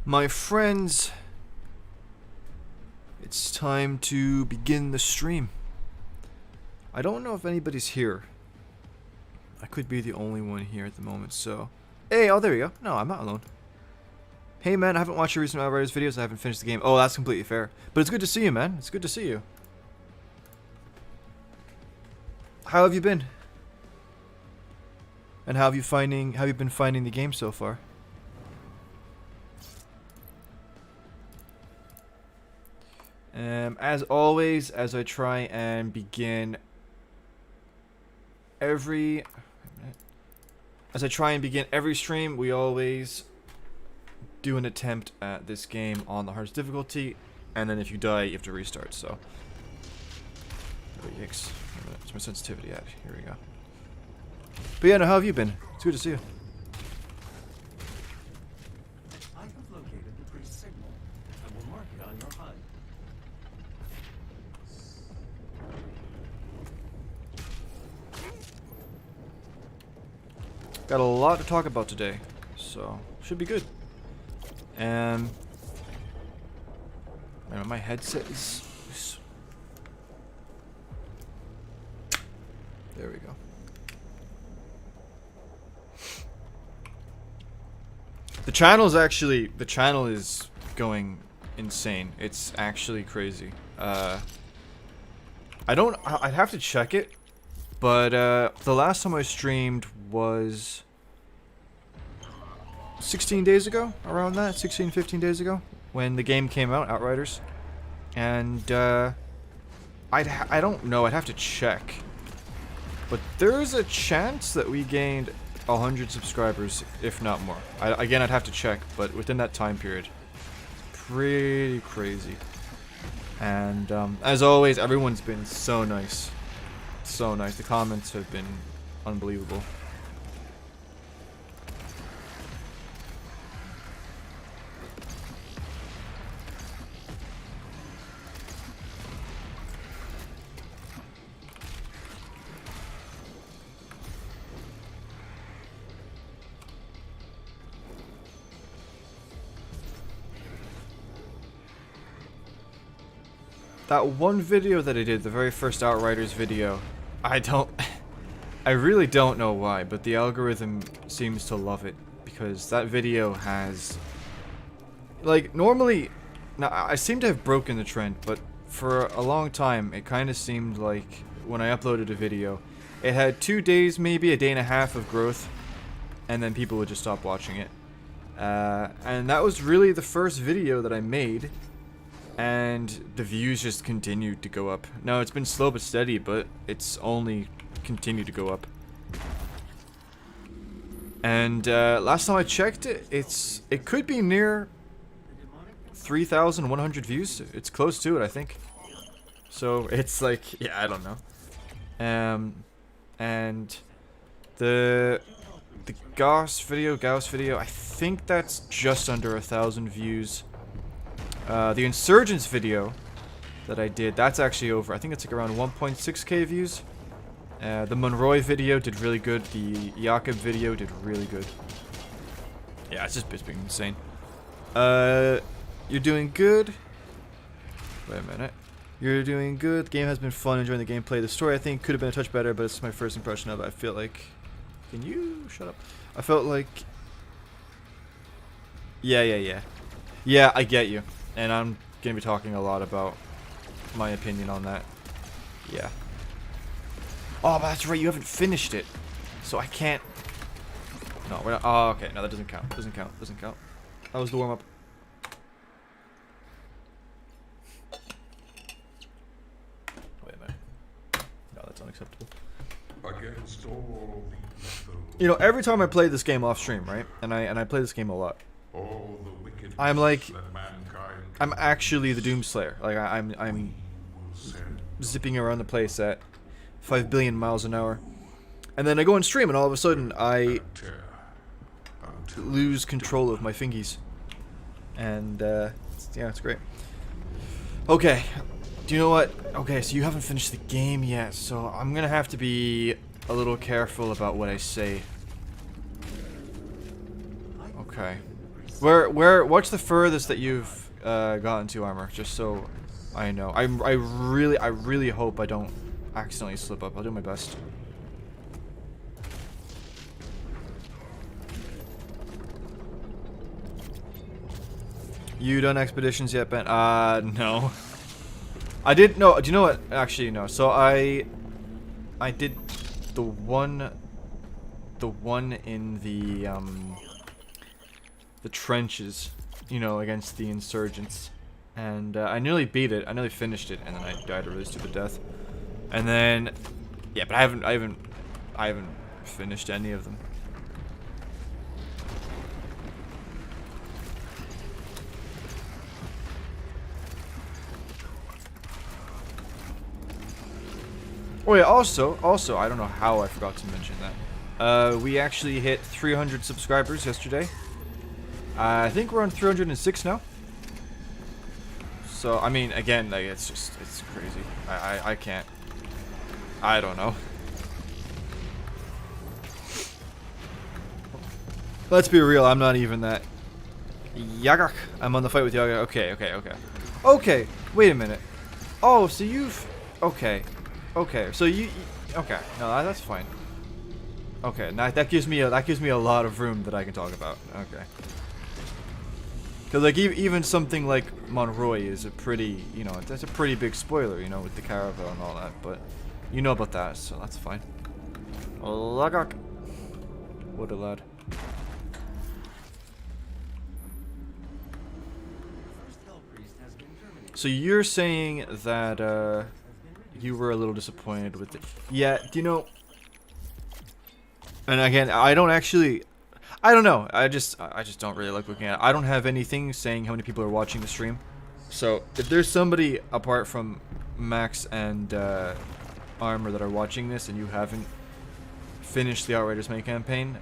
My friends, it's time to begin the stream. I don't know if anybody's here. I could be the only one here at the moment, so... Hey, oh, there you go. No, I'm not alone. Hey, man, I haven't watched your recent Outriders videos. I haven't finished the game. Oh, that's completely fair. But it's good to see you, man. It's good to see you. How have you been? And how have you been finding the game so far? As always, as I try and begin every stream, we always do an attempt at this game on the hardest difficulty, and then if you die, you have to restart. So, oh, yikes! Where's my sensitivity at? Here we go. But yeah, no, how have you been? It's good to see you. I have located the tree signal. I will mark it on your HUD. Got a lot to talk about today, so should be good. Man, my headset is... There we go. The channel is going insane. It's actually crazy. I'd have to check it, but the last time I streamed was 16 days ago, around that, 16, 15 days ago, when the game came out, Outriders. And I don't know, I'd have to check. But there's a chance that we gained 100 subscribers, if not more. Again, I'd have to check, but within that time period. Pretty crazy. And as always, everyone's been so nice. So nice. The comments have been unbelievable. That one video that I did, the very first Outriders video, I really don't know why, but the algorithm seems to love it, because that video has, like, normally, now I seem to have broken the trend, but for a long time, it kind of seemed like, when I uploaded a video, it had 2 days, maybe a day and a half of growth, and then people would just stop watching it. And that was really the first video that I made, and the views just continued to go up. Now, it's been slow but steady, but it's only continued to go up. And last time I checked it, it could be near 3,100 views. It's close to it, I think. So it's like, yeah, I don't know. And the Gauss video, I think that's just under 1,000 views. The Insurgents video that I did, that's actually over, I think it's like around 1.6k views. The Monroy video did really good. The Jakob video did really good. Yeah, it's been insane. You're doing good. Wait a minute. You're doing good. The game has been fun, enjoying the gameplay. The story, I think, could have been a touch better, but it's my first impression of it. I feel like... Can you shut up? I felt like... Yeah, I get you. And I'm going to be talking a lot about my opinion on that. Yeah. Oh, but that's right, you haven't finished it. So I can't... No, we're not... Oh, okay. No, that doesn't count. Doesn't count. That was the warm-up. Wait a minute. No, that's unacceptable. Against all these foes, You know, every time I play this game off stream, right? And I play this game a lot. all the wickedness I'm like... that mankind I'm actually the Doomslayer. Like, I'm will send zipping around the place at 5 billion miles an hour. And then I go on stream and all of a sudden I terror until lose control of my fingies. And, yeah, it's great. Okay. Do you know what? Okay, so you haven't finished the game yet, so I'm gonna have to be a little careful about what I say. Okay. What's the furthest that you've gotten to, Armor? Just so I know. I really hope I don't accidentally slip up. I'll do my best. You done expeditions yet, Ben? No. I did no. Do you know what? Actually, no. So I did the one in the trenches, you know, against the insurgents, and I nearly beat it. I nearly finished it, and then I died a really stupid death. And then, yeah, but I haven't finished any of them. Oh yeah, also, I don't know how I forgot to mention that. We actually hit 300 subscribers yesterday. I think we're on 306 now. So, I mean, again, like, it's crazy. I can't. I don't know. Let's be real, I'm not even that. Yagak. I'm on the fight with Yagak. Okay. Okay, wait a minute. Oh, so you've... Okay, so you... Okay, no, that's fine. Okay, now that gives me a lot of room that I can talk about. Okay. Because, like, even something like Monroy is a pretty, you know, that's a pretty big spoiler, you know, with the caravel and all that, but you know about that, so that's fine. Lagak. What a lad. So you're saying that, you were a little disappointed with it. Yeah, do you know... And again, I don't know. I just don't really like looking at it. I don't have anything saying how many people are watching the stream. So if there's somebody apart from Max and Armor that are watching this and you haven't finished the Outriders main campaign,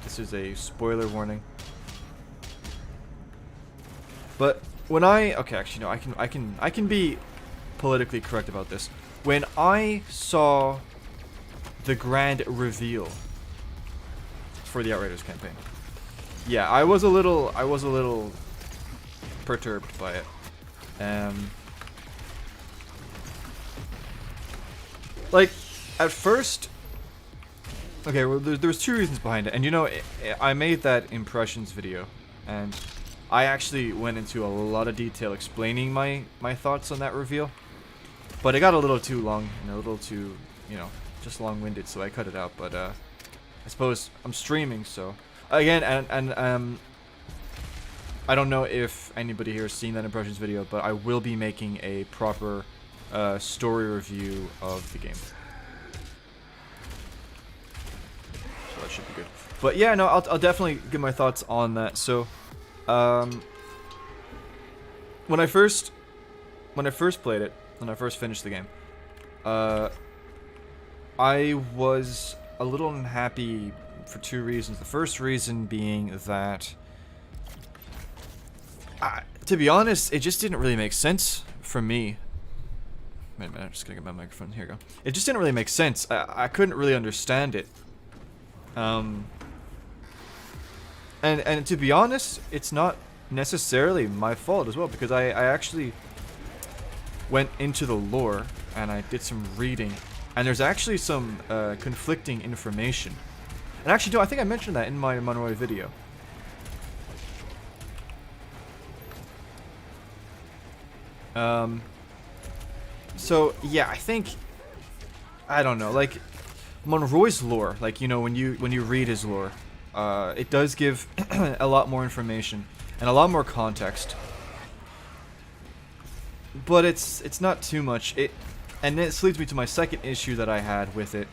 this is a spoiler warning. But when okay, actually no, I can be politically correct about this. When I saw the grand reveal for the Outriders campaign, yeah, I was a little perturbed by it. Like, at first, okay, well, there's two reasons behind it, and you know, I made that impressions video, and I actually went into a lot of detail explaining my thoughts on that reveal, but it got a little too long and a little too, you know, just long-winded, so I cut it out. But I suppose I'm streaming, so again, and I don't know if anybody here has seen that impressions video, but I will be making a proper story review of the game, so that should be good. But yeah, no, I'll definitely give my thoughts on that. So when I first played it, when I first finished the game, I was a little unhappy for two reasons. The first reason being that, to be honest, it just didn't really make sense for me. Wait a minute, I'm just gonna get my microphone. Here we go. It just didn't really make sense. I couldn't really understand it. And to be honest, it's not necessarily my fault as well, because I actually went into the lore and I did some reading, and there's actually some conflicting information. And actually, no, I think I mentioned that in my Monroy video. So yeah, I think, I don't know, like Monroy's lore, like, you know, when you read his lore, it does give a lot more information and a lot more context, but it's not too much. And this leads me to my second issue that I had with it,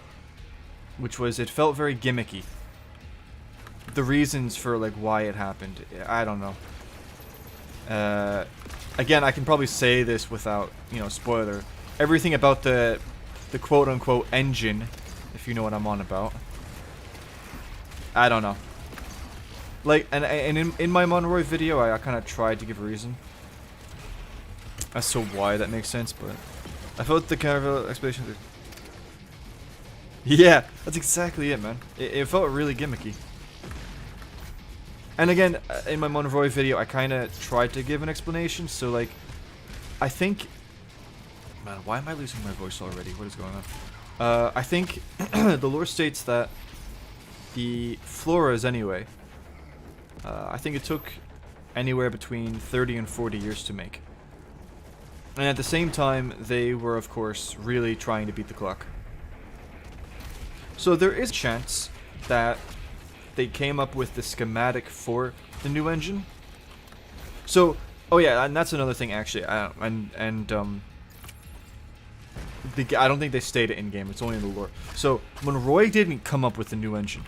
which was it felt very gimmicky. The reasons for, like, why it happened, I don't know. Again, I can probably say this without, you know, spoiler. Everything about the quote-unquote engine, if you know what I'm on about, I don't know. Like, and in my Monroy video, I kind of tried to give a reason as to why that makes sense, but I felt the caravel expedition. Yeah, that's exactly it, man. It felt really gimmicky. And again, in my Monroy video, I kind of tried to give an explanation. So, like, I think... Man, why am I losing my voice already? What is going on? I think the lore states that the floras, anyway, I think it took anywhere between 30 and 40 years to make. And at the same time, they were, of course, really trying to beat the clock. So there is a chance that they came up with the schematic for the new engine. So, oh yeah, and that's another thing actually. I don't think they stated in game. It's only in the lore. So Monroy didn't come up with the new engine.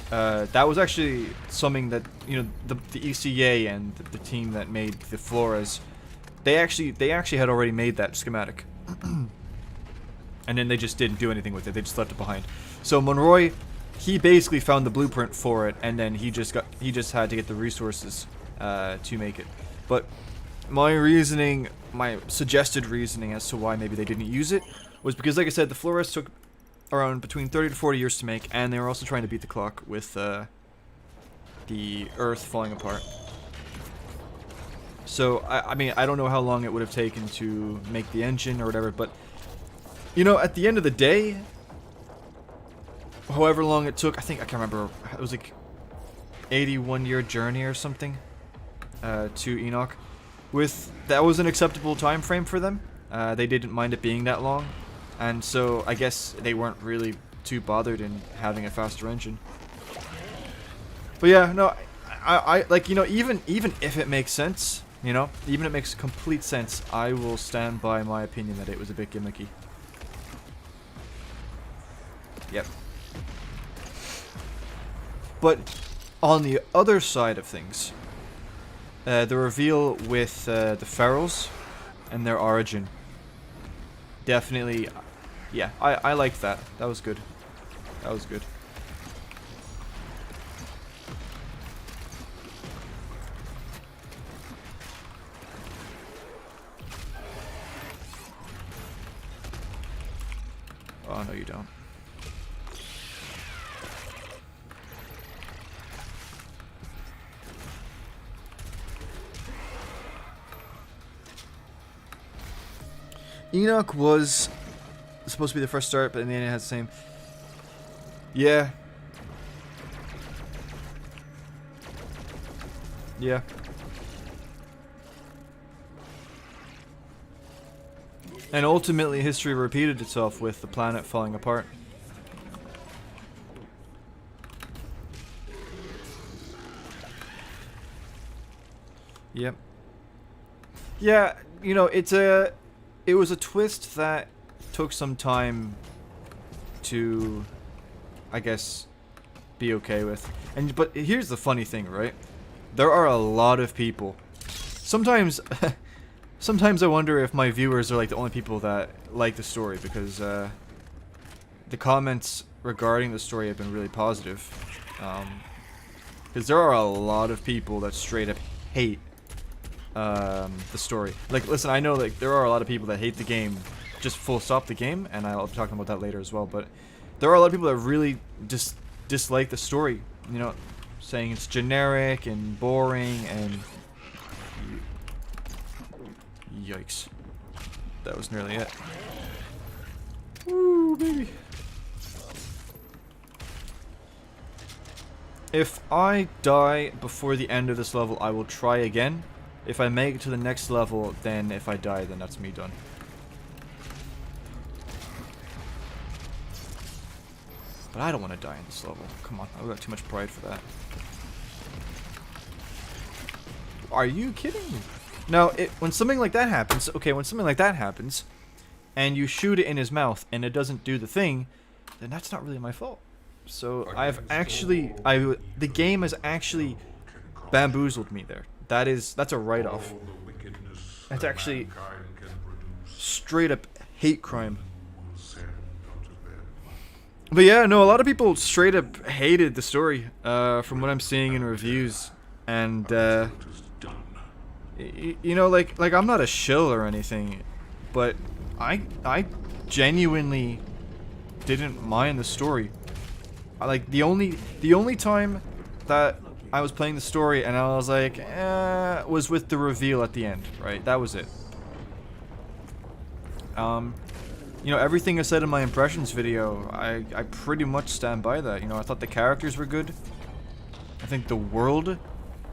That was actually something that, you know, the ECA and the team that made the Floras, they actually had already made that schematic. And then they just didn't do anything with it. They just left it behind. So Monroy, he basically found the blueprint for it, and then he just had to get the resources to make it. But my suggested reasoning as to why maybe they didn't use it was because, like I said, the Floras took around between 30 to 40 years to make, and they were also trying to beat the clock with the Earth falling apart. So, I mean, I don't know how long it would have taken to make the engine or whatever, but, you know, at the end of the day, however long it took, I can't remember, it was like 81-year journey or something to Enoch. That was an acceptable time frame for them. They didn't mind it being that long, and so I guess they weren't really too bothered in having a faster engine. But yeah, no, I like, you know, even if it makes sense, you know, even if it makes complete sense, I will stand by my opinion that it was a bit gimmicky. Yep. But on the other side of things, the reveal with the Ferals and their origin, definitely, yeah, I liked that. That was good. That was good. Oh, no you don't. Enoch was supposed to be the first start, but in the end it had the same. Yeah. Yeah. And ultimately history repeated itself with the planet falling apart. Yep. Yeah, you know, it was a twist that took some time to, I guess, be okay with. But here's the funny thing, right? There are a lot of people. Sometimes I wonder if my viewers are like the only people that like the story, because the comments regarding the story have been really positive. Because there are a lot of people that straight up hate the story. Like, listen, I know like there are a lot of people that hate the game, just full stop the game, and I'll be talking about that later as well, but there are a lot of people that really dislike the story, you know, saying it's generic and boring, and yikes, that was nearly it. Woo, baby. If I die before the end of this level, I will try again. If I make it to the next level, then if I die, then that's me done. But I don't want to die in this level. Come on, I've got too much pride for that. Are you kidding me? Now, when something like that happens, okay, when something like that happens, and you shoot it in his mouth, and it doesn't do the thing, then that's not really my fault. So, the game has actually bamboozled me there. That's a write-off. That's actually straight up hate crime. But yeah, no, a lot of people straight up hated the story, from what I'm seeing in reviews, and you know, like I'm not a shill or anything, but I genuinely didn't mind the story. Like the only time that I was playing the story and I was like, was with the reveal at the end, right? That was it. You know, everything I said in my impressions video, I pretty much stand by that. You know, I thought the characters were good. I think the world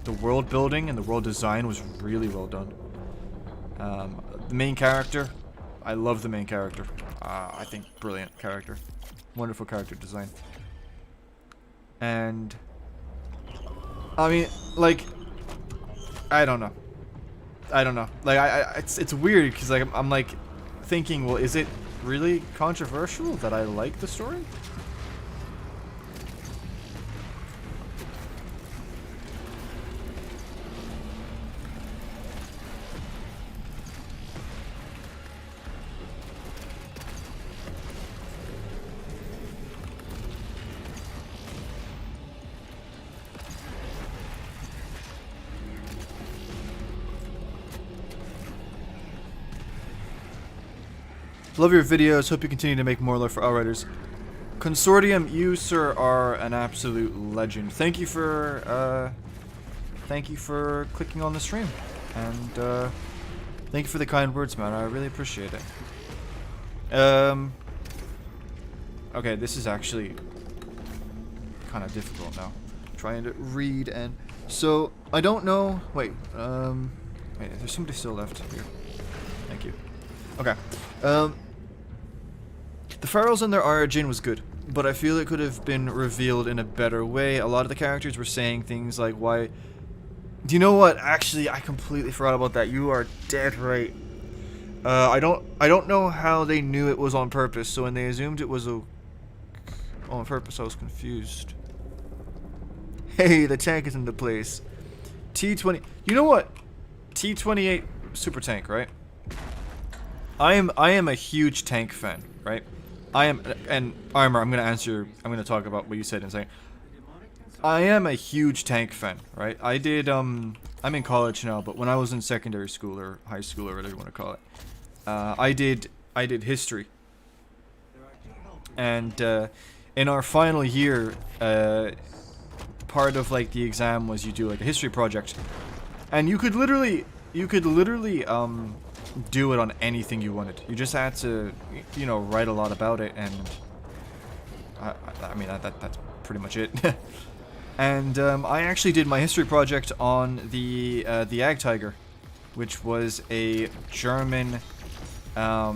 building and the world design was really well done. The main character, I love the main character. I think brilliant character. Wonderful character design. And I mean, like, I don't know. Like, it's weird because like I'm like thinking, well, is it really controversial that I like the story? Love your videos. Hope you continue to make more love for Outriders. Consortium, you sir are an absolute legend. Thank you for clicking on the stream, and thank you for the kind words, man. I really appreciate it. Okay, this is actually kind of difficult now. Trying to read and so I don't know. Wait, there's somebody still left here. Thank you. Okay. The Pharaohs and their origin was good, but I feel it could have been revealed in a better way. A lot of the characters were saying things like, why... Do you know what? Actually, I completely forgot about that. You are dead right. I don't know how they knew it was on purpose, so when they assumed it was on purpose, I was confused. Hey, the tank is into place. T-20... You know what? T-28 super tank, right? I am a huge tank fan, right? I am, and Armor, I'm gonna talk about what you said in a second. I am a huge tank fan, right? I did, I'm in college now, but when I was in secondary school or high school or whatever you want to call it, I did history. And, in our final year, part of, like, the exam was you do, like, a history project. And you could literally, do it on anything you wanted. You just had to, you know, write a lot about it, and I mean that's pretty much it. And I actually did my history project on the Jagdtiger, which was a German. I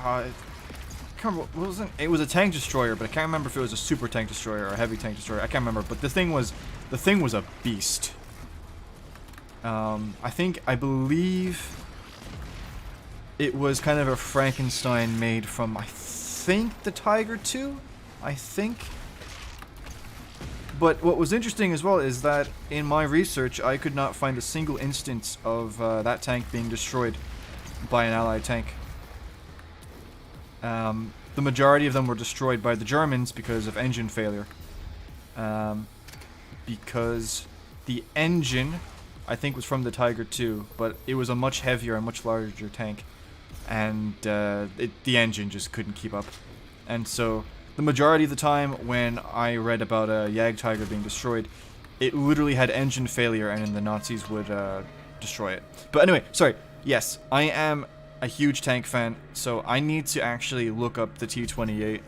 can't remember what was it? It was a tank destroyer, but I can't remember if it was a super tank destroyer or a heavy tank destroyer. I can't remember, but the thing was a beast. I believe it was kind of a Frankenstein made from, I think, the Tiger 2? I think. But what was interesting as well is that in my research, I could not find a single instance of that tank being destroyed by an Allied tank. The majority of them were destroyed by the Germans because of engine failure. Because the engine... I think was from the Tiger 2, but it was a much heavier and much larger tank, and the engine just couldn't keep up. And so the majority of the time when I read about a Jagdtiger being destroyed, it literally had engine failure, and then the Nazis would destroy it. But anyway, sorry. Yes, I am a huge tank fan, so I need to actually look up the T-28.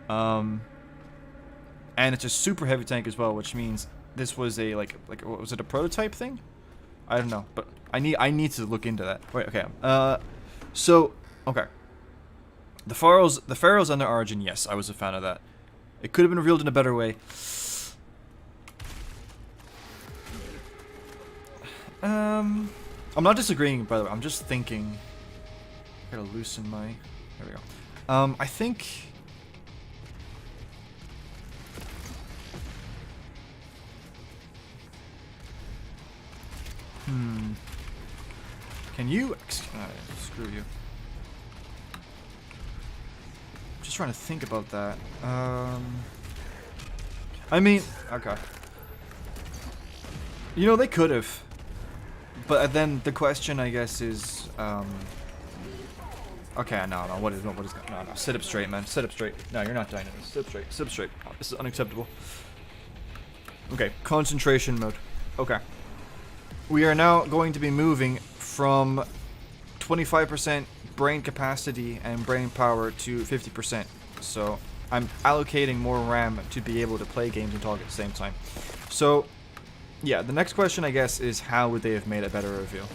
And it's a super heavy tank as well, which means this was a like what was it, a prototype thing? I don't know, but I need to look into that. Wait, okay. So okay. The Pharaohs and their origin, yes, I was a fan of that. It could have been revealed in a better way. I'm not disagreeing, by the way. I'm just thinking. I gotta loosen my. There we go. I think. Can you... screw you. I'm just trying to think about that. I mean... Okay. You know, they could have. But then the question, I guess, is... Okay, no, what is going? No, sit up straight, man. Sit up straight. No, you're not dying. Sit up straight. Sit up straight. This is unacceptable. Okay, concentration mode. Okay. We are now going to be moving from 25% brain capacity and brain power to 50%. So I'm allocating more RAM to be able to play games and talk at the same time. So, yeah, the next question, I guess, is how would they have made a better reveal?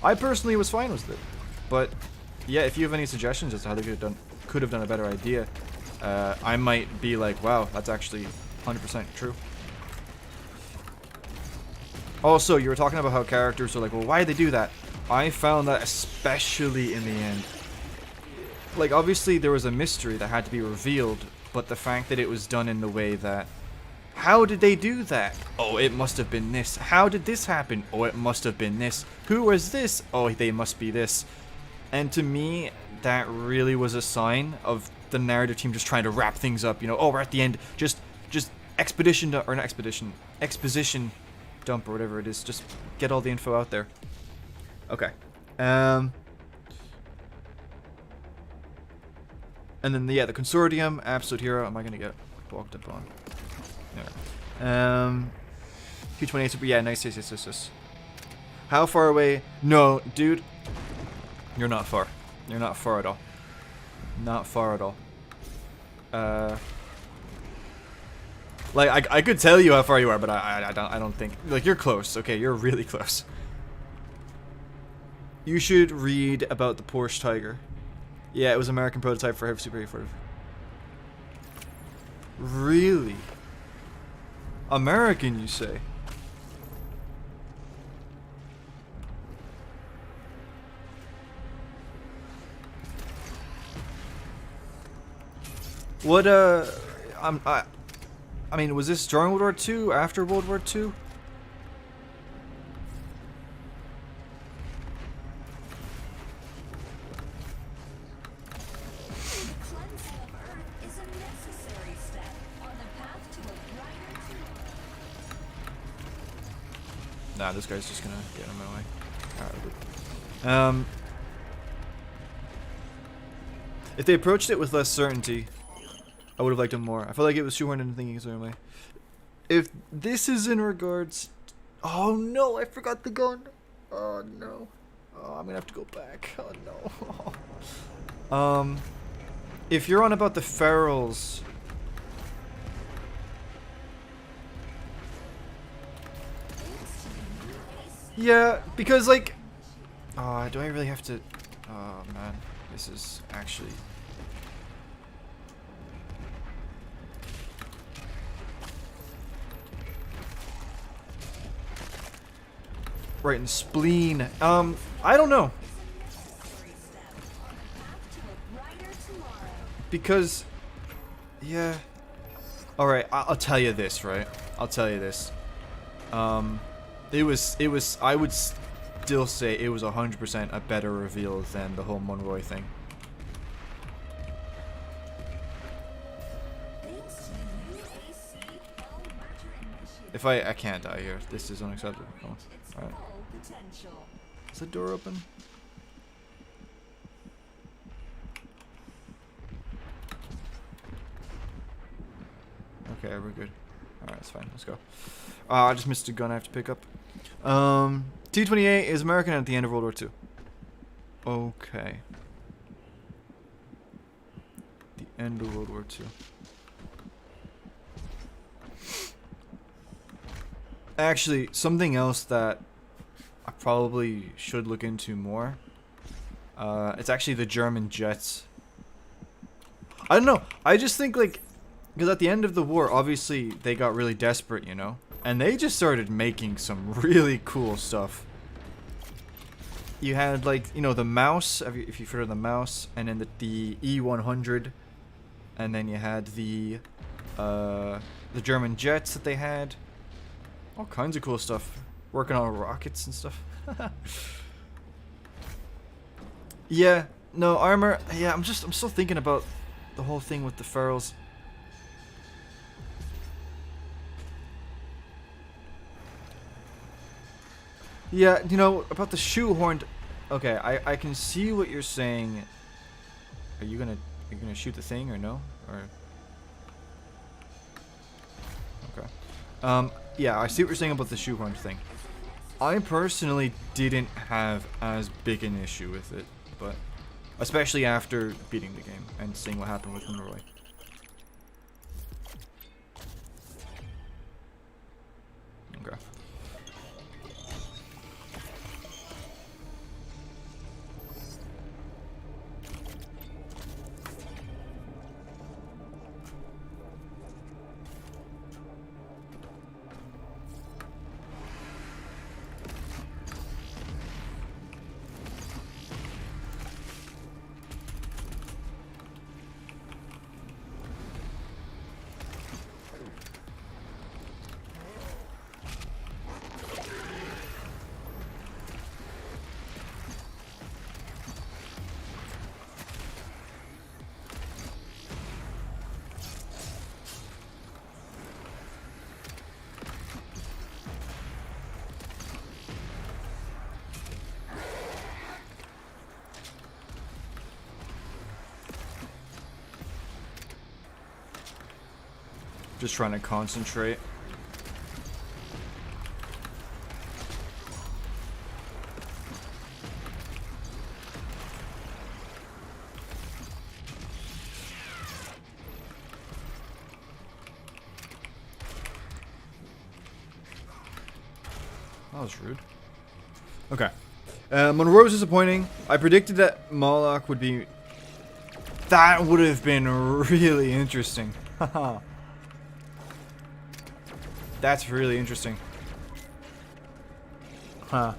I personally was fine with it, but yeah, if you have any suggestions as to how they could have done a better idea, I might be like, wow, that's actually 100% true. Also, you were talking about how characters are like, well, why did they do that? I found that especially in the end. Like, obviously there was a mystery that had to be revealed, but the fact that it was done in the way that, how did they do that? Oh, it must have been this. How did this happen? Oh, it must have been this. Who was this? Oh, they must be this. And to me, that really was a sign of the narrative team just trying to wrap things up. You know, oh, we're at the end. Just exposition dump or whatever it is. Just get all the info out there. Okay. And then, yeah, the Consortium, Absolute Hero. Am I going to get walked up on? Yeah. Q28 Super. Yeah, nice. Yes. How far away? No, dude. You're not far. You're not far at all. Not far at all. Like I could tell you how far you are, but I don't think, like, you're close. Okay, you're really close. You should read about the Porsche Tiger. Yeah, it was American prototype for Heavy Super 840. Really? American, you say? What, I mean, was this during World War II? After World War II? Nah, this guy's just gonna get in my way. Alright, if they approached it with less certainty, I would have liked it more. I feel like it was shoehorned into thinking a certain way. If this is in regards... Oh no, I forgot the gun. Oh no. Oh, I'm gonna have to go back. Oh no. If you're on about the ferals... Yeah, because, like... Oh, do I really have to... Oh, man. This is actually... Right, and spleen. I don't know. Because... Yeah... Alright, I'll tell you this, right? I'll tell you this. It was, I would still say it was 100% a better reveal than the whole Monroy thing. If I can't die here. This is unacceptable. Come on. Alright. Is the door open? Okay, we're good. Alright, it's fine. Let's go. I just missed a gun I have to pick up. T-28 is American at the end of World War II. Okay. The end of World War II. Actually, something else that I probably should look into more. It's actually the German jets. I don't know. I just think, like, because at the end of the war, obviously, they got really desperate, you know? And they just started making some really cool stuff. You had, like, you know, the Mouse, if you've heard of the Mouse, and then the E-100, and then you had the German jets that they had. All kinds of cool stuff. Working on rockets and stuff. Yeah, no, armor, yeah, I'm still thinking about the whole thing with the ferals. Yeah, you know, about the shoehorned Okay, I can see what you're saying. Are you gonna shoot the thing or no? Or okay. Yeah, I see what you're saying about the shoehorn thing. I personally didn't have as big an issue with it, but especially after beating the game and seeing what happened with Monroy. Okay. Just trying to concentrate. That was rude. Okay. Monroe was disappointing. I predicted that Moloch would be... That would have been really interesting. Haha. That's really interesting. Huh.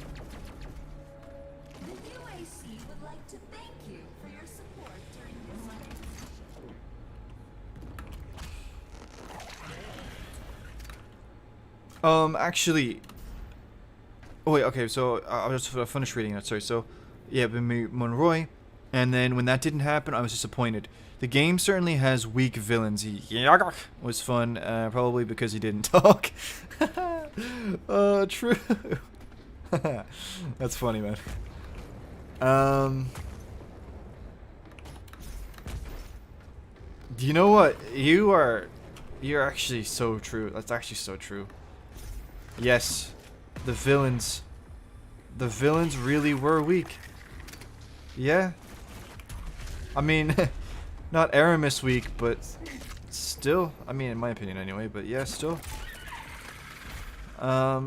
The UAC would like to thank you for your support during this. Actually... Oh wait, okay, so I'll just finish reading that, sorry. So, yeah, Monroy, and then when that didn't happen, I was disappointed. The game certainly has weak villains. He was fun, probably because he didn't talk. True. That's funny, man. You know what? You're actually so true. That's actually so true. Yes. The villains really were weak. Yeah. I mean, not Aramis weak, but still. I mean, in my opinion anyway, but yeah, still. I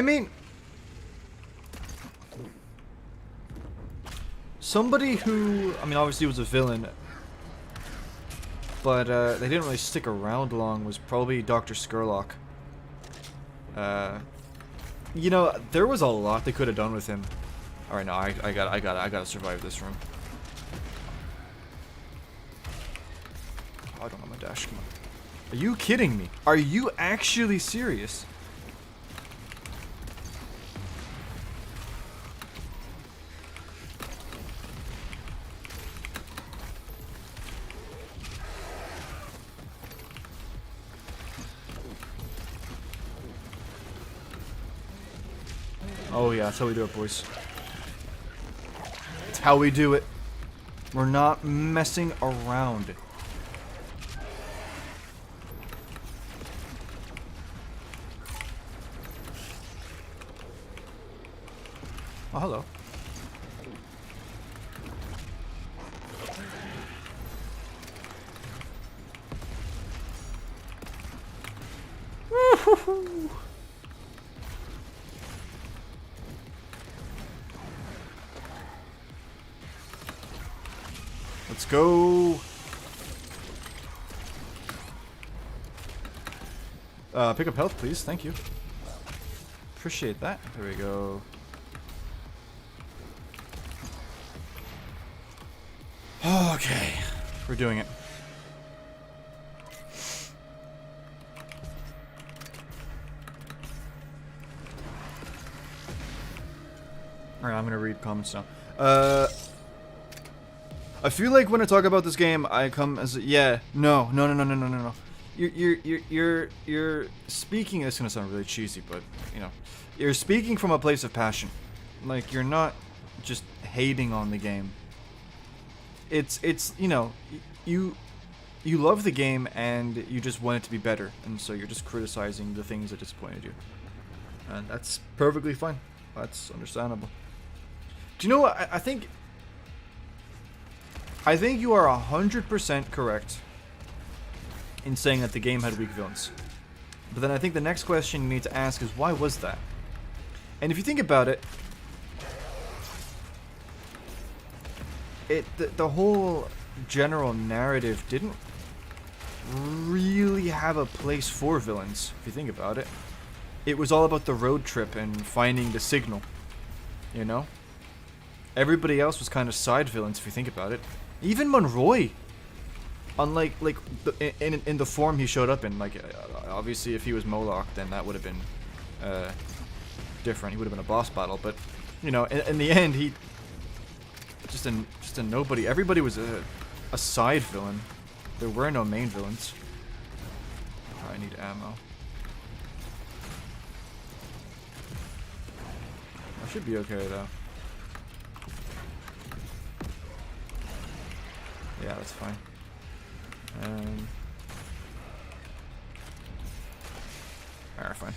mean, somebody who, I mean, obviously was a villain, but they didn't really stick around long, was probably Dr. Skurlock. You know, there was a lot they could have done with him. All right, no, I gotta survive this room. Oh, I don't have my dash. Come on. Are you kidding me? Are you actually serious? Oh yeah, that's how we do it, boys. That's how we do it. We're not messing around. Oh, hello. Woo-hoo-hoo. Let's go. Pick up health, please. Thank you. Appreciate that. There we go. Okay. We're doing it. Alright, I'm gonna read comments now. I feel like when I talk about this game, I come as no. you're speaking. This is gonna sound really cheesy, but you know, you're speaking from a place of passion. Like, you're not just hating on the game. It's you know, you love the game and you just want it to be better, and so you're just criticizing the things that disappointed you, and that's perfectly fine. That's understandable. Do you know what? I think you are 100% correct in saying that the game had weak villains. But then I think the next question you need to ask is, why was that? And if you think about it, the whole general narrative didn't really have a place for villains, if you think about it. It was all about the road trip and finding the signal, you know? Everybody else was kind of side villains, if you think about it. Even Monroy, unlike in the form he showed up in, like obviously if he was Moloch, then that would have been different. He would have been a boss battle, but you know, in the end, he just a nobody. Everybody was a side villain. There were no main villains. Oh, I need ammo. I should be okay though. Yeah, that's fine. Alright, fine.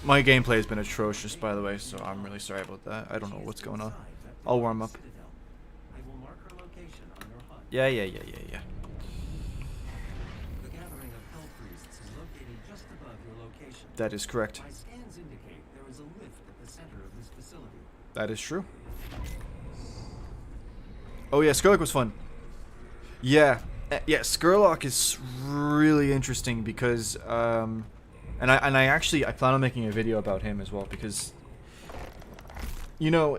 My gameplay has been atrocious, by the way, so I'm really sorry about that. I don't know what's going on. I'll warm up. I will mark her location on your HUD. Yeah. The gathering of Hell Priests is located just above your location. That is correct. My scans indicate there is a lift at the center of this facility. That is true. Oh yeah, Skurlock was fun. Yeah, Skurlock is really interesting because, and I plan on making a video about him as well because, you know,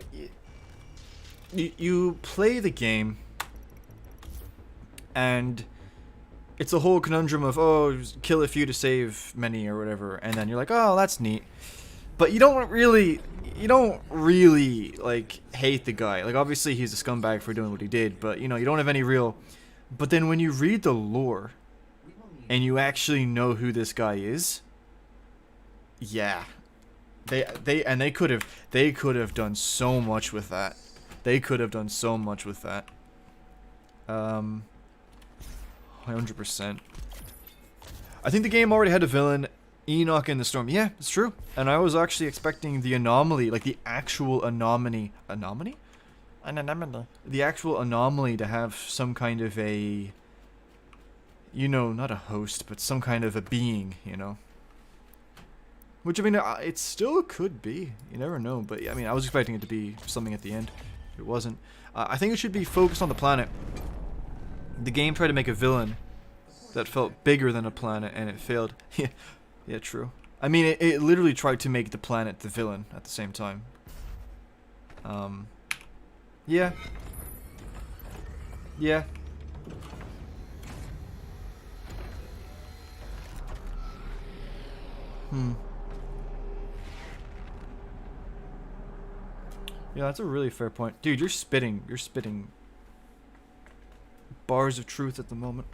you play the game, and it's a whole conundrum of, oh, kill a few to save many or whatever, and then you're like, oh, that's neat, but you don't really like hate the guy. Like, obviously he's a scumbag for doing what he did, but you know, you don't have any real. But then when you read the lore and you actually know who this guy is, yeah, they could have done so much with that. They could have done so much with that. 100%. I think the game already had a villain, Enoch in the Storm. Yeah, it's true. And I was actually expecting the anomaly, like the actual anomaly. Anomaly? The actual anomaly to have some kind of a, you know, not a host, but some kind of a being, you know. Which, I mean, it still could be. You never know. But, I mean, I was expecting it to be something at the end. It wasn't. I think it should be focused on the planet. The game tried to make a villain that felt bigger than a planet, and it failed. Yeah, true. I mean, it literally tried to make the planet the villain at the same time. Yeah. Yeah. Yeah, that's a really fair point. Dude, you're spitting bars of truth at the moment.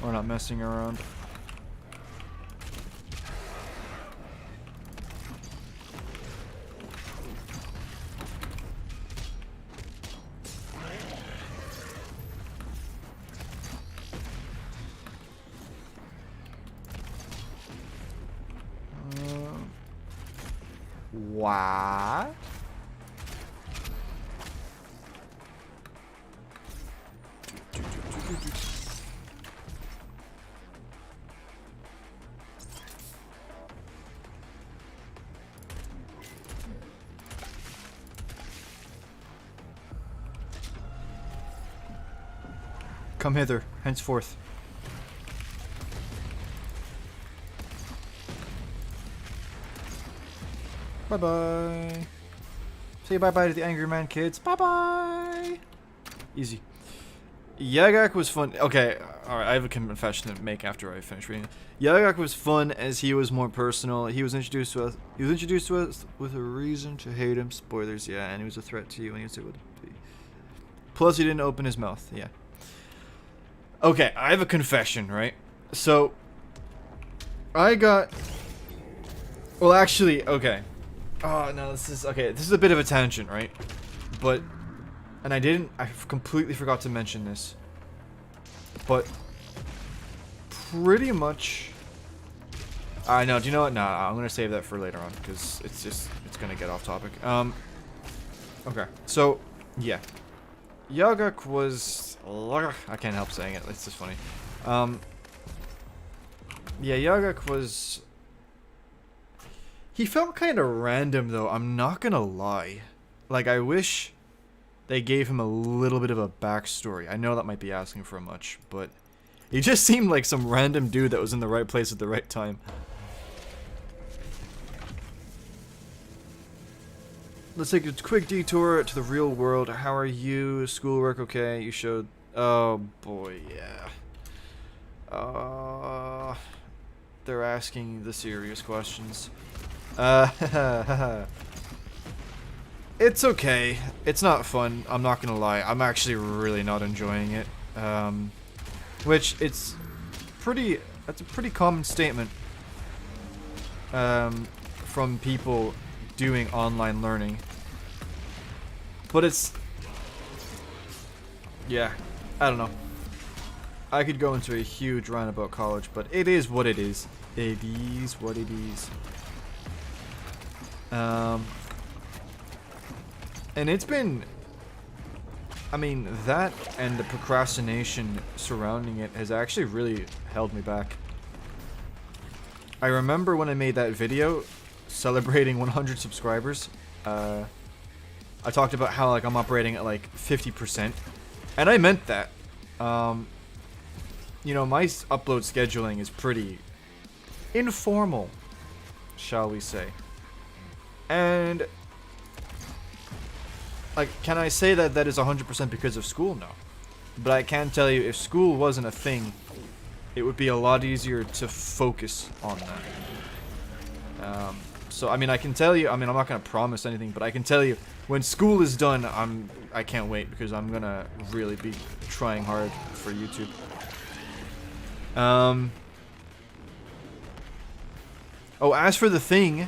We're not messing around. What? Come hither, henceforth. Bye-bye. Say bye-bye to the Angry Man kids. Bye-bye. Easy. Yagak was fun. Okay, alright, I have a confession to make after I finish reading. Yagak was fun as he was more personal. He was introduced to us with a reason to hate him. Spoilers, yeah, and he was a threat to you when you said would be. Plus he didn't open his mouth, yeah. Okay, I have a confession, right? So I got well actually, okay. Oh no, this is okay, this is a bit of a tangent, right? But and I completely forgot to mention this. But pretty much I know, do you know what? Nah, I'm gonna save that for later on because it's gonna get off topic. Okay, so yeah. Yagak was I can't help saying it, it's just funny. Yeah, Yagak was he felt kind of random though, I'm not gonna lie. Like I wish they gave him a little bit of a backstory. I know that might be asking for much, but he just seemed like some random dude that was in the right place at the right time. Let's take a quick detour to the real world. How are you? Schoolwork okay? You showed... Oh boy, yeah. They're asking the serious questions. It's okay. It's not fun. I'm not gonna lie. I'm actually really not enjoying it. Which it's pretty. That's a pretty common statement. From people doing online learning. But it's. Yeah. I don't know. I could go into a huge rant about college, but it is what it is. It is what it is. And it's been, I mean, that and the procrastination surrounding it has actually really held me back. I remember when I made that video celebrating 100 subscribers, I talked about how like I'm operating at like 50%, and I meant that. You know, my upload scheduling is pretty informal, shall we say. And like, can I say that that is 100% because of school? No. But I can tell you, if school wasn't a thing, it would be a lot easier to focus on that. So, I mean, I can tell you, I mean, I'm not going to promise anything, but I can tell you, when school is done, I can't wait, because I'm going to really be trying hard for YouTube. Oh, as for the thing...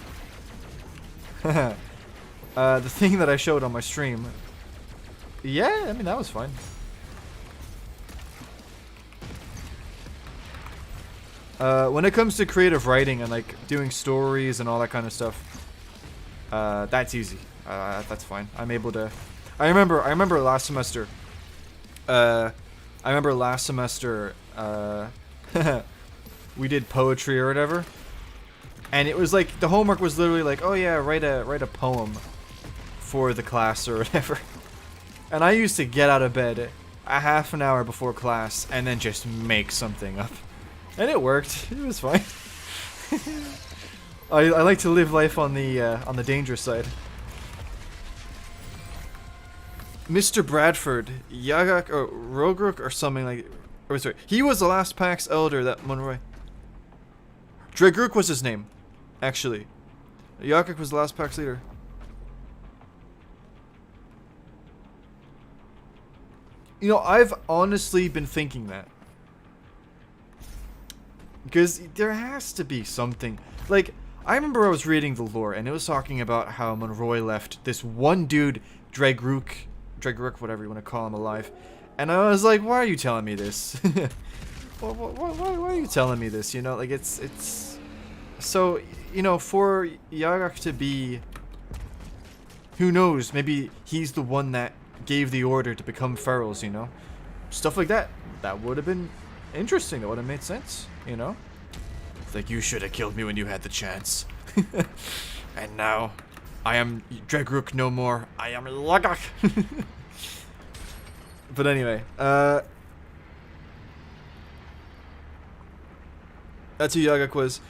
the thing that I showed on my stream. Yeah, I mean, that was fine. When it comes to creative writing and like doing stories and all that kind of stuff, that's easy. That's fine. I'm able to. I remember last semester. We did poetry or whatever. And it was like, the homework was literally like, oh yeah, write a poem for the class or whatever. And I used to get out of bed a half an hour before class and then just make something up. And it worked. It was fine. I like to live life on the dangerous side. Mr. Bradford, Yagak or Rogruk or something like, or sorry, he was the last Pax Elder that Monroy. Dregruk was his name. Actually, Yagak was the last Pax leader. You know, I've honestly been thinking that. Because there has to be something. Like, I remember I was reading the lore, and it was talking about how Monroy left this one dude, Dregruk, whatever you want to call him, alive. And I was like, why are you telling me this? why are you telling me this? You know, like, it's... So, you know, for Yagak to be, who knows, maybe he's the one that gave the order to become ferals, you know? Stuff like that. That would have been interesting. That would have made sense, you know? It's like, you should have killed me when you had the chance. And now, I am Dregruk no more. I am Yagak. But anyway, that's who Yagak was.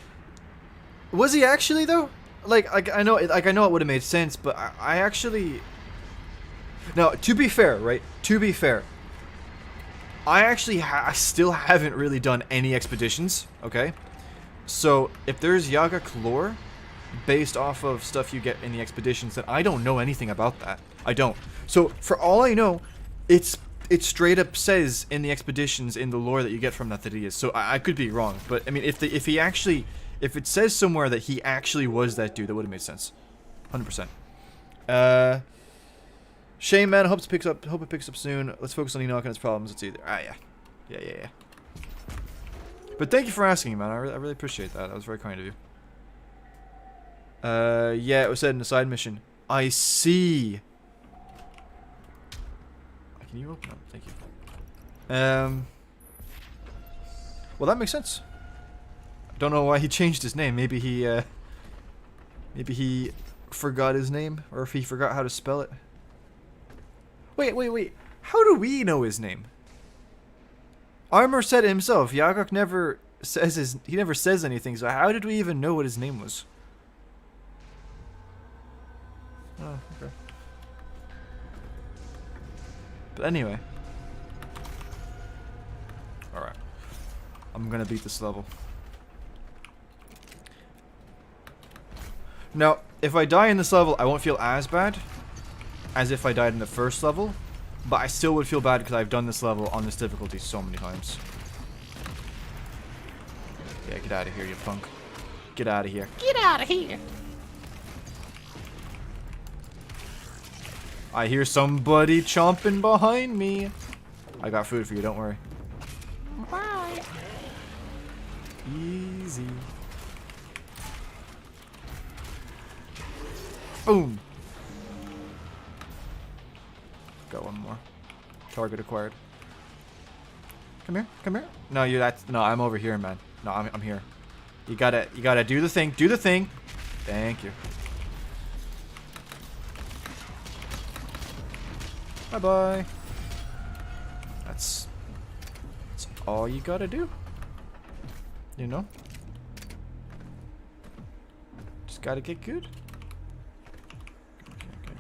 Was he actually, though? like I know it would have made sense, but I actually. Now, to be fair, right? To be fair, I actually I still haven't really done any expeditions. Okay, so if there's Yagak lore based off of stuff you get in the expeditions, then I don't know anything about that. I don't. So for all I know, it straight up says in the expeditions in the lore that you get from that he is. So I could be wrong, but I mean, if it says somewhere that he actually was that dude, that would have made sense, 100%. Shame, man. Hope it picks up soon. Let's focus on Enoch and his problems. It's either yeah. But thank you for asking, man. I really appreciate that. That was very kind of you. Yeah, it was said in the side mission. I see. Can you open up? Thank you. Well, that makes sense. Don't know why he changed his name. Maybe he forgot his name, or if he forgot how to spell it. Wait. How do we know his name? Armor said it himself. Yagok never says he never says anything, so how did we even know what his name was? Oh, okay. But anyway. Alright. I'm gonna beat this level. Now, if I die in this level, I won't feel as bad as if I died in the first level, but I still would feel bad because I've done this level on this difficulty so many times. Yeah, get out of here, you punk. Get out of here. Get out of here! I hear somebody chomping behind me. I got food for you, don't worry. Bye. Easy. Boom. Got one more. Target acquired. Come here, come here. No, no, I'm over here, man. No, I'm here. You gotta do the thing. Do the thing. Thank you. Bye-bye. That's all you gotta do. You know? Just gotta get good. Okay.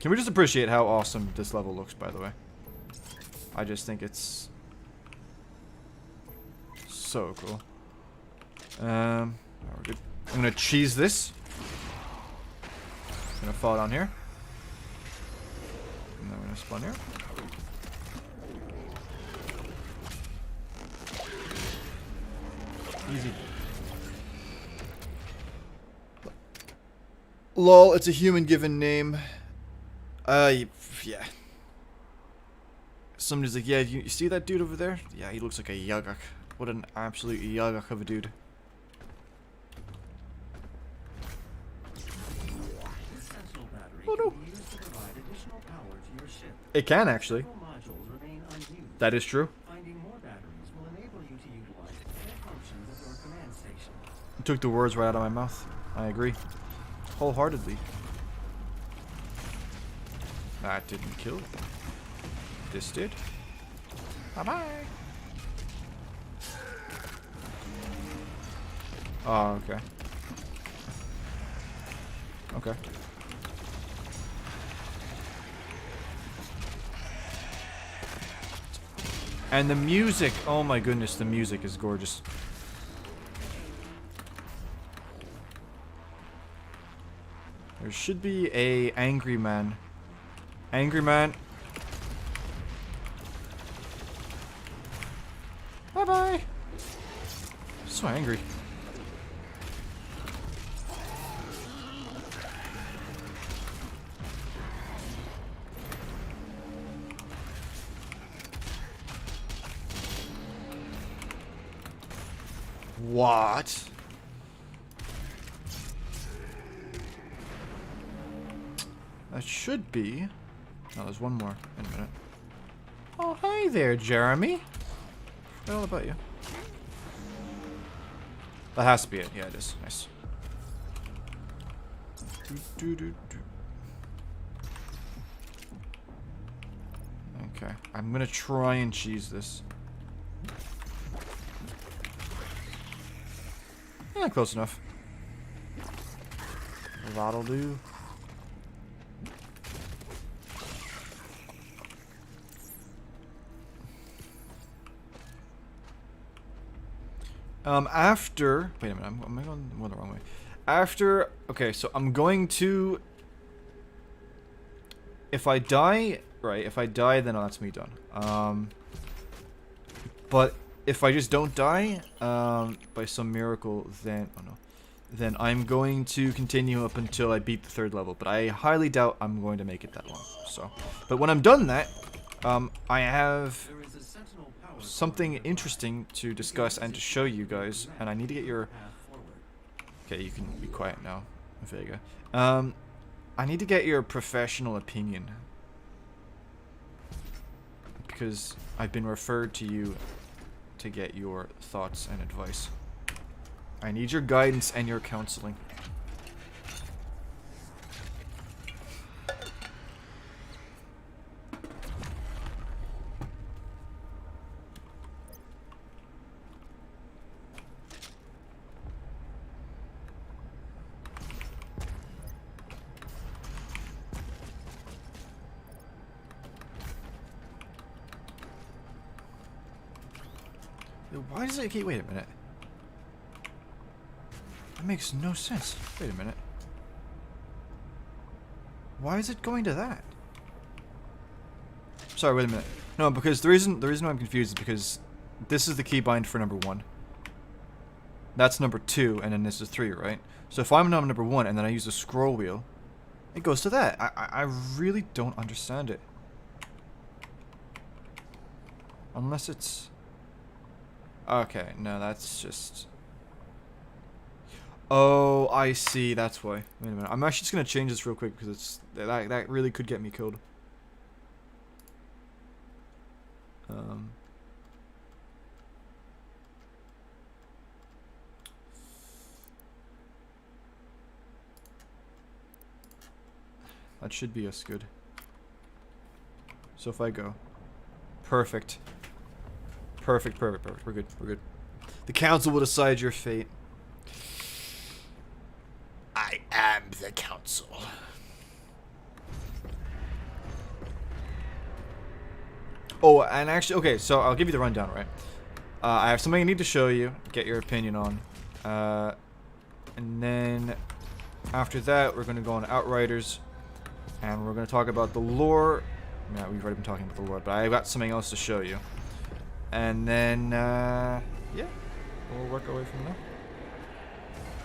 Can we just appreciate how awesome this level looks, by the way? I just think it's so cool. We're good. I'm gonna cheese this. Gonna fall down here. And then we're gonna spawn here. Easy. Lol, it's a human given name. Yeah. Somebody's like, yeah, you see that dude over there? Yeah, he looks like a Yagak. What an absolute Yagak of a dude. Oh no. It can actually. That is true. You took the words right out of my mouth. I agree. Wholeheartedly. That didn't kill. This did. Bye-bye. Oh, okay. Okay. And the music, oh my goodness, the music is gorgeous. There should be a angry man. Angry man. Bye-bye. So angry. What? That should be. No, there's one more in a minute. Oh, hi there, Jeremy. What all about you? That has to be it. Yeah, it is. Nice. Okay, I'm gonna try and cheese this. Yeah, close enough. That'll do. After... Wait a minute, am I going the wrong way? After... Okay, so I'm going to... If I die... Right, if I die, then that's me done. But if I just don't die, by some miracle, then... Oh no. Then I'm going to continue up until I beat the 3rd level. But I highly doubt I'm going to make it that long. So, but when I'm done that, I have... There is a sentinel power something interesting to discuss and to show you guys, and I need to get your... path forward. Okay, you can be quiet now, Vega. I need to get your professional opinion. Because I've been referred to you to get your thoughts and advice. I need your guidance and your counseling. Why does it keep... Wait a minute. That makes no sense. Wait a minute. Why is it going to that? Sorry, wait a minute. No, because the reason why I'm confused is because this is the keybind for number 1. That's number 2, and then this is 3, right? So if I'm on number 1 and then I use the scroll wheel, it goes to that. I really don't understand it. Unless it's... Okay, no, that's just... Oh, I see, that's why. Wait a minute, I'm actually just gonna change this real quick because it's... That really could get me killed. That should be us good. So if I go... Perfect. Perfect. We're good. The council will decide your fate. I am the council. Oh, and actually, okay, so I'll give you the rundown, right? I have something I need to show you, get your opinion on. And then after that, we're going to go on Outriders. And we're going to talk about the lore. Yeah, we've already been talking about the lore, but I've got something else to show you. And then, yeah, we'll work our way from there.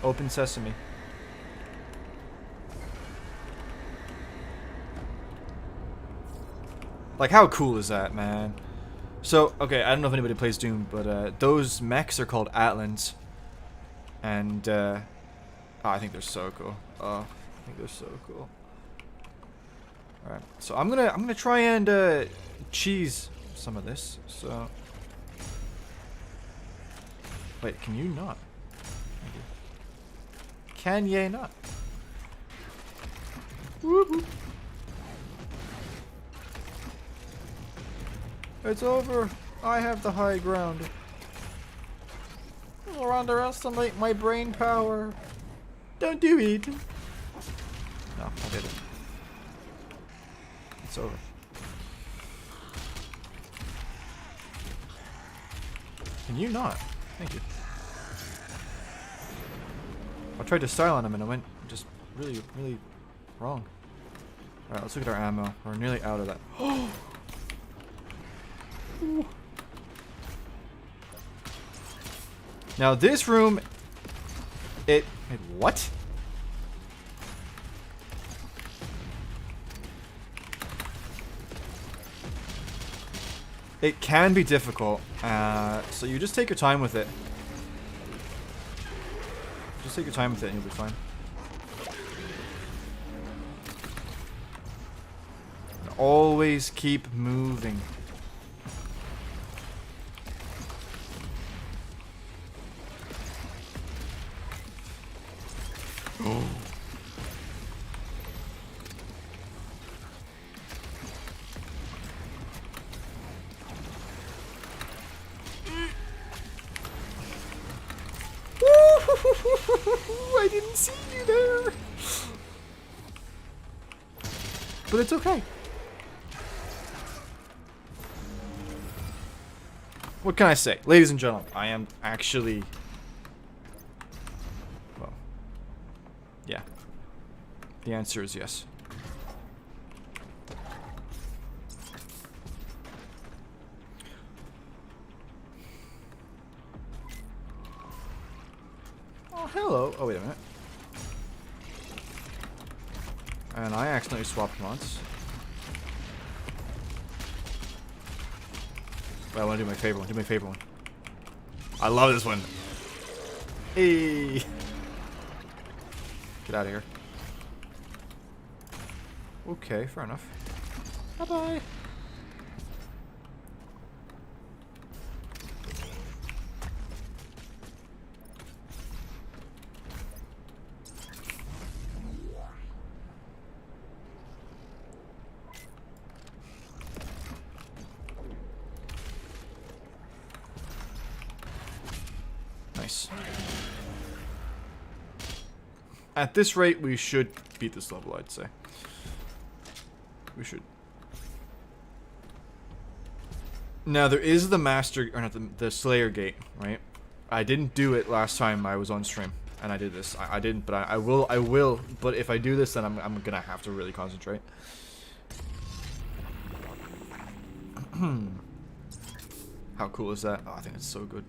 Open sesame. Like, how cool is that, man? So, okay, I don't know if anybody plays Doom, but those mechs are called Atlans. And, oh, I think they're so cool. Oh, I think they're so cool. Alright, so I'm gonna try and, cheese some of this, so... Wait, can you not? Can ye not? Woohoo! It's over. I have the high ground. You'll underestimate my brain power. Don't do it. No, I did it. It's over. Can you not? Thank you. I tried to style on him and it went just really wrong. Alright, let's look at our ammo. We're nearly out of that. Now this room, wait, what? It can be difficult, so you just take your time with it. Just take your time with it and you'll be fine. And always keep moving. Oh. But it's okay. What can I say? Ladies and gentlemen, I am actually... Well... Yeah. The answer is yes. Oh, hello. Oh, wait a minute. And I accidentally swapped once. But I want to do my favorite one. Do my favorite one. I love this one. Hey. Get out of here. Okay, fair enough. Bye-bye. Nice. At this rate, we should beat this level, I'd say. We should. Now, there is the Master... Or not, the Slayer Gate, right? I didn't do it last time I was on stream. And I did this. I didn't, but I will. But if I do this, then I'm gonna have to really concentrate. How cool is that? Oh, I think it's so good.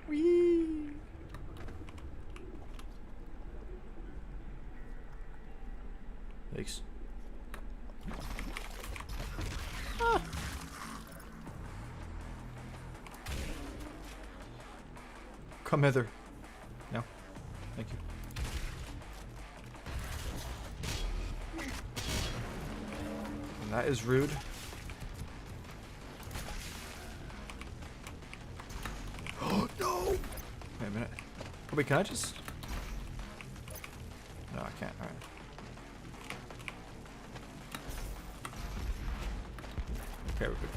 Whee! Yikes. Ah. Come hither. No. Thank you. And that is rude. Oh no! Wait a minute. Oh, wait, can I just... No, I can't. Alright. Okay, we're good.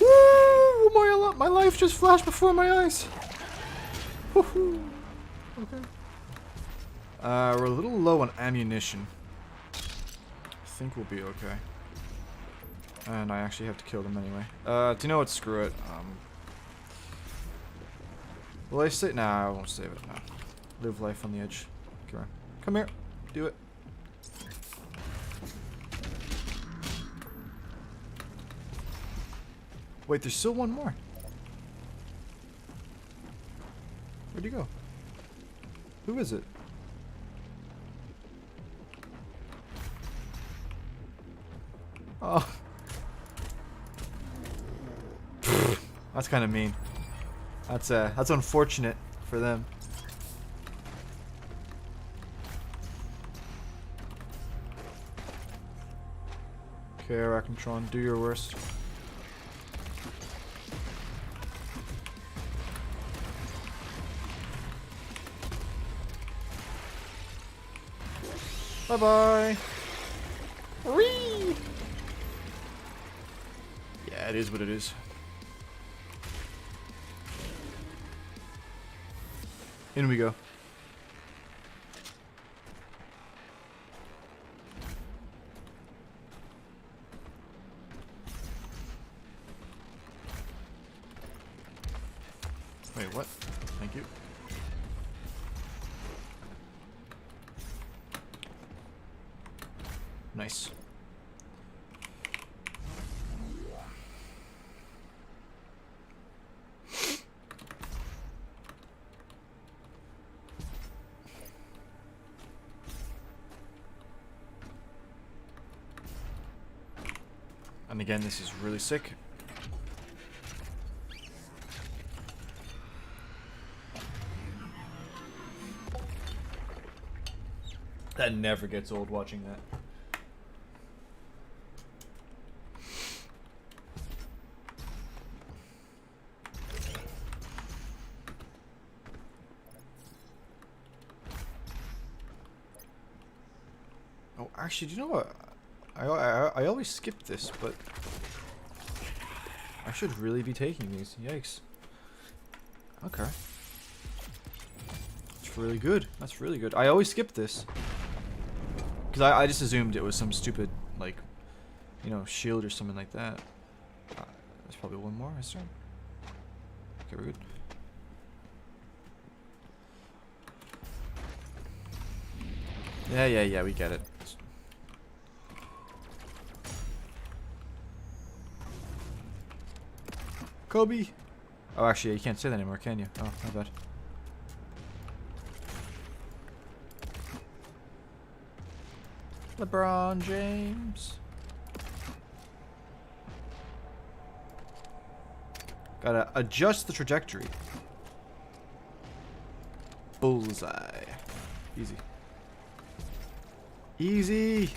Woo! My life just flashed before my eyes. Woohoo! Okay. We're a little low on ammunition. I think we'll be okay. And I actually have to kill them anyway. Do you know what? Screw it. Will I save? Nah, I won't save it. No. Live life on the edge. Come on. Come here. Do it. Wait, there's still one more. Where'd he go? Who is it? Oh. That's kind of mean. That's unfortunate for them. Okay, Arachnontron, do your worst. Bye-bye. Whee! Yeah, it is what it is. In we go. Wait, what? Thank you. Nice. And again, this is really sick. That never gets old watching that. Oh, actually, do you know what? I always skip this, but I should really be taking these. Yikes. Okay. That's really good. That's really good. I always skip this. Because I just assumed it was some stupid, like, you know, shield or something like that. There's probably one more, is there? Okay, we're good. Yeah, we get it. Kobe! Oh, actually, you can't say that anymore, can you? Oh, my bad. LeBron James. Gotta adjust the trajectory. Bullseye. Easy. Easy!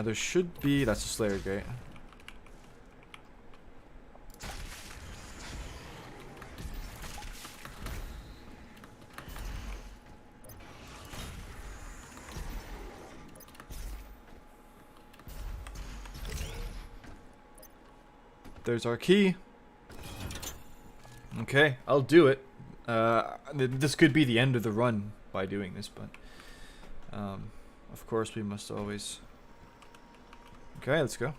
There should be... That's a Slayer Gate. There's our key. Okay, I'll do it. This could be the end of the run by doing this, but... of course we must always... Okay, let's go.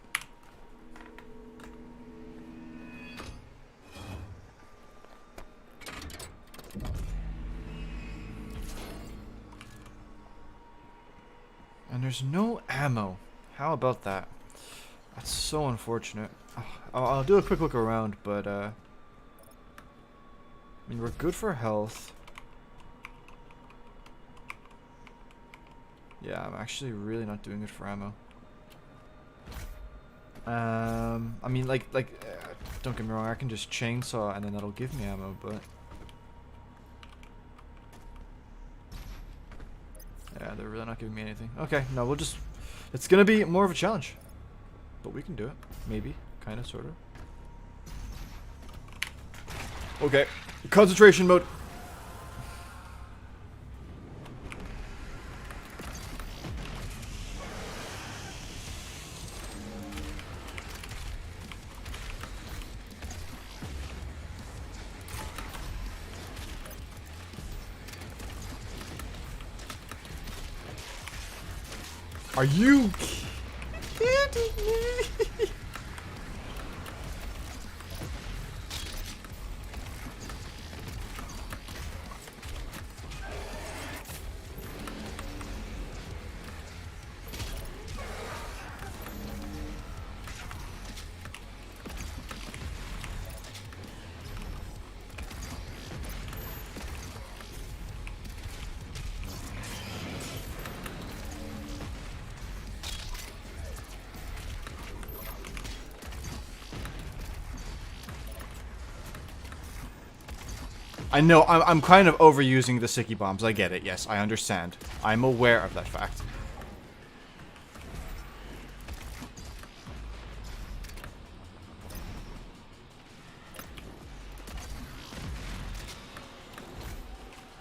And there's no ammo. How about that? That's so unfortunate. I'll do a quick look around, but I mean, we're good for health. Yeah, I'm actually really not doing good for ammo. I mean, don't get me wrong, I can just chainsaw and then that'll give me ammo, but... Yeah, they're really not giving me anything. Okay, no, we'll just... It's gonna be more of a challenge. But we can do it. Maybe. Kinda, sorta. Okay. Concentration mode. Are you kidding me? I know, I'm kind of overusing the Sicky bombs. I get it, yes, I understand. I'm aware of that fact.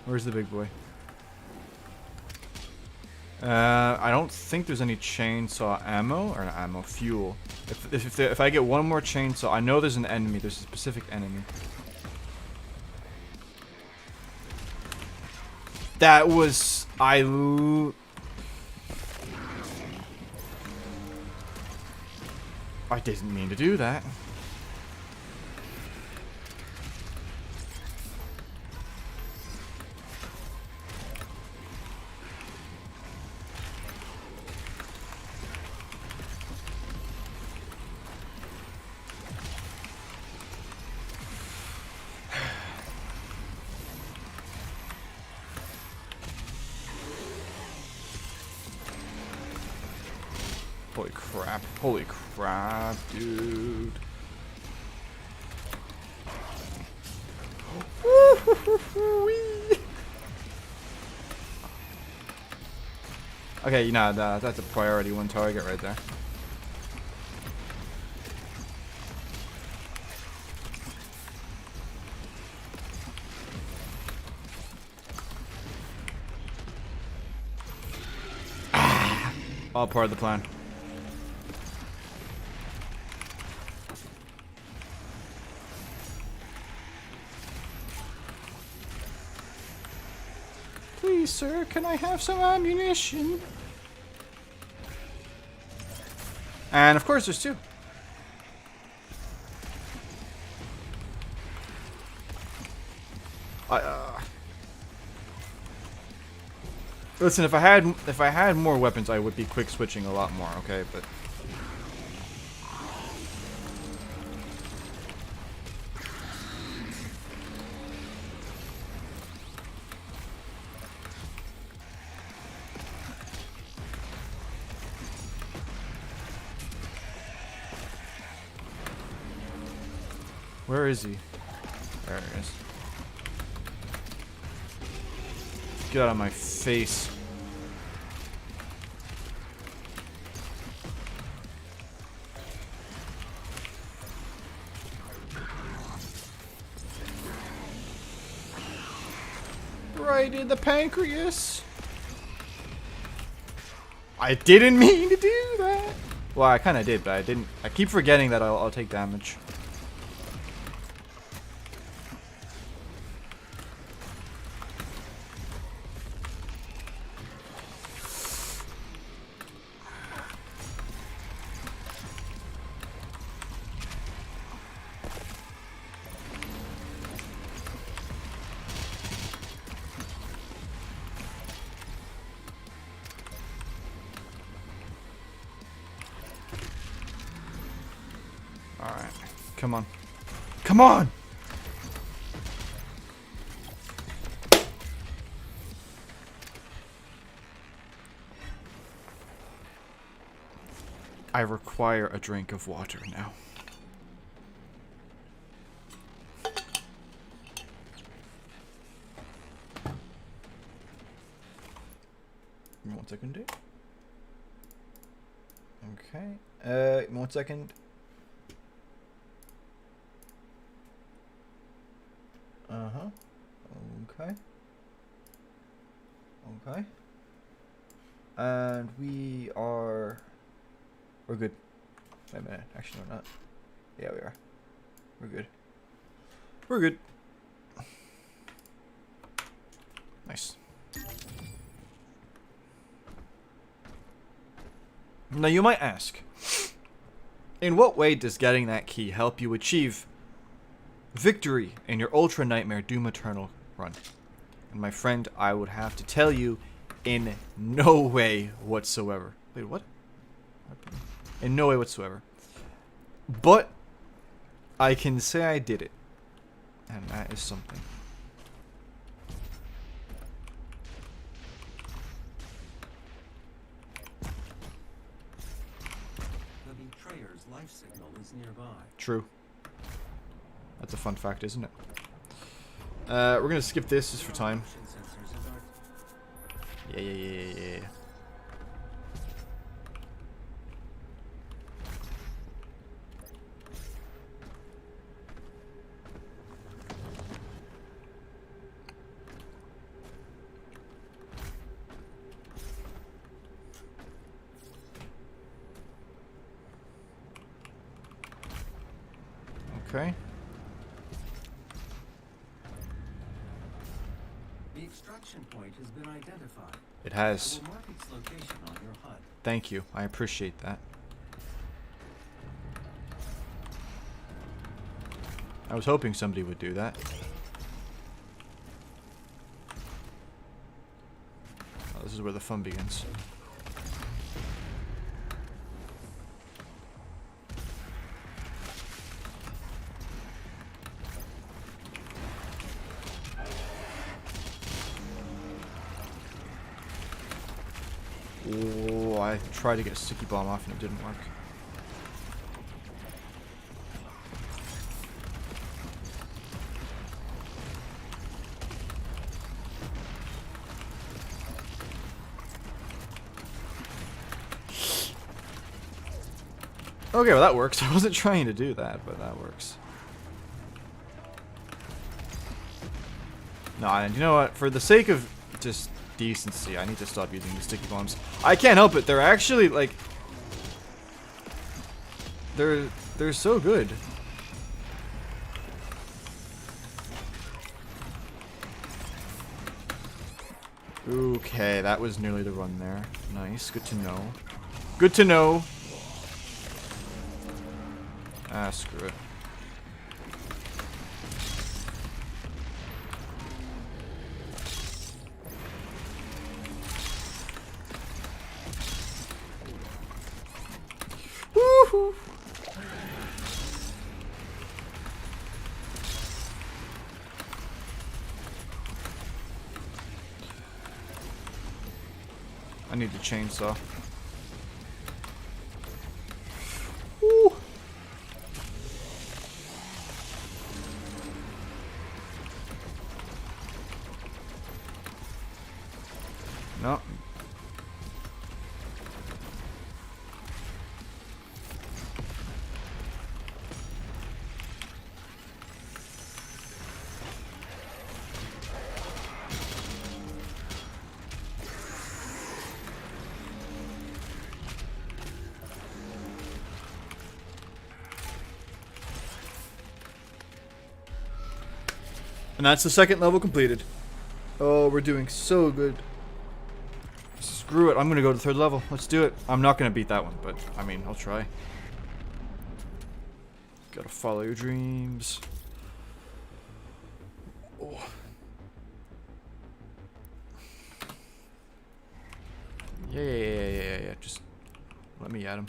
Where's the big boy? I don't think there's any chainsaw ammo, or not ammo, fuel. If I get one more chainsaw, I know there's an enemy, there's a specific enemy. That was... I didn't mean to do that. Holy crap. Holy crap, dude. Okay, you know, that's a priority one target right there. All part of the plan. Please, sir, can I have some ammunition? And of course there's two. Listen, if I had more weapons, I would be quick switching a lot more, okay? But where is he? There he is. Get out of my face. Right in the pancreas. I didn't mean to do that. Well, I kind of did, but I didn't. I keep forgetting that I'll take damage. Alright. Come on. Come on! I require a drink of water now. Give me 1 second, dude. Okay. Give me 1 second. Uh-huh. Okay. Okay. And we're good. Wait a minute. Actually, we're not. Yeah, we are. We're good. We're good. Nice. Now you might ask, in what way does getting that key help you achieve victory in your Ultra Nightmare Doom Eternal run? And my friend, I would have to tell you, in no way whatsoever. Wait, what? In no way whatsoever. But I can say I did it. And that is something. The betrayer's life signal is nearby. True. That's a fun fact, isn't it? We're gonna skip this just for time. Yeah. Okay. The extraction point has been identified. It has. I will mark its location on your HUD. Thank you. I appreciate that. I was hoping somebody would do that. Oh, this is where the fun begins. Oh, I tried to get a sticky bomb off and it didn't work. Okay, well that works. I wasn't trying to do that, but that works. No, and you know what? For the sake of just decency. I need to stop using these sticky bombs. I can't help it. They're actually like they're so good. Okay, that was nearly the run there. Nice, good to know. Good to know. Ah, screw it. Woohoo! I need the chainsaw. Woo. No. And that's the second level completed. Oh, we're doing so good. Screw it, I'm gonna go to the third level. Let's do it. I'm not gonna beat that one, but I mean, I'll try. Gotta follow your dreams. Oh. Yeah. Just let me at him.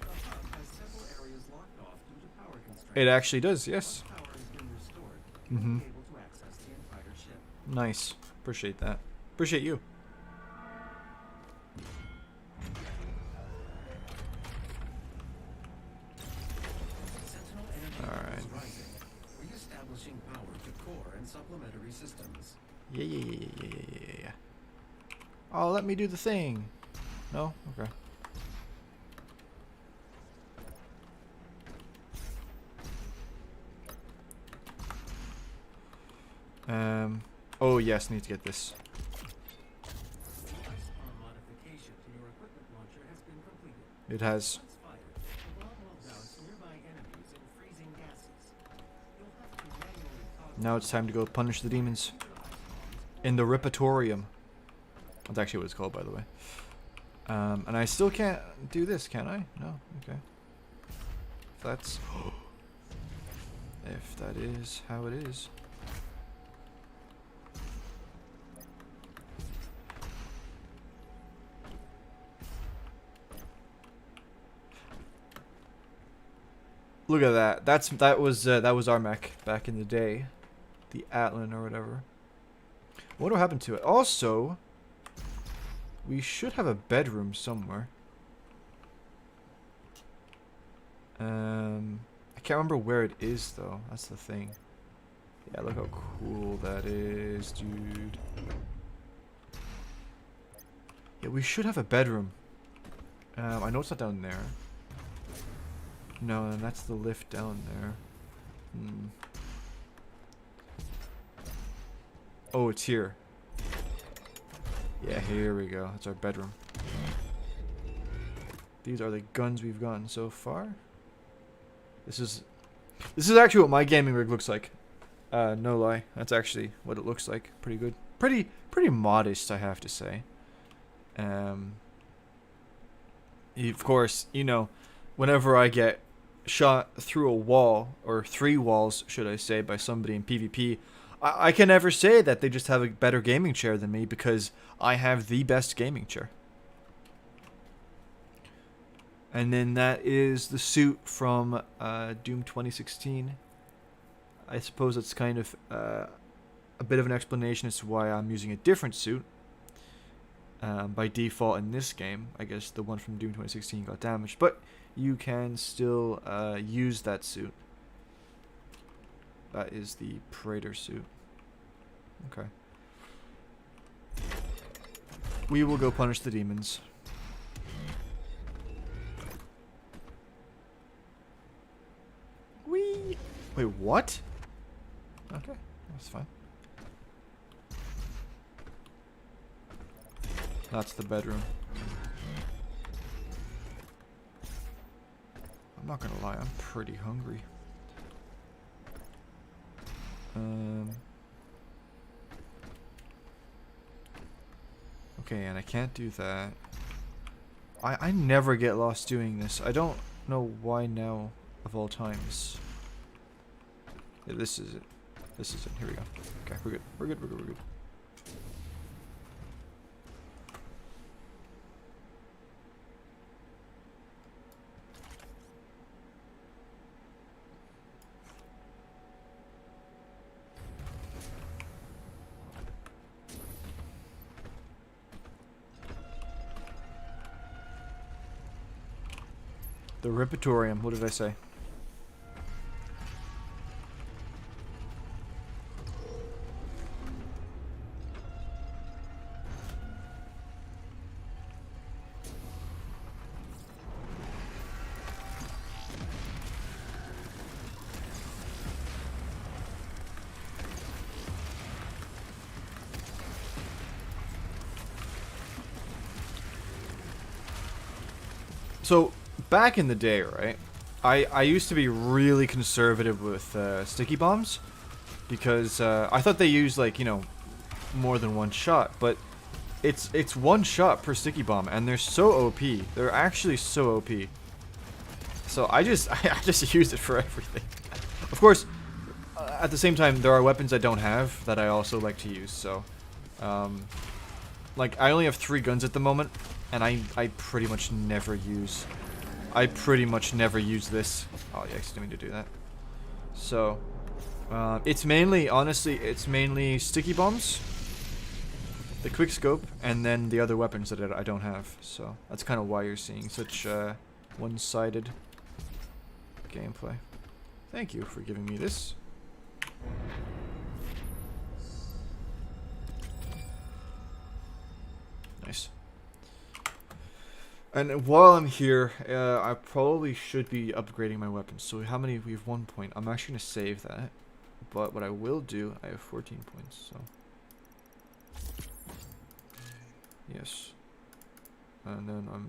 Has several areas locked off due to power constraints. It actually does, yes. Power has been restored. Mm-hmm. Able to access the entire ship. Nice. Appreciate that. Appreciate you. Sentinel energy All levels right. rising. Re-establishing power to core and supplementary systems. Yeah. Oh, let me do the thing. No? Okay. Oh yes, need to get this. Ice-bomb modification to your equipment launcher has been completed. It has. Once fired, the bomb will douse nearby enemies in freezing gases. You'll have to manually toggle Now it's time to go punish the demons. In the Ripatorium. That's actually what it's called, by the way. And I still can't do this, can I? No? Okay. If that's... if that is how it is. Look at that. That was our mech back in the day. The Atlan or whatever. What happened to it? Also, we should have a bedroom somewhere. I can't remember where it is though. That's the thing. Yeah, look how cool that is, dude. Yeah, we should have a bedroom. I know it's not down there. No, and that's the lift down there. Oh, it's here. Yeah, here we go. That's our bedroom. These are the guns we've gotten so far. This is actually what my gaming rig looks like. No lie. That's actually what it looks like. Pretty good. Pretty modest, I have to say. Of course, you know, whenever I get shot through a wall, or 3 walls, should I say, by somebody in PvP, I can never say that they just have a better gaming chair than me, because I have the best gaming chair. And then that is the suit from Doom 2016. I suppose it's kind of a bit of an explanation as to why I'm using a different suit. By default in this game, I guess the one from Doom 2016 got damaged, but you can still use that suit. That is the Praetor suit. Okay. We will go punish the demons. Wee. Wait, what? Okay, that's fine. That's the bedroom. I'm not gonna lie, I'm pretty hungry. Okay, and I can't do that. I never get lost doing this. I don't know why now, of all times. Yeah, this is it. This is it. Here we go. Okay, we're good. We're good, we're good, we're good. The Repertorium, what did I say? So, back in the day, right, I used to be really conservative with sticky bombs because I thought they used, like, you know, more than one shot, but it's one shot per sticky bomb, and they're so OP. They're actually so OP. So I just use it for everything. Of course, at the same time, there are weapons I don't have that I also like to use. So, like, I only have 3 guns at the moment, and I pretty much never use. I pretty much never use this. Oh, yeah, I didn't mean to do that. So, it's mainly, honestly, it's mainly sticky bombs, the quick scope, and then the other weapons that I don't have. So that's kind of why you're seeing such one-sided gameplay. Thank you for giving me this. Nice. And while I'm here, I probably should be upgrading my weapons. So how many? We have 1 point. I'm actually going to save that. But what I will do, I have 14 points, so. Yes. And then I'm...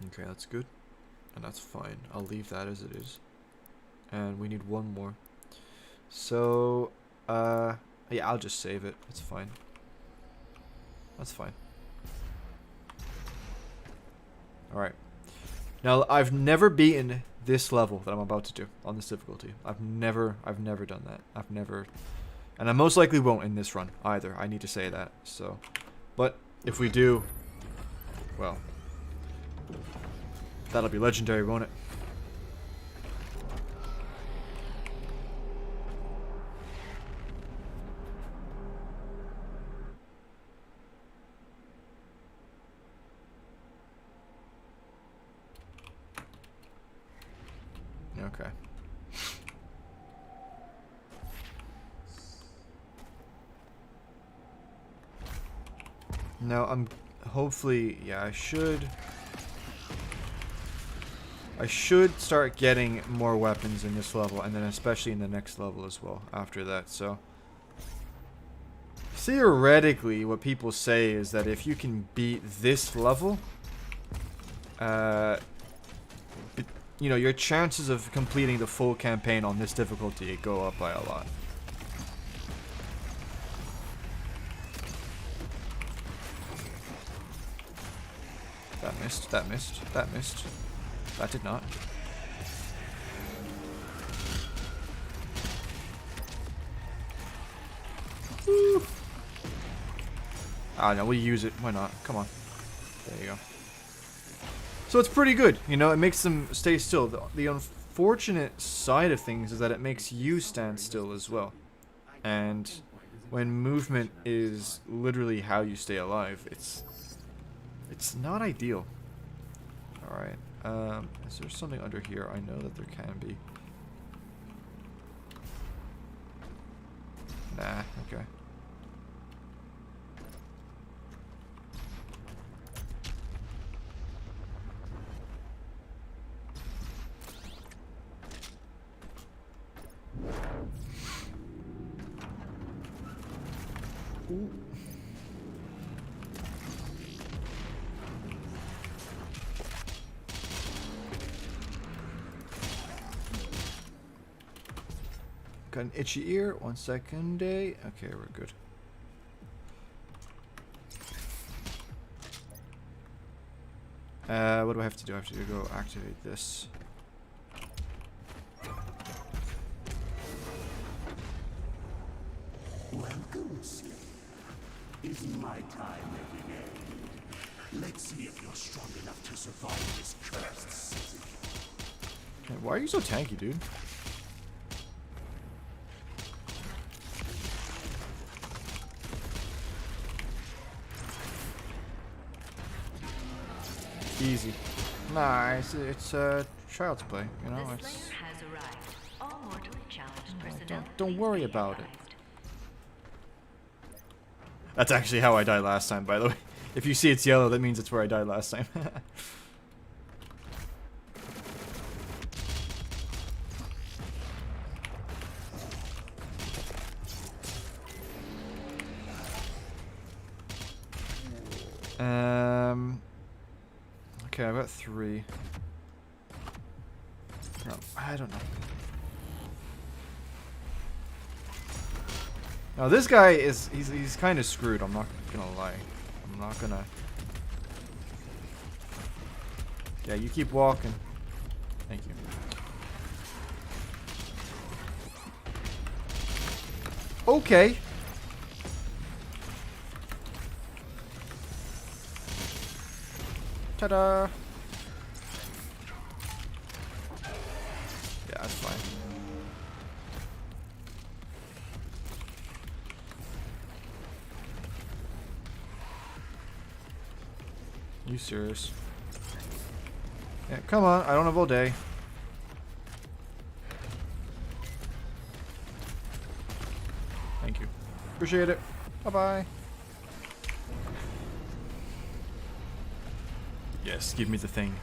Okay, that's good. And that's fine. I'll leave that as it is. And we need 1 more. So, yeah, I'll just save it. It's fine. That's fine. Alright. Now, I've never beaten this level that I'm about to do on this difficulty. I've never done that. I've never... And I most likely won't in this run either. I need to say that. So, but if we do, well, that'll be legendary, won't it? Okay. Now I'm hopefully, yeah, I should start getting more weapons in this level, and then especially in the next level as well after that. So theoretically, what people say is that if you can beat this level, you know, your chances of completing the full campaign on this difficulty go up by a lot. That missed, that missed, that missed. That did not. Woo. Ah, no, we use it. Why not? Come on. There you go. So it's pretty good, you know, it makes them stay still. The unfortunate side of things is that it makes you stand still as well. And when movement is literally how you stay alive, it's not ideal. Alright, is there something under here? I know that there can be. Nah, okay. Ooh. Got an itchy ear. 1 second, day. Okay, we're good. What do I have to do? I have to go activate this. Welcome, Slave. Is my time at an end? Let's see if you're strong enough to survive this cursed season. Okay, why are you so tanky, dude? Easy. Nah, it's child's play, you know. The It's Slayer has arrived. All mortally challenged personnel. don't please worry be about it. advised. That's actually how I died last time, by the way. If you see it's yellow, that means it's where I died last time. Okay, I've got 3. No, I don't know. Now this guy is he's kind of screwed. I'm not gonna lie. I'm not gonna. Yeah, you keep walking. Thank you. Okay. Ta-da! Yeah, that's fine. You serious? Yeah, come on. I don't have all day. Thank you. Appreciate it. Bye-bye. Yes, give me the thing.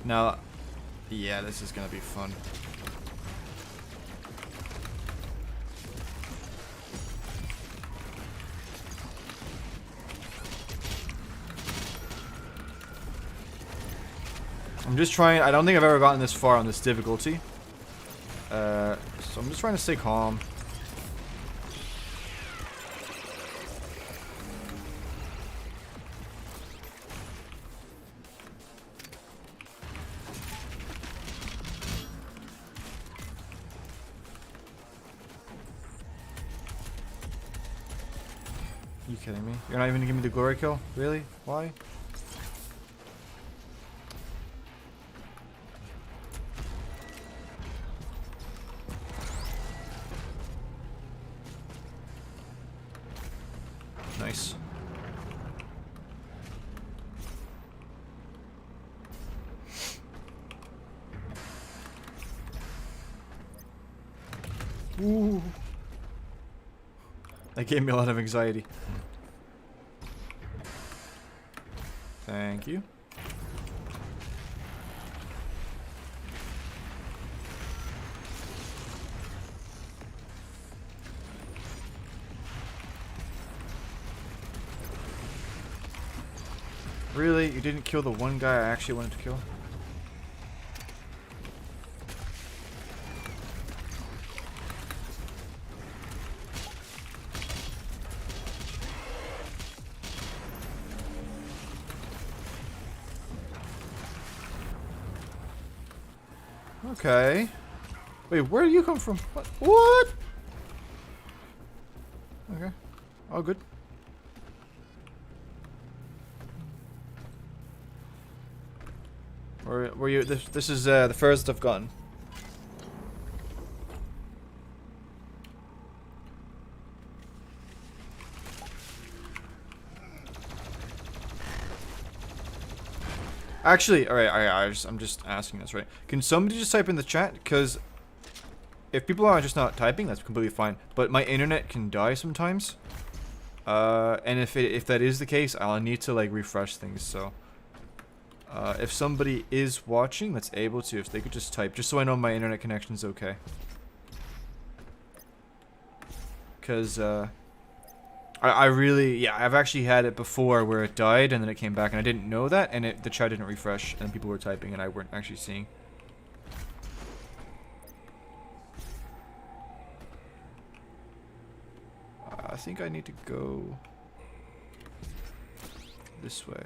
Now, yeah, this is gonna be fun. I'm just trying. I don't think I've ever gotten this far on this difficulty. So I'm just trying to stay calm. You kidding me? You're not even gonna give me the glory kill? Really? Why? Nice. Ooh. That gave me a lot of anxiety. Thank you. Really? You didn't kill the one guy I actually wanted to kill? Okay. Wait, where do you come from? What? What? Okay. All good. Were you? This is the furthest I've gotten. Actually, all right. I'm just asking this, right? Can somebody just type in the chat? Because if people are just not typing, that's completely fine. But my internet can die sometimes. And if that is the case, I'll need to like refresh things. So If somebody is watching that's able to, if they could just type, just so I know my internet connection's okay. Because, I really, yeah, I've actually had it before where it died and then it came back and I didn't know that and the chat didn't refresh and people were typing and I weren't actually seeing. I think I need to go this way.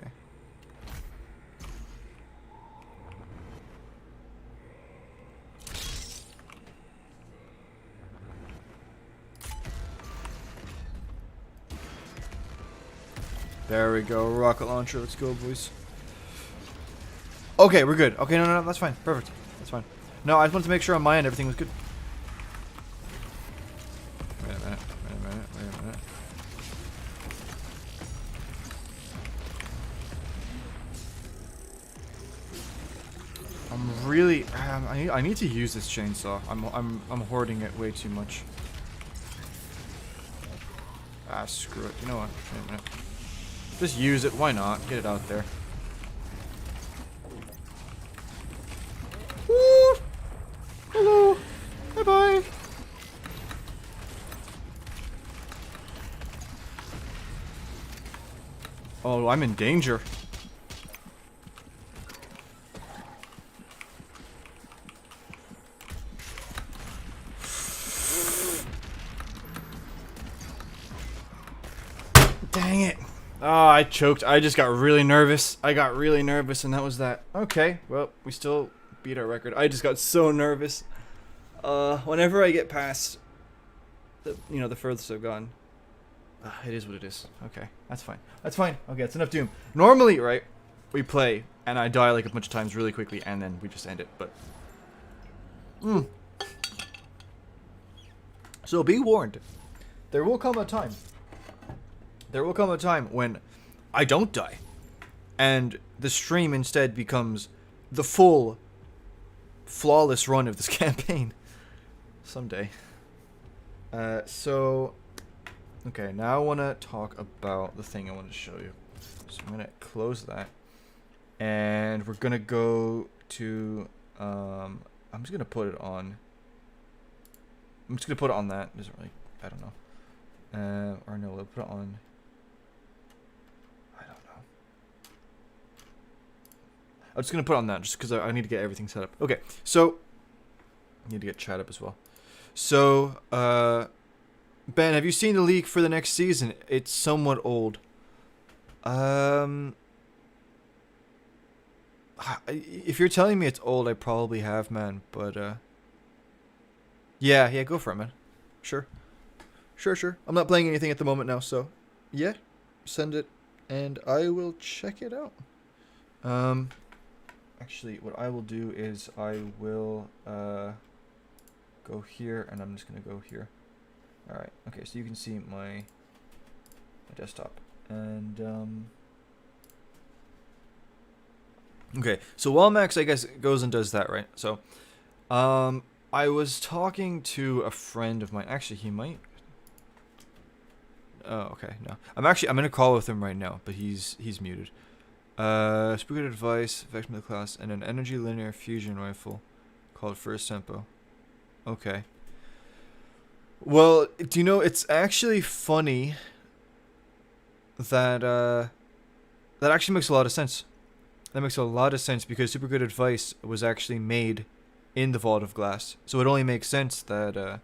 There we go, rocket launcher, let's go boys. Okay, we're good. Okay, no, that's fine, perfect, that's fine. No, I just wanted to make sure on my end everything was good. Wait a minute. I'm really, I need to use this chainsaw. I'm hoarding it way too much. Ah, screw it. You know what? Wait a minute. Just use it. Why not? Get it out there. Woo! Hello. Bye bye. Oh, I'm in danger. Dang it. Oh, I choked. I just got really nervous. I got really nervous and that was that. Okay, well, we still beat our record. I just got so nervous. Whenever I get past the, the furthest I've gone. It is what it is. Okay, that's fine. That's fine. Okay, that's enough Doom. Normally, right, we play and I die like a bunch of times really quickly and then we just end it, but So be warned. There will come a time. There will come a time when I don't die and the stream instead becomes the full flawless run of this campaign someday. So okay, now I want to talk about the thing I want to show you. So I'm going to close that and we're going to go to I'm just going to put it on. I'm just going to put it on that. It doesn't really, I don't know. Or no, we'll put it on. I'm just going to put on that just because I need to get everything set up. Okay, so I need to get chat up as well. So, Ben, have you seen the leak for the next season? It's somewhat old. If you're telling me it's old, I probably have, man. But, yeah, go for it, man. Sure. Sure. I'm not playing anything at the moment now, so, yeah, send it, and I will check it out. Actually, what I will do is I will go here, and I'm just going to go here. Alright, okay, so you can see my desktop. And, okay, so while Max, I guess, goes and does that, right? So, I was talking to a friend of mine. Actually, he might... Oh, okay, no. I'm in a call with him right now, but he's muted. Super good advice, Vex middle class, and an energy linear fusion rifle called First Tempo. Okay. Well, do you know, it's actually funny that, that actually makes a lot of sense. That makes a lot of sense because Super Good Advice was actually made in the Vault of Glass. So it only makes sense that,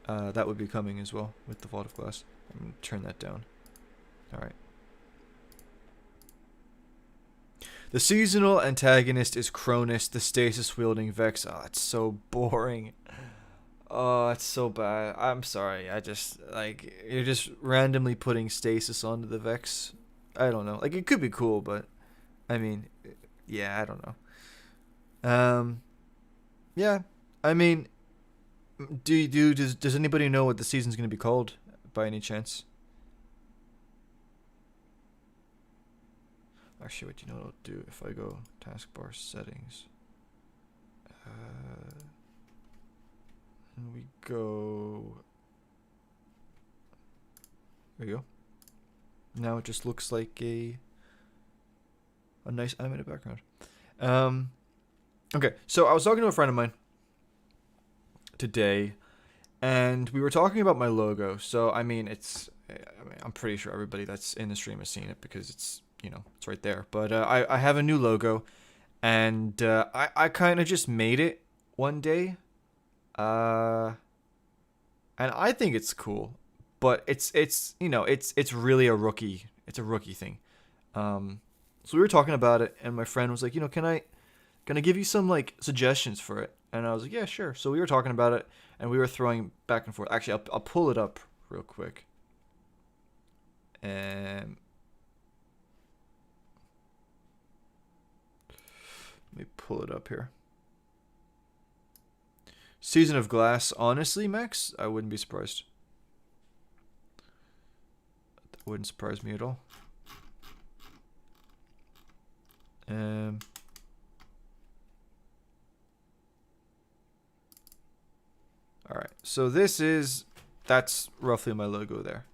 that would be coming as well with the Vault of Glass. I'm going to turn that down. Alright. The seasonal antagonist is Cronus, the stasis-wielding Vex. Oh, it's so boring. Oh, it's so bad. I'm sorry. I just, like, you're just randomly putting stasis onto the Vex. I don't know. Like, it could be cool, but, I mean, yeah, I don't know. Yeah, I mean, does anybody know what the season's going to be called, by any chance? Actually, what you know what I'll do if I go taskbar settings. And we go. There you go. Now it just looks like a a nice animated background. Okay, so I was talking to a friend of mine today, and we were talking about my logo. So I mean, I'm pretty sure everybody that's in the stream has seen it because it's it's right there. But I have a new logo, and I kind of just made it one day, and I think it's cool, but it's really a rookie. It's a rookie thing. So we were talking about it, and my friend was like, can I give you some like suggestions for it? And I was like, yeah, sure. So we were talking about it, and we were throwing back and forth. Actually, I'll pull it up real quick. And let me pull it up here. Season of Glass. Honestly, Max, I wouldn't be surprised. That wouldn't surprise me at all. All right, so that's roughly my logo there.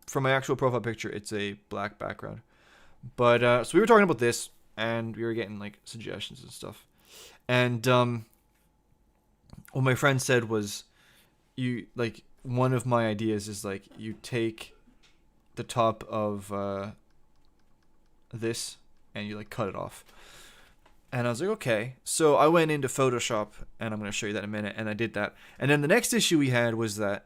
For my actual profile picture, it's a black background. But so we were talking about this, and we were getting like suggestions and stuff. And what my friend said was, one of my ideas is like you take the top of this and you like cut it off. And I was like, okay. So I went into Photoshop, and I'm going to show you that in a minute, and I did that. And then the next issue we had was that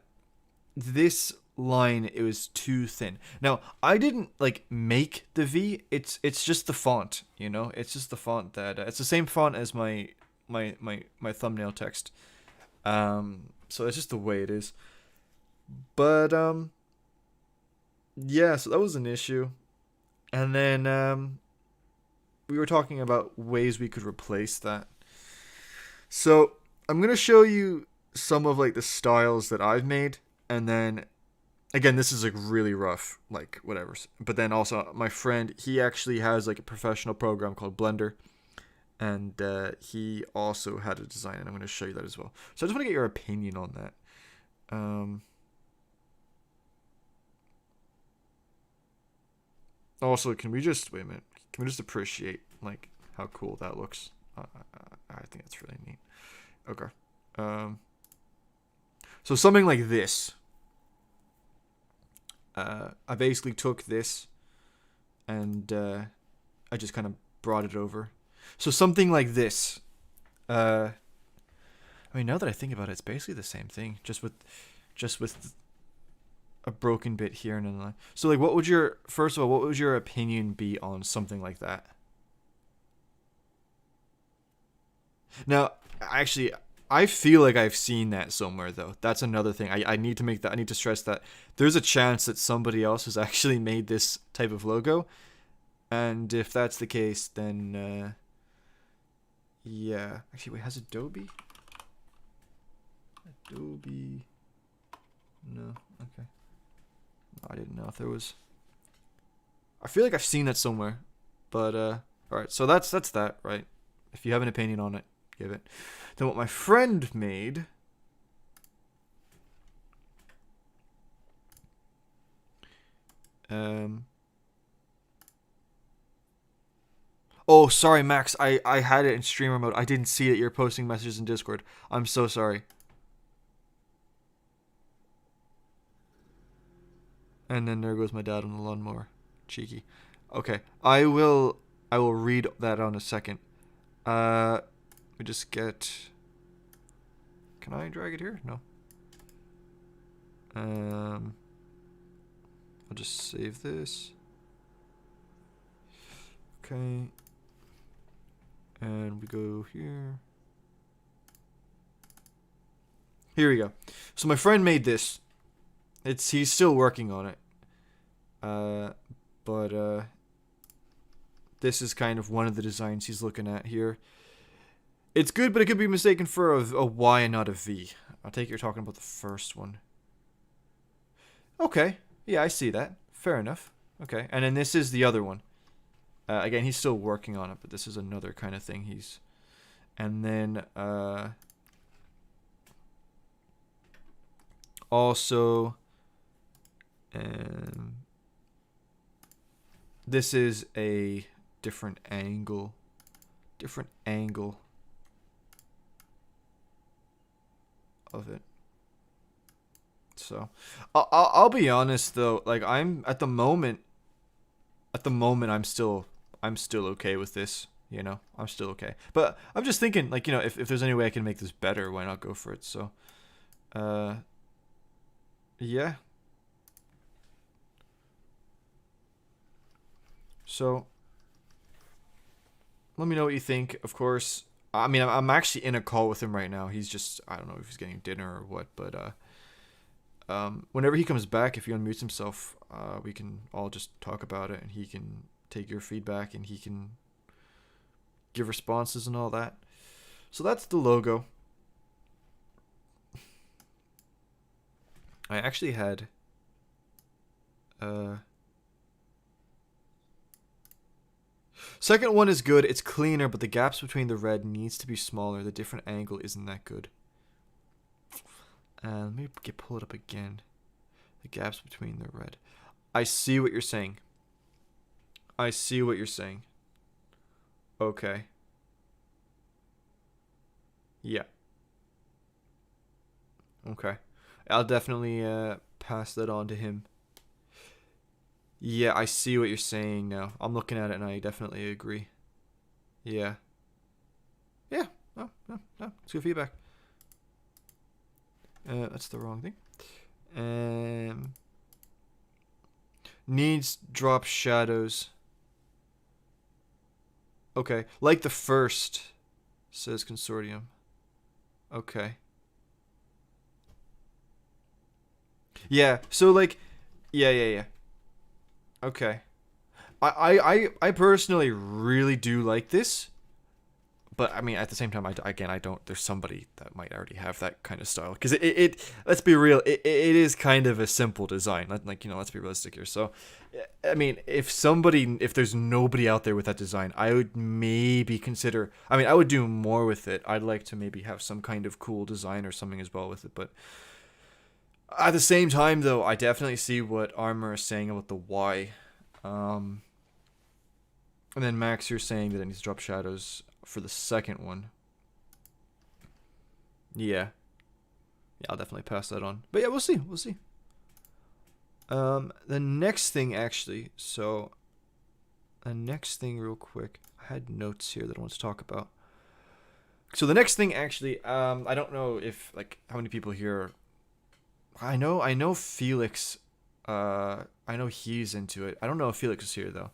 this line, it was too thin. Now, I didn't like make the V. It's just the font, It's just the font that it's the same font as my thumbnail text. So it's just the way it is. But yeah, so that was an issue. And then we were talking about ways we could replace that. So I'm going to show you some of like the styles that I've made. And then, again, this is like really rough, like whatever. But then also my friend, he actually has like a professional program called Blender. And he also had a design, and I'm going to show you that as well. So I just want to get your opinion on that. Also, can we just, wait a minute. Can we just appreciate like how cool that looks? I think that's really neat. Okay. So something like this. I basically took this and I just kind of brought it over. So something like this. I mean, now that I think about it, it's basically the same thing, just with a broken bit here and then. So like, what would your opinion be on something like that? Now, actually, I feel like I've seen that somewhere though. That's another thing. I need to make that. I need to stress that there's a chance that somebody else has actually made this type of logo, and if that's the case, then yeah. Actually, wait, has Adobe? No. Okay. I didn't know if there was. I feel like I've seen that somewhere, but all right. So that's that, right? If you have an opinion on it, give it. Then what my friend made. Oh, sorry, Max. I had it in streamer mode. I didn't see that you're posting messages in Discord. I'm so sorry. And then there goes my dad on the lawnmower. Cheeky. Okay. I will read that on a second. We just get. Can I drag it here? No. I'll just save this. Okay. And we go here. Here we go. So my friend made this. He's still working on it. But this is kind of one of the designs he's looking at here. It's good, but it could be mistaken for a Y and not a V. I take it you're talking about the first one. Okay. Yeah, I see that. Fair enough. Okay. And then this is the other one. Again, he's still working on it, but this is another kind of thing he's... And then, also... this is a different angle. Different angle of it. So, I'll be honest though. Like I'm at the moment. I'm still okay with this. You know, I'm still okay. But I'm just thinking, like, you know, if there's any way I can make this better, why not go for it? So, yeah. So, let me know what you think. Of course, I mean, I'm actually in a call with him right now. He's just, I don't know if he's getting dinner or what, but whenever he comes back, if he unmutes himself, we can all just talk about it, and he can take your feedback, and he can give responses and all that. So that's the logo. I actually had second one is good. It's cleaner, but the gaps between the red needs to be smaller. The different angle isn't that good. Let me pull it up again. The gaps between the red. I see what you're saying. I see what you're saying. Okay. Yeah. Okay. I'll definitely pass that on to him. Yeah, I see what you're saying now. I'm looking at it and I definitely agree. Yeah. Yeah. No. It's good feedback. That's the wrong thing. Needs drop shadows. Okay. Like the first, says Consortium. Okay. Yeah, so like, yeah. Okay. I personally really do like this. But I mean, at the same time, I don't. There's somebody that might already have that kind of style, because it. Let's be real. It is kind of a simple design. Like, you know, let's be realistic here. So, I mean, if there's nobody out there with that design, I would maybe consider. I mean, I would do more with it. I'd like to maybe have some kind of cool design or something as well with it. But at the same time, though, I definitely see what Armor is saying about the Y. And then Max, you're saying that it needs to drop shadows for the second one. Yeah, I'll definitely pass that on. But yeah, we'll see. The next thing, actually. So, the next thing, real quick. I had notes here that I want to talk about. So the next thing, actually, I don't know if, like, how many people here. I know Felix. I know he's into it. I don't know if Felix is here though.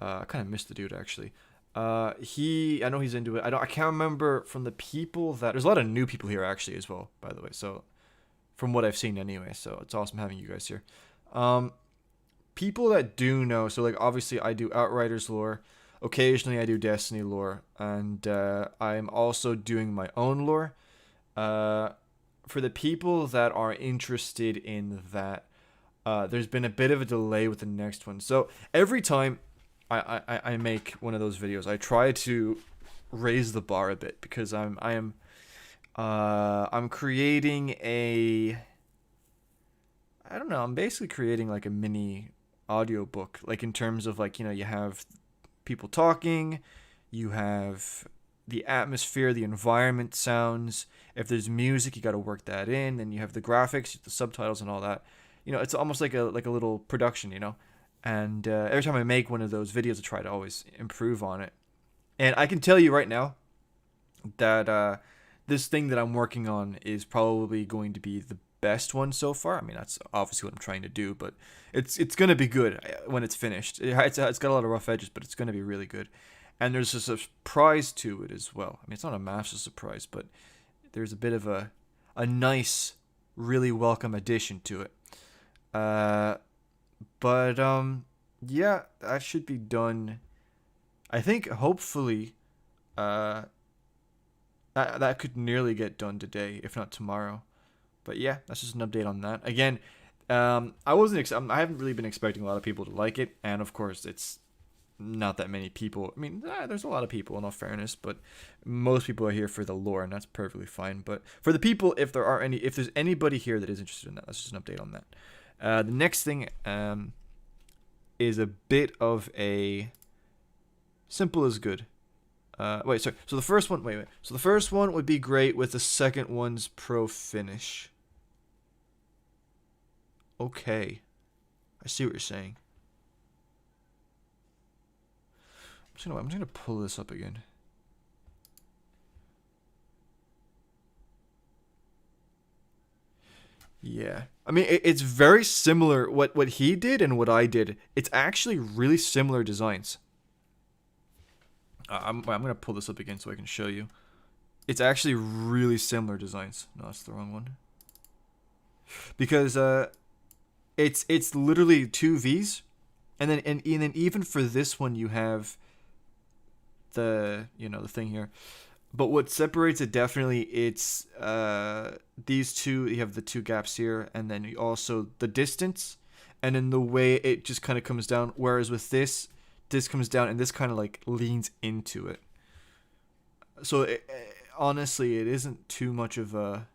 I kind of missed the dude, actually. I know he's into it. I can't remember from the people that there's a lot of new people here actually as well, by the way. So from what I've seen anyway, so it's awesome having you guys here. People that do know, so like obviously I do Outriders lore. Occasionally I do Destiny lore, and I'm also doing my own lore. For the people that are interested in that, there's been a bit of a delay with the next one. So every time I make one of those videos, I try to raise the bar a bit, because I'm creating I'm basically creating like a mini audiobook, like in terms of, like, you know, you have people talking, you have the atmosphere, the environment sounds. If there's music, you got to work that in. Then you have the graphics, the subtitles, and all that. You know, it's almost like a little production, you know. And every time I make one of those videos, I try to always improve on it. And I can tell you right now that this thing that I'm working on is probably going to be the best one so far. I mean, that's obviously what I'm trying to do, but it's going to be good when it's finished. It's got a lot of rough edges, but it's going to be really good. And there's a surprise to it as well. I mean, it's not a massive surprise, but there's a bit of a nice, really welcome addition to it. But yeah, that should be done. I think hopefully that could nearly get done today, if not tomorrow. But yeah, that's just an update on that. Again, I haven't really been expecting a lot of people to like it, and of course it's not that many people. I mean, there's a lot of people, in all fairness, but most people are here for the lore, and that's perfectly fine. But for the people, if there's anybody here that is interested in that, that's just an update on that. The next thing, is a bit of a simple is good. Wait, sorry. So the first one, wait. So the first one would be great with the second one's pro finish. Okay. I see what you're saying. I'm just gonna pull this up again. Yeah. I mean, it's very similar. What he did and what I did, it's actually really similar designs. I'm going to pull this up again so I can show you. It's actually really similar designs. No, that's the wrong one. Because it's literally two V's. And then even for this one you have the thing here. But what separates it definitely, it's these two, you have the two gaps here, and then you also the distance, and then the way it just kind of comes down. Whereas with this comes down, and this kind of like leans into it. So honestly, it isn't too much of a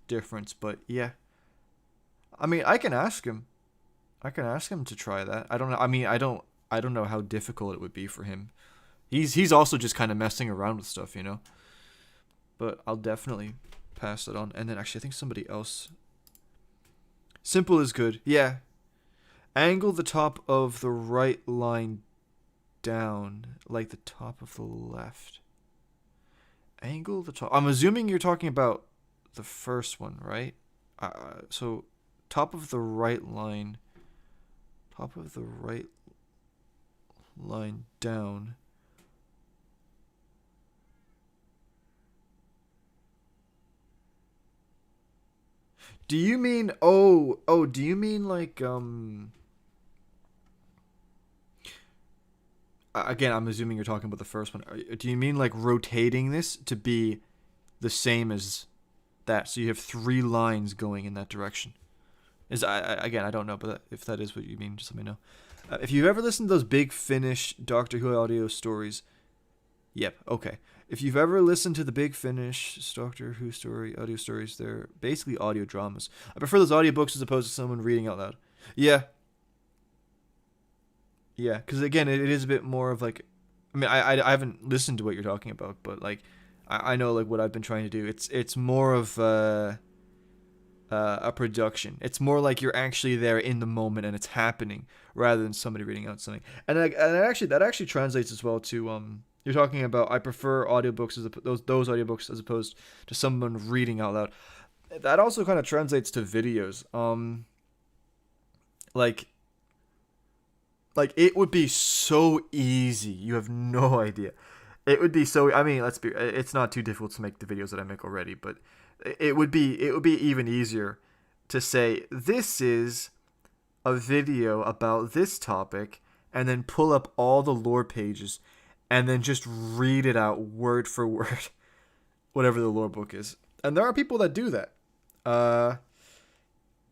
difference, but yeah. I mean, I can ask him to try that. I don't know. I mean, I don't know how difficult it would be for him. He's also just kind of messing around with stuff, But I'll definitely pass it on. And then actually, I think somebody else. Simple is good. Yeah. Angle the top of the right line down like the top of the left. Angle the top. I'm assuming you're talking about the first one, right? So top of the right line. Top of the right line down. Do you mean do you mean like again, I'm assuming you're talking about the first one. Do you mean like rotating this to be the same as that, so you have 3 lines going in that direction? Again, I don't know, but if that is what you mean, just let me know. If you've ever listened to those Big Finish Doctor Who audio stories, yep, okay. If you've ever listened to the Big Finish Doctor Who audio stories, they're basically audio dramas. I prefer those audiobooks as opposed to someone reading out loud. Yeah. Yeah, because again, it is a bit more of like, I mean, I haven't listened to what you're talking about, but like, I know like what I've been trying to do. It's more of a production. It's more like you're actually there in the moment and it's happening rather than somebody reading out something. And that actually translates as well to you're talking about I prefer audiobooks those audiobooks as opposed to someone reading out loud. That also kind of translates to videos. Like it would be so easy. You have no idea. It would be so. I mean, it's not too difficult to make the videos that I make already, but it would be even easier to say this is a video about this topic, and then pull up all the lore pages, and then just read it out word for word, whatever the lore book is. And there are people that do that.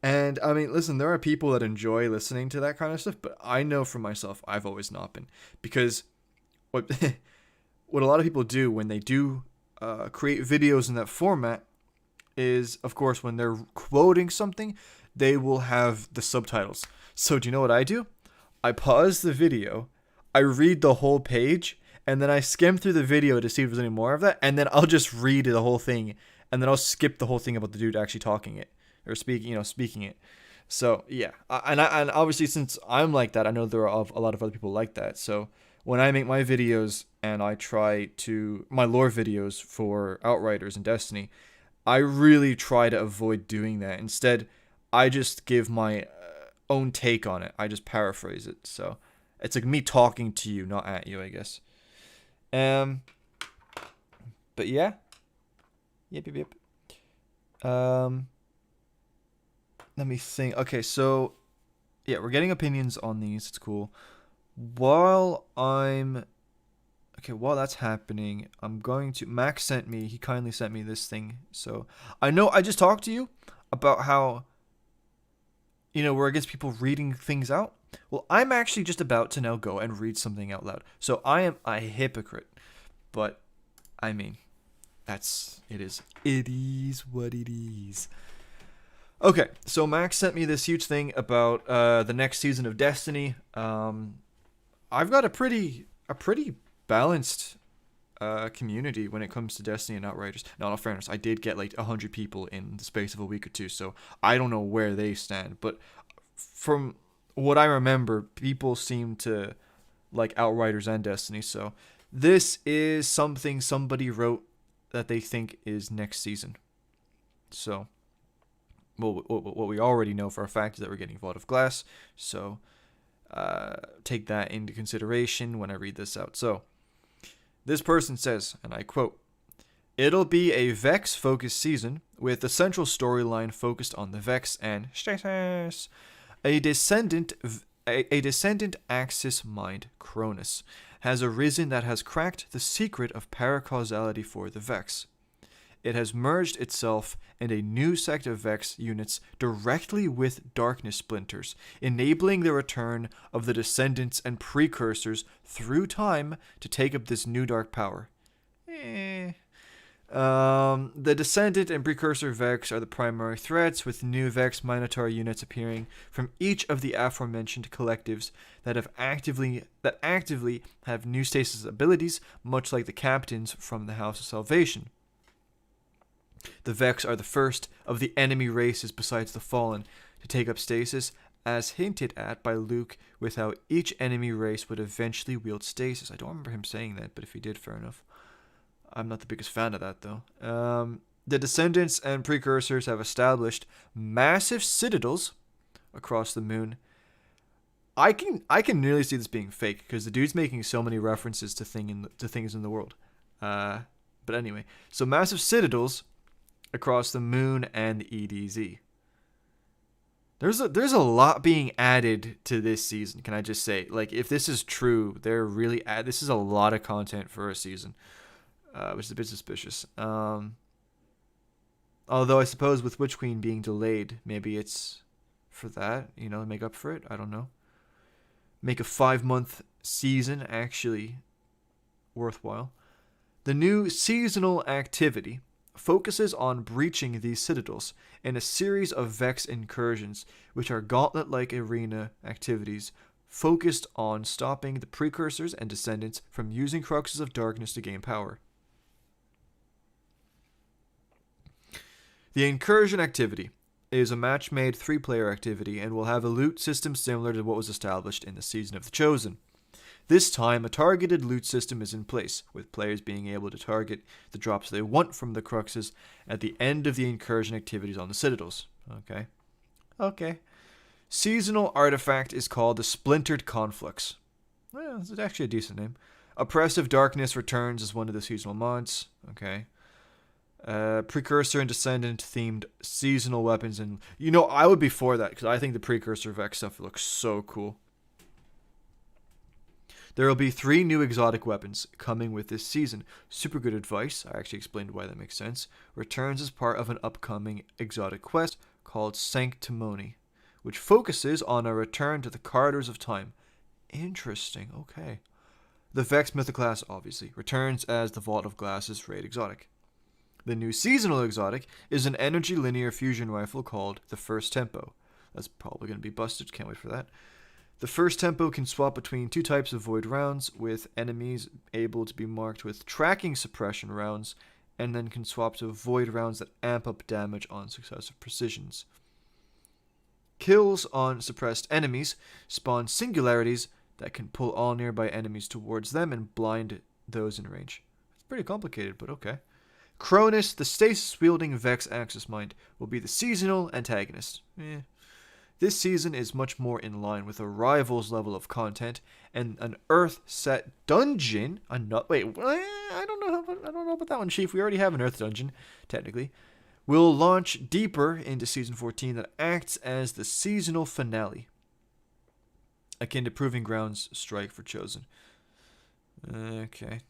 And I mean, listen, there are people that enjoy listening to that kind of stuff, but I know for myself, I've always not been, because what a lot of people do when they do create videos in that format is, of course, when they're quoting something, they will have the subtitles. So do you know what I do? I pause the video, I read the whole page, and then I skim through the video to see if there's any more of that, and then I'll just read the whole thing, and then I'll skip the whole thing about the dude actually talking it or speaking it. So yeah, and obviously since I'm like that, I know there are a lot of other people like that. So when I make my videos and I try to my lore videos for Outriders and Destiny, I really try to avoid doing that. Instead, I just give my own take on it. I just paraphrase it. So it's like me talking to you, not at you, I guess. But yeah. Yep. Let me think. Okay, so yeah, we're getting opinions on these. It's cool. While that's happening, I'm going to he kindly sent me this thing. So I know I just talked to you about how we're against people reading things out. Well, I'm actually just about to now go and read something out loud. So I am a hypocrite. But I mean, it is what it is. Okay, so Max sent me this huge thing about the next season of Destiny. I've got a pretty balanced community when it comes to Destiny and Outriders. Now, in all fairness, I did get like 100 people in the space of a week or two, so I don't know where they stand. But from what I remember, people seem to like Outriders and Destiny. So this is something somebody wrote that they think is next season. So. Well, what we already know for a fact is that we're getting Vault of Glass, so take that into consideration when I read this out. So, this person says, and I quote, "It'll be a Vex-focused season, with the central storyline focused on the Vex and status. A descendant Axis mind, Cronus, has arisen that has cracked the secret of paracausality for the Vex. It has merged itself and a new sect of Vex units directly with Darkness Splinters, enabling the return of the Descendants and Precursors through time to take up this new dark power. The Descendant and Precursor Vex are the primary threats, with new Vex Minotaur units appearing from each of the aforementioned collectives that actively have new stasis abilities, much like the captains from the House of Salvation. The Vex are the first of the enemy races besides the Fallen to take up stasis, as hinted at by Luke with how each enemy race would eventually wield stasis." I don't remember him saying that, but if he did, fair enough. I'm not the biggest fan of that, though. The Descendants and Precursors have established massive citadels across the moon. I can nearly see this being fake, because the dude's making so many references to things in the world. But anyway, so massive citadels across the moon and the EDZ. There's a lot being added to this season, can I just say? Like, if this is true, this is a lot of content for a season, which is a bit suspicious. Although I suppose with Witch Queen being delayed, maybe it's for that, make up for it. I don't know. Make a 5-month season actually worthwhile. The new seasonal activity focuses on breaching these citadels in a series of Vex incursions, which are gauntlet-like arena activities focused on stopping the Precursors and Descendants from using Cruxes of Darkness to gain power. The incursion activity is a match-made 3-player activity and will have a loot system similar to what was established in the Season of the Chosen. This time, a targeted loot system is in place, with players being able to target the drops they want from the Cruxes at the end of the incursion activities on the Citadels. Okay. Seasonal artifact is called the Splintered Conflux. Well, it's actually a decent name. Oppressive Darkness returns as one of the seasonal mods. Okay. Precursor and Descendant themed seasonal weapons, and I would be for that, because I think the Precursor Vex stuff looks so cool. There will be 3 new exotic weapons coming with this season. Super good advice, I actually explained why that makes sense, returns as part of an upcoming exotic quest called Sanctimony, which focuses on a return to the corridors of time. Interesting, okay. The Vex Mythoclast, obviously, returns as the Vault of Glass's raid exotic. The new seasonal exotic is an energy linear fusion rifle called the First Tempo. That's probably going to be busted, can't wait for that. The First Tempo can swap between 2 types of void rounds, with enemies able to be marked with tracking suppression rounds, and then can swap to void rounds that amp up damage on successive precisions. Kills on suppressed enemies spawn singularities that can pull all nearby enemies towards them and blind those in range. It's pretty complicated, but okay. Cronus, the stasis-wielding Vex Axis Mind, will be the seasonal antagonist. This season is much more in line with a Rivals level of content, and an Earth-set dungeon. I don't know about that one, Chief. We already have an Earth dungeon, technically. Will launch deeper into Season 14 that acts as the seasonal finale, akin to Proving Grounds Strike for Chosen. Okay.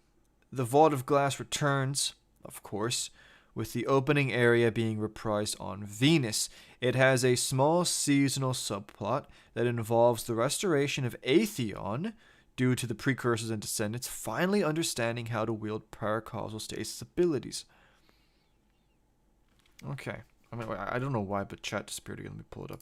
The Vault of Glass returns, of course, with the opening area being reprised on Venus. It has a small seasonal subplot that involves the restoration of Atheon due to the Precursors and Descendants finally understanding how to wield paracausal stasis abilities. Okay. I mean, I don't know why, but chat disappeared again. Let me pull it up.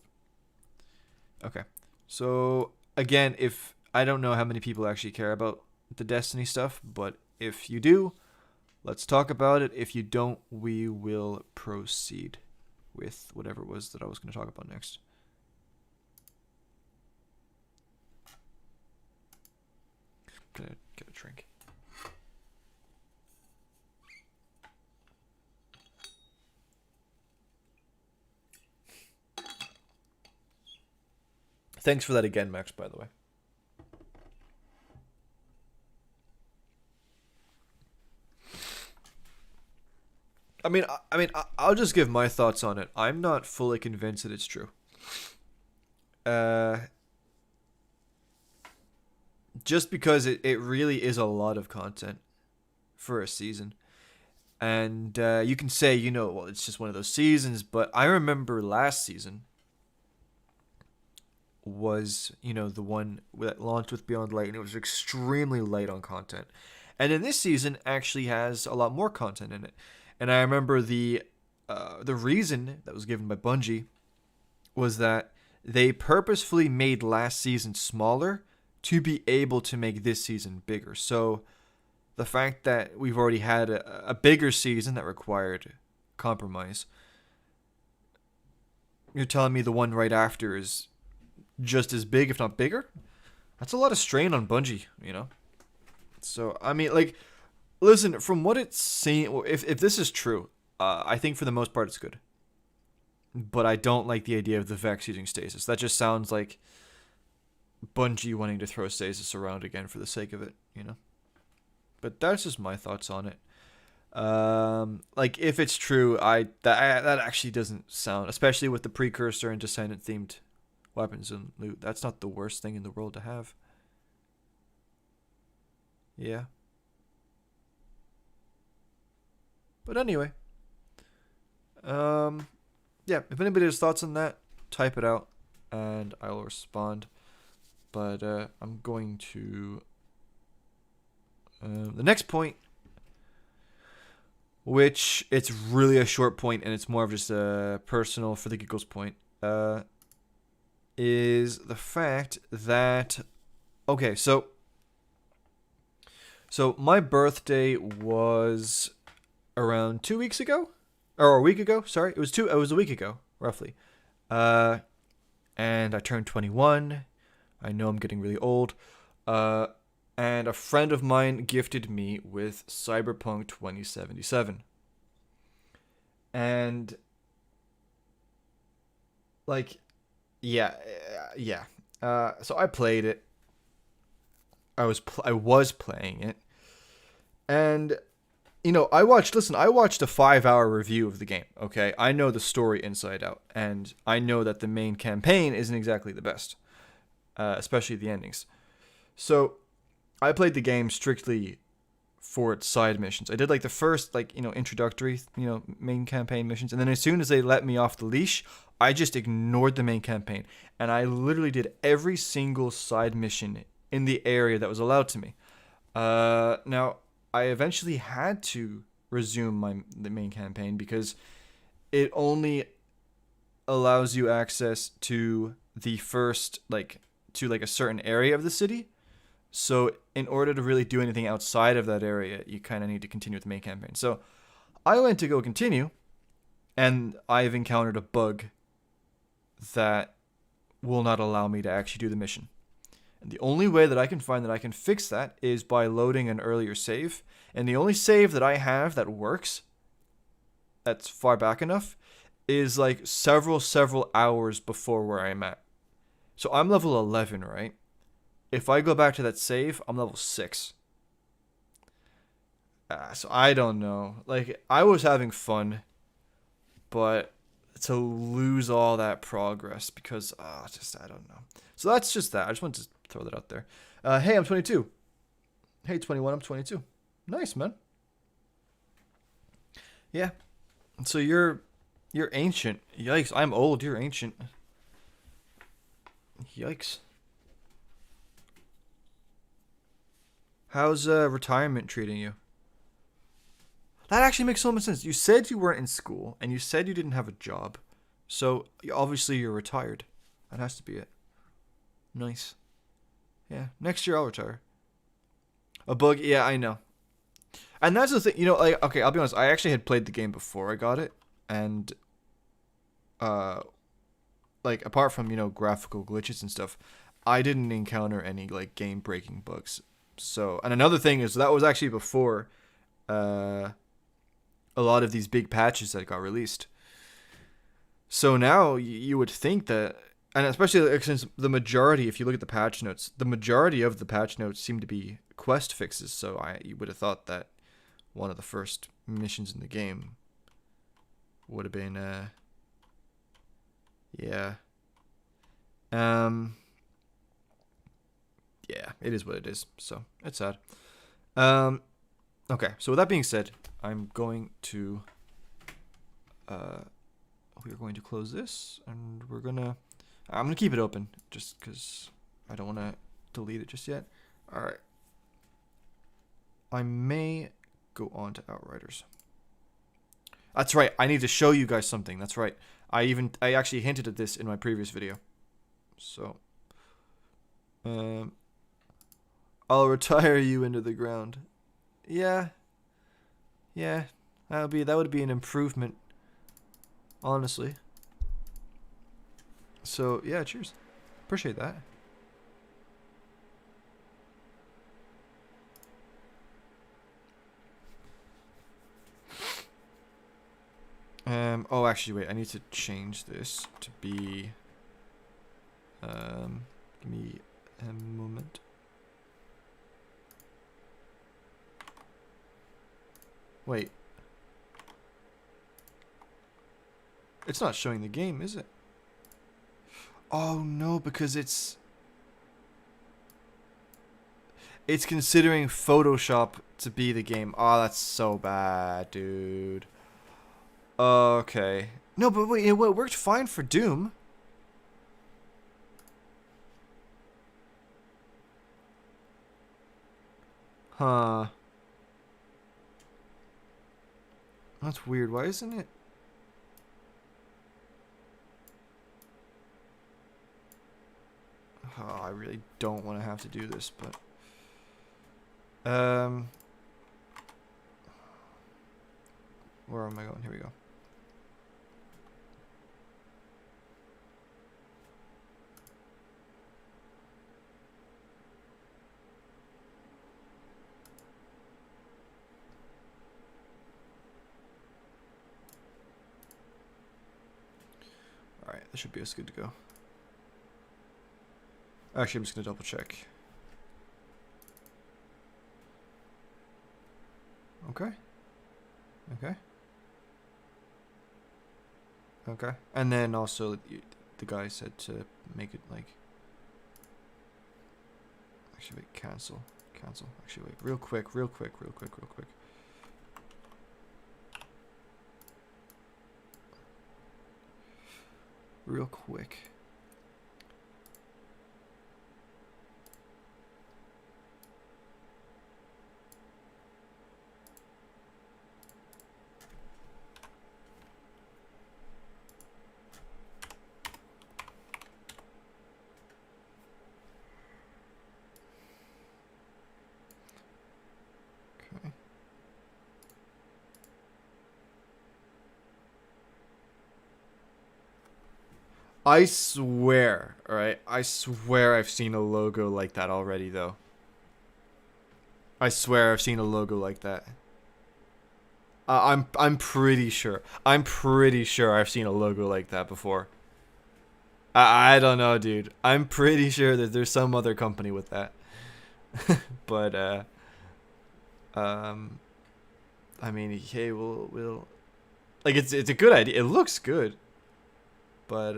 Okay. So, again, if I don't know how many people actually care about the Destiny stuff, but if you do, let's talk about it. If you don't, we will proceed with whatever it was that I was going to talk about next. Gonna get a drink. Thanks for that again, Max, by the way. I'll just give my thoughts on it. I'm not fully convinced that it's true. Just because it really is a lot of content for a season. And you can say, well, it's just one of those seasons, but I remember last season was, the one that launched with Beyond Light, and it was extremely light on content. And then this season actually has a lot more content in it. And I remember the reason that was given by Bungie was that they purposefully made last season smaller to be able to make this season bigger. So the fact that we've already had a bigger season that required compromise, you're telling me the one right after is just as big, if not bigger? That's a lot of strain on Bungie, So, listen, from what it's saying, if this is true, I think for the most part it's good. But I don't like the idea of the Vex using stasis. That just sounds like Bungie wanting to throw stasis around again for the sake of it, But that's just my thoughts on it. If it's true, that actually doesn't sound, especially with the precursor and descendant themed weapons and loot. That's not the worst thing in the world to have. Yeah. But anyway, yeah, if anybody has thoughts on that, type it out and I will respond. But I'm going to the next point, which it's really a short point and it's more of just a personal for the giggles point, is the fact that, okay, so my birthday was around 2 weeks ago, or a week ago. Sorry, it was a week ago, roughly. And I turned 21. I know I'm getting really old. And a friend of mine gifted me with Cyberpunk 2077. And yeah. So I played it. I was playing it, and I watched a 5-hour review of the game. Okay, I know the story inside out, and I know that the main campaign isn't exactly the best, especially the endings. So I played the game strictly for its side missions. I did the first introductory main campaign missions, and then as soon as they let me off the leash, I just ignored the main campaign, and I literally did every single side mission in the area that was allowed to me. Now, I eventually had to resume the main campaign because it only allows you access to the first, to a certain area of the city. So in order to really do anything outside of that area, you kind of need to continue with the main campaign. So I went to go continue, and I've encountered a bug that will not allow me to actually do the mission. And the only way that I can find that I can fix that is by loading an earlier save. And the only save that I have that works, that's far back enough, is several hours before where I'm at. So I'm level 11, right? If I go back to that save, I'm level 6. So I don't know. I was having fun, but to lose all that progress because, I don't know. So that's just that. I just wanted to throw that out there. Hey, I'm 22. Hey, 21, I'm 22. Nice, man. Yeah. So you're ancient. Yikes, I'm old, you're ancient. Yikes. How's retirement treating you? That actually makes so much sense. You said you weren't in school, and you said you didn't have a job. So, obviously you're retired. That has to be it. Nice. Yeah, next year I'll retire. A bug, yeah, I know. And that's the thing, you know, like, okay, I'll be honest, I actually had played the game before I got it, and, like, apart from, you know, graphical glitches and stuff, I didn't encounter any, like, game-breaking bugs. So, and another thing is, that was actually before, a lot of these big patches that got released. So now, you would think that, and especially like, since the majority, if you look at the patch notes, the majority of the patch notes seem to be quest fixes, so you would have thought that one of the first missions in the game would have been, yeah. Yeah, it is what it is, so it's sad. Okay, so with that being said, I'm going to, we're going to close this, and I'm gonna keep it open, just because I don't want to delete it just yet. Alright. I may go on to Outriders. That's right, I need to show you guys something, that's right. I actually hinted at this in my previous video. So, I'll retire you into the ground. Yeah. Yeah, that would be an improvement, honestly. So, yeah, cheers. Appreciate that. Oh, actually, wait, I need to change this to be, give me a moment. Wait. It's not showing the game, is it? Oh, no, because it's considering Photoshop to be the game. Oh, that's so bad, dude. Okay. No, but wait, it worked fine for Doom. Huh. That's weird. Why isn't it? Oh, I really don't want to have to do this, but where am I going? Here we go. Alright, that should be us good to go. Actually, I'm just going to double check. Okay. Okay. Okay. And then also, the guy said to make it like... Actually, wait, cancel. Cancel. Actually, wait, real quick. Real quick. Okay. I swear, alright? I swear I've seen a logo like that already, though. I swear I've seen a logo like that. I'm pretty sure. I'm pretty sure I've seen a logo like that before. I don't know, dude. I'm pretty sure that there's some other company with that. But, I mean, hey, we'll... Like, it's a good idea. It looks good. But,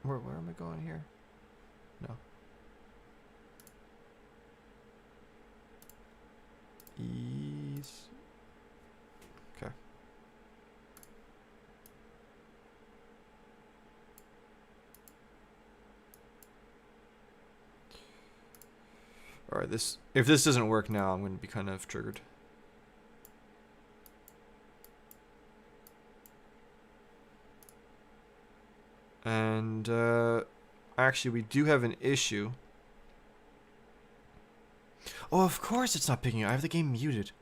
where am I going here? No. Ease. Okay. Alright, if this doesn't work now, I'm going to be kind of triggered. And actually, we do have an issue. Oh, of course it's not picking up. I have the game muted.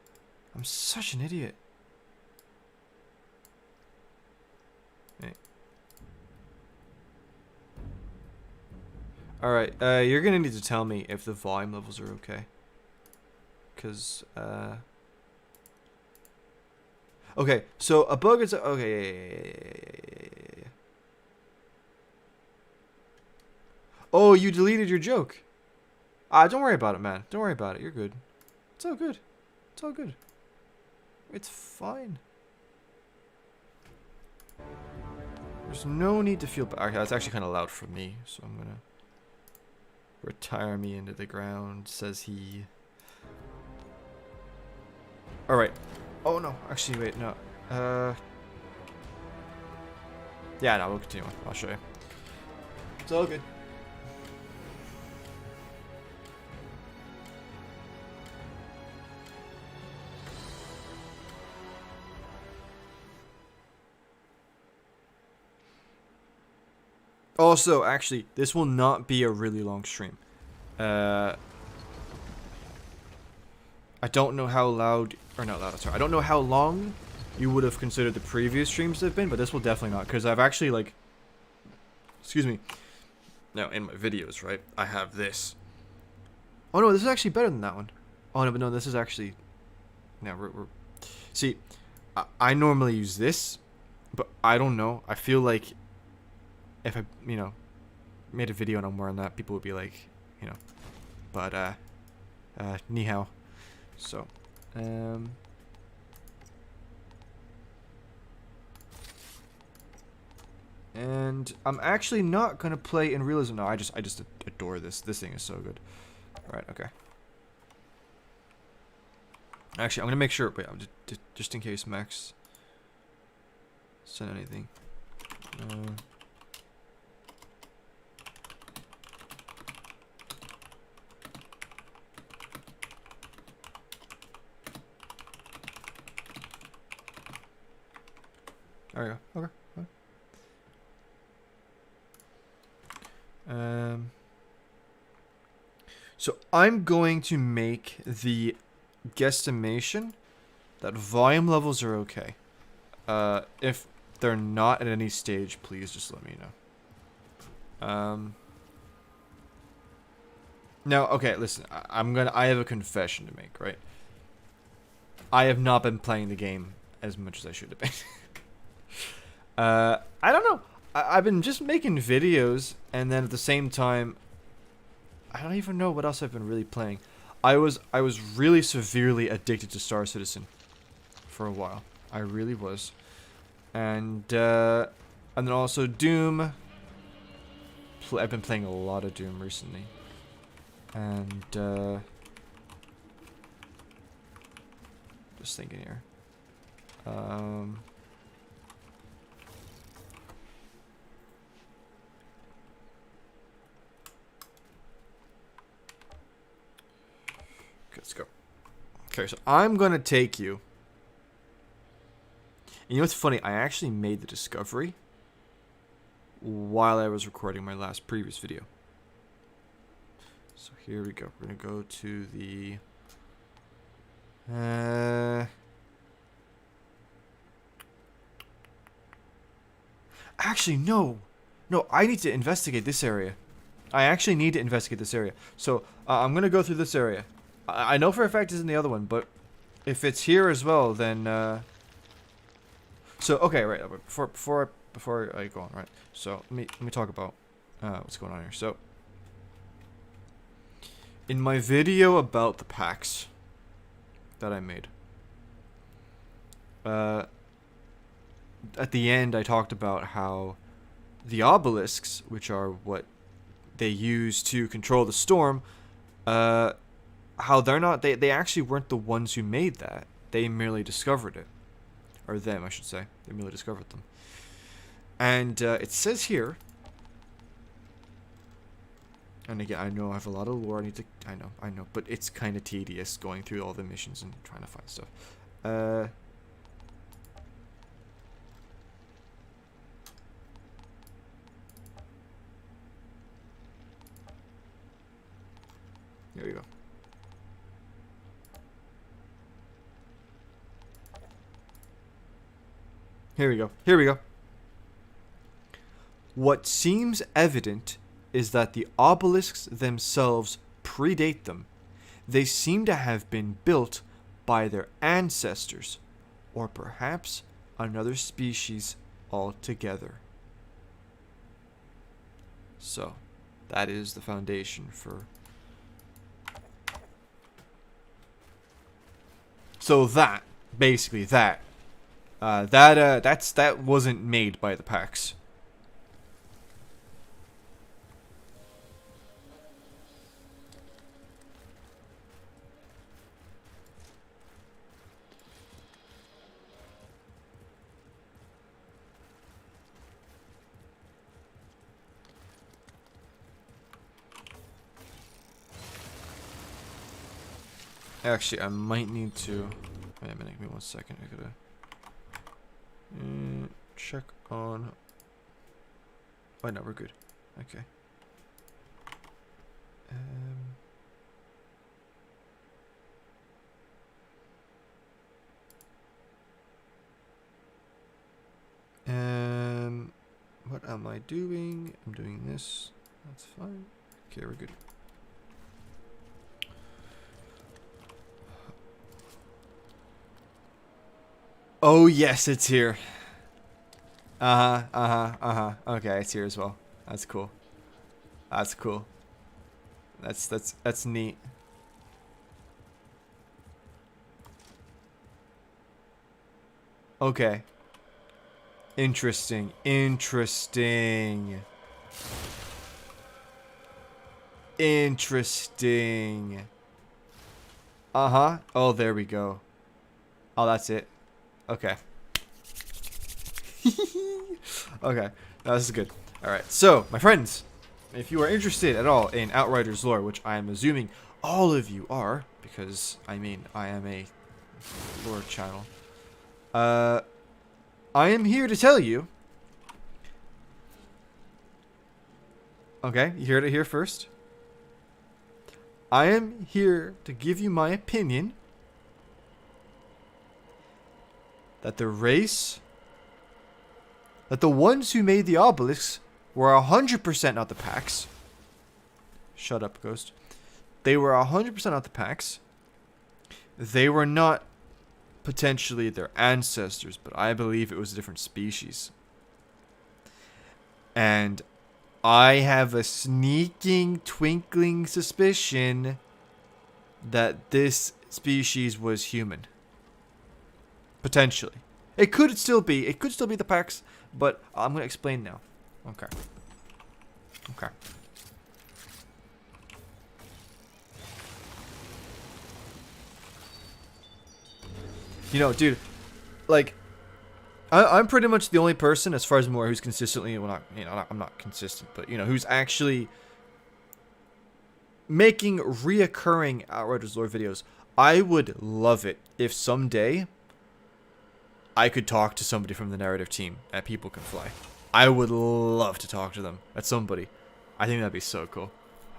I'm such an idiot. Hey. Alright, you're gonna need to tell me if the volume levels are okay. Because, okay, so a bug is... Okay, yeah. Oh, you deleted your joke. Don't worry about it, man. Don't worry about it. You're good. It's all good. It's all good. It's fine. There's no need to feel bad. Okay, that's actually kind of loud for me, so I'm gonna retire me into the ground, says he. Alright. Oh no, actually wait, no. Yeah, no, we'll continue on. I'll show you. It's all good. Also, actually, this will not be a really long stream. I don't know how loud, or not loud, sorry. I don't know how long you would have considered the previous streams have been, but this will definitely not, because I've actually, like, excuse me. Now, in my videos, right, I have this. Oh no, this is actually better than that one. Oh no, but no, this is actually, no, we're see, I normally use this, but I don't know. I feel like if I, you know, made a video and I'm wearing that, people would be like, you know, but, ni hao. So, and I'm actually not gonna play in realism. No, I just adore this. This thing is so good. All right, okay. Actually, I'm gonna make sure. Wait, just in case Max sent anything. There we go. Okay. So I'm going to make the guesstimation that volume levels are okay. If they're not at any stage, please just let me know. Now, okay, listen. I have a confession to make, right? I have not been playing the game as much as I should have been. I don't know. I've been just making videos, and then at the same time, I don't even know what else I've been really playing. I was really severely addicted to Star Citizen for a while. I really was, and then also Doom. I've been playing a lot of Doom recently, and just thinking here. Let's go. Okay, so I'm gonna take you. And you know what's funny? I actually made the discovery while I was recording my previous video. So here we go. We're gonna go to the actually, no. No, I need to investigate this area. I actually need to investigate this area. So I'm gonna go through this area. I know for a fact it's in the other one, but if it's here as well, then so okay, right. Before I go on, right. So let me talk about what's going on here. So in my video about the packs that I made, at the end I talked about how the obelisks, which are what they use to control the storm, how they're not, they actually weren't the ones who made that. They merely discovered it. Or them, I should say. They merely discovered them. And it says here, and again, I know I have a lot of lore I know, but it's kind of tedious going through all the missions and trying to find stuff. Here we go. Here we go. Here we go. What seems evident is that the obelisks themselves predate them. They seem to have been built by their ancestors, or perhaps another species altogether. So, that is the foundation for... So that, basically that, that wasn't made by the Pax. Actually, I might need to... Wait a minute, give me 1 second. I gotta... check on... Oh, no, we're good. Okay. What am I doing? I'm doing this. That's fine. Okay, we're good. Oh, yes, it's here. Okay, it's here as well. That's cool. That's cool. That's neat. Okay. Interesting. Interesting. Interesting. Oh, there we go. Oh, that's it. Okay. Okay. No, this is good. Alright, so, my friends, if you are interested at all in Outriders lore, which I am assuming all of you are, because, I mean, I am a lore channel, I am here to tell you. Okay, you heard it here first. I am here to give you my opinion that the ones who made the obelisks were 100% not the Pax. Shut up, Ghost. They were 100% not the Pax. They were not potentially their ancestors, but I believe it was a different species. And I have a sneaking, twinkling suspicion that this species was human. Potentially. It could still be the Pax, but I'm going to explain now. Okay. Okay. You know, dude, like, I'm pretty much the only person, as far as more, who's consistently, well, I'm not consistent, but, you know, who's actually making reoccurring Outriders lore videos. I would love it if someday I could talk to somebody from the narrative team at People Can Fly. I would love to talk to them, at somebody. I think that'd be so cool.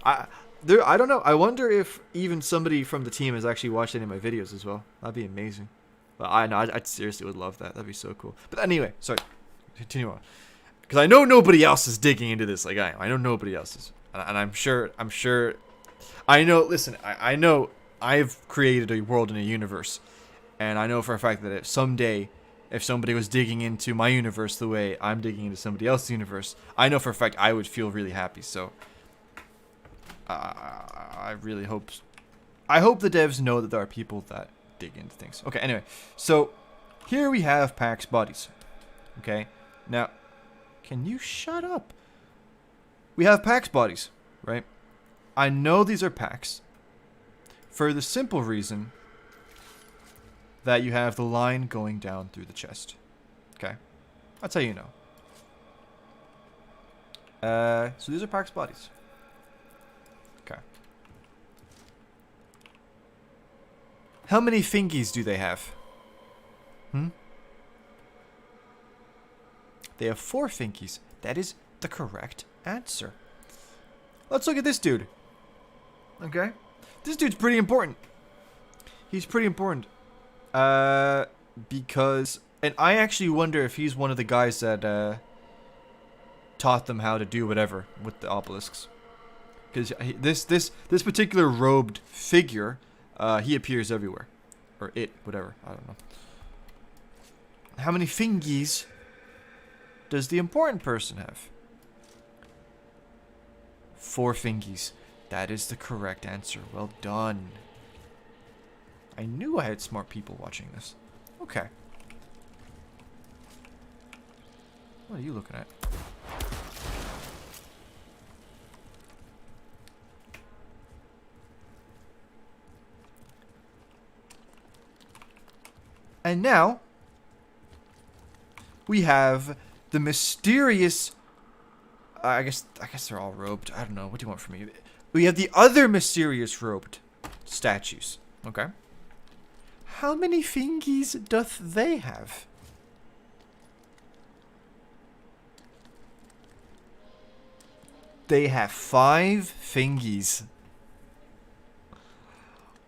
I don't know. I wonder if even somebody from the team has actually watched any of my videos as well. That'd be amazing. But I know, I seriously would love that. That'd be so cool. But anyway, sorry. Continue on. Because I know nobody else is digging into this like I am. I know nobody else is. And I'm sure, I know, listen, I know I've created a world and a universe. And I know for a fact that if someday, if somebody was digging into my universe the way I'm digging into somebody else's universe, I know for a fact I would feel really happy. So, I really hope, the devs know that there are people that dig into things. Okay, anyway, so here we have Pax bodies. Okay, now, can you shut up? We have Pax bodies, right? I know these are Pax for the simple reason that you have the line going down through the chest. Okay, that's how you know. So these are Pax bodies. Okay. How many fingies do they have? They have 4 fingies. That is the correct answer. Let's look at this dude. Okay. This dude's pretty important. He's pretty important. Because... And I actually wonder if he's one of the guys that, taught them how to do whatever with the obelisks. Because this particular robed figure, he appears everywhere. Or it, whatever. I don't know. How many fingies does the important person have? 4 fingies. That is the correct answer. Well done. I knew I had smart people watching this. Okay. What are you looking at? And now, we have the mysterious... I guess they're all robed. I don't know. What do you want from me? We have the other mysterious robed statues. Okay. How many fingies doth they have? They have 5 fingies.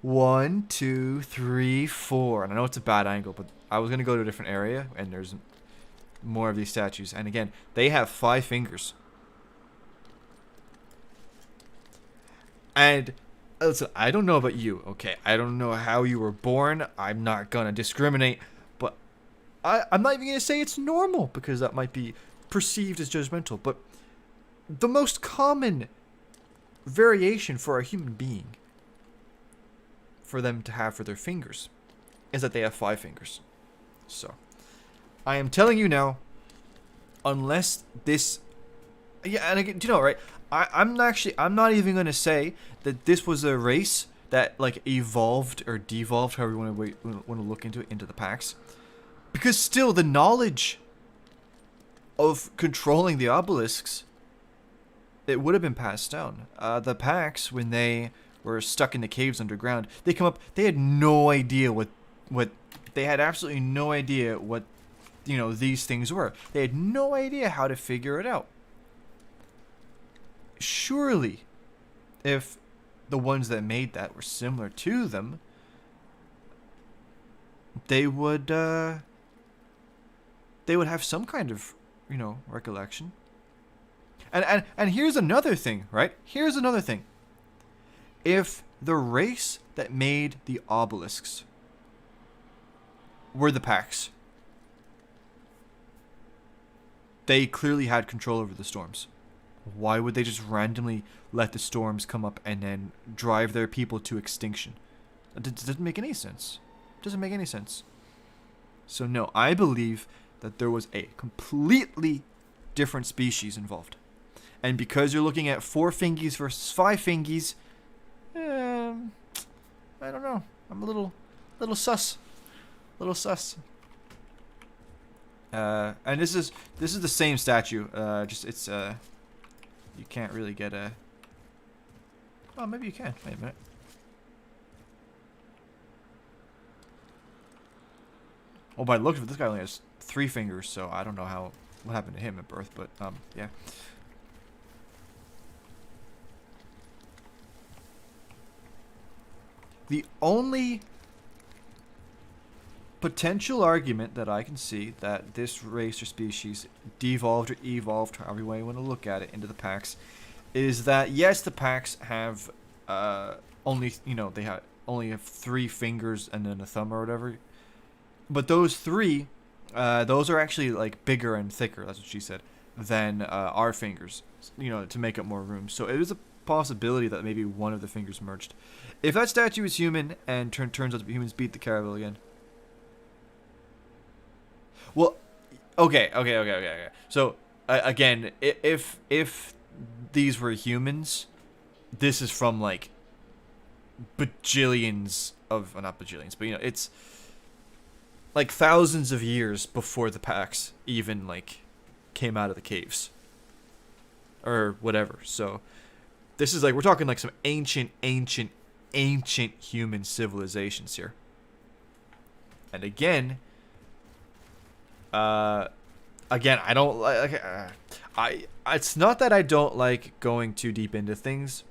1, 2, 3, 4. And I know it's a bad angle, but I was going to go to a different area, and there's more of these statues. And again, they have 5 fingers. And listen, I don't know about you, okay? I don't know how you were born. I'm not going to discriminate. But I'm not even going to say it's normal, because that might be perceived as judgmental. But the most common variation for a human being for them to have for their fingers is that they have 5 fingers. So, I am telling you now, unless this... Yeah, and again, do you know, right? I'm not even going to say that this was a race that, like, evolved or devolved, however you want to look into it, into the Pax. Because still, the knowledge of controlling the obelisks, it would have been passed down. The Pax, when they were stuck in the caves underground, they come up, they had no idea what they had absolutely no idea what, you know, these things were. They had no idea how to figure it out. Surely, if the ones that made that were similar to them, they would have some kind of, you know, recollection. And here's another thing, right? Here's another thing. If the race that made the obelisks were the Pax, they clearly had control over the storms. Why would they just randomly let the storms come up and then drive their people to extinction? It doesn't make any sense. It doesn't make any sense. So no, I believe that there was a completely different species involved. And because you're looking at 4 fingies versus 5 fingies, I don't know. I'm a little sus. Little sus. And this is the same statue. Just it's you can't really get a... Oh, maybe you can. Wait a minute. Oh, by the looks of it, this guy only has 3 fingers, so I don't know what happened to him at birth, but yeah. The only potential argument that I can see that this race or species devolved or evolved, however way you want to look at it, into the Pax, is that yes, the Pax have only, you know, they only have 3 fingers and then a thumb or whatever, but those 3, those are actually like bigger and thicker. That's what she said, than our fingers, you know, to make up more room. So it is a possibility that maybe one of the fingers merged. If that statue is human and turns out to be humans, beat the Caravel again. Well, okay. So again, if these were humans, this is from like bajillions of, well, not bajillions, but you know, it's like thousands of years before the Pax even like came out of the caves or whatever. So this is like, we're talking like some ancient human civilizations here. And again, I don't like. It's not that I don't like going too deep into things,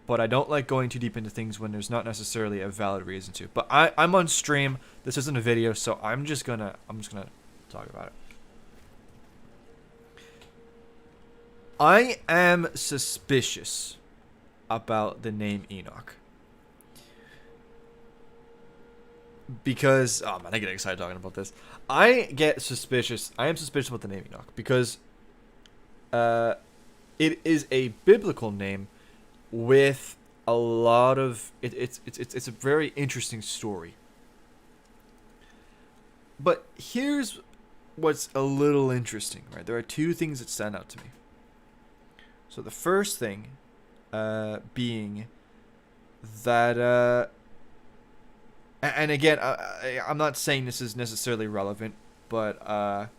but I don't like going too deep into things when there's not necessarily a valid reason to. But I'm on stream. This isn't a video, so I'm just gonna talk about it. I am suspicious about the name Enoch. Because, oh man, I get excited talking about this. I am suspicious about the name Enoch because it is a biblical name with a lot of it's a very interesting story. But here's what's a little interesting, right? There are two things that stand out to me. So the first thing being that and again, I'm not saying this is necessarily relevant, but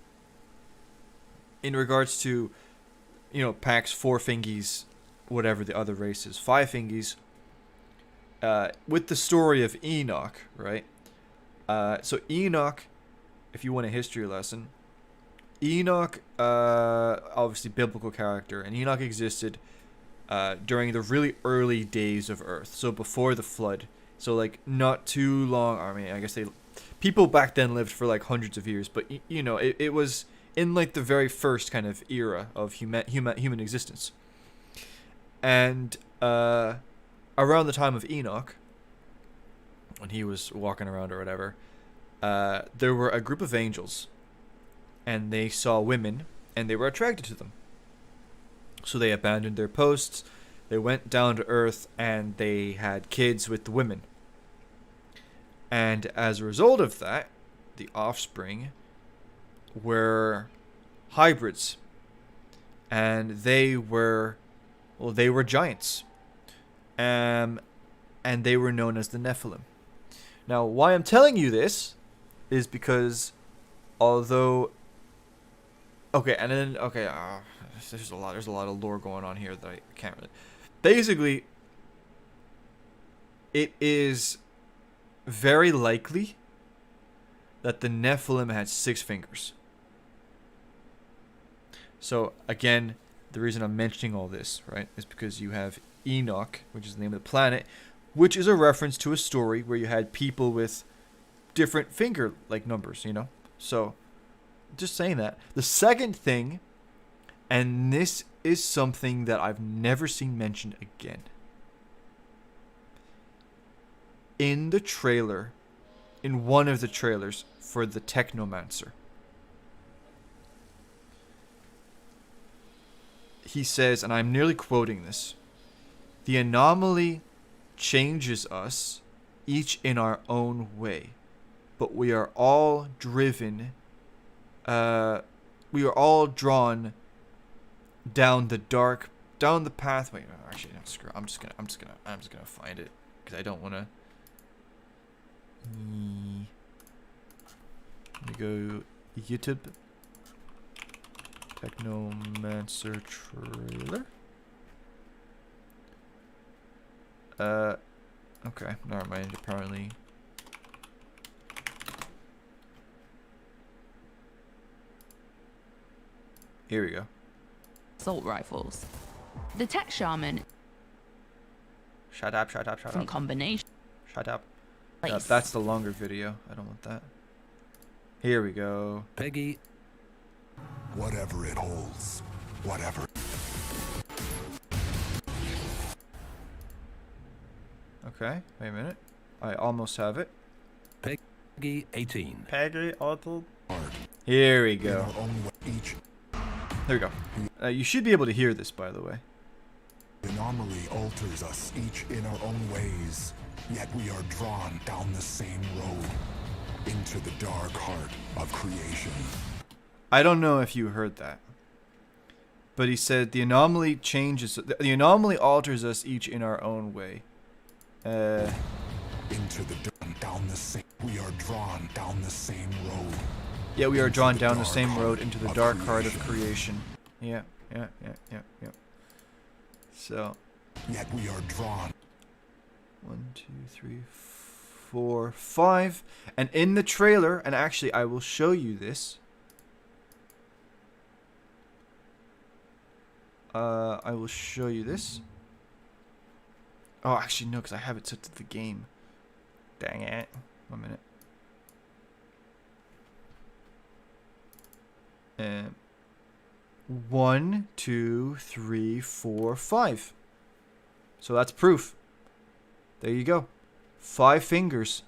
in regards to, you know, Pax, Four Fingies, whatever the other race is, Five Fingies, with the story of Enoch, right? So Enoch, if you want a history lesson, Enoch, obviously biblical character, and Enoch existed during the really early days of Earth, so before the flood. So like not too long. I mean, I guess people back then lived for like hundreds of years, but you know, it was in like the very first kind of era of human existence. And around the time of Enoch, when he was walking around or whatever, there were a group of angels, and they saw women, and they were attracted to them. So they abandoned their posts, they went down to Earth, and they had kids with the women. And as a result of that, the offspring were hybrids, and they were giants, and they were known as the Nephilim. Now, why I'm telling you this is because, although, there's a lot of lore going on here that I can't really. Basically, it is very likely that the Nephilim had 6 fingers. So again, the reason I'm mentioning all this, right, is because you have Enoch, which is the name of the planet, which is a reference to a story where you had people with different finger like numbers, you know. So just saying that. The second thing, and this is something that I've never seen mentioned again. In the trailer, in one of the trailers for the Technomancer, he says, and I'm nearly quoting this, "The anomaly changes us, each in our own way, but we are all driven, we are all drawn down the pathway." Actually, no, screw it. I'm just gonna find it because I don't want to. Let me go YouTube. Technomancer trailer. Okay, never mind. Apparently. Here we go. Assault rifles. The tech shaman Shut up. from combination. Shut up. Place. That's the longer video. I don't want that. Here we go. Peggy. Whatever it holds. Whatever. Okay, wait a minute. I almost have it. Peggy 18. Peggy Auto. Here we go. Our own way. Each There we go. You should be able to hear this, by the way. anomaly alters us, each in our own ways. Yet we are drawn down the same road into the dark heart of creation. I don't know if you heard that, but he said the anomaly changes. The anomaly alters us each in our own way. Into the down the same. We are drawn down the same road. Yeah, we are Into drawn the down the dark same heart road into the of dark heart of creation. creation. Yeah. So, Yet we are drawn. 1, 2, 3, 4, 5. And in the trailer, and actually I will show you this. I will show you this. Oh, actually, no, because I have it set to the game. Dang it. 1 minute. 1, 2, 3, 4, 5. So that's proof. There you go. 5 fingers.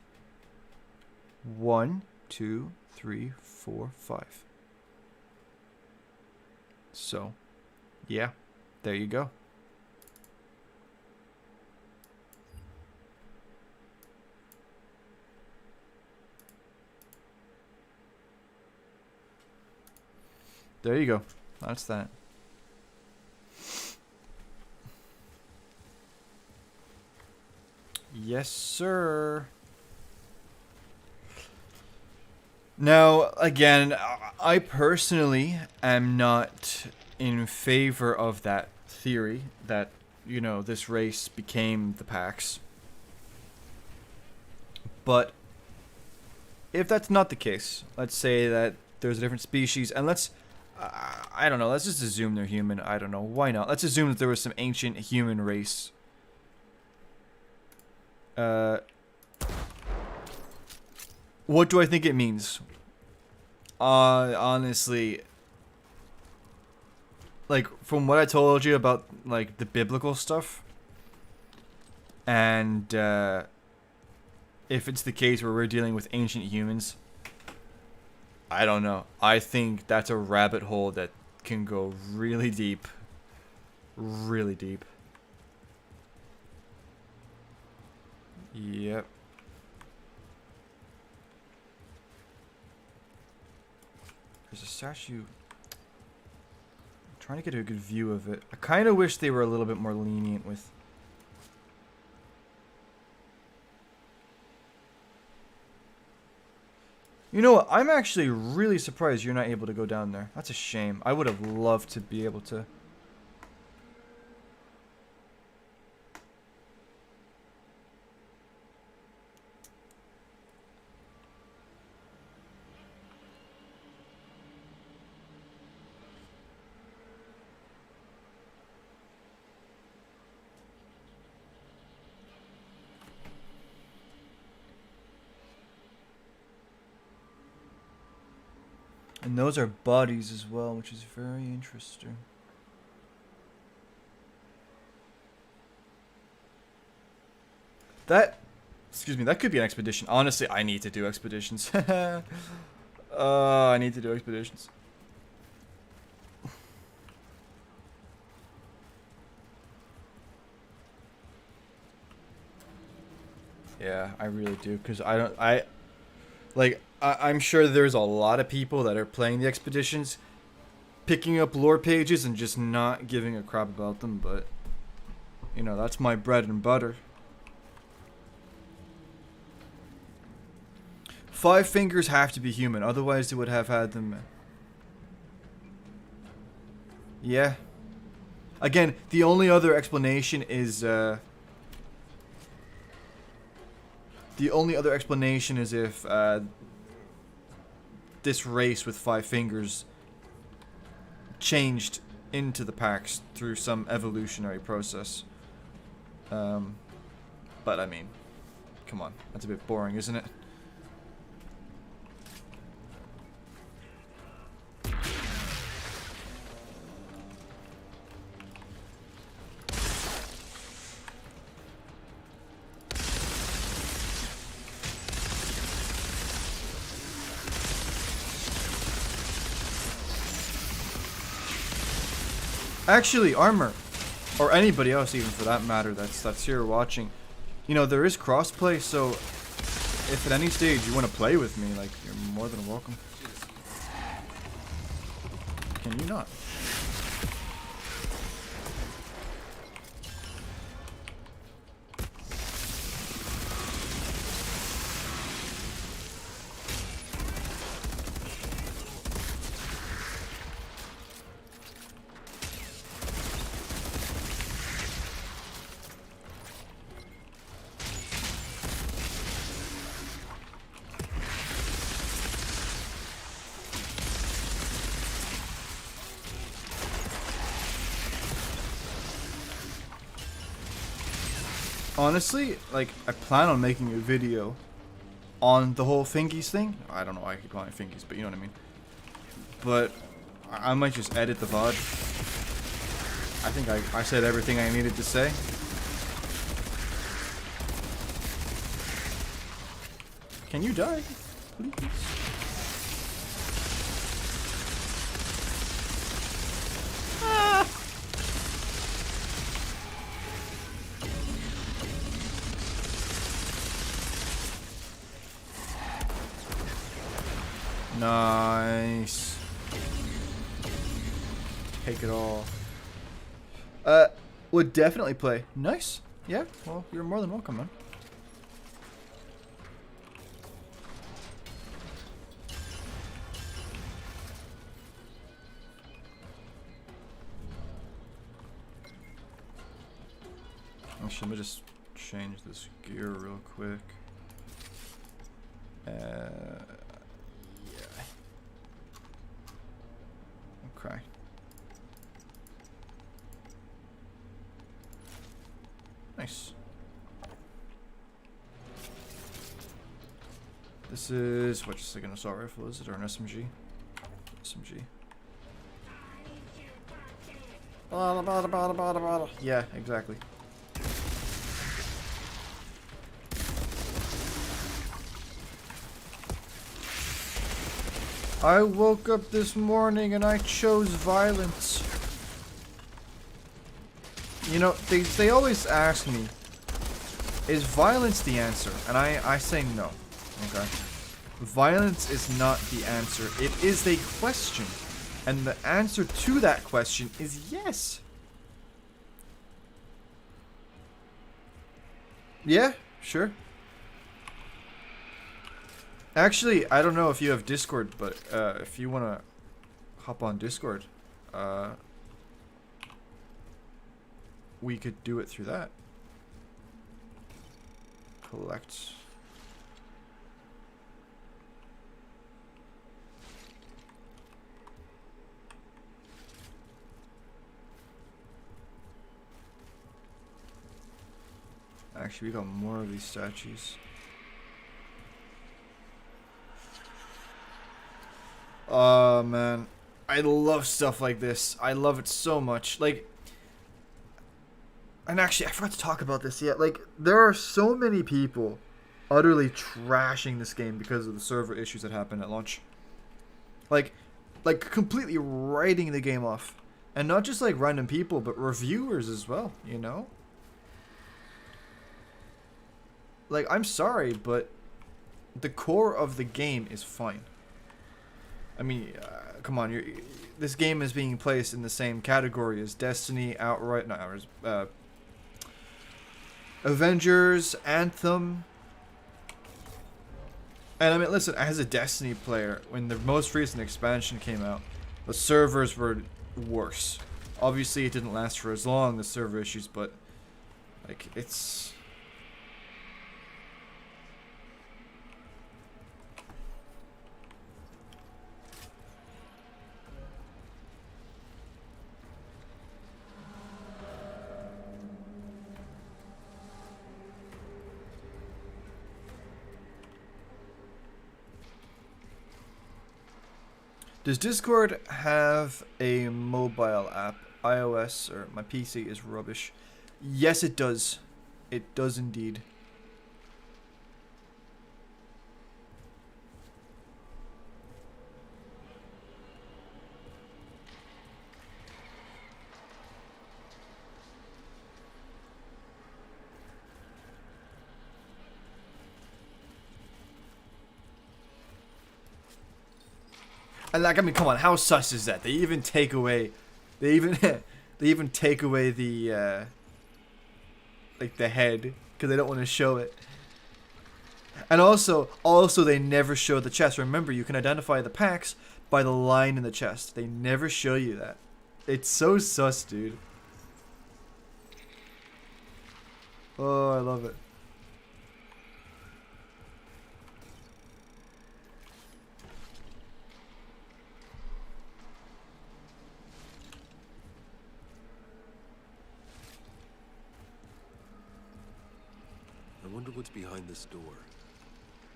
1, 2, 3, 4, 5. So, yeah, there you go. There you go. That's that. Yes, sir. Now, again, I personally am not in favor of that theory that, you know, this race became the Pax. But if that's not the case, let's say that there's a different species, and let's, I don't know, let's just assume they're human. I don't know, why not? Let's assume that there was some ancient human race. What do I think it means? Honestly, like, from what I told you about, like, the biblical stuff, and, if it's the case where we're dealing with ancient humans, I don't know. I think that's a rabbit hole that can go really deep. Really deep. Yep. There's a statue. I'm trying to get a good view of it. I kind of wish they were a little bit more lenient with... You know what? I'm actually really surprised you're not able to go down there. That's a shame. I would have loved to be able to. And those are bodies as well, which is very interesting. That, excuse me, that could be an expedition. Honestly, I need to do expeditions. I need to do expeditions. Yeah, I really do, because I'm sure there's a lot of people that are playing the expeditions, picking up lore pages and just not giving a crap about them, but, you know, that's my bread and butter. 5 fingers have to be human, otherwise they would have had them. Yeah. Again, the only other explanation is, if, this race with 5 fingers changed into the Pax through some evolutionary process. But I mean, come on, that's a bit boring, isn't it? Actually, Armor, or anybody else even for that matter that's here watching, you know, there is crossplay, so if at any stage you want to play with me, like, you're more than welcome. Can you not? honestly, like, I plan on making a video on the whole Fingies thing. I don't know why I keep calling it Fingies, but you know what I mean. But I might just edit the VOD. I think I said everything I needed to say. Can you die? Please. Ah. Nice. Take it all. Would definitely play. Nice. Yeah, well, you're more than welcome, man. Actually, let me just change this gear real quick. Yeah. Okay. Nice. This is what? Just like an assault rifle, is it, or an SMG? SMG. Yeah, exactly. I woke up this morning and I chose violence. You know, they always ask me, is violence the answer? And I say no. Okay. Violence is not the answer. It is a question. And the answer to that question is yes. Yeah, sure. Actually, I don't know if you have Discord, but if you want to hop on Discord, we could do it through that. Collect. Actually, we got more of these statues. Oh man, I love stuff like this. I love it so much. Like, and actually, I forgot to talk about this yet. Like, there are so many people utterly trashing this game because of the server issues that happened at launch. Like completely writing the game off, and not just like random people, but reviewers as well. You know. Like, I'm sorry, but the core of the game is fine. I mean, come on, this game is being placed in the same category as Destiny, Outright, Avengers, Anthem. And I mean, listen, as a Destiny player, when the most recent expansion came out, the servers were worse. Obviously, it didn't last for as long, the server issues, but, like, it's... Does Discord have a mobile app? iOS or my PC is rubbish. Yes, it does. It does indeed. And like, I mean, come on, how sus is that? They even take away, they even take away the, like the head, because they don't want to show it. And also they never show the chest. Remember, you can identify the packs by the line in the chest. They never show you that. It's so sus, dude. Oh, I love it. wonder what's behind this door.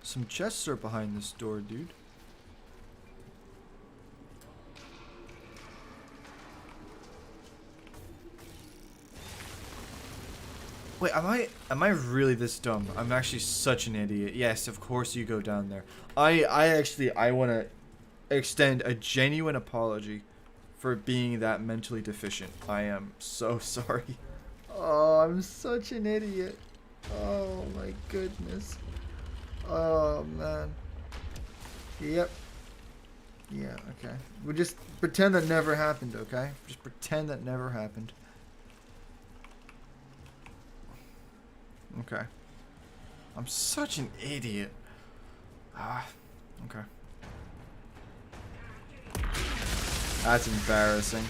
Some chests are behind this door, dude. Wait, am I really this dumb? I'm actually such an idiot. Yes, of course you go down there. I want to extend a genuine apology for being that mentally deficient. I am so sorry. Oh, I'm such an idiot. Oh my goodness. Oh man. Yep. Yeah, okay. We'll just pretend that never happened, okay? Just pretend that never happened. Okay. I'm such an idiot. Ah, okay. That's embarrassing.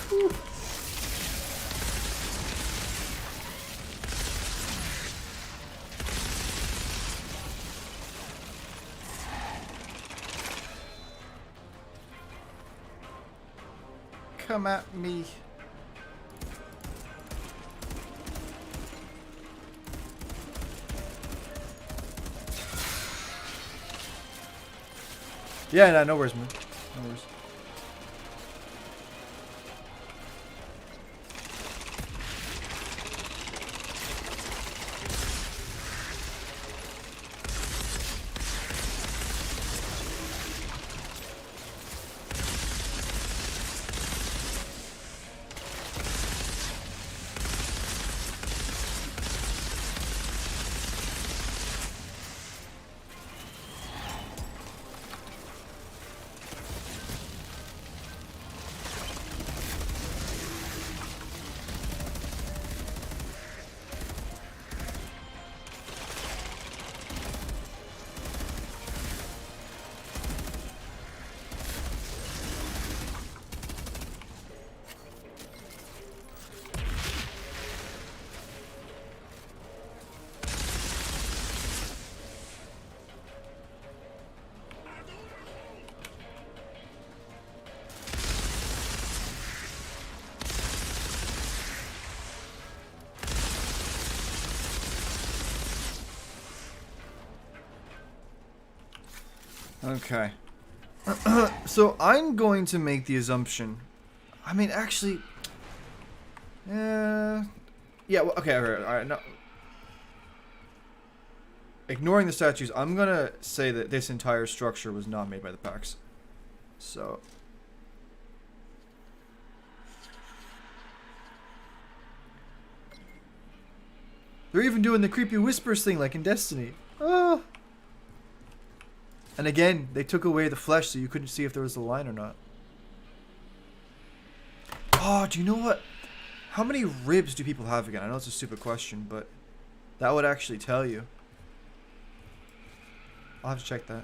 Whew. Come at me. Yeah, no worries, man. No worries. Okay. So I'm going to make the assumption. I mean, actually. Yeah. Well, okay. All right. No. Ignoring the statues, I'm gonna say that this entire structure was not made by the Pax. So. They're even doing the creepy whispers thing like in Destiny. Oh. And again, they took away the flesh so you couldn't see if there was a line or not. Oh, do you know what? How many ribs do people have again? I know it's a stupid question, but that would actually tell you. I'll have to check that.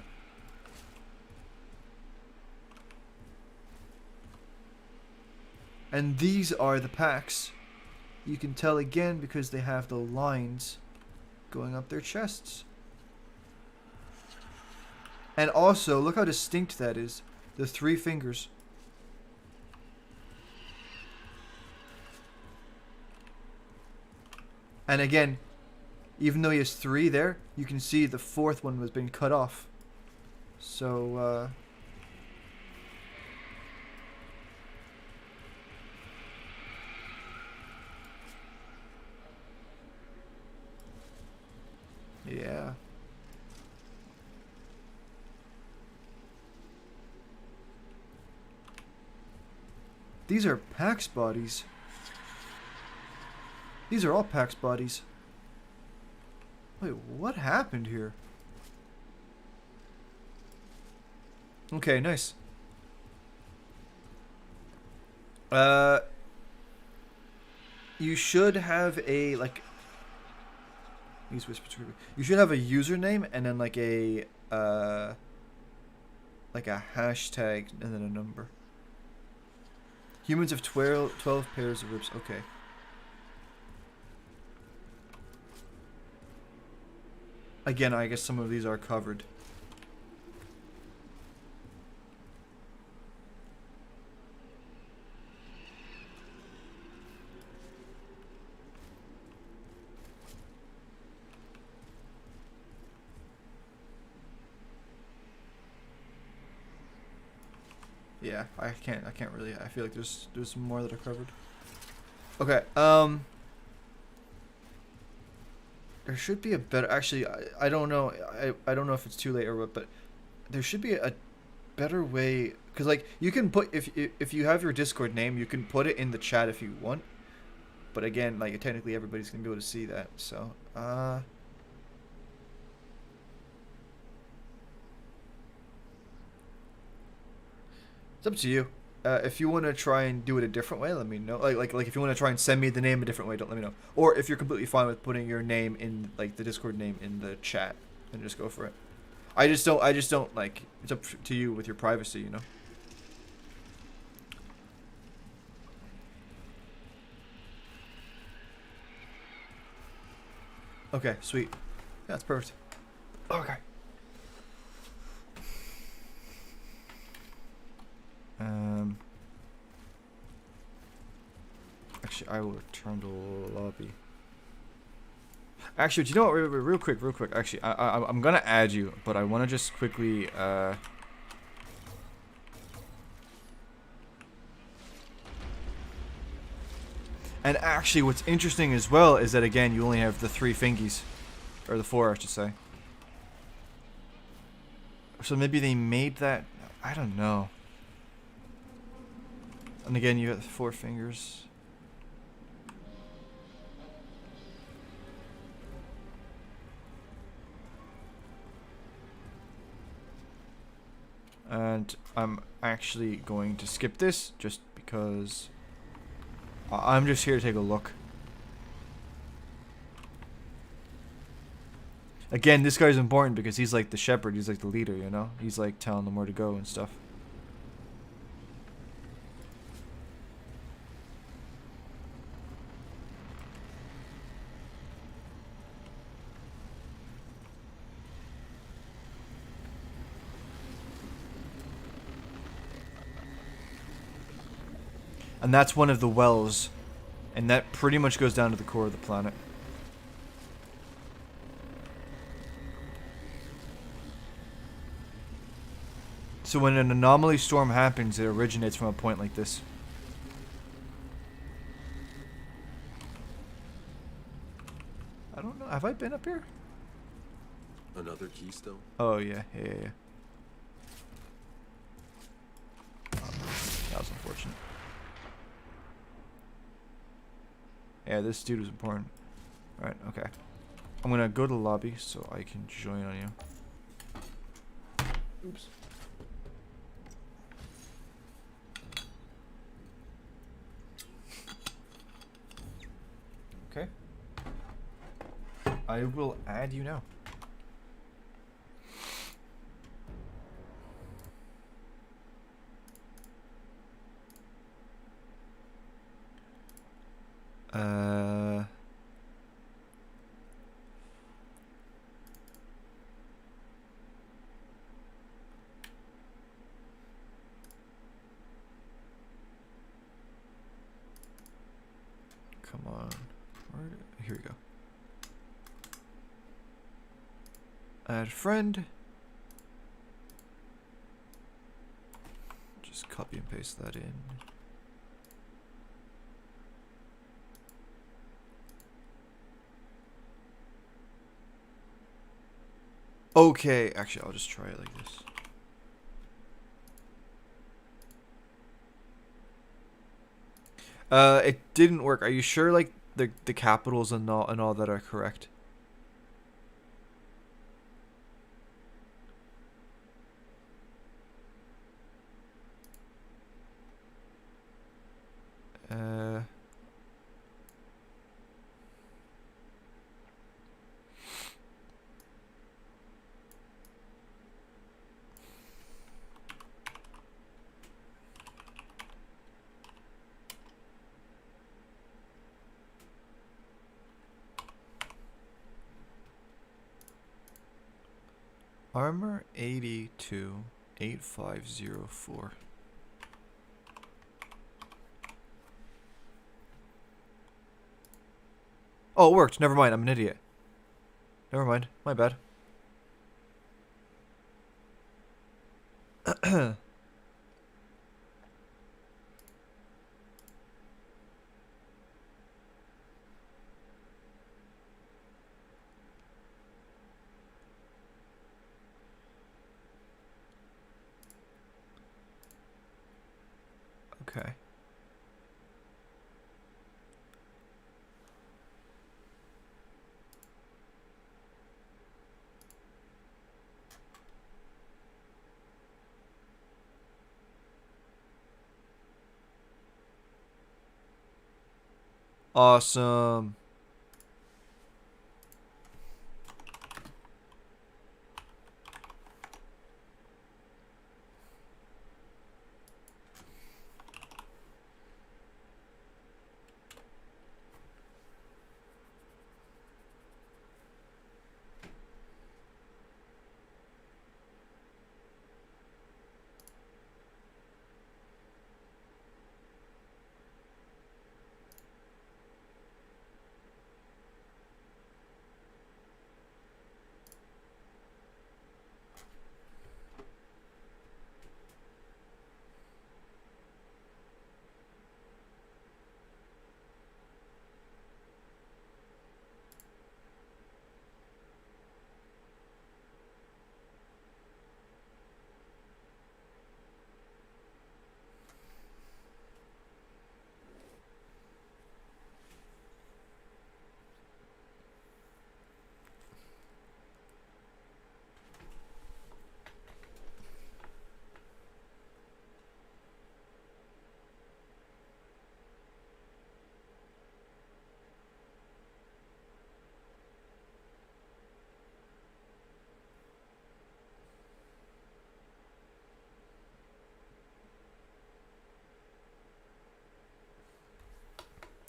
And these are the packs. You can tell again because they have the lines going up their chests. And also, look how distinct that is. The 3 fingers. And again, even though he has 3 there, you can see the 4th one was being cut off. So, yeah. These are Pax bodies. These are all Pax bodies. Wait, what happened here? Okay, nice. You should have a, like... Use whisper to... You should have a username and then like a hashtag and then a number. Humans have 12 pairs of ribs. Okay. Again, I guess some of these are covered. yeah, I can't really. I feel like there's more that are covered. Okay. There should be a better. Actually, I don't know. I don't know if it's too late or what, but there should be a better way. Cause like you can put if you have your Discord name, you can put it in the chat if you want. But again, like technically everybody's gonna be able to see that. So it's up to you. If you want to try and do it a different way, let me know. Like if you want to try and send me the name a different way, don't let me know. Or if you're completely fine with putting your name in like the Discord name in the chat, then just go for it. I just don't like. It's up to you with your privacy, you know. Okay, sweet. Yeah, that's perfect. Okay. Actually, I will return to lobby. Actually, do you know what? Real quick. Actually, I'm gonna add you, but I want to just quickly. And actually, what's interesting as well is that again, you only have the 3 fingies, or the 4, I should say. So maybe they made that. I don't know. And again, you have 4 fingers. And I'm actually going to skip this just because I'm just here to take a look. Again, this guy's important because he's like the shepherd, he's like the leader, you know? He's like telling them where to go and stuff. And that's one of the wells. And that pretty much goes down to the core of the planet. So when an anomaly storm happens, it originates from a point like this. I don't know. Have I been up here? Another keystone? Oh, yeah. Yeah. Oh, that was unfortunate. Yeah, this dude was important. Alright, okay. I'm gonna go to the lobby so I can join on you. Oops. Okay. I will add you now. Come on. Here we go. Add friend. Just copy and paste that in. Okay, actually, I'll just try it like this. It didn't work. Are you sure, like, the capitals and all that are correct? Armor 82 8504. Oh, it worked. Never mind. I'm an idiot. Never mind. My bad. Okay. Awesome.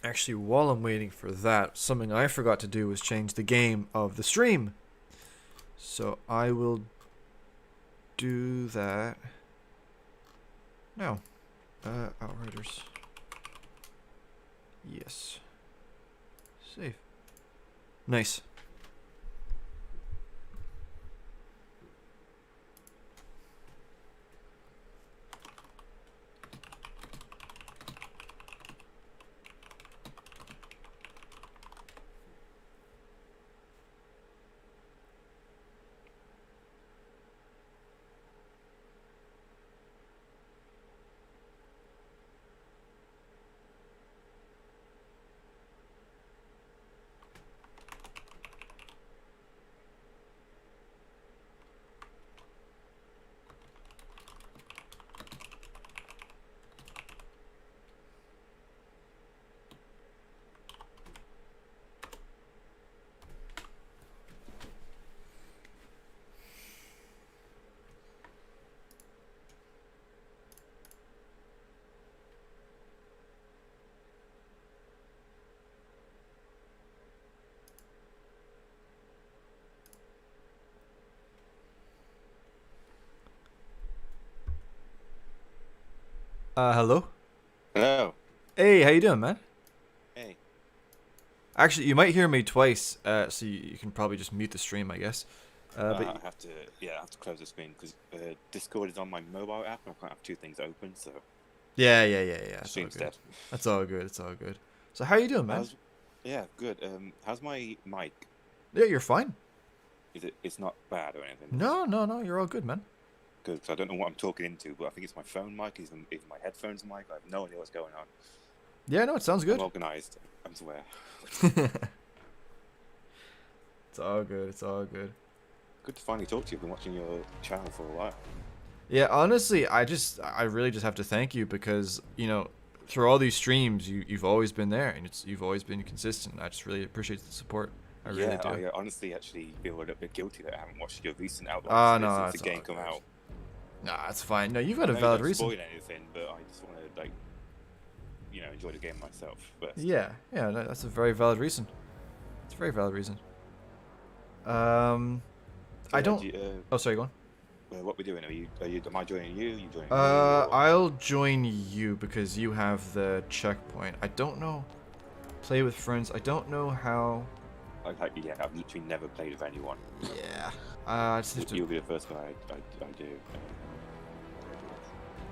Actually, while I'm waiting for that, something I forgot to do was change the game of the stream. So I will do that now. Outriders. Yes. Save. Nice. Hello? Hello. Hey, how you doing, man? Hey. Actually, you might hear me twice, so you can probably just mute the stream, I guess. But I have to close the screen because Discord is on my mobile app and I can't have two things open, so yeah. It's all stream's good. dead. That's all good. It's all good. So how you doing, man? Yeah, good. How's my mic? Yeah, you're fine. It's not bad or anything? No, you're all good, man. Good, 'cause I don't know what I'm talking into, but I think it's my phone mic, even my headphones mic. I have no idea what's going on. Yeah, no, it sounds good. I'm organized, I swear. It's all good. It's all good. Good to finally talk to you. I've been watching your channel for a while. Yeah, honestly, I really just have to thank you because, you know, through all these streams, you've always been there and you've always been consistent. I just really appreciate the support. I really do. I honestly actually feel a little bit guilty that I haven't watched your recent Oh, outlines no, since the game come out. Nah, it's fine. No, you've got a I know valid you don't reason. spoil anything, but I just want to enjoy the game myself first. Yeah, no, that's a very valid reason. It's a very valid reason. I don't. Oh, sorry, go on. What we doing? Am I joining you? You joining me? I'll join you because you have the checkpoint. I don't know. Play with friends. I don't know how. I've literally never played with anyone. Yeah. I just have to. You'll be the first guy I do.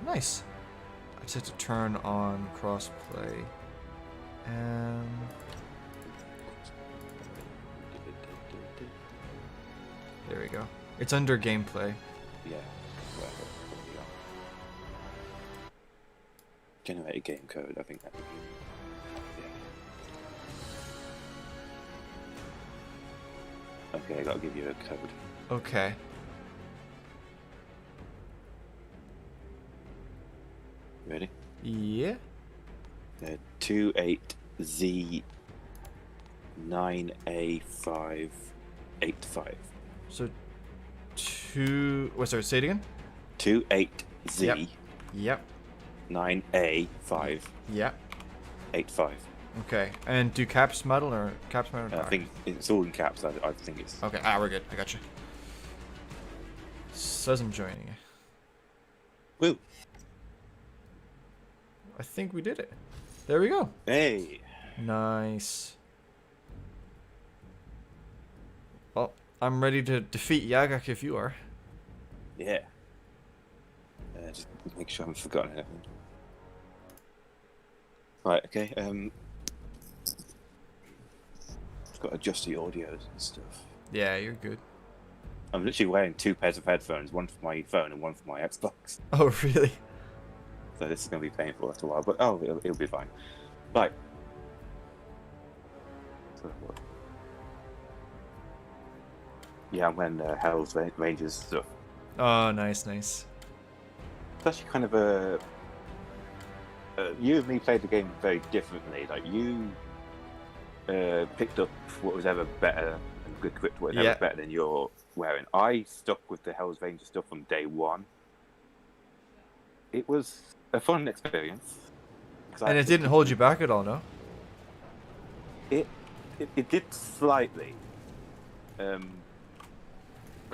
Nice. I just have to turn on crossplay. There we go. It's under gameplay. Yeah. Generate a game code. I think that would be. Yeah. Okay, I gotta give you a code. Okay. Ready? Yeah. 28Z9A585. So sorry, say it again. 28Z Yep. 9A585. Yep. Okay. And do caps matter or caps matter? I think it's all in caps. I think it's. Okay. We're good. I got you. Says I'm joining. Woo! I think we did it. There we go. Hey! Nice. Well, I'm ready to defeat Yagak if you are. Yeah. Just make sure I haven't forgotten anything. Right, okay, I've got to adjust the audios and stuff. Yeah, you're good. I'm literally wearing 2 pairs of headphones, one for my phone and one for my Xbox. Oh, really? So this is going to be painful after a while, but it'll be fine. Right. So, yeah, I'm wearing Hell's Rangers stuff. Oh, nice. It's actually kind of a... you and me played the game very differently. Like, you picked up what was ever better and equipped what was ever better than you're wearing. I stuck with the Hell's Rangers stuff from day one. It was a fun experience. And it didn't hold you back at all, no? It did slightly. I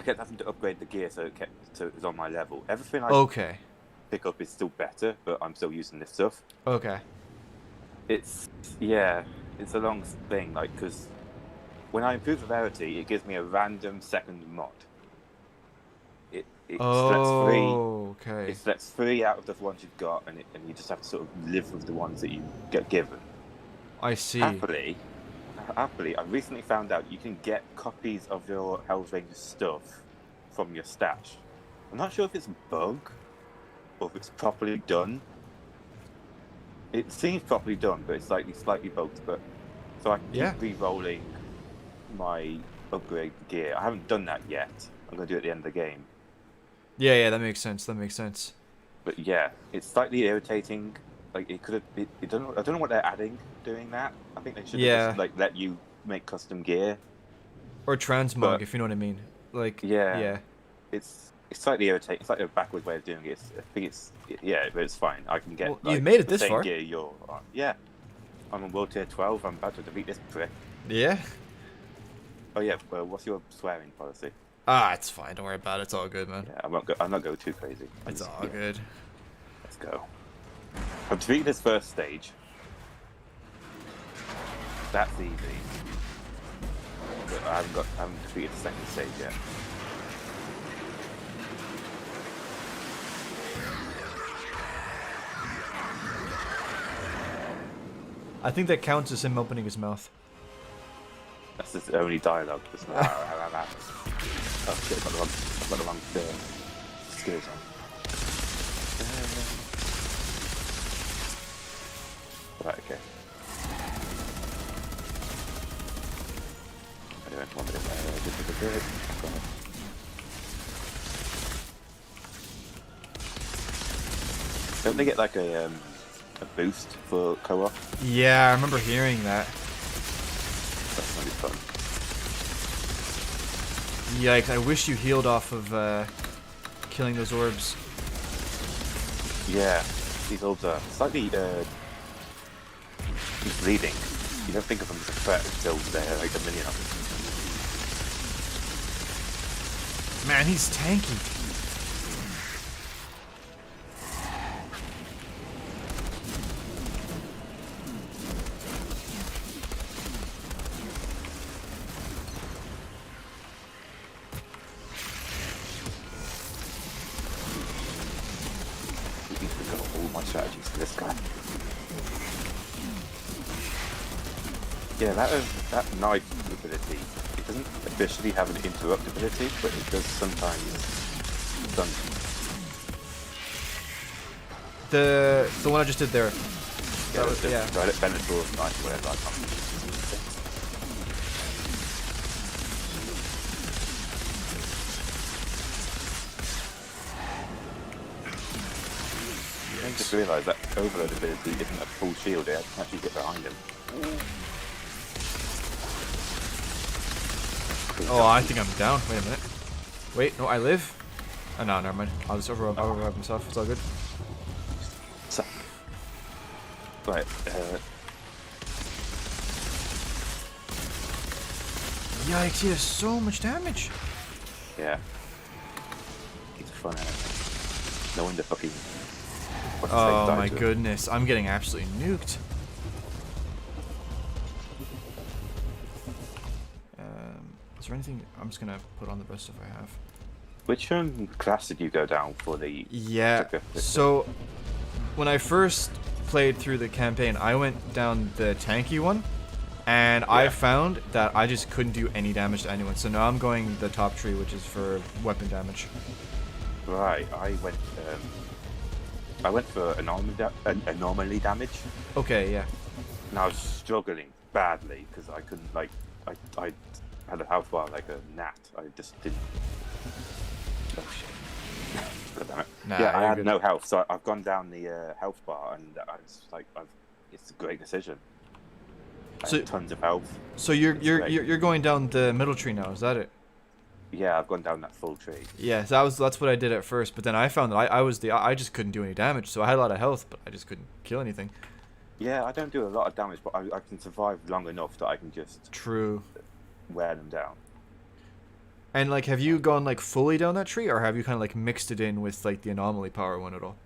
kept having to upgrade the gear so it was on my level. Everything I pick up is still better, but I'm still using this stuff. Okay. It's a long thing, like, because when I improve Rarity, it gives me a random second mod. It selects 3. Okay. It selects 3 out of the ones you've got, and you just have to sort of live with the ones that you get given. I see. Happily, I recently found out you can get copies of your Hell's Rangers stuff from your stash. I'm not sure if it's a bug or if it's properly done. It seems properly done, but it's slightly bugged. But so I can keep re-rolling my upgrade gear. I haven't done that yet. I'm gonna do it at the end of the game. Yeah, that makes sense. But yeah, it's slightly irritating. Like it could have. I don't know what they're adding doing that. I think they should have just, let you make custom gear. Or transmog, if you know what I mean. Like yeah. It's slightly irritating. It's like a backwards way of doing it. I think but it's fine. I can get. Well, you've made it the this same far. Gear you're on. Yeah, I'm on World Tier 12. I'm about to defeat this prick. Yeah. Oh yeah. Well, what's your swearing policy? It's fine. Don't worry about it. It's all good, man. Yeah, I'm not going too crazy. It's all good. Let's go. I've defeated this first stage. That's easy. But I haven't defeated the second stage yet. I think that counts as him opening his mouth. That's his only dialogue. Oh shit, I've got the wrong skills on. Right, okay. Anyway, 1 minute. Don't they get like a boost for co-op? Yeah, I remember hearing that. That's gonna be fun. Yikes, I wish you healed off of killing those orbs. Yeah, these orbs are slightly misleading. You don't think of them as a threat until there are like a million of them. Man, he's tanky. Strategies for this guy. Yeah, that knife ability, it doesn't officially have an interrupt ability, but it does sometimes stun. The one I just did there. Yeah, yeah. Venator, nice, whatever. I can't remember. I just realised that overload ability isn't a full shield. I can actually get behind him. Oh, I think I'm down. Wait a minute. Wait, no, I live. Oh, no, never mind. I'll just override myself. It's all good. So, right. Yikes! He does so much damage. Yeah. He's a fun enemy. No wonder fucking. what's his Oh name died my to him. goodness, I'm getting absolutely nuked. Is there anything? I'm just gonna put on the best stuff I have. Which class did you go down for the? Yeah. So when I first played through the campaign, I went down the tanky one, and I found that I just couldn't do any damage to anyone. So now I'm going the top tree, which is for weapon damage. Right. I went for anomaly damage, Okay, yeah. and I was struggling badly because I couldn't I had a health bar like a gnat. I just didn't. Oh shit. God damn it. Nah, yeah, I you're had good. no health, so I've gone down the health bar, and I was like, it's a great decision. I So- had tons of health. So you're It's great. you're going down the middle tree now, is that it? Yeah, I've gone down that full tree. Yeah, so that's what I did at first, but then I found that I just couldn't do any damage, so I had a lot of health, but I just couldn't kill anything. Yeah, I don't do a lot of damage, but I can survive long enough that I can just True. wear them down. And like, have you gone like fully down that tree, or have you kind of like mixed it in with like the anomaly power one at all?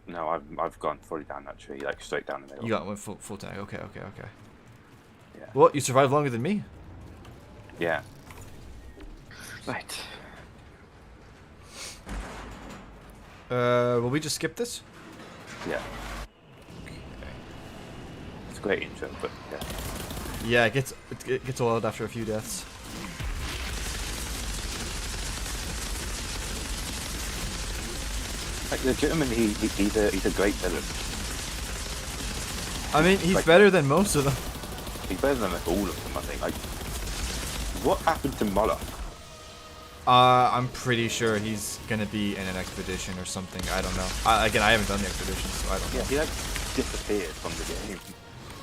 No, I've gone fully down that tree, like straight down the middle. You got one full tank. Okay. Yeah. Well, you survived longer than me. Yeah. Right. Will we just skip this? Yeah. It's a great intro, but yeah. Yeah, it gets old after a few deaths. Like legitimately, he's a great villain. I mean, he's Like- better than most of them. He's better than like, all of them, I think. Like, what happened to Moloch? I'm pretty sure he's gonna be in an expedition or something. I don't know. Again, I haven't done the expedition, so I don't know. Yeah, he like disappeared from the game.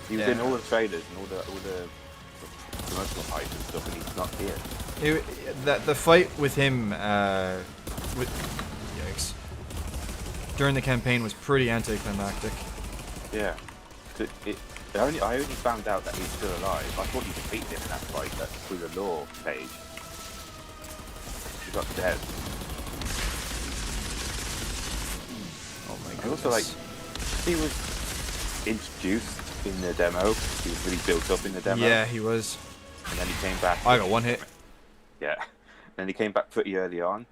He was Yeah. in all the trailers and all the promotional hype and stuff, and he's not here. The fight with him, with yikes, during the campaign was pretty anticlimactic. Yeah. I only found out that he's still alive. I thought he defeated him in that fight through the lore page. He got dead. Oh my I goodness. also like he was introduced in the demo. He was really built up in the demo. Yeah, he was. And then he came back. I got one hit. Yeah. Then he came back pretty early on,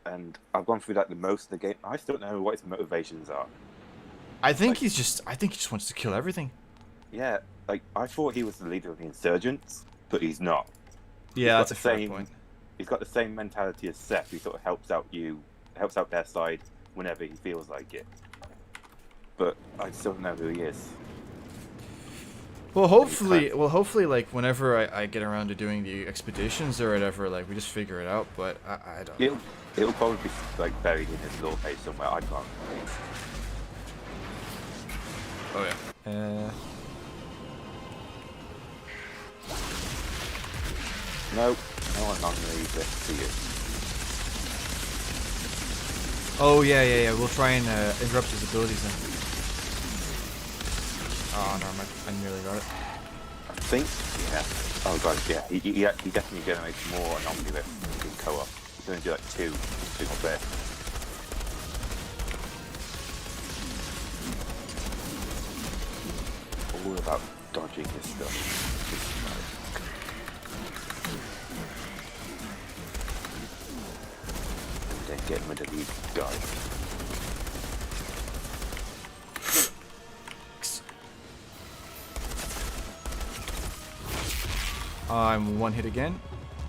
and I've gone through like the most of the game. I still don't know what his motivations are. I think he just wants to kill everything. Yeah, like I thought he was the leader of the insurgents, but he's not. Yeah, He's that's a got fair the same- point. He's got the same mentality as Seth. He sort of helps out their side whenever he feels like it. But I still don't know who he is. Well, hopefully, like whenever I get around to doing the expeditions or whatever, like we just figure it out. But I don't know. It'll probably be like buried in his lore page somewhere. I can't. Oh yeah. No one on the list to you. Oh yeah. We'll try and interrupt his abilities then. Oh no, I nearly got it. I think, yeah. Oh god, yeah. He definitely generates more anomaly with in co-op. He's going to do like two players. All about dodging his stuff. And then getting rid of these guys. I'm one hit again.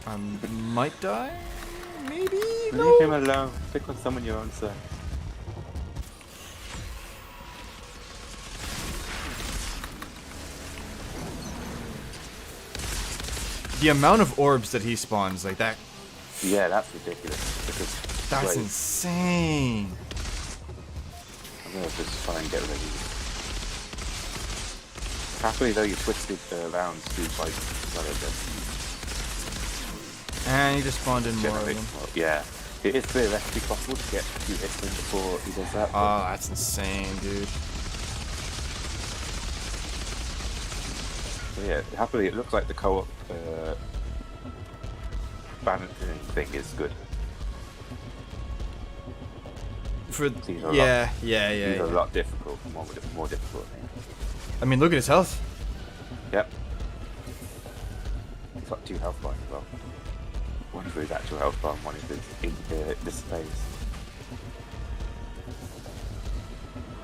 I might die. Maybe. Leave him alone. Pick on someone your own side. the amount of orbs that he spawns, like that, Yeah, that's ridiculous. Because that's wait, insane. I'm gonna just try and get rid of these. Happily though, you twisted around to like well, And he just spawned in more of generate them. more. Yeah, it is theoretically possible to get a few hits in before he does that. but Oh, that's insane, dude. yeah, happily it looks like the co-op balancing thing is good. For These are a yeah, yeah, These yeah. are a lot difficult, more difficult. I think. I mean, look at his health. Yep. He's got 2 health bars as well. One for his actual health bar and one is his displays.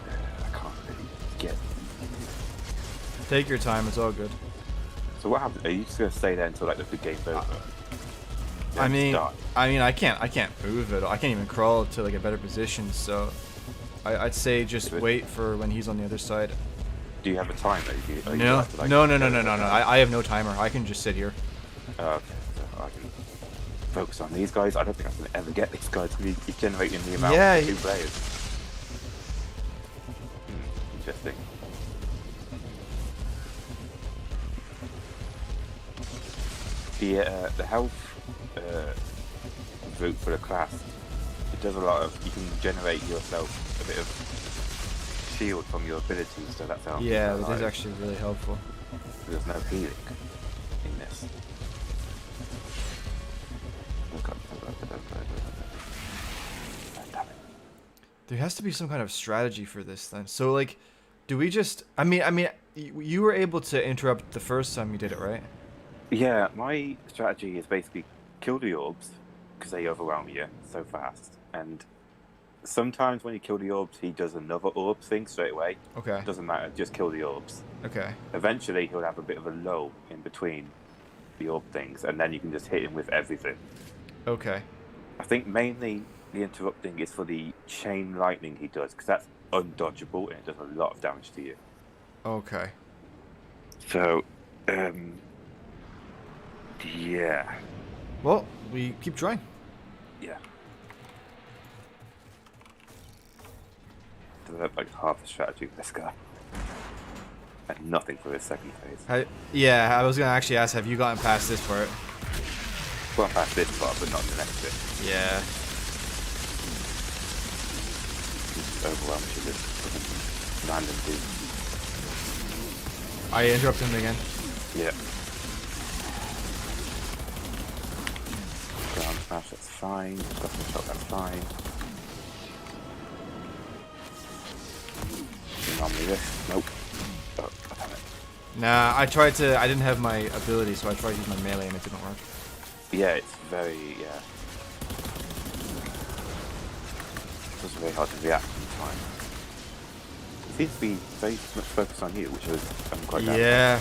I can't really get. Take your time. It's all good. So what happens? Are you just gonna stay there until like the game's over? I Then mean, start? I can't move it. I can't even crawl to like a better position. So, I'd say just wait for when he's on the other side. Do you have a timer? Or you No, have to, like, no. I have no timer. I can just sit here. Oh, okay, so I can focus on these guys. I don't think I can ever get these guys because he's generating the amount Yeah, of he- 2 players. Interesting. The health route for the class, it does a lot of, you can generate yourself a bit of shield from your abilities, so that's how Yeah, it is actually really helpful. there's no healing in this. Damn it. There has to be some kind of strategy for this then. So like, do we just? I mean, you were able to interrupt the first time you did it, right? Yeah, my strategy is basically kill the orbs because they overwhelm you so fast, and sometimes when you kill the orbs, he does another orb thing straight away. Okay. Doesn't matter, just kill the orbs. Okay. Eventually, he'll have a bit of a lull in between the orb things, and then you can just hit him with everything. Okay. I think mainly the interrupting is for the chain lightning he does, because that's undodgeable and it does a lot of damage to you. Okay. So, yeah. Well, we keep trying. Yeah. Develop like half the strategy with this guy. And nothing for his second phase. Yeah, I was gonna actually ask, have you gotten past this part? Well, past this part, but not the next bit. Yeah. He's overwhelmed with this random dude. I interrupted him again. Yeah. Ground smash, that's fine. Custom shot, that's fine. Normally this. Nope. Oh, damn it. Nah, I didn't have my ability, so I tried to use my melee and it didn't work. Yeah, it's very, yeah. It's very hard to react in time. It seems to be very much focused on you, which is I'm quite glad. Yeah.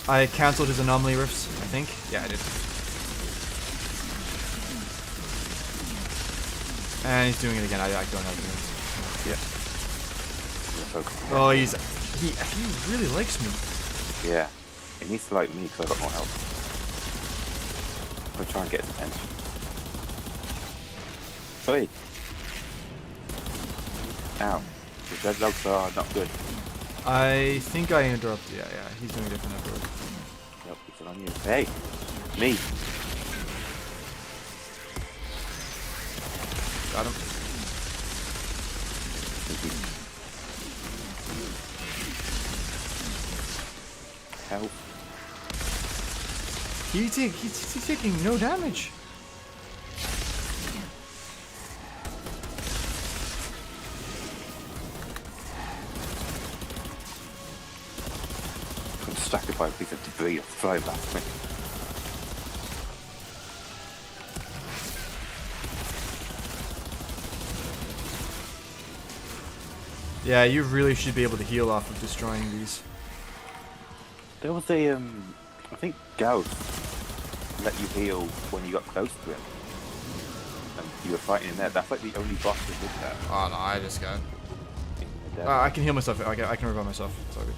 I cancelled his anomaly rifts, I think. Yeah, I did. And he's doing it again. I don't have it. Yeah. You're focused on Oh, him. he really likes me. Yeah. He needs to like me because I've got more health. I'll try and get his attention. Hey! Ow. The deadlocks are not good. I think I interrupted. Yeah, he's doing a different approach. Yep, it's on you. Hey! Me! Got him. Help. He's taking no damage. I'm distracted by a piece of debris that's flying back at me. Yeah, you really should be able to heal off of destroying these. There was a, I think Gauss let you heal when you got close to him. And you were fighting in there. That's like the only boss that did that. Oh no, I just got. In the dev. I can heal myself. I can revive myself. It's all good.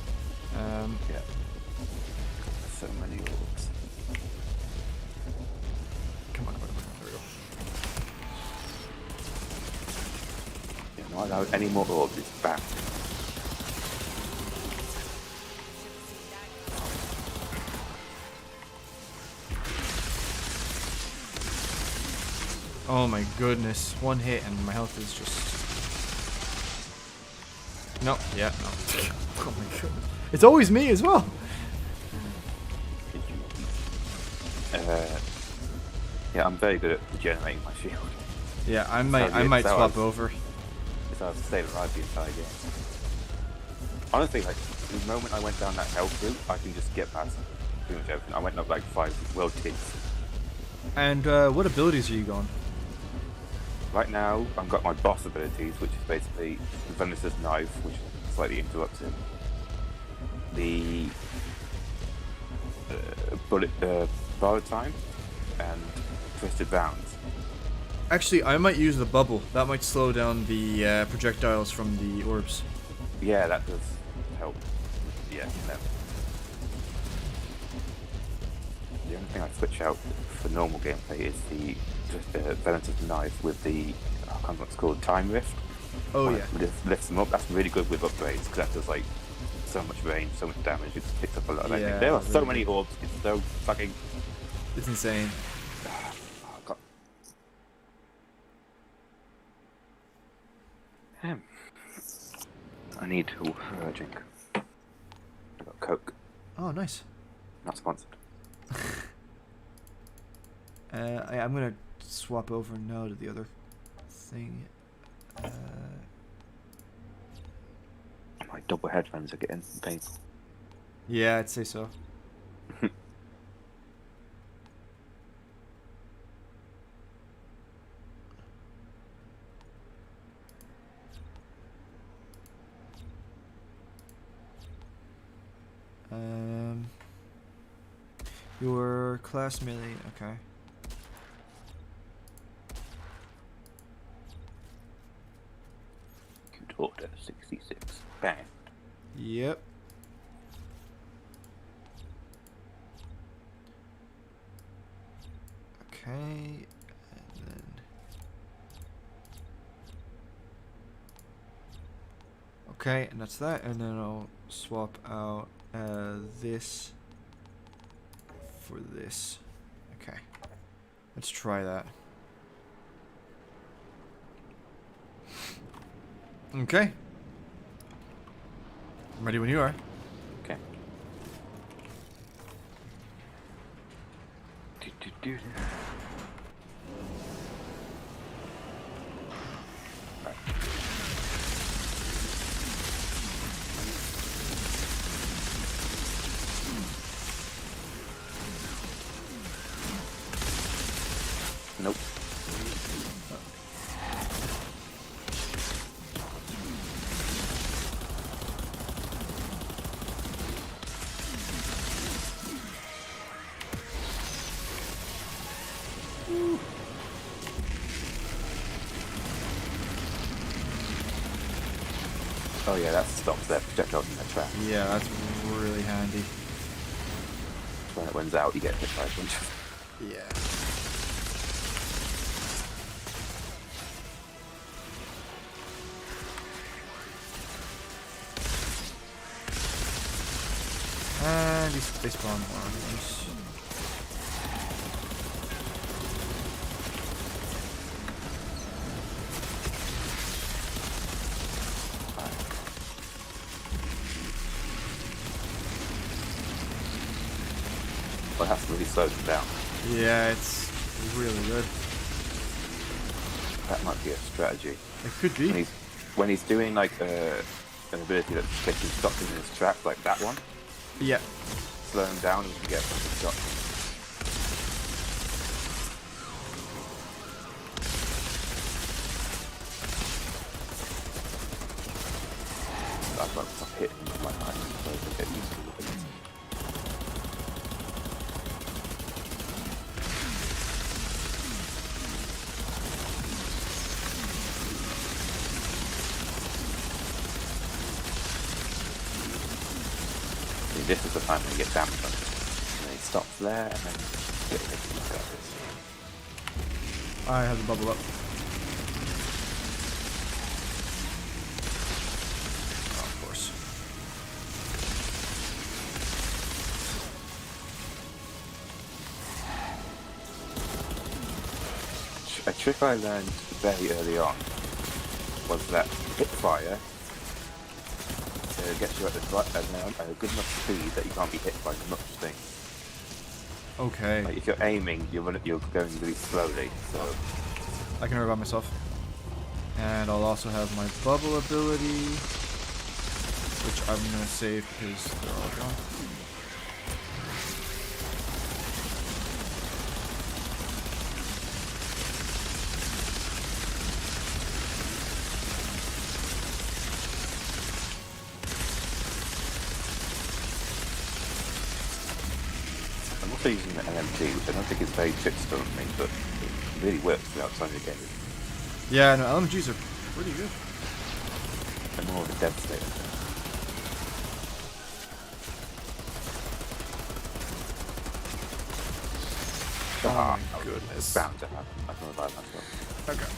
Yeah. So many orbs. Come on, there we go. Yeah, not allowed any more orbs, it's banned. Oh my goodness, one hit and my health is just... No, yeah, no. Oh my goodness. It's always me as well! Yeah, I'm very good at regenerating my shield. Yeah, I might swap over. It's how I've stayed alive the entire game. Honestly, like, the moment I went down that health route, I can just get past pretty much everything. I went up like 5 world tiers. And what abilities are you going? Right now, I've got my boss abilities, which is basically Venece's Knife, which slightly interrupts him. The bullet borrow time and twisted rounds. Actually, I might use the bubble. That might slow down the projectiles from the orbs. Yeah, that does help. Yeah, no. The only thing I switch out for normal gameplay is the Venece's Knife with the, I can't remember what it's called, Time Rift. Oh When yeah. it lifts them up. That's really good with upgrades because that does like so much range, so much damage. It picks up a lot of everything. Yeah, There are so really many good. orbs. It's so fucking. It's insane. Oh, God. I need a drink. I got Coke. Oh, nice. Not sponsored. I'm gonna swap over now to the other thing. My double headphones are getting painful. Yeah, I'd say so. Your class melee, okay. Good order 66. Bang. Yep. Okay, and then okay, and that's that, and then I'll swap out this for this. Okay, let's try that. Okay. I'm ready when you are. Okay. Do. Right. Nope. Oh yeah, that stops their projectiles in their trap. Yeah, that's really handy. When it runs out, you get hit by a bunch of... Yeah. And they spawn more ones. Well, it has to really slow them down. Yeah, it's really good. That might be a strategy. It could be. When he's doing like an ability that's taking stock in his trap, like that one, Yeah. slow him down and you can get a bunch of shots. I've got some hit in my mind, so I can get used to it. this is the time when you get damage on it. And then he stops there, and then get rid of these guys. I have the bubble up. Oh, of course. A trick I learned very early on was that hip fire gets you at a good enough speed that you can't be hit by much things. Okay. Like if you're aiming, you're going really slowly. So I can revive myself. And I'll also have my bubble ability, which I'm gonna save because they're all gone. I'm also using the LMG, which I don't think is very trickster on me, but it really works for outside the game. Yeah, no, LMGs are pretty good. I'm more of a devastator. Oh my goodness. Bound to happen. I can revive myself. Okay.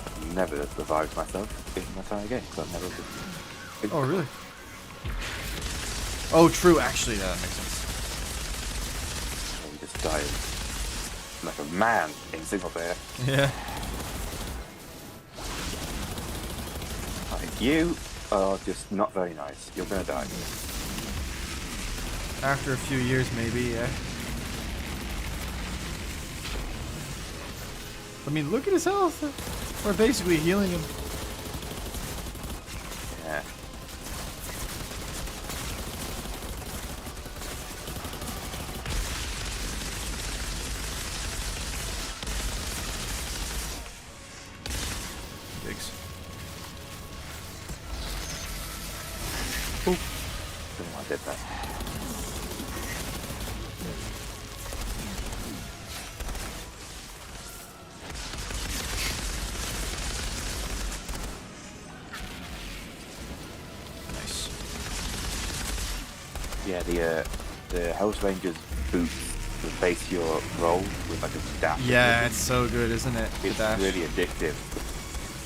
I've never revived myself in my entire game, because I've never been... Oh, really? Oh, true, actually, that makes sense. You just die like a man in single player. Yeah. Like, you are just not very nice. You're gonna die. After a few years, maybe, yeah. I mean, look at his health. We're basically healing him. Yeah. Thanks. Oh. Don't know why I did that. Nice. Yeah, the Hells Rangers boots replace your roll with like a dash. Yeah, it's so good, isn't it? The It's dash. really addictive.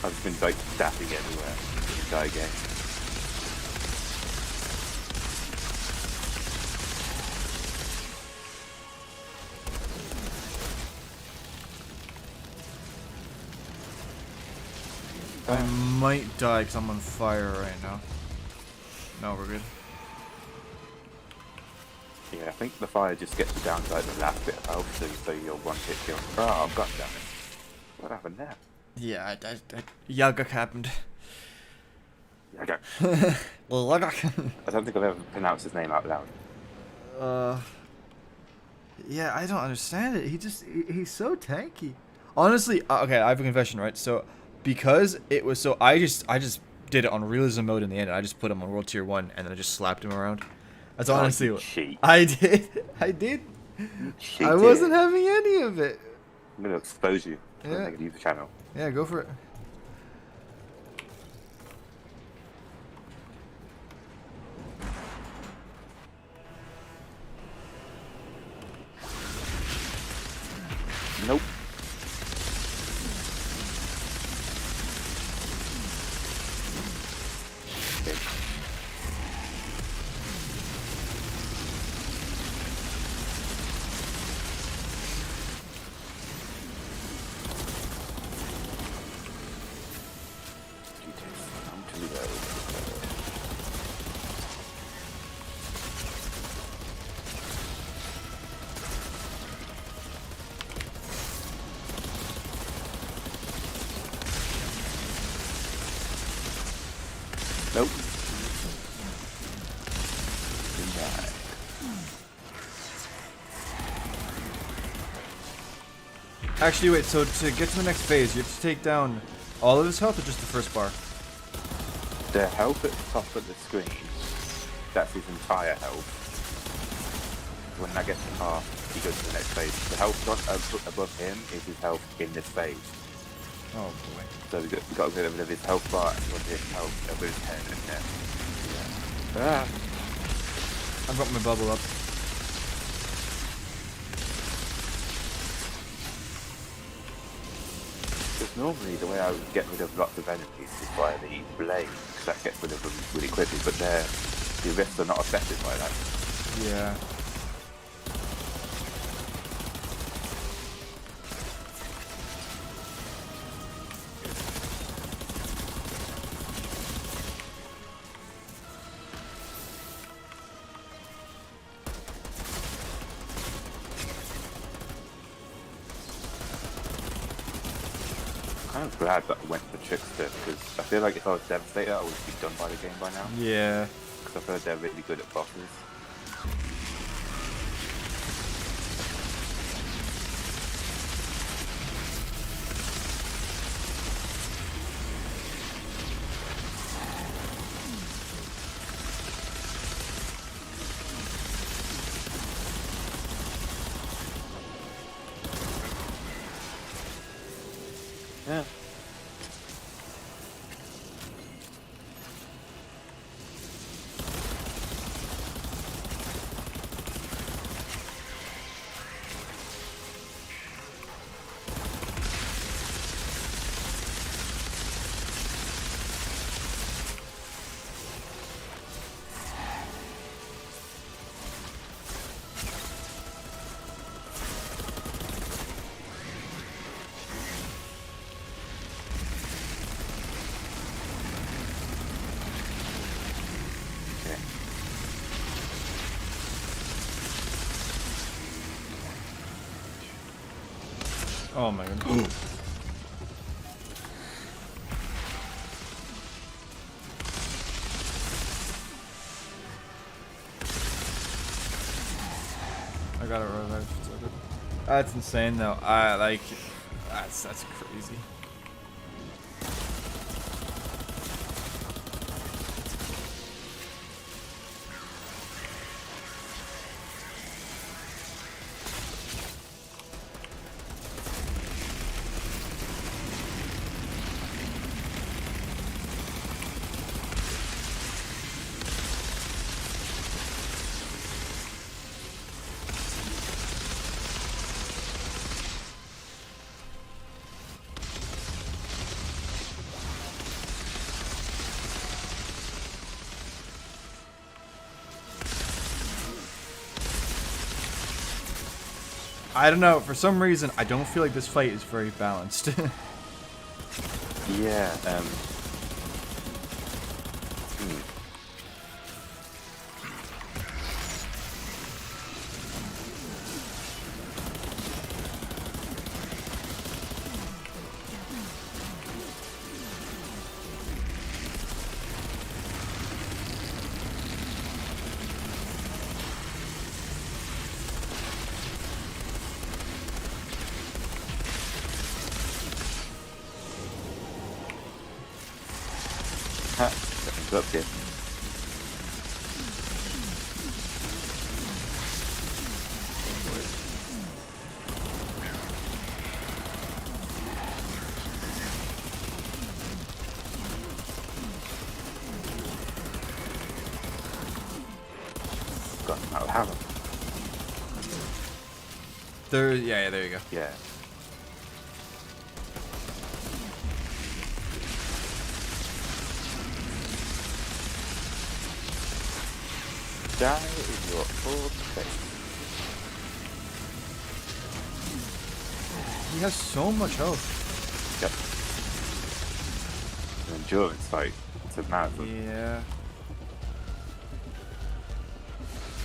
I've just been like dashing everywhere the entire game. I might die because I'm on fire right now. No, we're good. Yeah, I think the fire just gets you down to like the last bit of health, so you're one hit kill. Oh, god damn it. What happened there? Yeah, Yagak happened. Okay. Yagak. I don't think I've ever pronounced his name out loud. Yeah, I don't understand it. He's so tanky. Honestly, okay, I have a confession, right? So, because it was so, I just did it on realism mode in the end, and I just put him on World Tier 1, and then I just slapped him around. That's honestly you what cheat. I did. I did. You I cheated. wasn't having any of it. I'm gonna expose you. I'm Yeah. gonna leave the channel. Yeah, go for it. Nope. Okay. I'm too low. Nope. Denied. Actually, wait, so to get to the next phase, you have to take down all of his health or just the first bar? The health at the top of the screen, that's his entire health. When that gets to half, he goes to the next phase. The health above him is his health in this phase. Oh boy. So we've got to get rid of his health bar and rid of his health, of his head and then. Yeah. Ah. I've got my bubble up. Because normally the way I would get rid of lots of enemies is by the blade, because that gets rid of them really quickly, but the rifts are not affected by that. Yeah. I'm kind of glad that I went for Trickster, because I feel like if I was Devastator, I would be done by the game by now. Yeah. Because I've heard they're really good at bosses. Yeah. Okay. Oh my god. I got it revived. So good. That's insane though. I like that's crazy. I don't know, for some reason I don't feel like this fight is very balanced. Yeah, Something's up here. Got out of hammer. There, yeah, there you go. Yeah. Die in your own face. He has so much health. Yep. An endurance fight. It's a marathon. Yeah.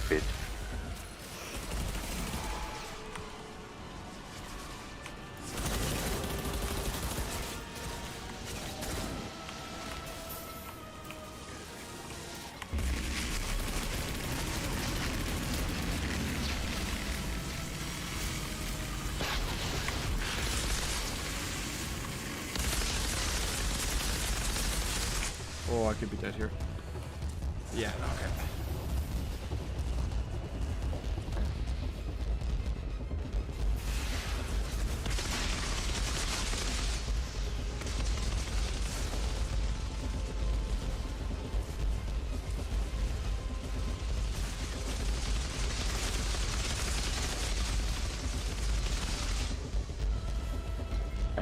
Bid. Oh, I could be dead here. Yeah, okay.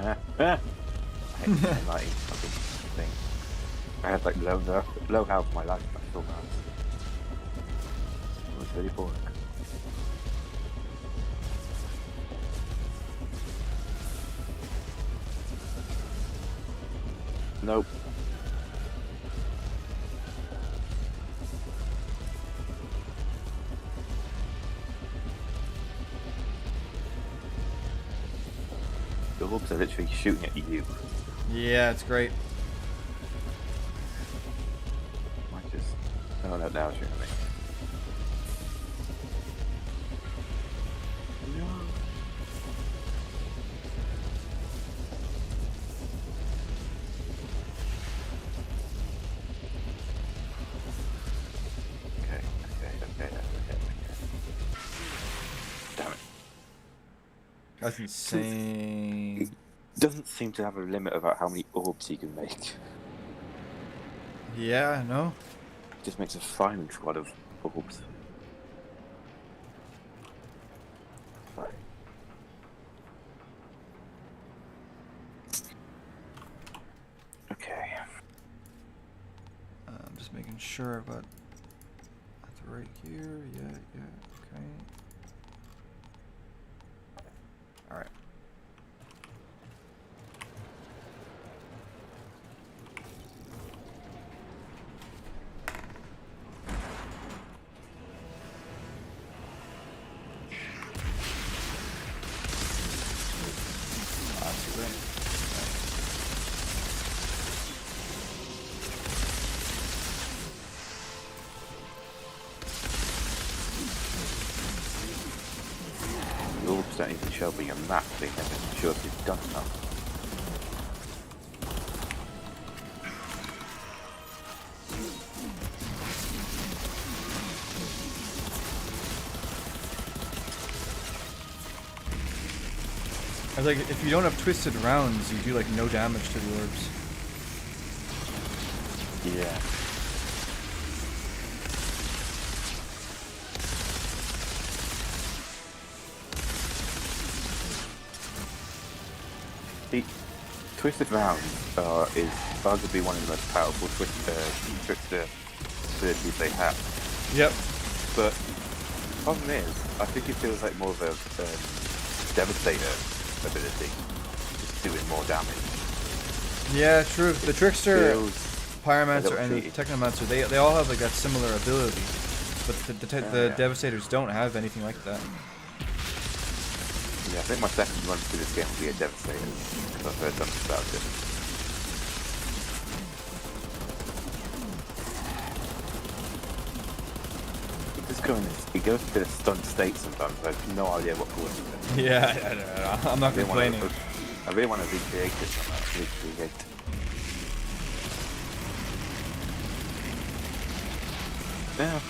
I hate the lighting fucking thing. I had like low health in my life, but I still have. It was really boring. Nope. The orbs are literally shooting at you. Yeah, it's great. Might just... Oh no, now it's shooting at me. No. Okay. Damn it. That's insane. Doesn't seem to have a limit about how many orbs you can make. Yeah, no. Just makes a firing squad of orbs. Right. Okay. I'm just making sure I've got that's right here. Yeah, okay. Alright. That's great. The orbs don't even show up on your map, so you never sure if you've done enough. I was like, if you don't have twisted rounds, you do like no damage to the orbs. Yeah. The Twisted Round is arguably one of the most powerful trickster abilities they have. Yep. But the problem is, I think it feels like more of a Devastator ability, just doing more damage. Yeah, true. The Trickster, Feels Pyromancer, a and little cheaty. Technomancer, they all have like that similar ability. But the Yeah. Devastators don't have anything like that. Yeah, I think my second run through this game will be a Devastator, because I've heard something about it. He goes to a stunned state sometimes, I have no idea what causes it. Yeah, I'm not complaining. I really want to recreate it somehow. Recreate. Yeah.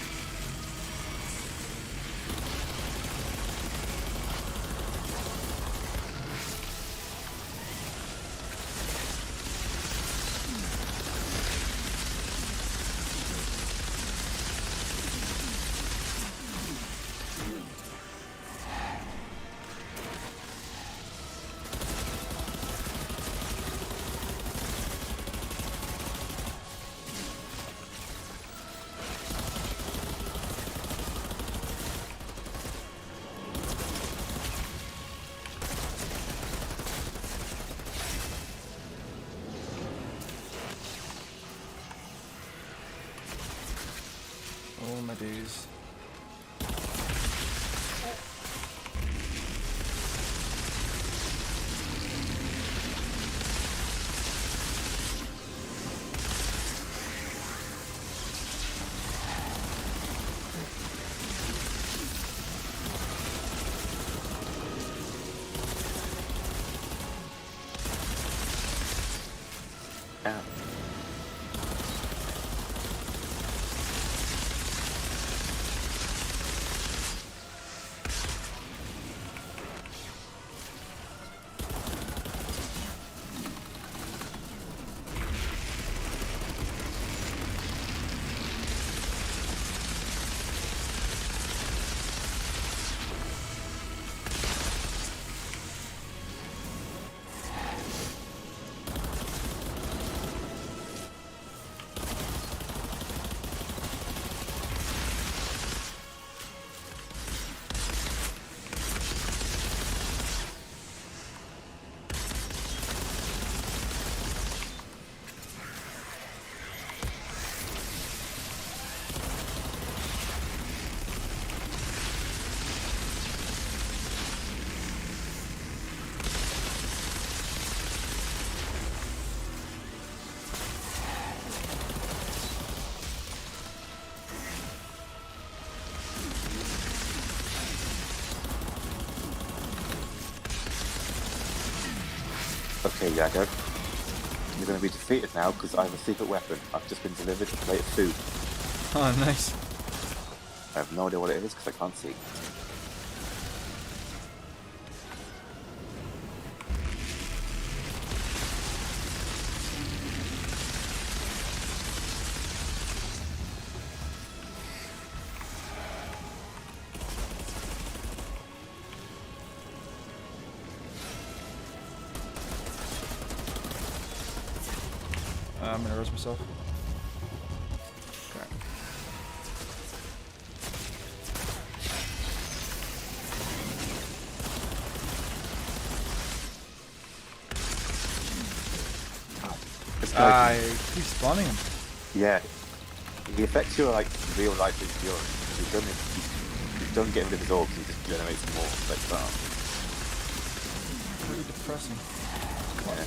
Okay, Yago. You're going to be defeated now because I have a secret weapon. I've just been delivered a plate of food. Oh, nice. I have no idea what it is because I can't see. I'm gonna roast myself. Okay. This guy I keep spawning him. Yeah, he affects your like real life endurance. If you don't get rid of his orbs, he just generates more like that. Pretty depressing. Yeah.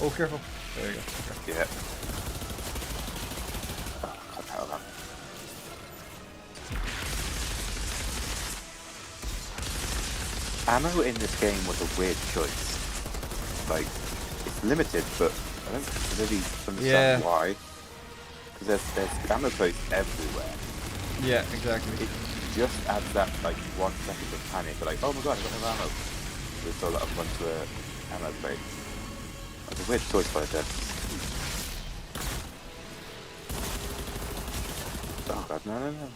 Oh, careful. There you go. Okay. Yeah. Oh, God, hell, man. Ammo in this game was a weird choice. Like, it's limited, but I don't really understand Yeah. why. Because there's ammo crates everywhere. Yeah, exactly. It just adds that like 1 second of panic. Like, oh my god, I got no ammo. So that I've run to a ammo crate. It's a weird choice by the devs. Oh god, no, no, no.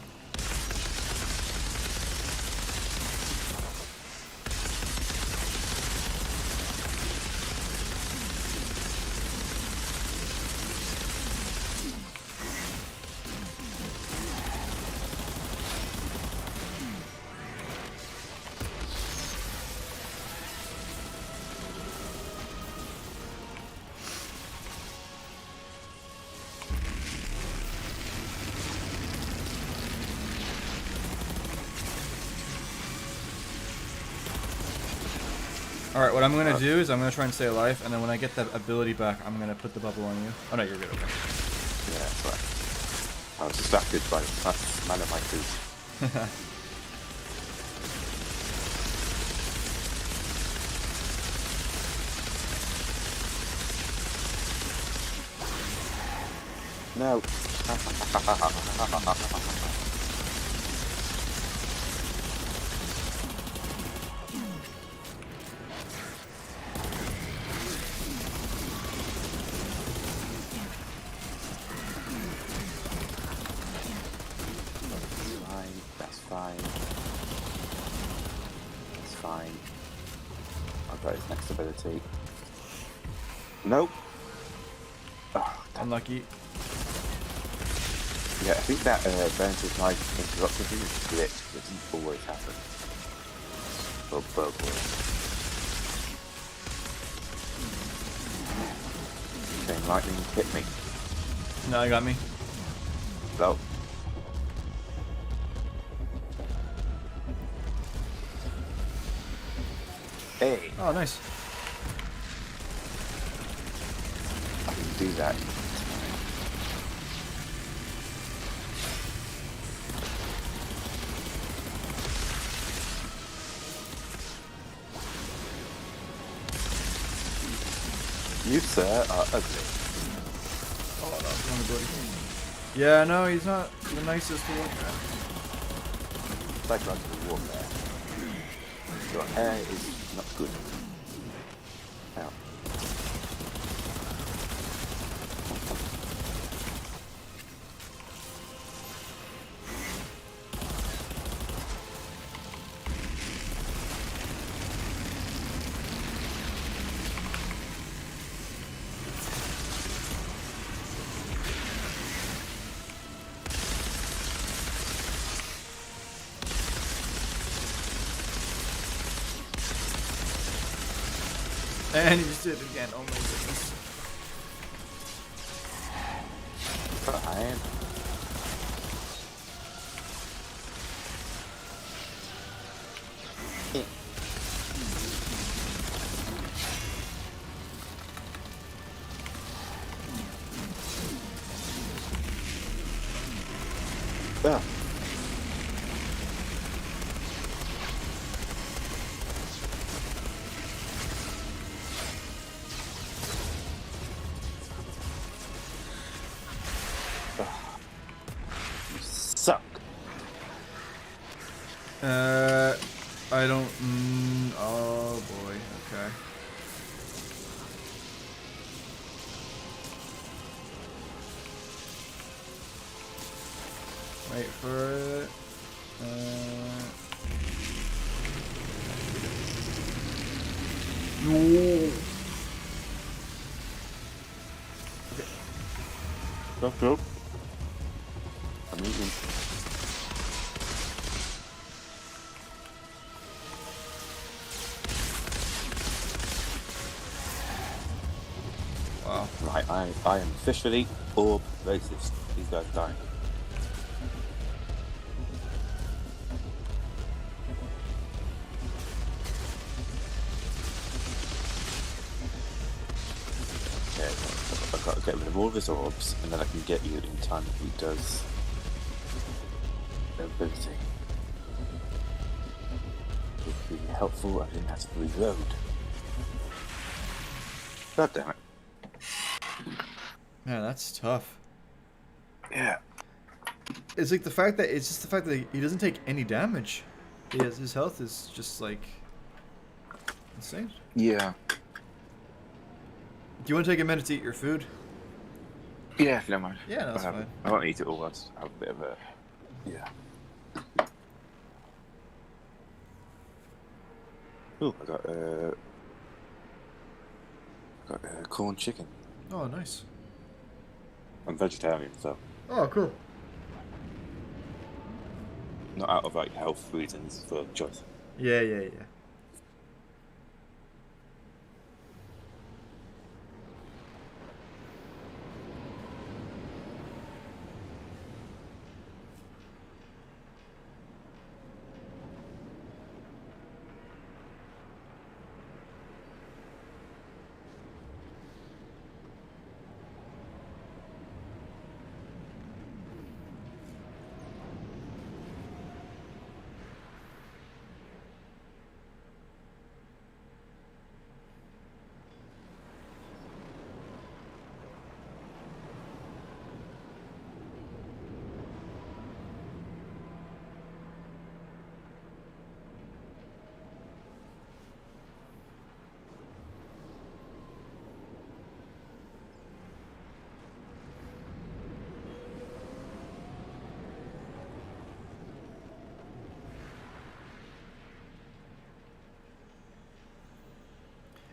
Alright, what I'm gonna do is I'm gonna try and stay alive, and then when I get that ability back, I'm gonna put the bubble on you. Oh no, you're good, okay. Yeah, that's right. I was distracted by the smell of my food. No. That's fine. That's fine. I've got his next ability. Nope. Oh, Unlucky. yeah, I think that Ventus Knight interruption thing is a glitch. It doesn't always happen. Or bug okay, lightning hit me. No, you got me. No. Hey, Oh, nice. I can do that. You, sir, are ugly. Oh, that was one buddy. Yeah, no, he's not the nicest to look at. It's like running the warfare. Your hair is not good. Now. And he just did it again. Oh my goodness. Fine. I don't. Oh boy. Okay. Wait for it. No. Go. I'm eating. Wow. Right, I am officially orb racist. These guys are dying. Okay, I've got to get rid of all of his orbs, and then I can get you in time if he does the ability. It would be helpful, I didn't have to reload. God damn it. Man, that's tough. Yeah. It's like the fact that he doesn't take any damage. His health is just like insane. Yeah. Do you want to take a minute to eat your food? Yeah, if you don't mind. Yeah, no, that's I fine. I won't eat it all. I'll just have a bit of a. Yeah. Oh, I got corn chicken. Oh, nice. I'm vegetarian, so Oh, cool. not out of like health reasons for choice. Yeah.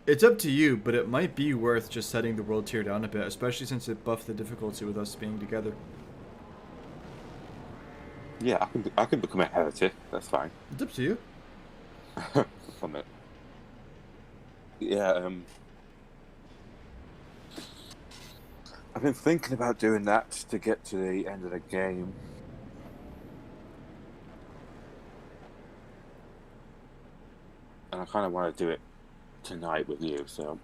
It's up to you, but it might be worth just setting the world tier down a bit, especially since it buffed the difficulty with us being together. Yeah, I can become a heretic. That's fine. It's up to you. From it. Yeah. I've been thinking about doing that to get to the end of the game. And I kind of want to do it tonight with you, so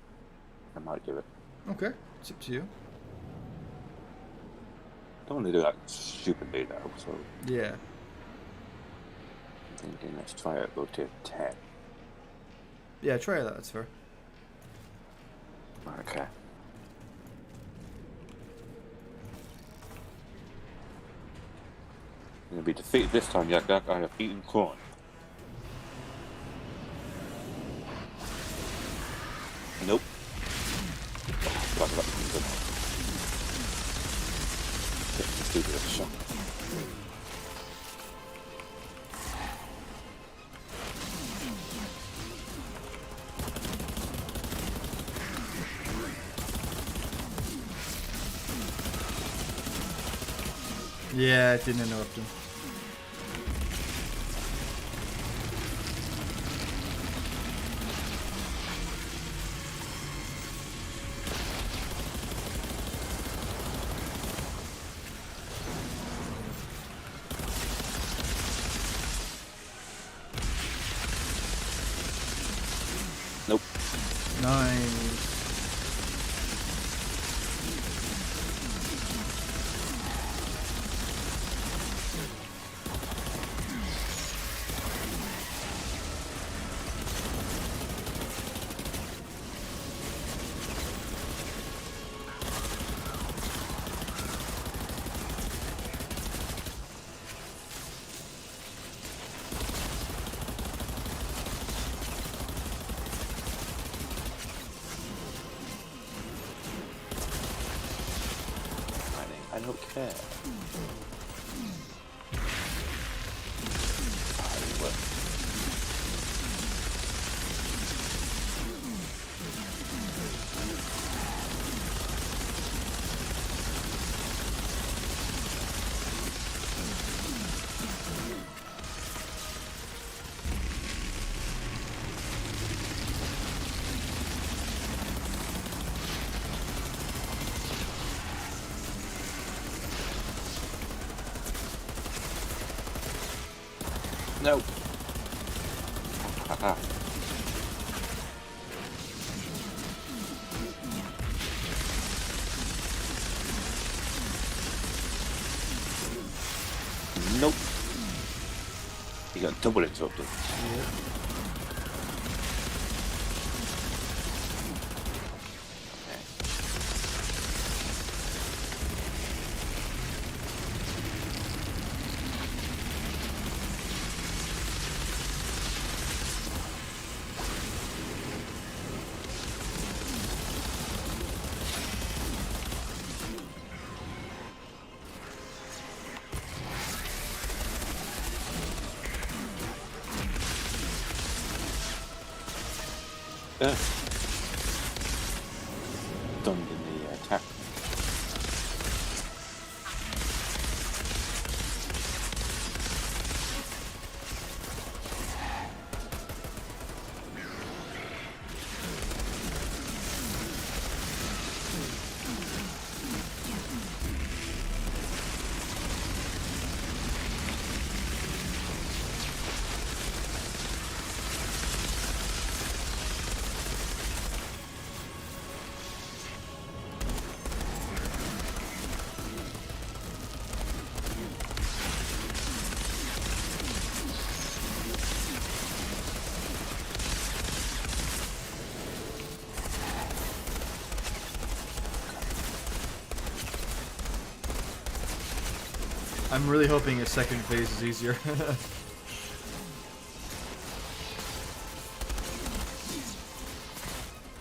I might do it. Okay, it's up to you. I don't want to do that stupidly though, so Yeah. I'm thinking let's try it go to 10. Yeah, try that, that's fair. Okay. I'm gonna be defeated this time, yeah, I have eaten corn. Nope. Oh, God, that was good. Let's do this shot. Yeah, it didn't interrupt him. Nope. Nice. don't care. No. Haha. Nope. You got double interrupted. Done in the attack. I'm really hoping a second phase is easier.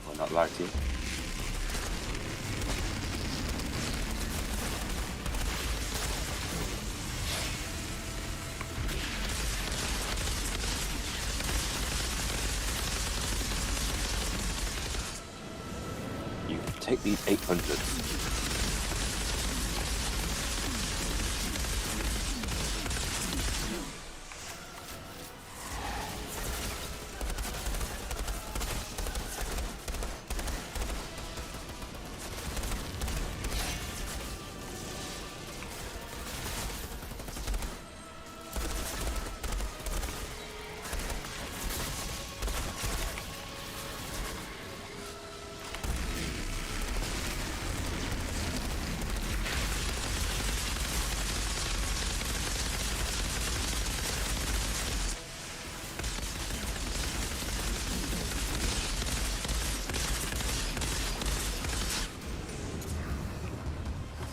Will not lie to you. You take these 800s.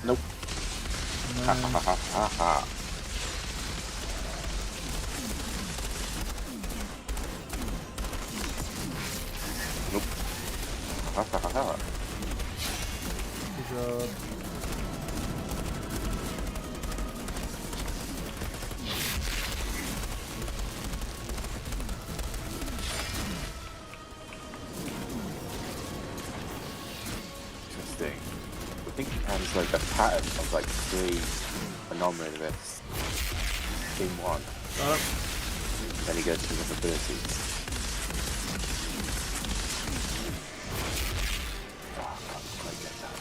Nope. Ha ha ha ha ha. Nope. Ha ha ha ha. Good job. Interesting. I think it has like a pattern of like 3 anomaly lists in one. Then he goes to his abilities. Oh, I can't quite get that.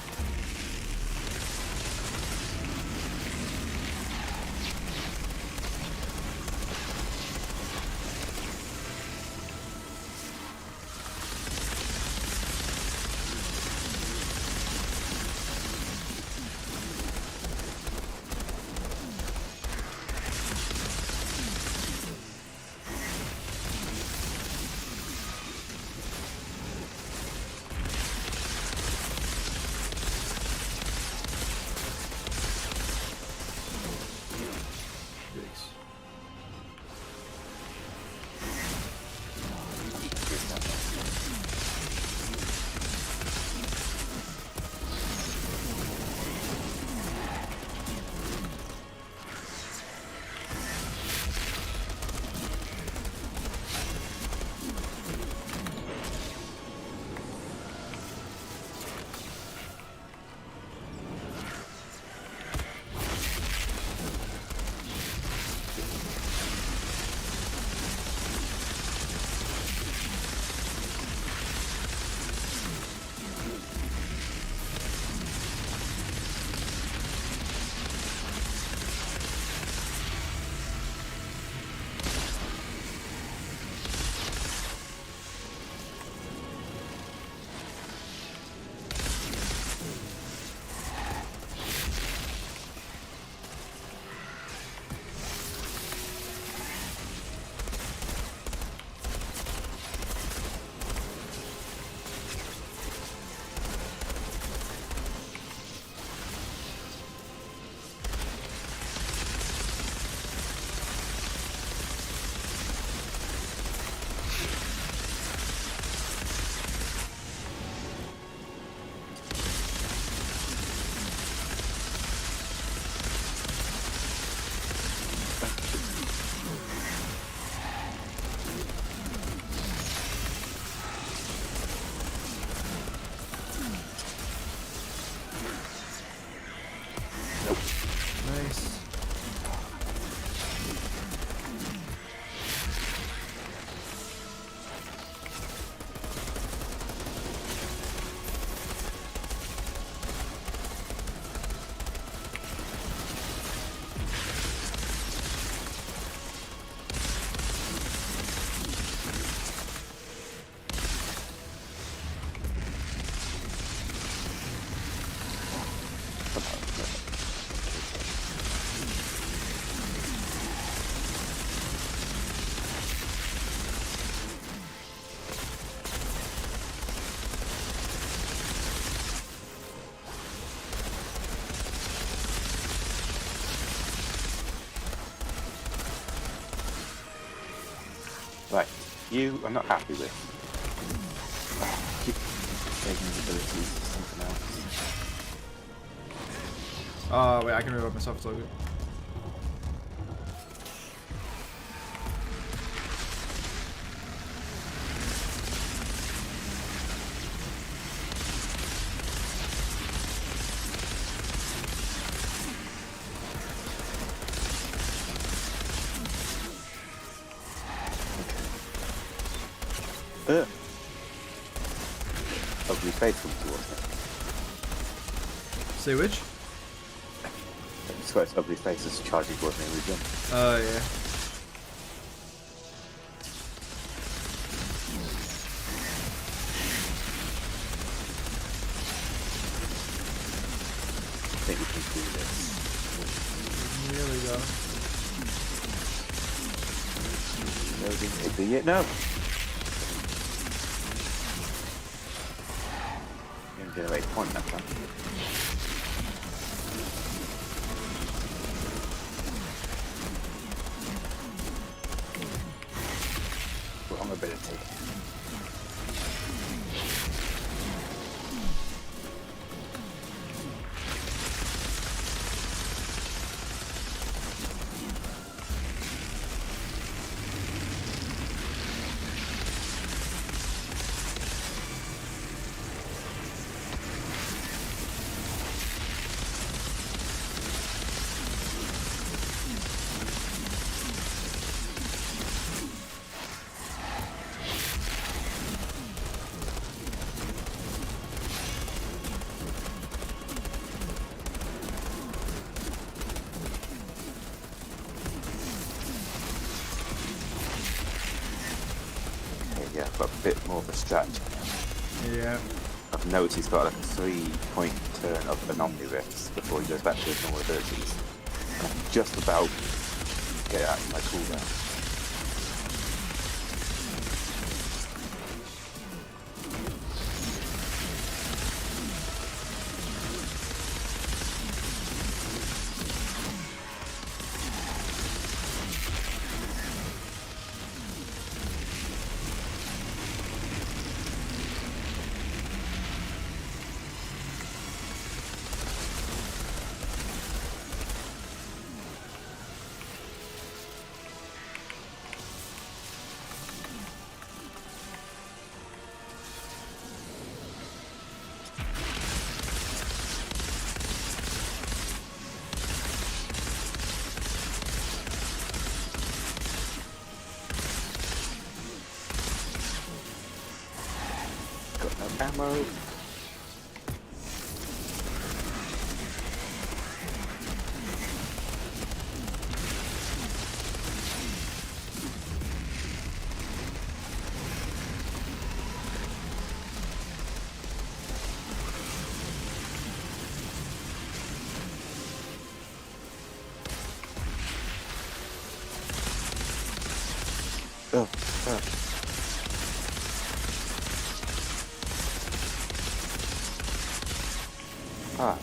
Right, you I'm not happy with. Keep saving his abilities for something else. Wait, I can revive myself, it's all good. Ugly face comes towards me. Say which? It's got its ugly face is charging towards me and we jump. Oh, yeah. I think we can do this. Here we go. Loading idiot, no! You're gonna generate a point that time. Wrong ability. Yeah, I've got a bit more of a stretch. Yeah. I've noticed he's got like a 3-point turn of anomaly rifts before he goes back to his normal abilities. And I'm just about to get out of my cooldown. Got no ammo. Oh, oh. Ah.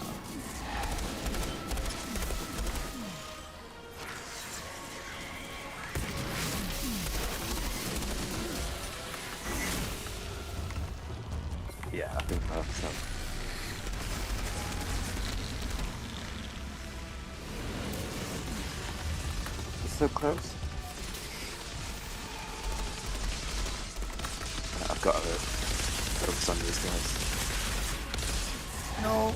Yeah, I think so. It's so close. I've got to focus on these guys. No.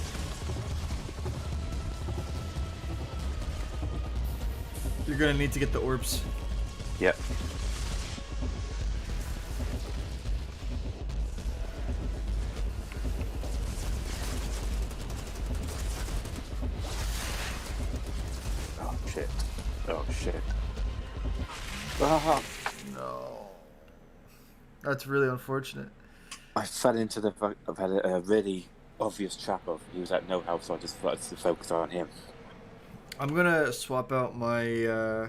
You're gonna need to get the orbs. Yep. Oh shit. Oh shit. Ah, No. That's really unfortunate. I fell into the. I've had a really obvious trap of. He was at no health, so I just thought to focus on him. I'm gonna swap out my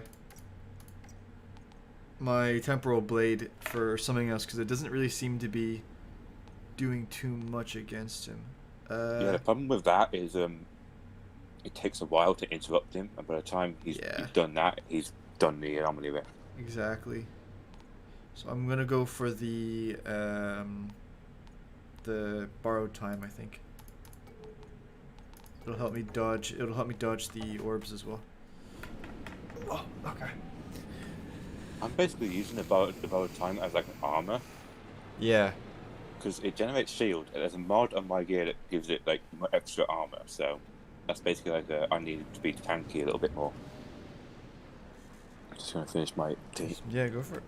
my temporal blade for something else because it doesn't really seem to be doing too much against him. Yeah, the problem with that is it takes a while to interrupt him, and by the time he's done that, he's done the anomaly with. Exactly. So I'm gonna go for the borrowed time, I think. It'll help me dodge. It'll help me dodge the orbs as well. Oh, okay. I'm basically using the borrowed time as like an armor Yeah. because it generates shield. And there's a mod on my gear that gives it like extra armor, so that's basically like I need to be tanky a little bit more. I'm just gonna finish my tea. Yeah, go for it.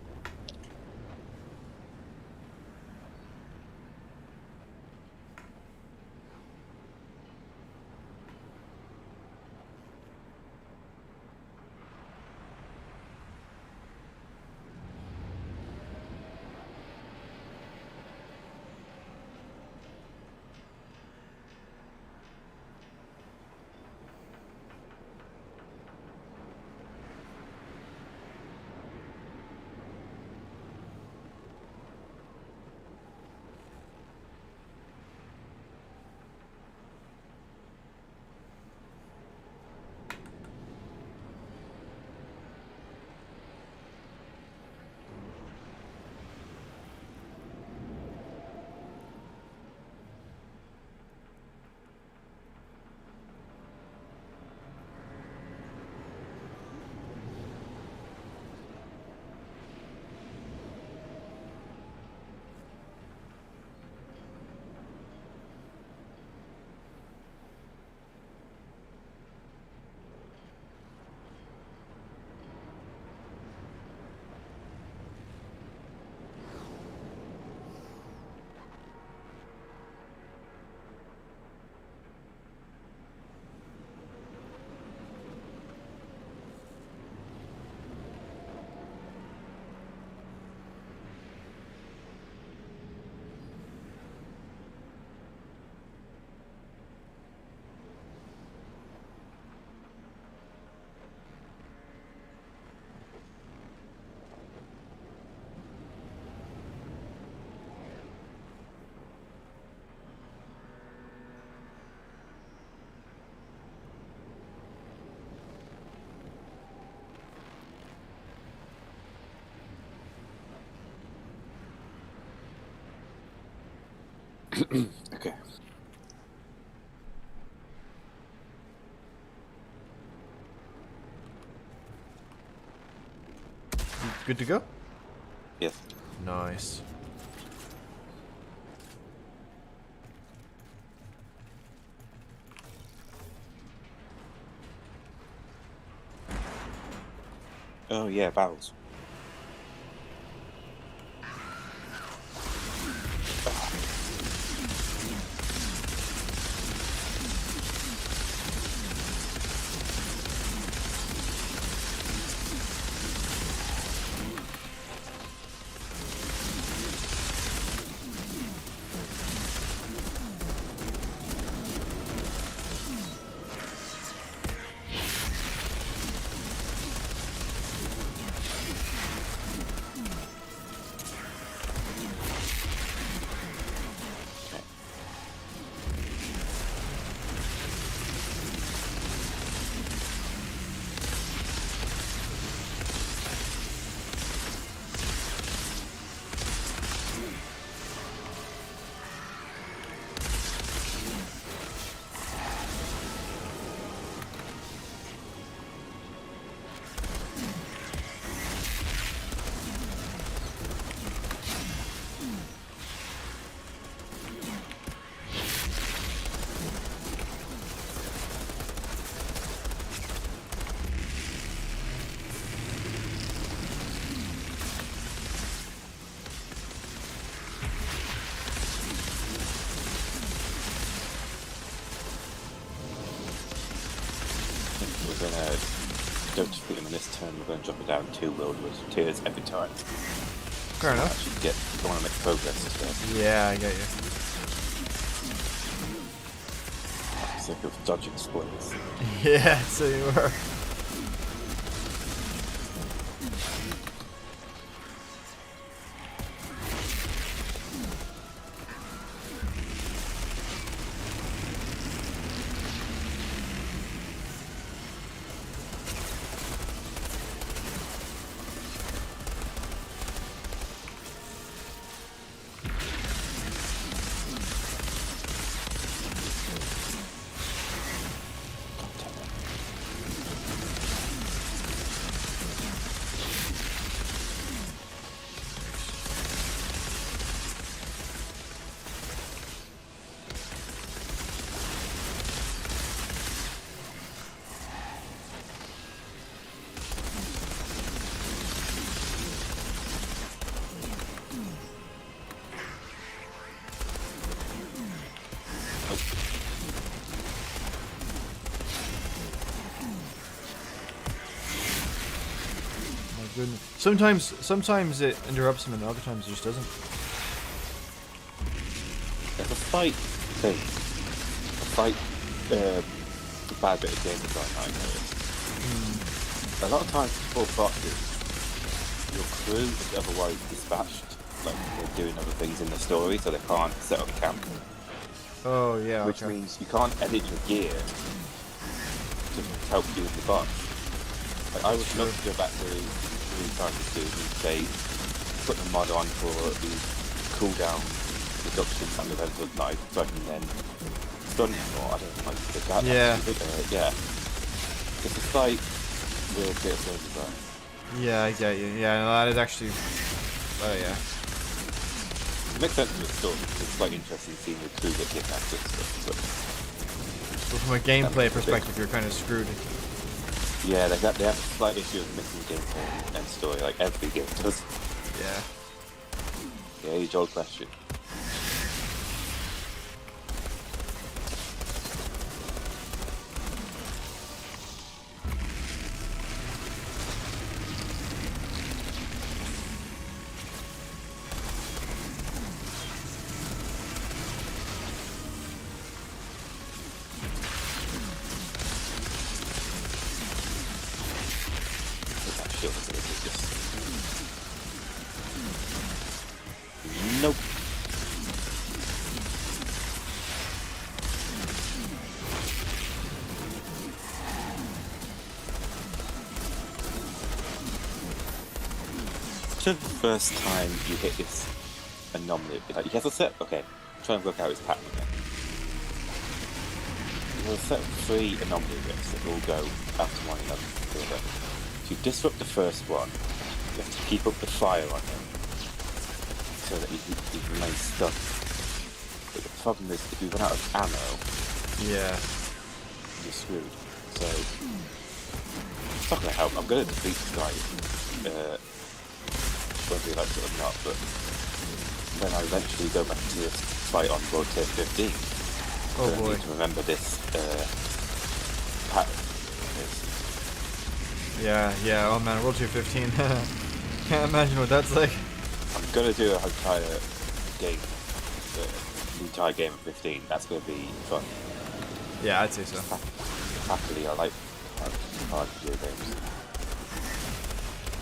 Okay. You good to go? Yes. Nice. Oh yeah, barrels. We're gonna don't defeat him in this turn. We're gonna drop it down 2 wilderness tears every time. Fair enough. Actually, I want to make progress as well. Yeah, I get you. Sick of dodging splits. Yeah, so you are. Sometimes it interrupts him, and other times it just doesn't. There's a slight thing, a slight bad bit of game design I noticed. A lot of times before boxes, your crew is otherwise dispatched, like they're doing other things in the story, so they can't set up camp. Oh yeah. Which Okay. means you can't edit your gear to help you with the boss. Like, I would love to go back to Retitle 2 and say, put the mod on for the cooldown reduction and the event of night, so I can then stun him, or I don't know, like, did that. Yeah. Yeah. It's a slight weird bit of game design. Yeah, I get you. Yeah, no, that is actually. Oh yeah. It makes sense to the story, because it's quite interesting seeing the crew get kidnapped and stuff. But from a gameplay perspective, you're kind of screwed. Yeah, they have a slight issue of missing gameplay and story, like every game does. Yeah. Yeah, age-old question. That shield is ridiculous. Nope. The first time you hit this anomaly, like he has a set. Okay, try and work out his pattern again. He has a set of 3 anomaly rifts that all go after one another. If you disrupt the first one, you have to keep up the fire on him so that he remains stuck. But the problem is, if you run out of ammo, Yeah. you're screwed. So it's not going to help. I'm going to defeat this guy, whether he likes it or not. But then I eventually go back to this fight on World Tier 15. Oh So I boy. need to remember this pattern. This. Yeah. Yeah. Oh man, World Tier 15. Can't imagine what that's like. I'm gonna do an entire game, the entire game of 15. That's gonna be fun. Yeah, I'd say so. Happily, I like hard video games.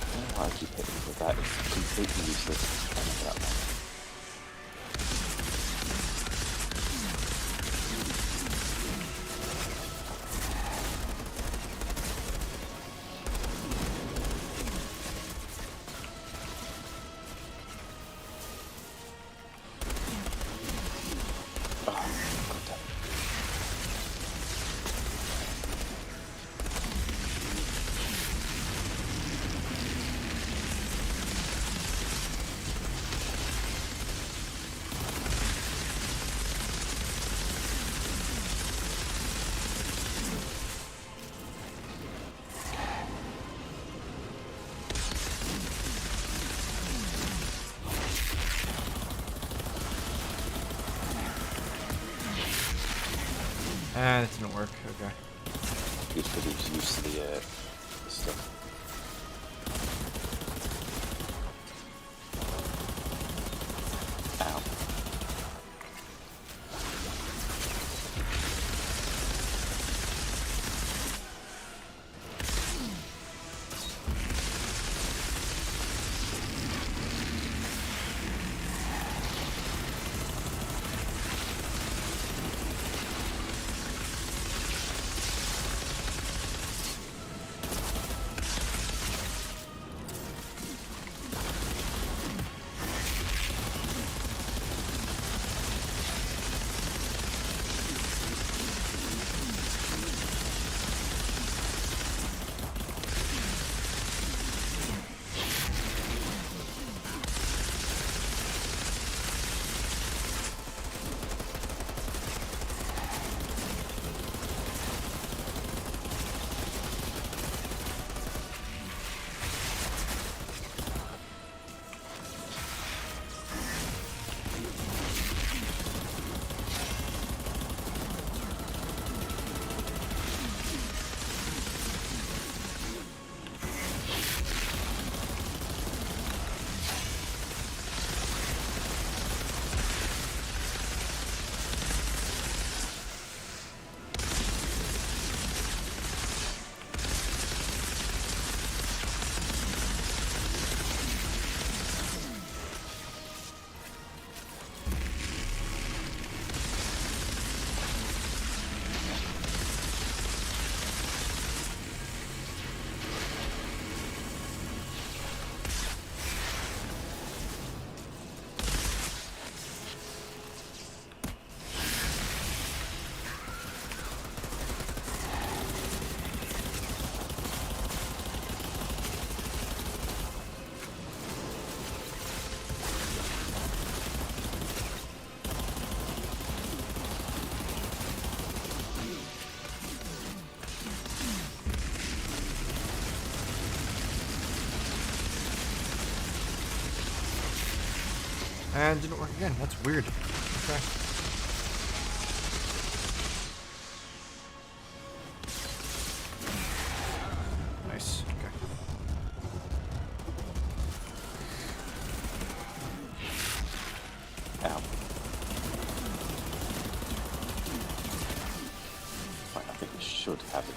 I don't know why I keep hitting with that. It's completely useless. I know that one. Oh, God damn it. Ah, that didn't work. Okay. Good for these used to the stuff. Ow. And didn't work again. That's weird. Okay. Nice. Okay. Ow. Right, I think we should have it.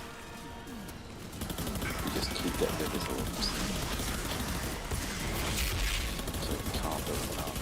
We just keep getting rid of his orbs. So we can't build an armor.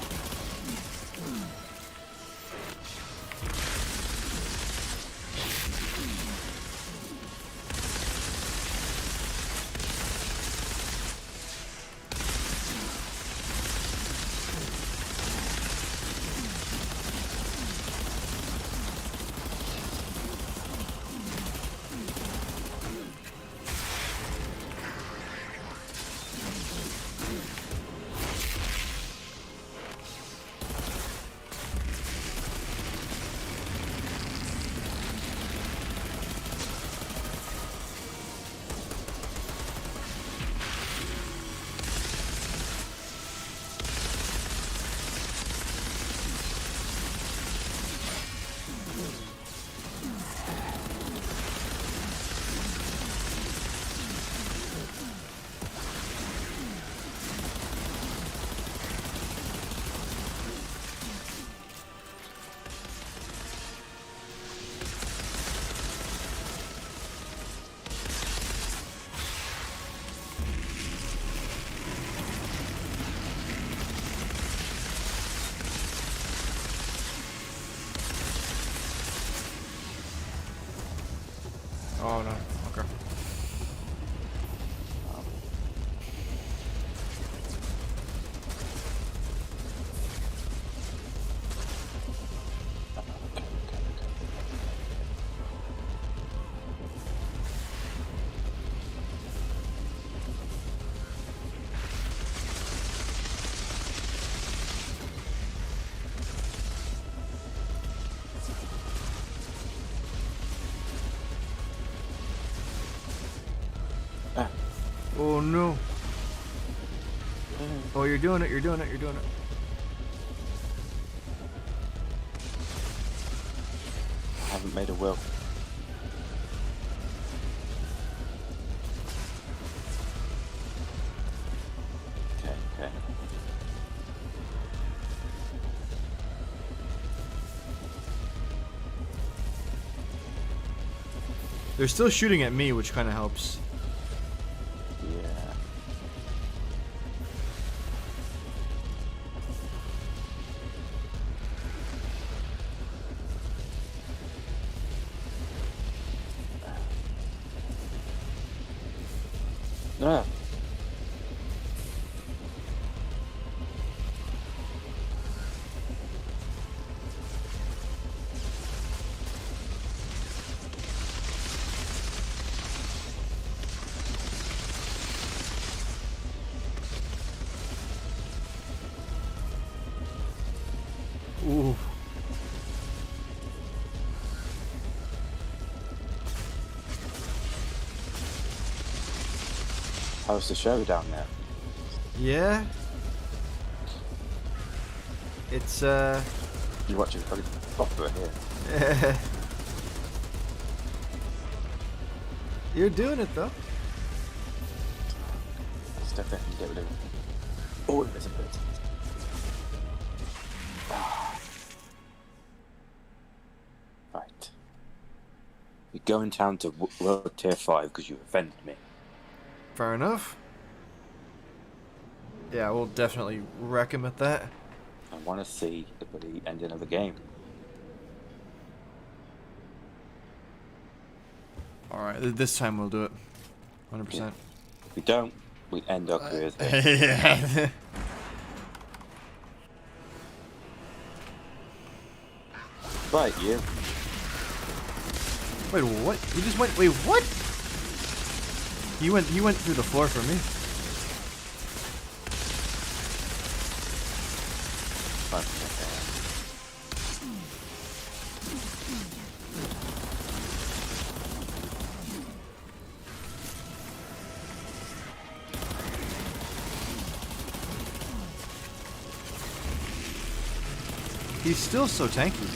Oh no. Okay. Oh no. Oh, you're doing it, you're doing it, you're doing it. I haven't made a will. Okay, okay. They're still shooting at me, which kind of helps. Yeah. No. Ooh. How's the show down there? Yeah. It's You watching fucking opera here? You're doing it though. Let's definitely get rid of all of this a bit. Right. We go in town to World Tier 5 because you offended me. Fair enough. Yeah, we'll definitely wreck him at that. I want to see the bloody ending of the game. Alright, this time we'll do it. 100%. If we don't, we end our careers here. Yeah. Right, you. Wait, what? He just went. Wait, what? He went through the floor for me. He's still so tanky.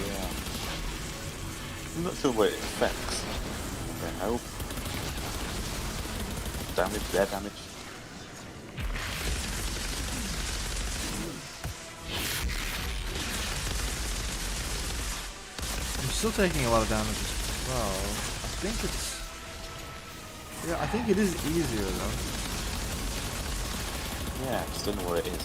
Yeah. I'm not sure what it affects. Their health. Damage, their damage. I'm still taking a lot of damage as well. I think it's... Yeah, I think it is easier though. Yeah, I just don't know what it is.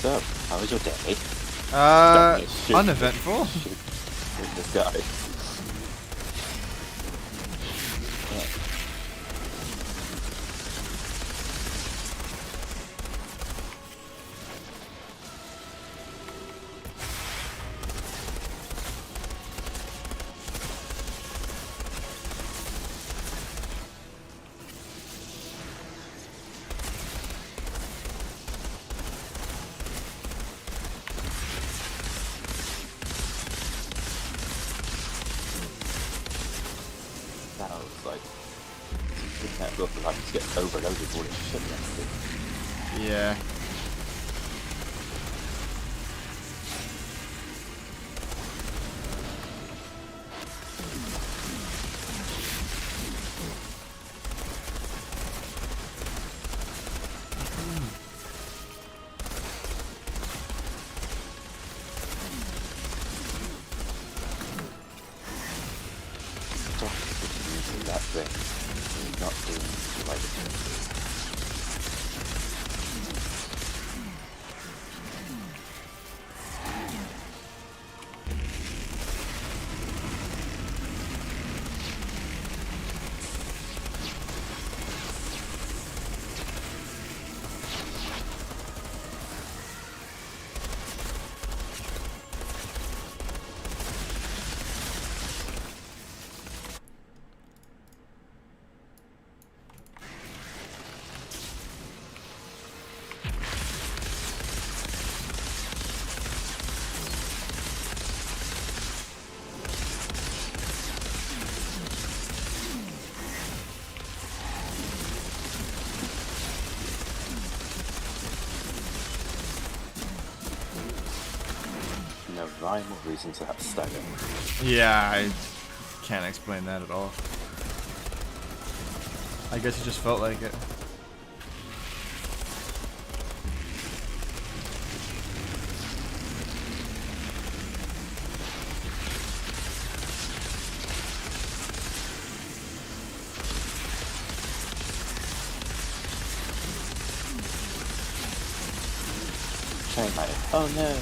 So, how was your day? Uneventful. With this guy. Yeah. That was like, you can't look like just get overloaded with all this shit yesterday. Yeah. Stop using that thing. You're not doing like it. rhyme or reason to that stagger. Yeah, I can't explain that at all. I guess it just felt like it. Chain lightning. Oh no!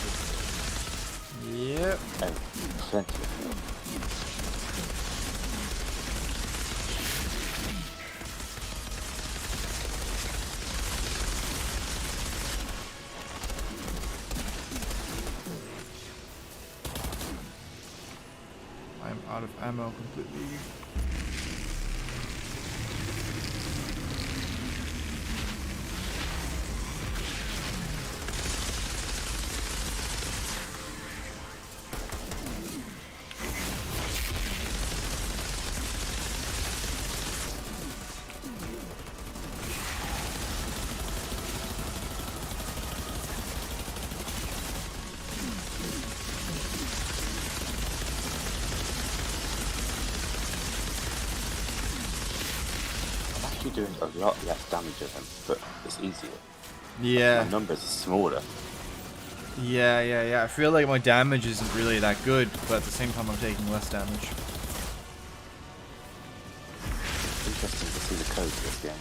Yep. Oh, plenty of heal. I'm out of ammo completely. I'm actually doing a lot less damage of him, but it's easier. Yeah. My numbers are smaller. Yeah. I feel like my damage isn't really that good, but at the same time I'm taking less damage. Interesting to see the code for this game.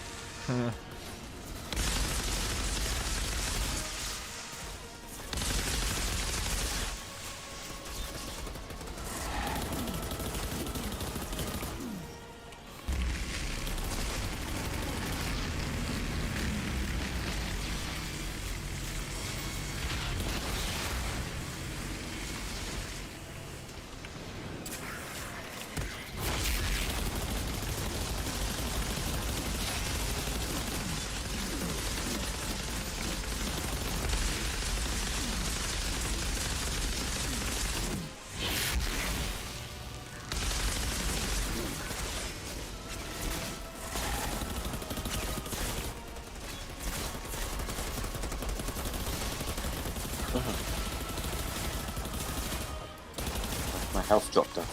My health dropped off.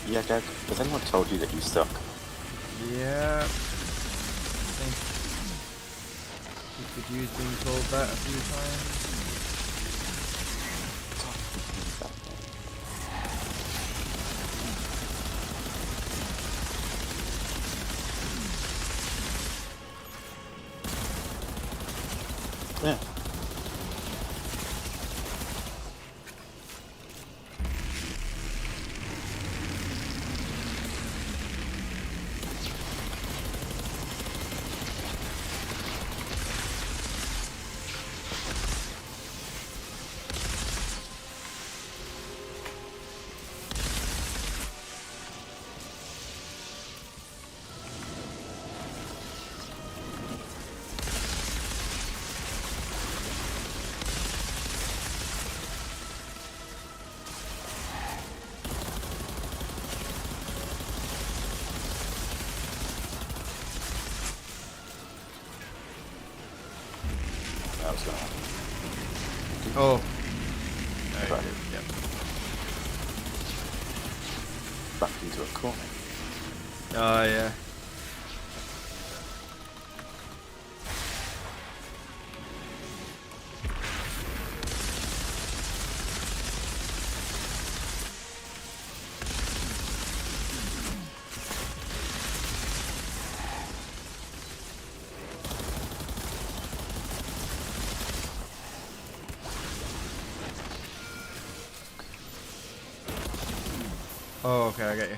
Yeah, Dad, has anyone told you that you suck? Yeah. I think you could use being told that a few times. Yeah. That was gonna happen. Oh. Right. Yep. Back into a corner. Oh, yeah. Oh, okay, I get you.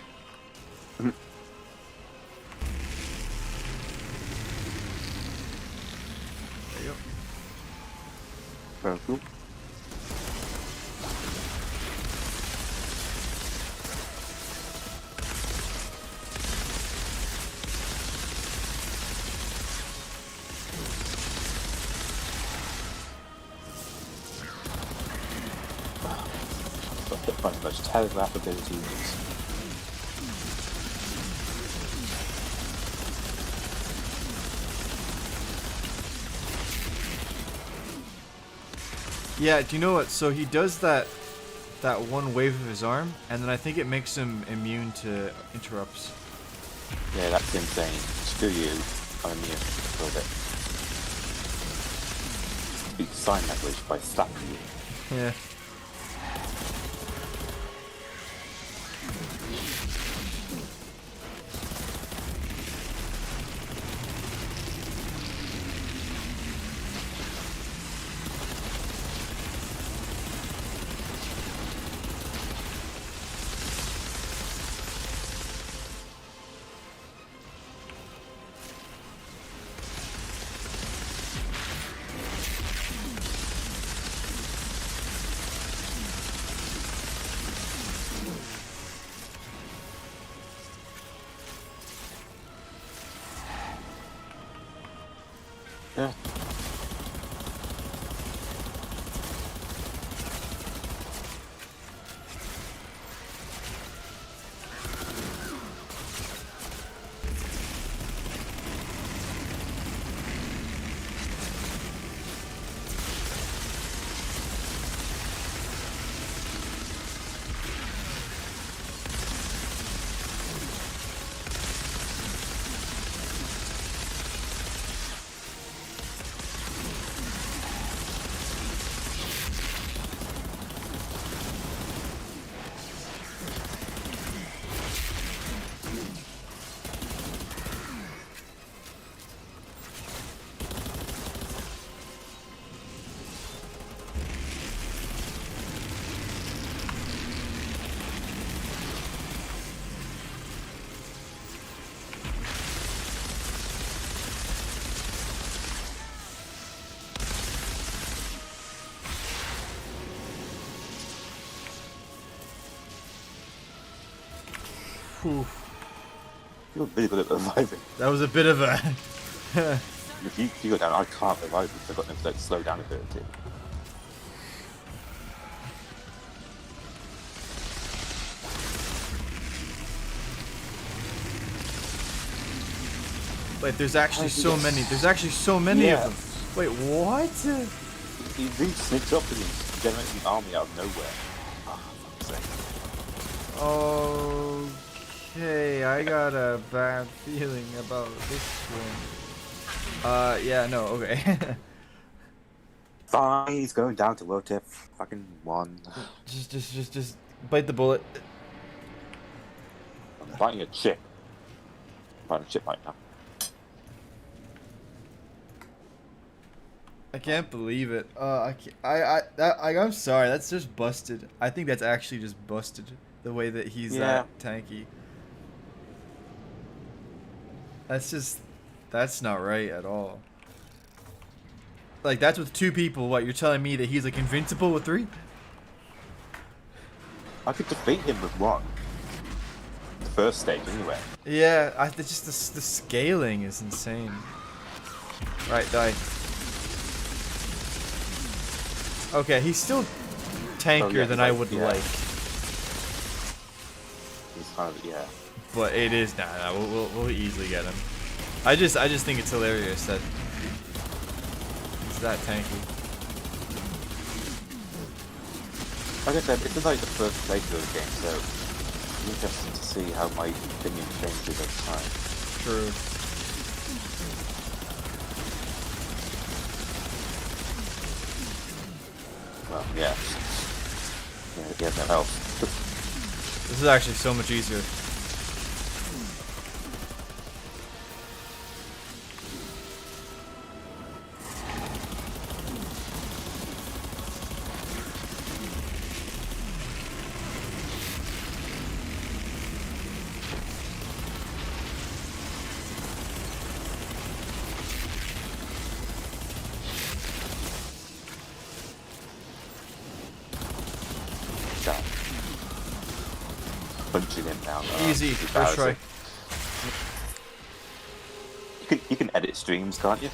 There you go. Very cool. Got hit by the most telegraph abilities. Yeah, do you know what? So he does that one wave of his arm, and then I think it makes him immune to interrupts. Yeah, that's insane. Screw you. I'm immune. Killed it. Speak sign language by slapping you. Yeah. Yeah. Whew. You're really good at reviving. That was a bit of a... If you go down, I can't revive because I've got no like, slow down ability. Wait, there's actually so many. There's actually so many Yeah. of them. Wait, what? He really sneaks up and he generates an army out of nowhere. Oh, fuck's sake. Okay, I got a bad feeling about this one. Yeah, no, okay. Fine, he's going down to low tip. Fucking one. just bite the bullet. I'm fighting a chip. I'm fighting a chip right now. I can't believe it. I'm sorry. That's just busted. I think that's actually just busted. The way that he's that tanky. That's not right at all. Like, that's with 2 people. What, you're telling me that he's like invincible with 3? I could defeat him with 1. The first stage, anyway. Yeah, it's just the scaling is insane. Right, die. Okay, he's still tankier than I would like. He's kind of, yeah. But it is we'll easily get him. I just think it's hilarious that he's that tanky. Like I said, this is like the first playthrough of the game, so it's interesting to see how my opinion changes over time. True. Well, yeah. Yeah, he has no health. This is actually so much easier. Down. Punching him down. Easy, first try. You can edit streams, can't you?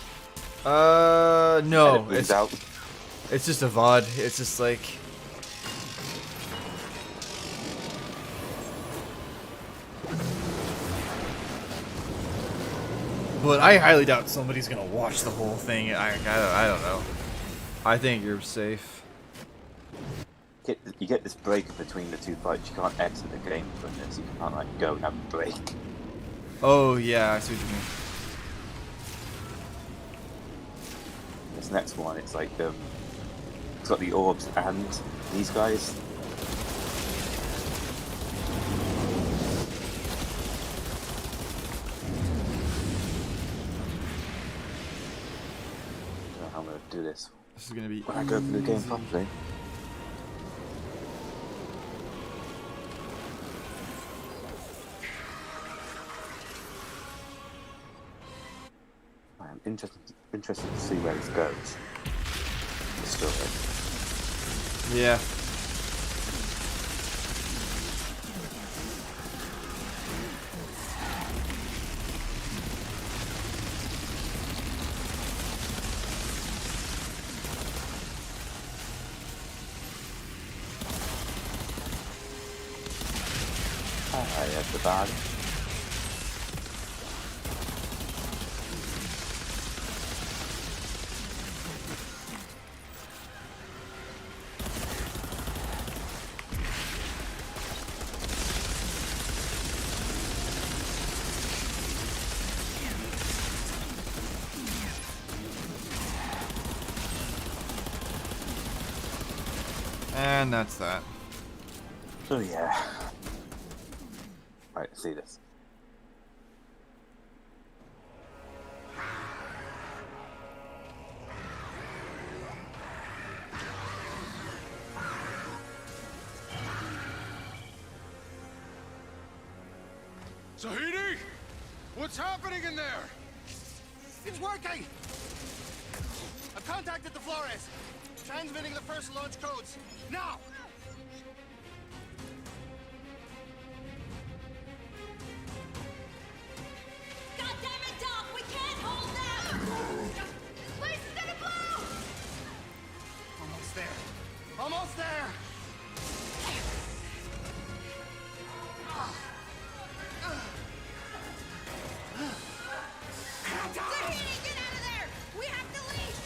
No. Edit out. It's just a VOD. It's just like... But I highly doubt somebody's gonna watch the whole thing. I don't know. I think you're safe. you get this break in between the two fights. You can't exit the game from this. You can't like go and have a break. Oh yeah, I see what you mean. This next one, it's like it's got the orbs and these guys. I don't know how I'm gonna do this This is gonna be. when I go through the game properly. I'm interested to see where this goes. The story. Yeah. Hi everybody. And that's that. So yeah. Right, let's see this. Zahidi? What's happening in there? It's working! I've contacted the Flores. Transmitting the first launch codes. Now! God damn it, Doc! We can't hold them! This place is gonna blow! Almost there. Almost there! Tahiti, get out of there! We have to leave!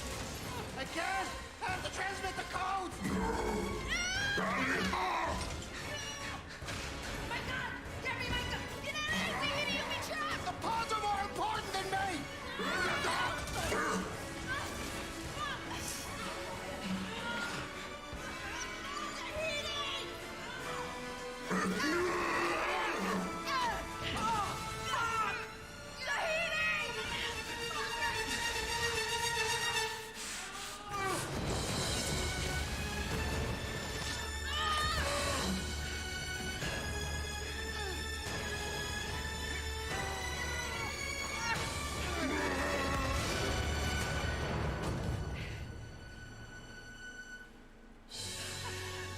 I can't! I have to transmit the codes! My God! Get me, my God! Get out of there, Tahiti! You'll be trapped! The pods are more important than me!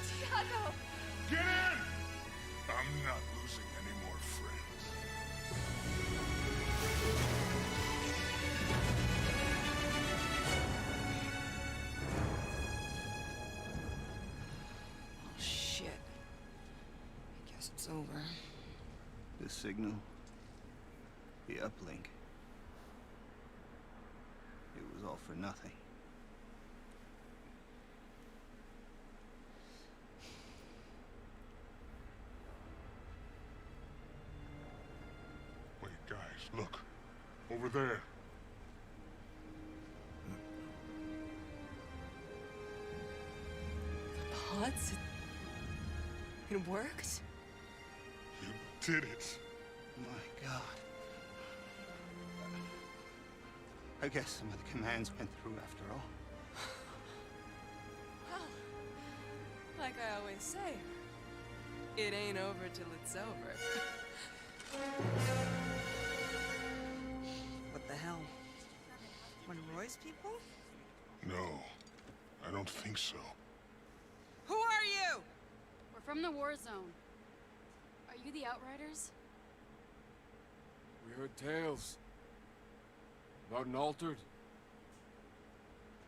Tiago! Get in! I'm not losing any more friends. Oh, shit. I guess it's over. The signal, the uplink, it was all for nothing. Wait, guys, look. Over there. Pods? It worked? You did it. My God. I guess some of the commands went through after all. Well, like I always say, it ain't over till it's over. What the hell? One of Roy's people? No, I don't think so. Who are you? We're from the war zone. Are you the Outriders? We heard tales about an altered.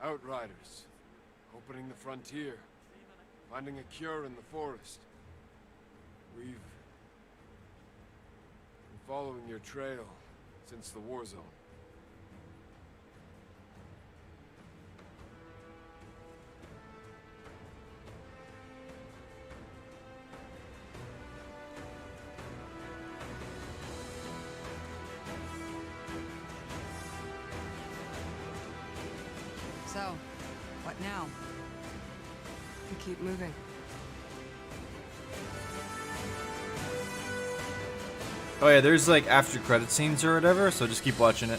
Outriders. Opening the frontier. Finding a cure in the forest. We've been following your trail since the war zone. So, what now? We keep moving. Oh yeah, there's like after credit scenes or whatever, so just keep watching it.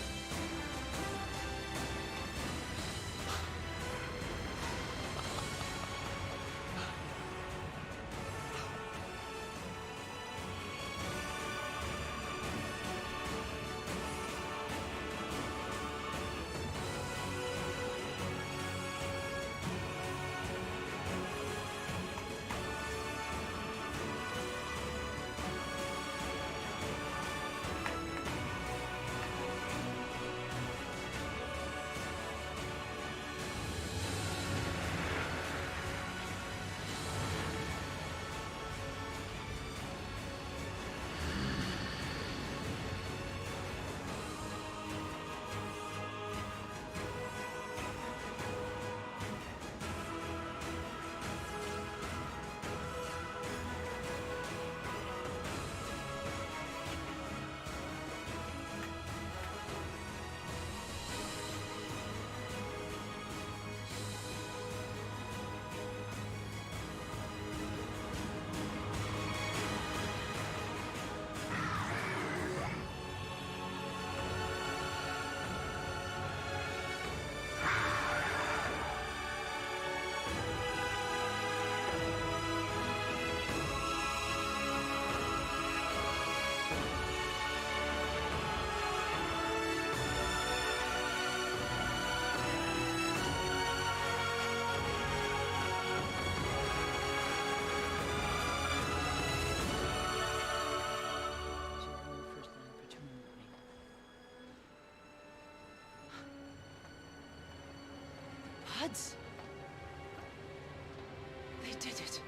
Pods? They did it.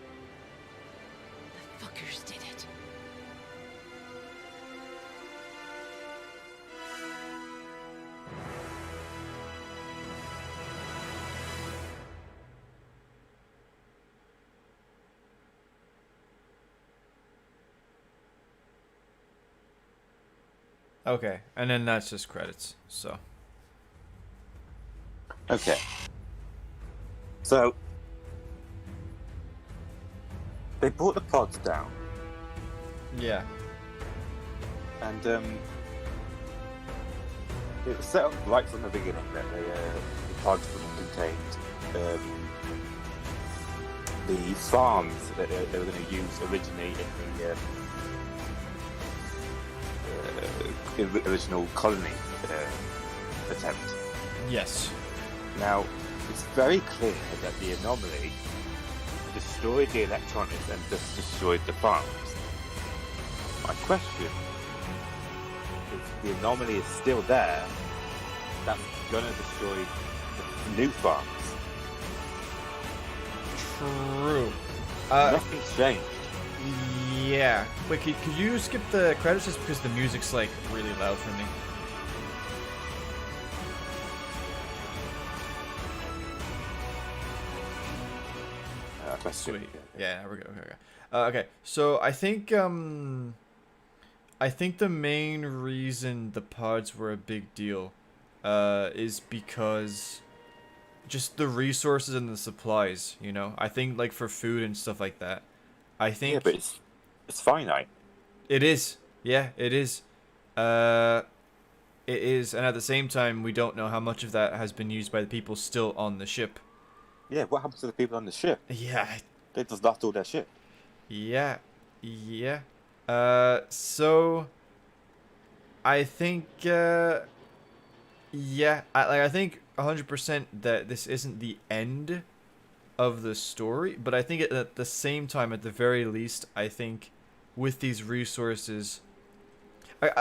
The fuckers did it. Okay, and then that's just credits, so. Okay. So, they brought the pods down. Yeah. And, it was set up right from the beginning that the pods contained the farms that they were going to use originally in the original colony attempt. Yes. Now, it's very clear that the anomaly destroyed the electronics and just destroyed the farms. My question is, if the anomaly is still there, that's gonna destroy the new farms. True. Nothing's changed. Yeah. Wait, could you skip the credits just because the music's like really loud for me? Sweet. Yeah, we're good. Okay. Okay. So I think the main reason the pods were a big deal is because just the resources and the supplies, you know? I think like for food and stuff like that. I think yeah, but it's finite. It is. Yeah, it is. It is, and at the same time we don't know how much of that has been used by the people still on the ship. Yeah, what happens to the people on the ship? Yeah. They just lost all their shit. Yeah. Yeah. So I think yeah, I think 100% that this isn't the end of the story, but I think at the same time, at the very least, I think with these resources, let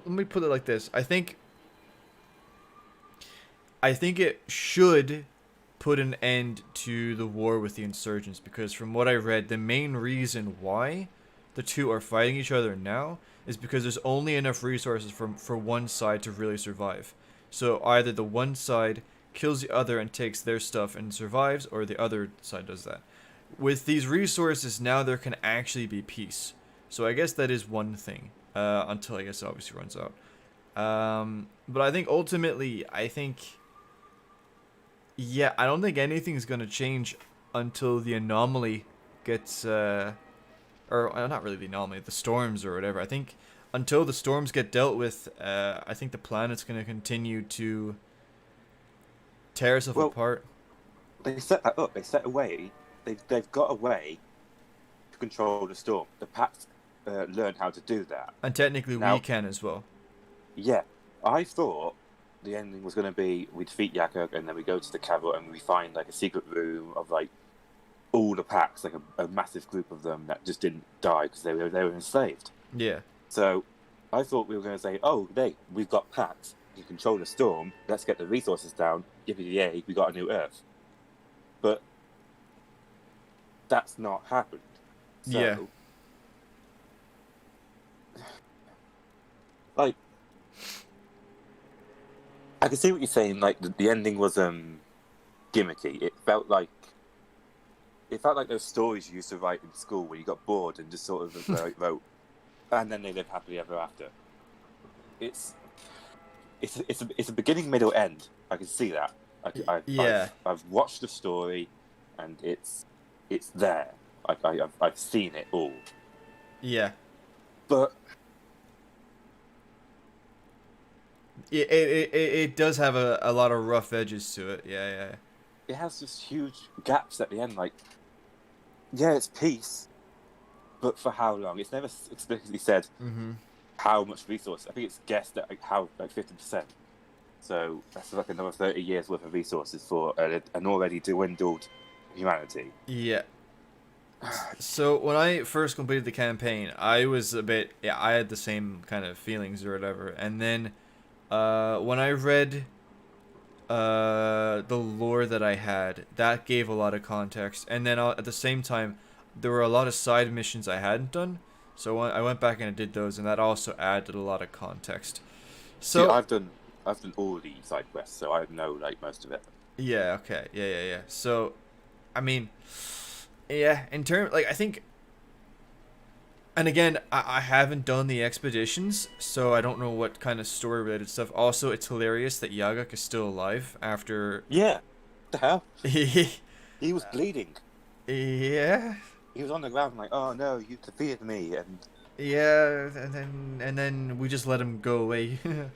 me put it like this. I think it should put an end to the war with the insurgents, because from what I read, the main reason why the two are fighting each other now is because there's only enough resources for one side to really survive. So either the one side kills the other and takes their stuff and survives, or the other side does that. With these resources now, there can actually be peace. So I guess that is one thing, until I guess it obviously runs out. But I think ultimately, Yeah, I don't think anything's gonna change until the anomaly gets, or not really the anomaly, the storms or whatever. I think until the storms get dealt with, I think the planet's gonna continue to tear itself apart. They set that up. They set a way. They've got a way to control the storm. The Pacts learn how to do that. And technically Now, we can as well. Yeah, I thought the ending was going to be we defeat Yakuk and then we go to the Cavern and we find like a secret room of like all the Pacts, like a massive group of them that just didn't die because they were enslaved. Yeah. So I thought we were going to say, oh, we've got Pacts. You control the storm. Let's get the resources down. Yippee-yay, we got a new Earth. But that's not happened. So, Yeah. Like, I can see what you're saying. Like the ending was gimmicky. It felt like those stories you used to write in school where you got bored and just sort of wrote, and then they live happily ever after. It's a beginning, middle, end. I can see that. I've watched the story, and it's there. I've seen it all. Yeah. But it does have a lot of rough edges to it. Yeah. It has just huge gaps at the end. Like, yeah, it's peace, but for how long? It's never explicitly said how much resource. I think it's guessed at like 50%. So that's like another 30 years worth of resources for an already dwindled humanity. Yeah. So when I first completed the campaign, I was a bit I had the same kind of feelings or whatever, and then when I read the lore that I had, that gave a lot of context, and then at the same time there were a lot of side missions I hadn't done, so I went back and I did those, and that also added a lot of context. So yeah, I've done all the side quests, so I know like most of it. Yeah, okay. Yeah. So I mean, yeah, in terms, like, I think, and again, I haven't done the expeditions, so I don't know what kind of story-related stuff. Also, it's hilarious that Yagak is still alive after... Yeah, what the hell? He was bleeding. Yeah? He was on the ground like, oh no, you defeated me, and... Yeah, and then we just let him go away. You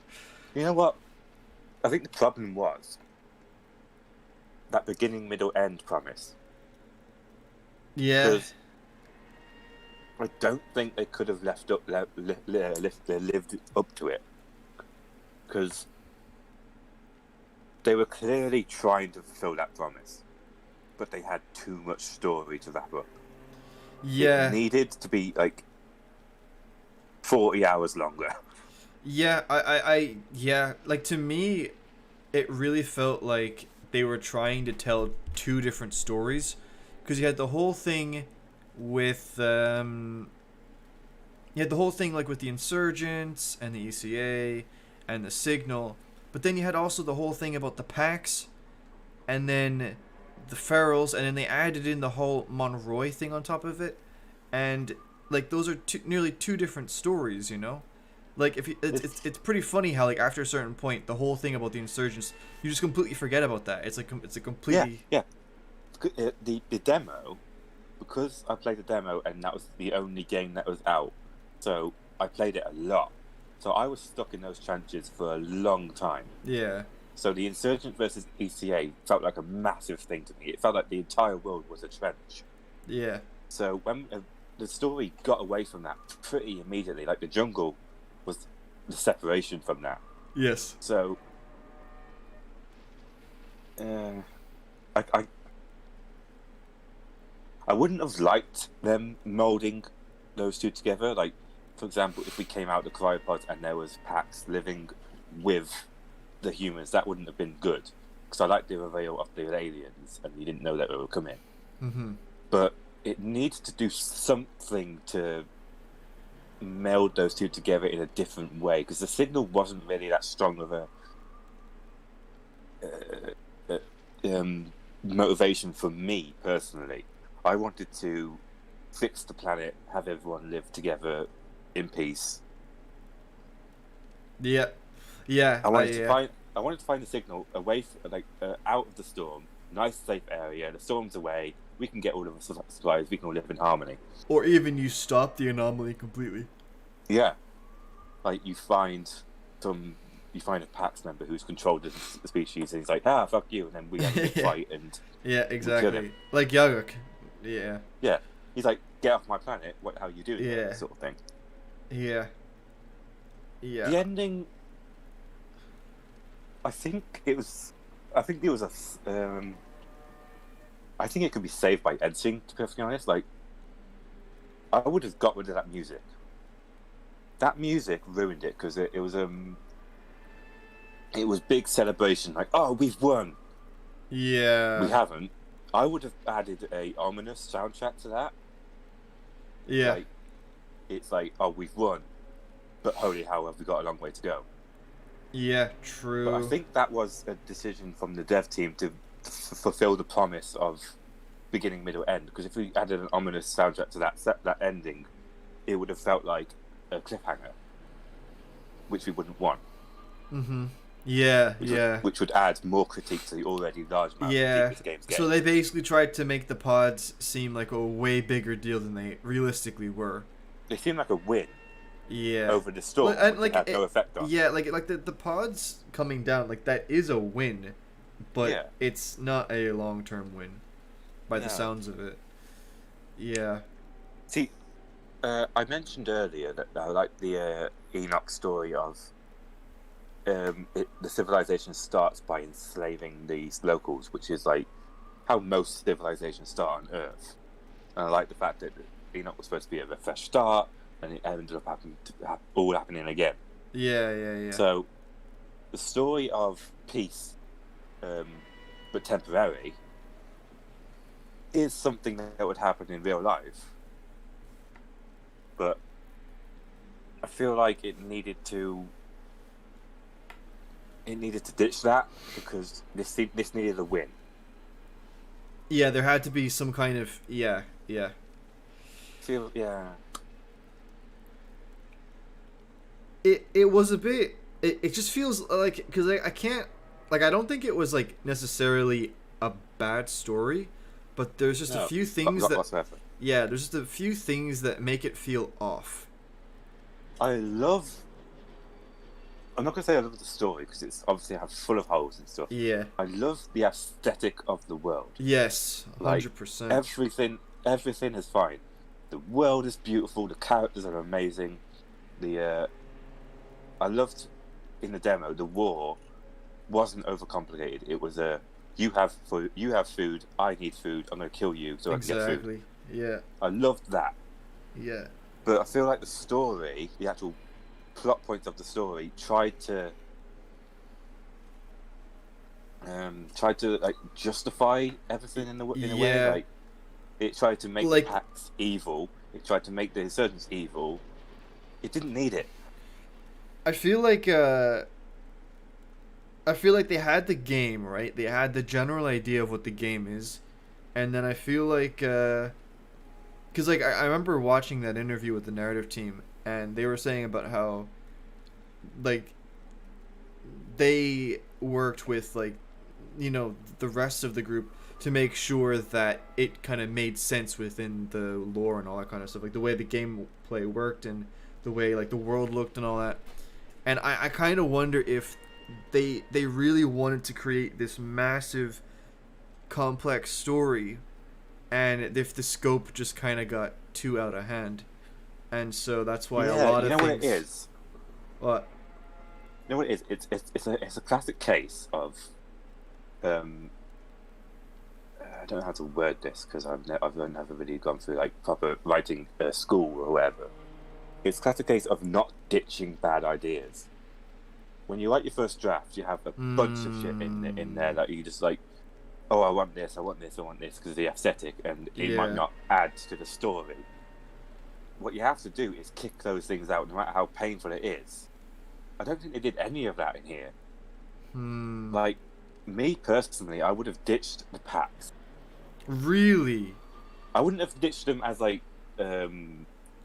know what? I think the problem was that beginning, middle, end promise. Yeah. Because I don't think they could have lived up to it. Because they were clearly trying to fulfill that promise, but they had too much story to wrap up. Yeah. It needed to be like 40 hours longer. Yeah, yeah, like, to me, it really felt like they were trying to tell two different stories. Because you had the whole thing with, like with the insurgents and the ECA and the Signal, but then you had also the whole thing about the Pax, and then the Ferals, and then they added in the whole Monroy thing on top of it, and like those are nearly two different stories, you know. Like, if you, it's pretty funny how, like, after a certain point, the whole thing about the insurgents, you just completely forget about that. It's like it's a completely Yeah. The demo, because I played the demo and that was the only game that was out, so I played it a lot. So I was stuck in those trenches for a long time. Yeah. So the Insurgent versus ECA felt like a massive thing to me. It felt like the entire world was a trench. Yeah. So when the story got away from that pretty immediately, like the jungle was the separation from that. Yes. So I wouldn't have liked them molding those two together. Like, for example, if we came out the cryopods and there was Pax living with the humans, that wouldn't have been good. Because I like the reveal of the aliens, and you didn't know that they would come in. Mm-hmm. But it needs to do something to meld those two together in a different way. Because the Signal wasn't really that strong of a motivation for me personally. I wanted to fix the planet, have everyone live together in peace. Yeah. Yeah. I wanted to I wanted to find the signal away, out of the storm, nice safe area. The storm's away. We can get all of the supplies. We can all live in harmony. Or even you stop the anomaly completely. Yeah, like you find a Pax member who's controlled the species, and he's like, fuck you, and then we have a big fight, and yeah, we exactly. kill him. Like Yagok. Yeah. Yeah, he's like, get off my planet. How you doing? Yeah. Sort of thing. Yeah. Yeah. The ending. I think it was a. I think it could be saved by editing. To be perfectly honest, like, I would have got rid of that music. That music ruined it because it was big celebration, like, oh, we've won. Yeah. We haven't. I would have added a ominous soundtrack to that. Yeah. Like, it's like, oh, we've won, but holy hell, have we got a long way to go. Yeah, true. But I think that was a decision from the dev team to fulfill the promise of beginning, middle, end. Because if we added an ominous soundtrack to that ending, it would have felt like a cliffhanger, which we wouldn't want. Mm-hmm. Yeah, which would add more critique to the already large amount of critique this game's getting. So they basically tried to make the pods seem like a way bigger deal than they realistically were. They seem like a win. Yeah. Over the storm, and, which had no effect on. Yeah, like the pods coming down, like that is a win, but it's not a long-term win, by the sounds of it. Yeah. See, I mentioned earlier that I like the Enoch story of the civilization starts by enslaving these locals, which is like how most civilizations start on Earth. And I like the fact that Enoch was supposed to be a fresh start, and it ended up happening again. Yeah. So, the story of peace, but temporary, is something that would happen in real life. But I feel like it needed to ditch that because this needed a win. Yeah, there had to be some kind of yeah. It was a bit. It just feels like because I can't like I don't think it was like necessarily a bad story, but there's just a few things there's just a few things that make it feel off. I'm not gonna say I love the story because it's obviously full of holes and stuff. Yeah. I love the aesthetic of the world. Yes, 100%. Everything is fine. The world is beautiful. The characters are amazing. I loved in the demo the war wasn't overcomplicated. It was you have food. I need food. I'm gonna kill you so I can get food. Yeah. I loved that. Yeah. But I feel like the story, the actual plot points of the story, tried to like justify everything in a way. Like it tried to make the Pax evil. It tried to make the insurgents evil. It didn't need it. I feel like they had the game, right? They had the general idea of what the game is, and then I feel like because like I remember watching that interview with the narrative team, and they were saying about how like they worked with like the rest of the group to make sure that it kind of made sense within the lore and all that kind of stuff, like the way the gameplay worked and the way like the world looked and all that. And I kind of wonder if they really wanted to create this massive complex story, and if the scope just kind of got too out of hand, and so that's why a lot of things. What it is? What? You know what it is? It's a classic case of I don't know how to word this because I've never really gone through like proper writing school or whatever. It's a classic case of not ditching bad ideas. When you write your first draft, you have a bunch of shit in there that you just like, oh, I want this because of the aesthetic, and it might not add to the story. What you have to do is kick those things out, no matter how painful it is. I don't think they did any of that in here. Like, me personally, I would have ditched the Pax. Really? I wouldn't have ditched them as like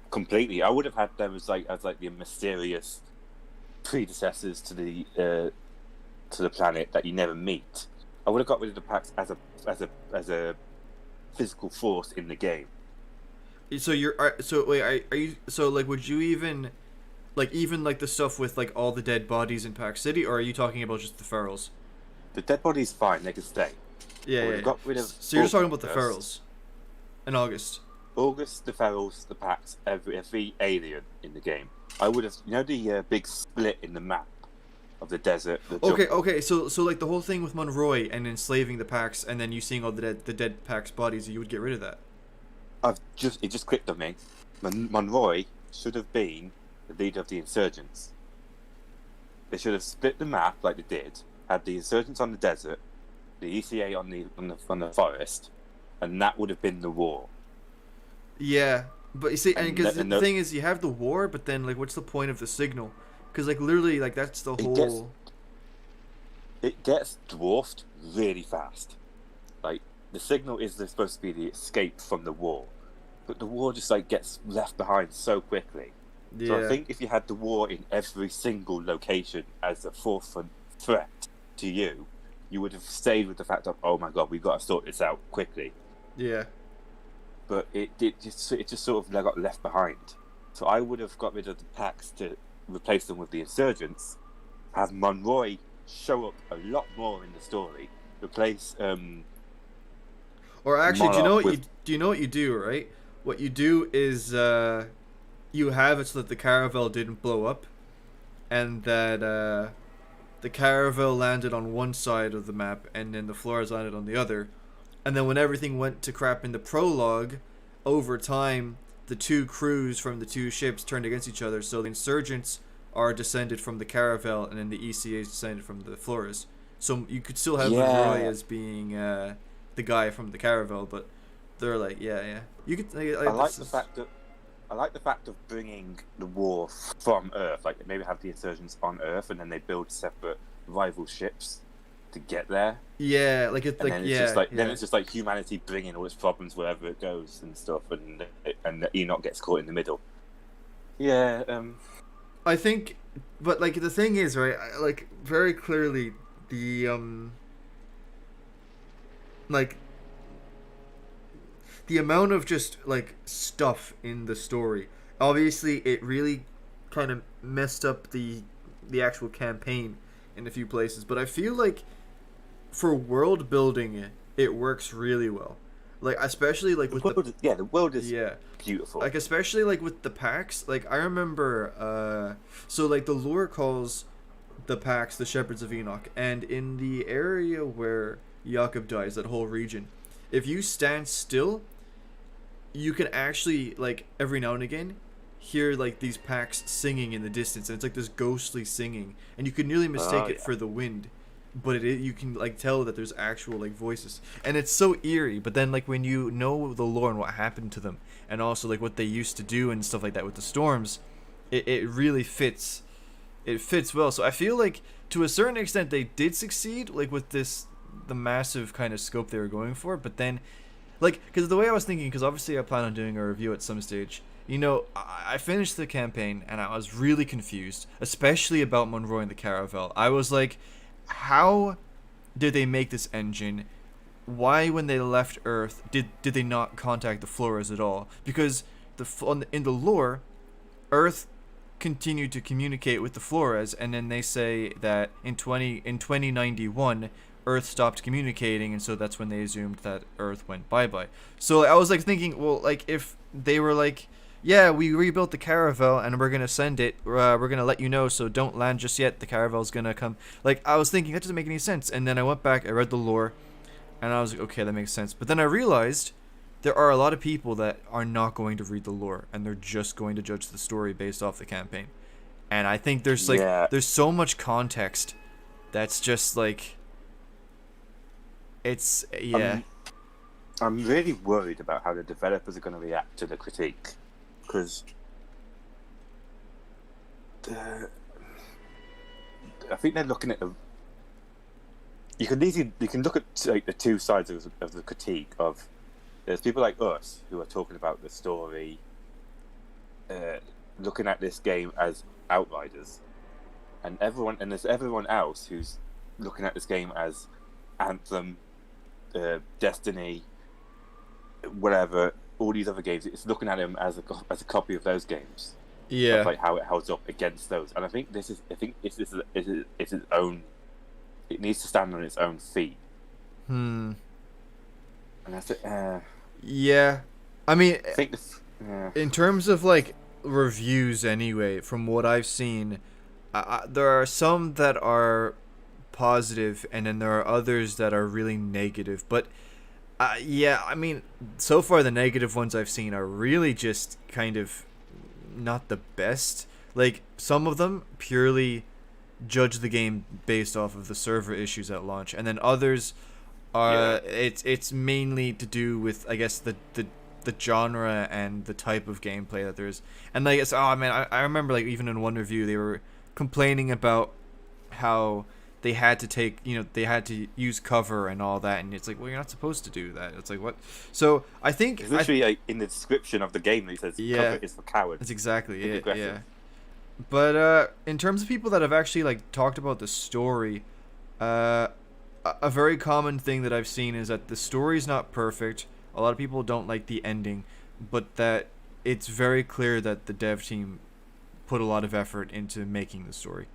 completely. I would have had them as like the mysterious predecessors to the to the planet that you never meet. I would have got rid of the packs as a physical force in the game. So are you so like would you even like the stuff with like all the dead bodies in Pack City, or are you talking about just the ferals? The dead body's fine; they can stay. Yeah, I would yeah. have got rid of So you're just talking about the August. ferals in August. August, the ferals, the packs, every alien in the game. I would have, the big split in the map of the desert. The Okay. So like the whole thing with Monroy and enslaving the packs, and then you seeing all the dead packs' bodies, you would get rid of that. It just clicked on me. Monroy should have been the leader of the insurgents. They should have split the map like they did, had the insurgents on the desert, the ECA on the forest, and that would have been the war. Yeah, but you see, and because the no- thing is, you have the war, but then like, what's the point of the signal? Because like literally, like that's the whole. It gets dwarfed really fast. Like the signal is supposed to be the escape from the war, but the war just like gets left behind so quickly. Yeah. So I think if you had the war in every single location as a forefront threat to you, you would have stayed with the fact of, oh my god, we've got to sort this out quickly. Yeah. But it just sort of got left behind. So I would have got rid of the packs to replace them with the insurgents, have Monroy show up a lot more in the story, replace Or actually, do Monarch you know what you do, right? What you do is you have it so that the caravel didn't blow up, and that the caravel landed on one side of the map, and then the Flores landed on the other. And then when everything went to crap in the prologue, over time, the two crews from the two ships turned against each other. So the insurgents are descended from the caravel, and then the ECA is descended from the Flores. So you could still have Monroy as being the guy from the caravel, but they're like, yeah. You could. I like the fact of bringing the war from Earth, like maybe have the insurgents on Earth, and then they build separate rival ships to get there. Yeah, like it's and like then it's then it's just like humanity bringing all its problems wherever it goes and stuff, and Enoch gets caught in the middle. Yeah. I think, but like the thing is, right? Like very clearly, the like the amount of just like stuff in the story. Obviously, it really kind of messed up the actual campaign in a few places, but I feel like for world building, it works really well. Like especially like with the world is beautiful. Like especially like with the packs. Like I remember, so like the lore calls the packs the Shepherds of Enoch, and in the area where Jakob dies, that whole region, if you stand still, you can actually like every now and again hear like these packs singing in the distance, and it's like this ghostly singing, and you can nearly mistake it for the wind, but you can like tell that there's actual like voices, and it's so eerie. But then like when you know the lore and what happened to them, and also like what they used to do and stuff like that with the storms, it really fits. It fits well. So I feel like to a certain extent they did succeed, like with the massive kind of scope they were going for. But then like, because the way I was thinking, because obviously I plan on doing a review at some stage, you know, I finished the campaign and I was really confused, especially about Monroy and the caravel. I was like, how did they make this engine? Why, when they left Earth, did they not contact the Flores at all? Because in the lore, Earth continued to communicate with the Flores, and then they say that in 2091, Earth stopped communicating, and so that's when they assumed that Earth went bye-bye. So I was like thinking, well, like if they were like, yeah, we rebuilt the caravel and we're gonna send it, we're gonna let you know, so don't land just yet, the caravel's gonna come. Like I was thinking that doesn't make any sense, and then I went back, I read the lore, and I was like, okay, that makes sense. But then I realized there are a lot of people that are not going to read the lore, and they're just going to judge the story based off the campaign. And I think there's like there's so much context that's just like, it's I'm really worried about how the developers are going to react to the critique, because I think they're looking at you can look at like the two sides of the critique of, there's people like us who are talking about the story, looking at this game as outriders, and there's everyone else who's looking at this game as Anthem, Destiny, whatever, all these other games. It's looking at them as a copy of those games. Yeah. Of, like how it holds up against those, and I think it's its own. It needs to stand on its own feet. Hmm. And that's it. Yeah, I mean, I think this, in terms of like reviews, anyway, from what I've seen, there are some that are positive, and then there are others that are really negative. But yeah, I mean, so far the negative ones I've seen are really just kind of not the best. Like, some of them purely judge the game based off of the server issues at launch, and then others are it's mainly to do with, I guess, the genre and the type of gameplay that there is. And like, it's, oh man, I remember, like, even in one review they were complaining about how they had to take, they had to use cover and all that, and it's like, well, you're not supposed to do that. It's like, what? So I think it's literally like in the description of the game it says cover is for cowards. That's exactly it. Yeah. But in terms of people that have actually like talked about the story, a very common thing that I've seen is that the story's not perfect. A lot of people don't like the ending, but that it's very clear that the dev team put a lot of effort into making the story.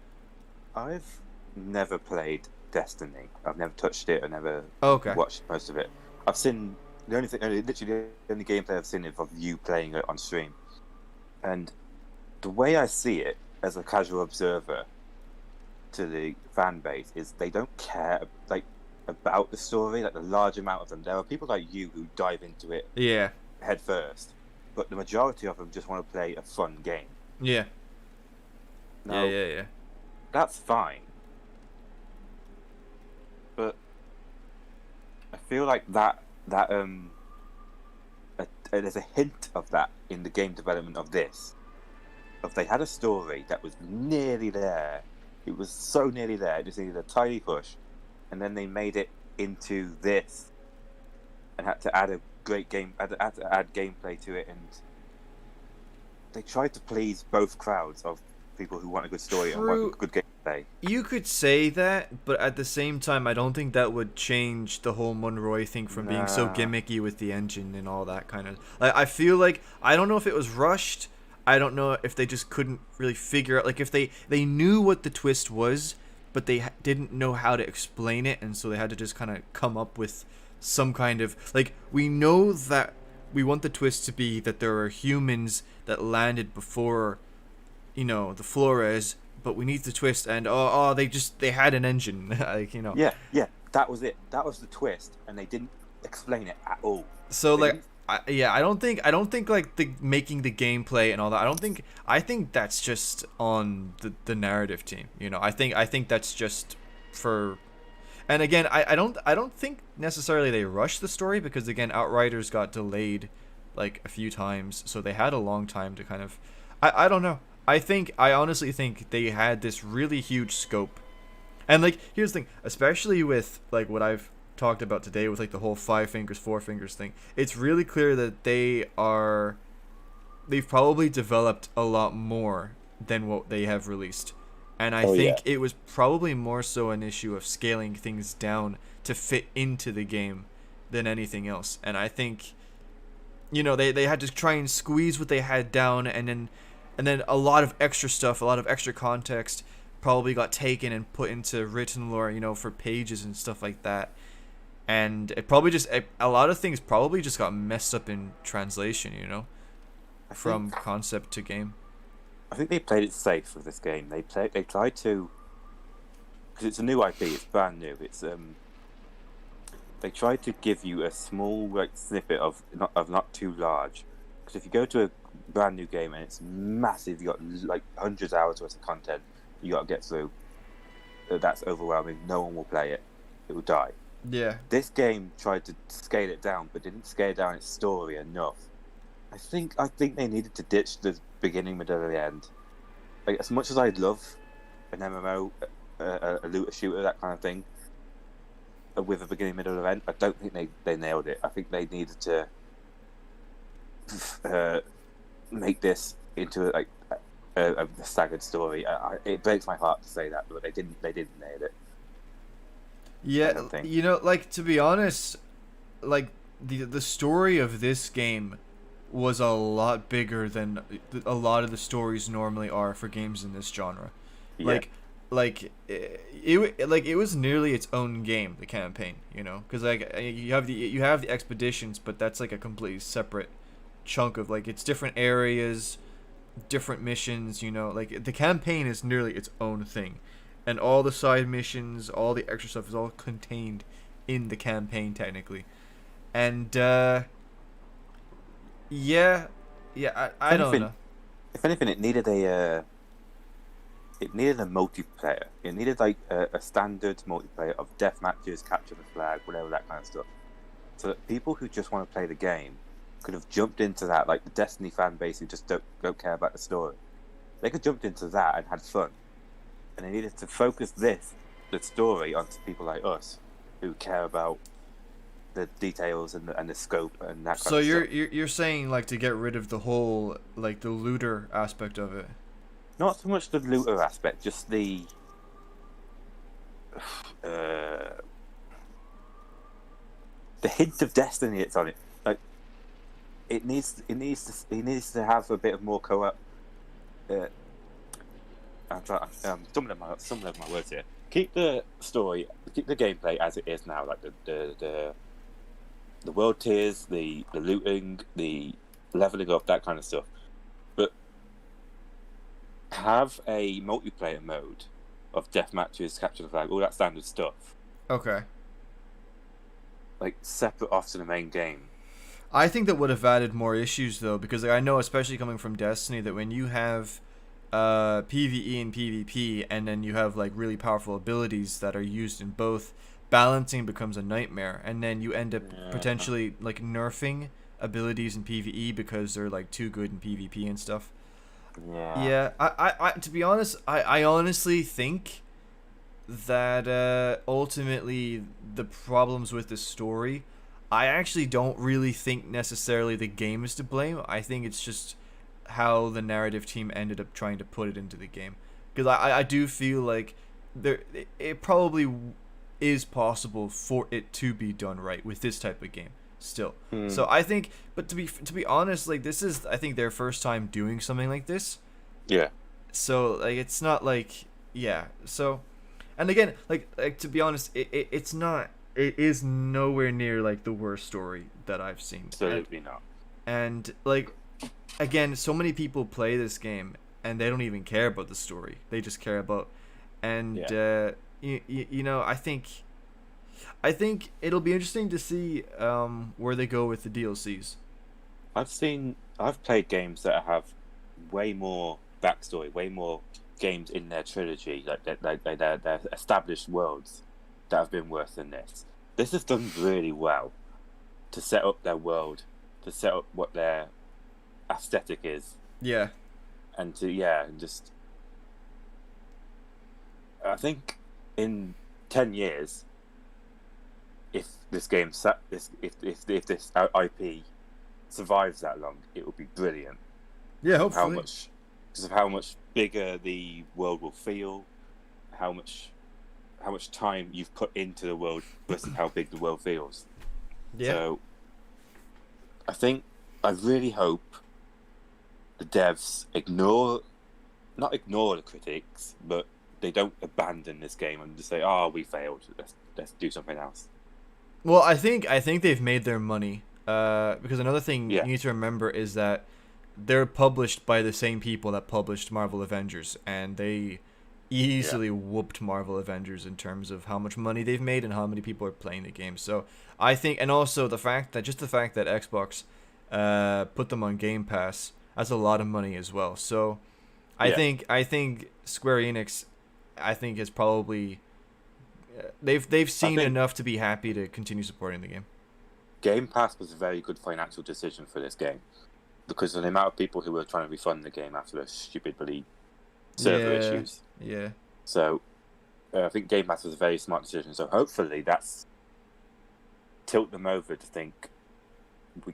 I've never played Destiny. I've never touched it. I never watched most of it. I've seen literally the only gameplay I've seen is of you playing it on stream. And the way I see it as a casual observer to the fan base is they don't care about the story, like the large amount of them. There are people like you who dive into it head first, but the majority of them just want to play a fun game. Yeah. Now, Yeah. That's fine. But I feel like there's a hint of that in the game development of this. If they had a story that was nearly there, it was so nearly there, it just needed a tiny push, and then they made it into this, and had to add a great game, had to add gameplay to it, and they tried to please both crowds of people who want a good story and want good gameplay. You could say that, but at the same time, I don't think that would change the whole Monroy thing from being so gimmicky with the engine and all that kind of. Like, I feel like, I don't know if it was rushed. I don't know if they just couldn't really figure out, like, if they knew what the twist was, but they didn't know how to explain it, and so they had to just kind of come up with some kind of, like, we know that we want the twist to be that there are humans that landed before, the Flores, but we need the twist, and they had an engine, like, Yeah, that was it. That was the twist, and they didn't explain it at all. So, like, I don't think like the making the gameplay and all that. I think that's just on the narrative team. I think that's just for. And again, I don't think necessarily they rushed the story, because again, Outriders got delayed like a few times, so they had a long time to kind of. I don't know. I honestly think they had this really huge scope, and like, here's the thing, especially with like what I've talked about today with like the whole 5 fingers 4 fingers thing, it's really clear that they've probably developed a lot more than what they have released, and I think it was probably more so an issue of scaling things down to fit into the game than anything else. And I think they had to try and squeeze what they had down, and then a lot of extra stuff, a lot of extra context probably got taken and put into written lore, for pages and stuff like that. And it probably just, a lot of things probably just got messed up in translation, from concept to game. I think they played it safe with this game. They tried to, because it's a new IP, it's brand new. It's they tried to give you a small snippet of not too large. Because if you go to a brand new game and it's massive, you got like hundreds of hours worth of content you got to get through. That's overwhelming. No one will play it. It will die. Yeah. This game tried to scale it down, but didn't scale down its story enough. I think they needed to ditch the beginning, middle, and the end. Like, as much as I love an MMO, a looter shooter, that kind of thing, with a beginning, middle, and end, I don't think they nailed it. I think they needed to make this into a staggered story. It breaks my heart to say that, but they didn't nail it. Yeah, thing. you know, like, to be honest, like, the story of this game was a lot bigger than a lot of the stories normally are for games in this genre. Yeah. It was nearly its own game, the campaign, you know, because like you have the expeditions, but that's like a completely separate chunk of like it's different areas, different missions, you know, like the campaign is nearly its own thing, and all the side missions, all the extra stuff is all contained in the campaign technically, and yeah, I don't know. If anything, it needed a multiplayer. It needed like a standard multiplayer of death matches, capture the flag, whatever, that kind of stuff. So that people who just want to play the game could have jumped into that, like the Destiny fan base who just don't care about the story. They could jumped into that and had fun. And they needed to focus the story onto people like us who care about the details and the scope and that kind of stuff. So you're saying like to get rid of the whole like the looter aspect of it? Not so much the looter aspect, just the hint of Destiny that's on it. Like it needs to have a bit of more co-op. I'm stumbling over my words here. Keep the story, keep the gameplay as it is now, like the world tiers, the looting, the leveling up, that kind of stuff. But have a multiplayer mode of death matches, capture the flag, all that standard stuff. Okay. Like separate off to the main game. I think that would have added more issues though, because I know, especially coming from Destiny, that when you have PvE and PvP, and then you have like really powerful abilities that are used in both, balancing becomes a nightmare, and then you end up potentially like nerfing abilities in PvE because they're like too good in PvP and stuff. Yeah. I to be honest, I honestly think that ultimately the problems with the story, I actually don't really think necessarily the game is to blame. I think it's just how the narrative team ended up trying to put it into the game, because I do feel like it probably is possible for it to be done right with this type of game still. So I think, but to be honest, like this is I think their first time doing something like this. Yeah. So like it's not like so, and again like to be honest, it is nowhere near like the worst story that I've seen. Absolutely not. And like again, so many people play this game and they don't even care about the story. They just care about you know, I think it'll be interesting to see where they go with the DLCs. I've played games that have way more backstory, way more games in their trilogy, like they're established worlds that have been worse than this. This has done really well to set up their world, to set up what their aesthetic is. Yeah. And just I think in 10 years, if this game if this IP survives that long, it will be brilliant. Yeah, hopefully. Because of how much bigger the world will feel, how much time you've put into the world versus how big the world feels. Yeah. So I really hope the devs not ignore the critics, but they don't abandon this game and just say, "Oh, we failed. Let's do something else." Well, I think they've made their money. Because another thing you need to remember is that they're published by the same people that published Marvel Avengers, and they easily whooped Marvel Avengers in terms of how much money they've made and how many people are playing the game. So I think, and also the fact that Xbox put them on Game Pass, that's a lot of money as well. So I think Square Enix, I think is probably they've seen enough to be happy to continue supporting the game. Game Pass was a very good financial decision for this game, because of the amount of people who were trying to refund the game after the stupid bloody server issues. Yeah. So I think Game Pass was a very smart decision. So hopefully that's tilt them over to think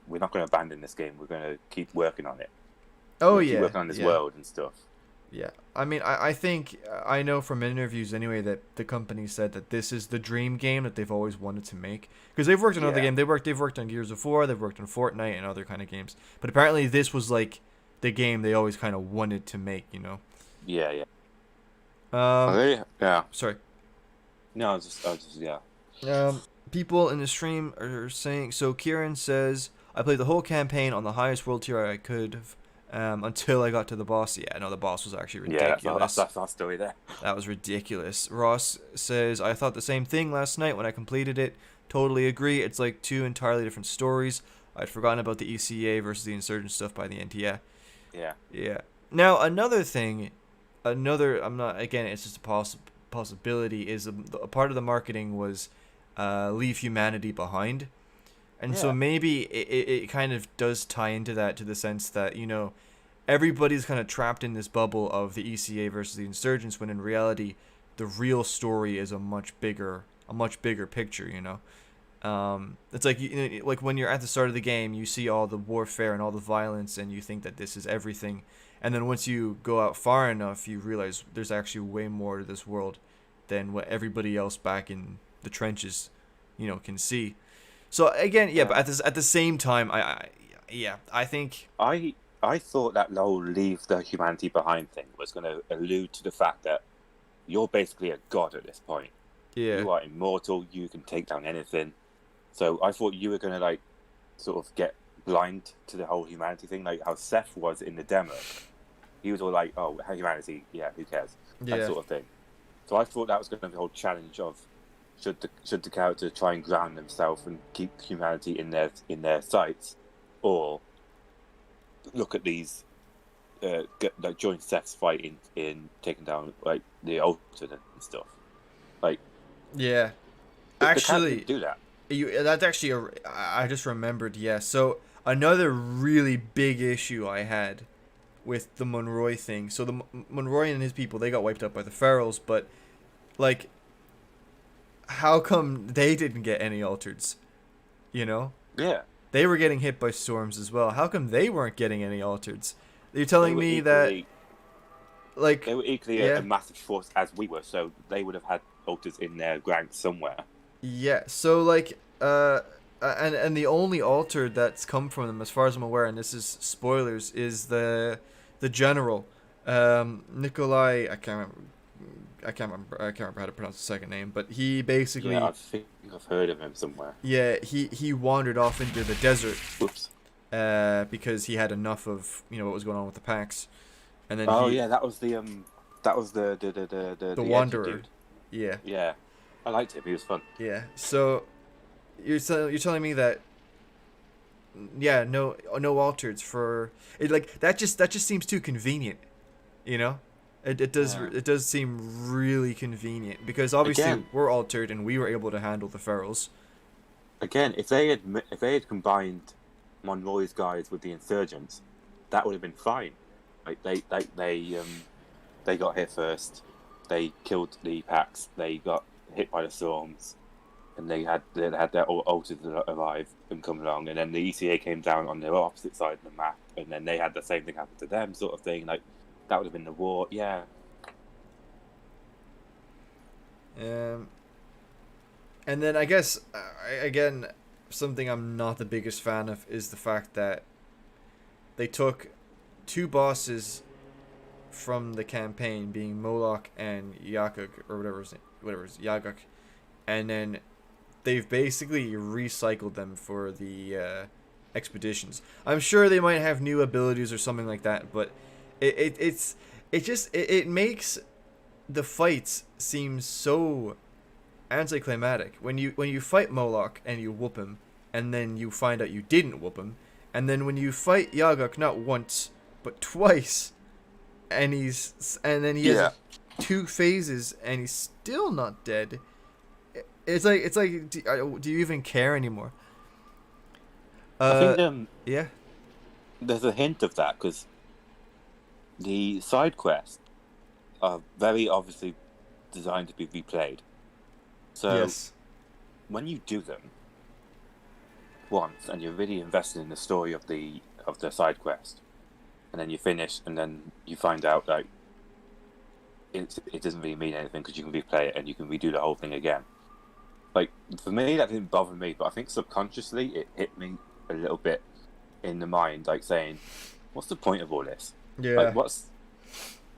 we're not going to abandon this game. We're going to keep working on it. Oh keep working on this world and stuff. Yeah, I mean, I think I know from interviews anyway that the company said that this is the dream game that they've always wanted to make, because they've worked on other games. They've worked on Gears of War, they've worked on Fortnite and other kind of games, but apparently this was like the game they always kind of wanted to make, you know. Yeah. Yeah. Sorry. No, I was just yeah. People in the stream are saying, so Kieran says, I played the whole campaign on the highest world tier I could have, until I got to the boss. Yeah, no, the boss was actually ridiculous. Yeah, that's our story there. That was ridiculous. Ross says, I thought the same thing last night when I completed it. Totally agree. It's like two entirely different stories. I'd forgotten about the ECA versus the Insurgent stuff by the end. Yeah. Now, another thing, I'm not, again, it's just a possibility, is a part of the marketing was leave humanity behind. And so maybe it kind of does tie into that, to the sense that, you know, everybody's kind of trapped in this bubble of the ECA versus the Insurgents, when in reality, the real story is a much bigger picture, you know. It's like, you know, like when you're at the start of the game, you see all the warfare and all the violence, and you think that this is everything. And then once you go out far enough, you realize there's actually way more to this world than what everybody else back in the trenches, you know, can see. So again, but at the same time, I think I thought that whole leave the humanity behind thing was going to allude to the fact that you're basically a god at this point. Yeah. You are immortal. You can take down anything. So I thought you were going to like sort of get blind to the whole humanity thing, like how Seth was in the demo. He was all like, "Oh, humanity, yeah, who cares?" That sort of thing. So I thought that was going to be the whole challenge of should the character try and ground themselves and keep humanity in their sights, or look at these like join Seth's fight in taking down like the Altered and stuff. Like actually do that. That's actually I just remembered. So another really big issue I had with the Monroy thing. So the Monroy and his people, they got wiped out by the Ferals, but like, how come they didn't get any Altereds? You know? Yeah. They were getting hit by storms as well. How come they weren't getting any Altereds? You're telling me that, like, they were equally a massive force as we were, so they would have had Alters in their ranks somewhere. Yeah. So like, and the only Altered that's come from them, as far as I'm aware, and this is spoilers, is the general, Nikolai. I can't remember how to pronounce the second name, but he basically. Yeah, I think I've heard of him somewhere. Yeah, he wandered off into the desert. Whoops. Because he had enough of, you know, what was going on with the Pax, and then. that was the Wanderer. Dude. Yeah. Yeah, I liked him. He was fun. Yeah. So, you're telling me that. Yeah, no Altereds for it, like that just seems too convenient, you know. It does seem really convenient, because obviously we're Altered and we were able to handle the Ferals. Again, if they had combined Monroy's guys with the Insurgents, that would have been fine. Like they got hit first, they killed the Pax, they got hit by the storms, and they had their Altered arrive and come along, and then the ECA came down on their opposite side of the map, and then they had the same thing happen to them, sort of thing. Like, that would have been the war. Yeah. And then I guess again, something I'm not the biggest fan of is the fact that they took two bosses from the campaign, being Moloch and Yagok, or whatever is Yagok, and then they've basically recycled them for the expeditions. I'm sure they might have new abilities or something like that, but it makes the fights seem so anticlimactic. When you fight Moloch and you whoop him, and then you find out you didn't whoop him, and then when you fight Yagok not once but twice, and he has two phases and he's still not dead. It's like do you even care anymore? I think there's a hint of that, because the side quests are very obviously designed to be replayed. So when you do them once and you're really invested in the story of the side quest, and then you finish, and then you find out like it doesn't really mean anything because you can replay it and you can redo the whole thing again. Like, for me, that didn't bother me, but I think subconsciously it hit me a little bit in the mind, like saying, what's the point of all this? Yeah.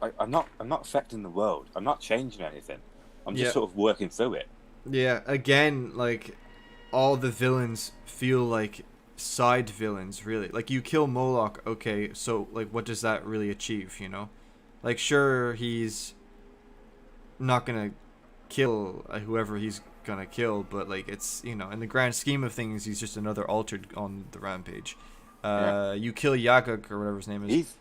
Like, I'm not affecting the world. I'm not changing anything. I'm just Yeah. sort of working through it. Yeah, again, like, all the villains feel like side villains, really. Like, you kill Moloch, okay, so, like, what does that really achieve, you know? Like, sure, he's not gonna kill whoever he's gonna kill, but, like, it's, you know, in the grand scheme of things, he's just another altered on the rampage. You kill Yagak, or whatever his name is.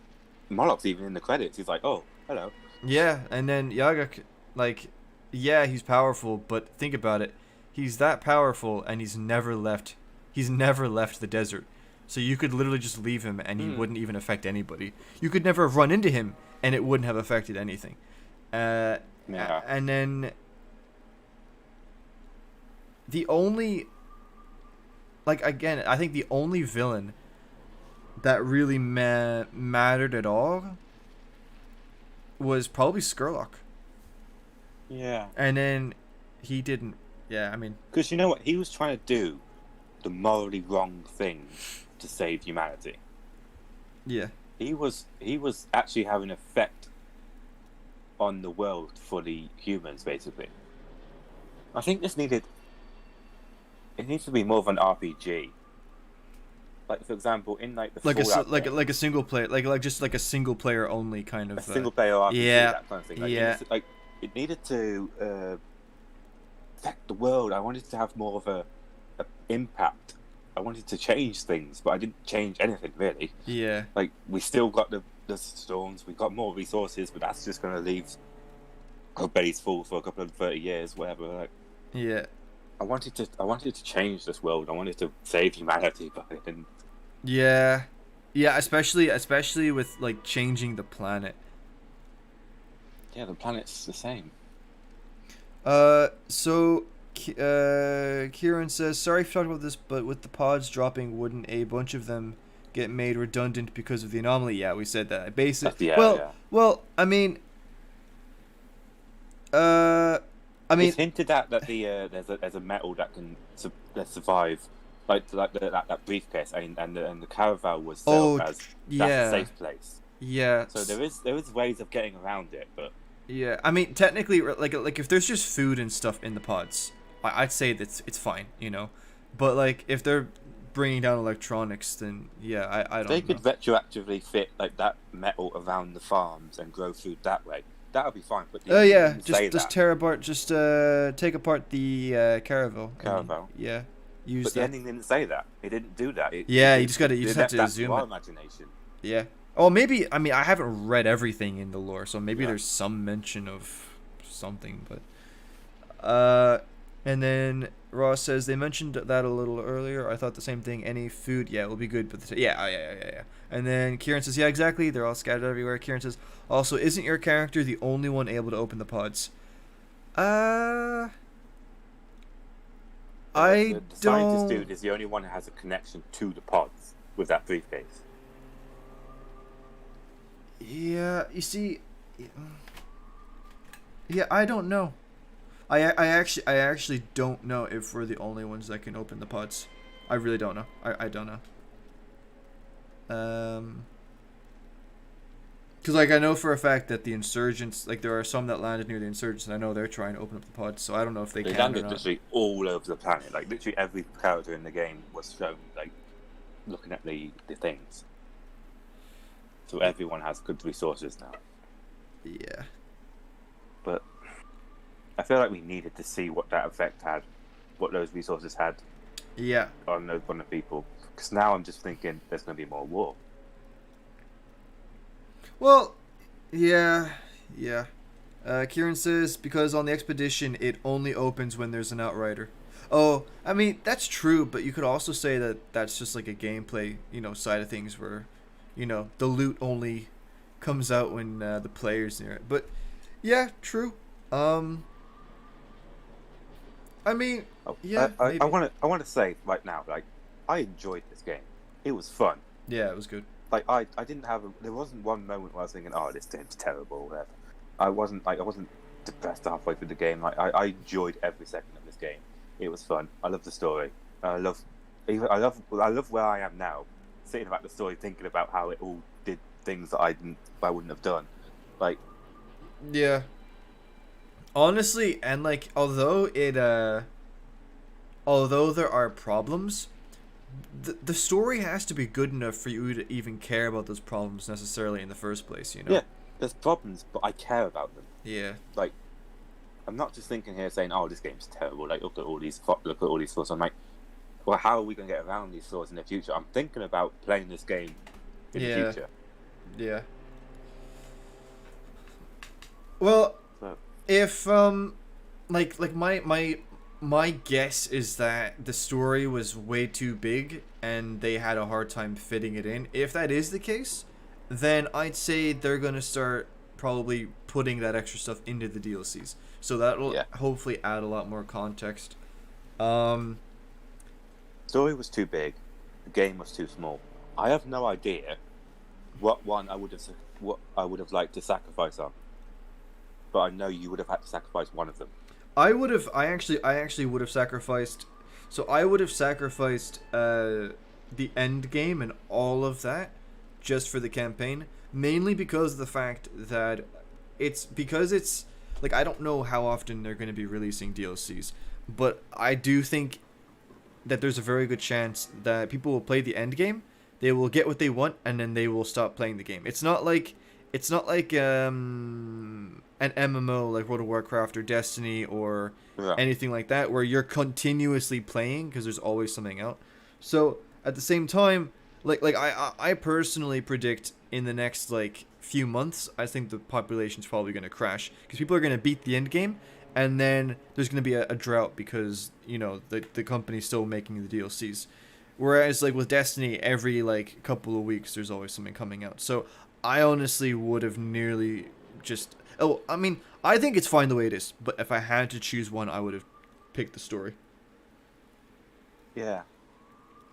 Moloch's even in the credits. He's like, oh, hello. Yeah, and then Yagak, like, yeah, he's powerful, but think about it. He's that powerful, and he's never left the desert. So you could literally just leave him, and he wouldn't even affect anybody. You could never have run into him, and it wouldn't have affected anything. Yeah. And then the only, like, again, I think the only villain that really mattered at all was probably Skurlock. Yeah. And then he didn't. Yeah, I mean, because you know what, he was trying to do the morally wrong thing to save humanity. Yeah. He was actually having an effect on the world for the humans, basically. I think it needs to be more of an RPG. Like, for example, in like the Fallout game, like a single player, like just like a single player only kind of a single player RPG, yeah, that kind of thing. Like, yeah. It needed to affect the world. I wanted to have more of a impact. I wanted to change things, but I didn't change anything really. Yeah. Like, we still got the storms. We got more resources, but that's just gonna leave our bellies full for a couple of 30 years, whatever. Like, yeah. I wanted to change this world. I wanted to save humanity, but I didn't. Yeah, especially with like changing the planet. Yeah, the planet's the same. So Kieran says, sorry for talking about this, but with the pods dropping, wouldn't a bunch of them get made redundant because of the anomaly? Yeah, we said that. Basically, well, I mean, it's hinted at that there's a metal that can survive, like that briefcase, and the caravel was sold as that's a safe place. Yeah. So there is ways of getting around it, but yeah, I mean, technically, like if there's just food and stuff in the pods, I'd say that it's fine, you know. But like if they're bringing down electronics, then yeah, I don't know. They could retroactively fit like that metal around the farms and grow food that way. That would be fine. But yeah, just tear apart, just take apart the caravel. Caravel. Yeah, use. But the ending didn't say that. It didn't do that. You just have to zoom it. Imagination. Yeah. Oh, maybe. I mean, I haven't read everything in the lore, so maybe there's some mention of something. But, and then Ross says they mentioned that a little earlier. I thought the same thing. Any food, yeah, will be good. But yeah. And then Kieran says, yeah, exactly. They're all scattered everywhere. Kieran says, also, isn't your character the only one able to open the pods? The scientist dude is the only one who has a connection to the pods with that briefcase. Yeah, you see, yeah, I don't know. I actually don't know if we're the only ones that can open the pods. I really don't know. I don't know. Because like I know for a fact that the insurgents, like there are some that landed near the insurgents, and I know they're trying to open up the pods. So I don't know if they can landed or not. literally all over the planet. Like literally every character in the game was shown like looking at the things. So everyone has good resources now. Yeah. But I feel like we needed to see what that effect had, what those resources had. Yeah. On the people. Because now I'm just thinking there's going to be more war. Well, yeah. Kieran says, because on the expedition, it only opens when there's an outrider. Oh, I mean, that's true, but you could also say that that's just like a gameplay, side of things where, the loot only comes out when the player's near it. But, yeah, true. I mean, yeah. I want to say right now, like, I enjoyed this game. It was fun. Yeah, it was good. Like, I didn't have there wasn't one moment where I was thinking, oh, this game's terrible or whatever. I wasn't depressed halfway through the game. Like I enjoyed every second of this game. It was fun. I love the story. I love where I am now, sitting about the story, thinking about how it all did things that I wouldn't have done. Like, yeah. Honestly, and like, although there are problems, the story has to be good enough for you to even care about those problems necessarily in the first place, you know? yeah, there's problems, but I care about them. Yeah. Like, I'm not just thinking here saying, "Oh, this game's terrible." Like, look at all these flaws. I'm like, well, how are we going to get around these flaws in the future? I'm thinking about playing this game in the future. Yeah. Well, So, if like my guess is that the story was way too big and they had a hard time fitting it in. If that is the case, then I'd say they're gonna start probably putting that extra stuff into the DLCs. So that'll hopefully add a lot more context. story was too big, the game was too small. I have no idea what I would have liked to sacrifice on, but I know you would have had to sacrifice one of them. I actually would have sacrificed. So I would have sacrificed the end game and all of that just for the campaign, mainly because of the fact that it's like, I don't know how often they're going to be releasing DLCs, but I do think that there's a very good chance that people will play the end game, they will get what they want, and then they will stop playing the game. It's not like an MMO like World of Warcraft or Destiny or anything like that, where you're continuously playing because there's always something out. So at the same time, like I personally predict in the next like few months, I think the population's probably going to crash because people are going to beat the end game, and then there's going to be a drought because, you know, the company's still making the DLCs. Whereas like with Destiny, every like couple of weeks there's always something coming out. So I honestly would have nearly just... Oh, I mean, I think it's fine the way it is, but if I had to choose one, I would have picked the story. Yeah.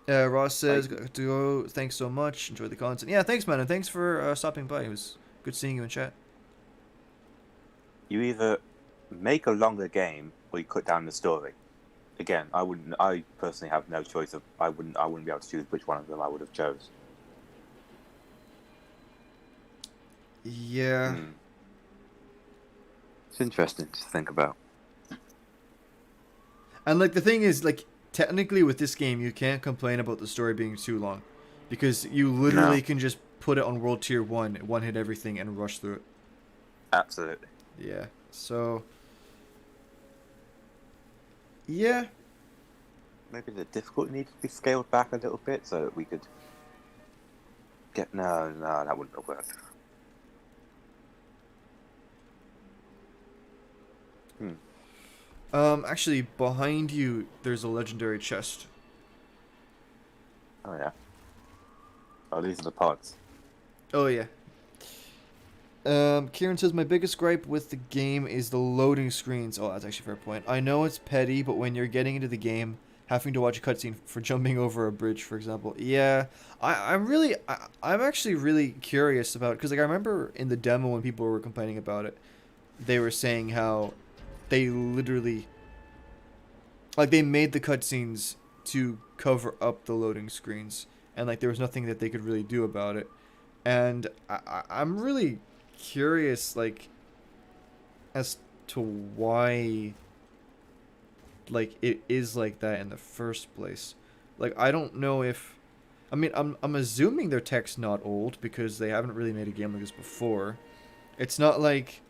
Ross says, "Got to go. Thanks so much. Enjoy the content." Yeah, thanks, man, and thanks for stopping by. It was good seeing you in chat. You either make a longer game or you cut down the story. Again, I personally have no choice of. I wouldn't be able to choose which one of them I would have chose. Yeah. It's interesting to think about. And like the thing is, like, technically with this game, you can't complain about the story being too long, because you literally can just put it on World Tier 1, one-hit everything, and rush through it. Absolutely. Yeah. So. Yeah. Maybe the difficulty needs to be scaled back a little bit so that we could get... No, that wouldn't have worked. Actually, behind you, there's a legendary chest. Oh, yeah. Oh, these are the pods. Oh, yeah. Kieran says, "My biggest gripe with the game is the loading screens." Oh, that's actually a fair point. I know it's petty, but when you're getting into the game, having to watch a cutscene for jumping over a bridge, for example. Yeah, I'm actually really curious about, because like I remember in the demo when people were complaining about it, they were saying how they literally, like, they made the cutscenes to cover up the loading screens, and like there was nothing that they could really do about it. And I'm really curious, like, as to why, like, it is like that in the first place. Like, I don't know if, I mean, I'm assuming their tech's not old because they haven't really made a game like this before. It's not like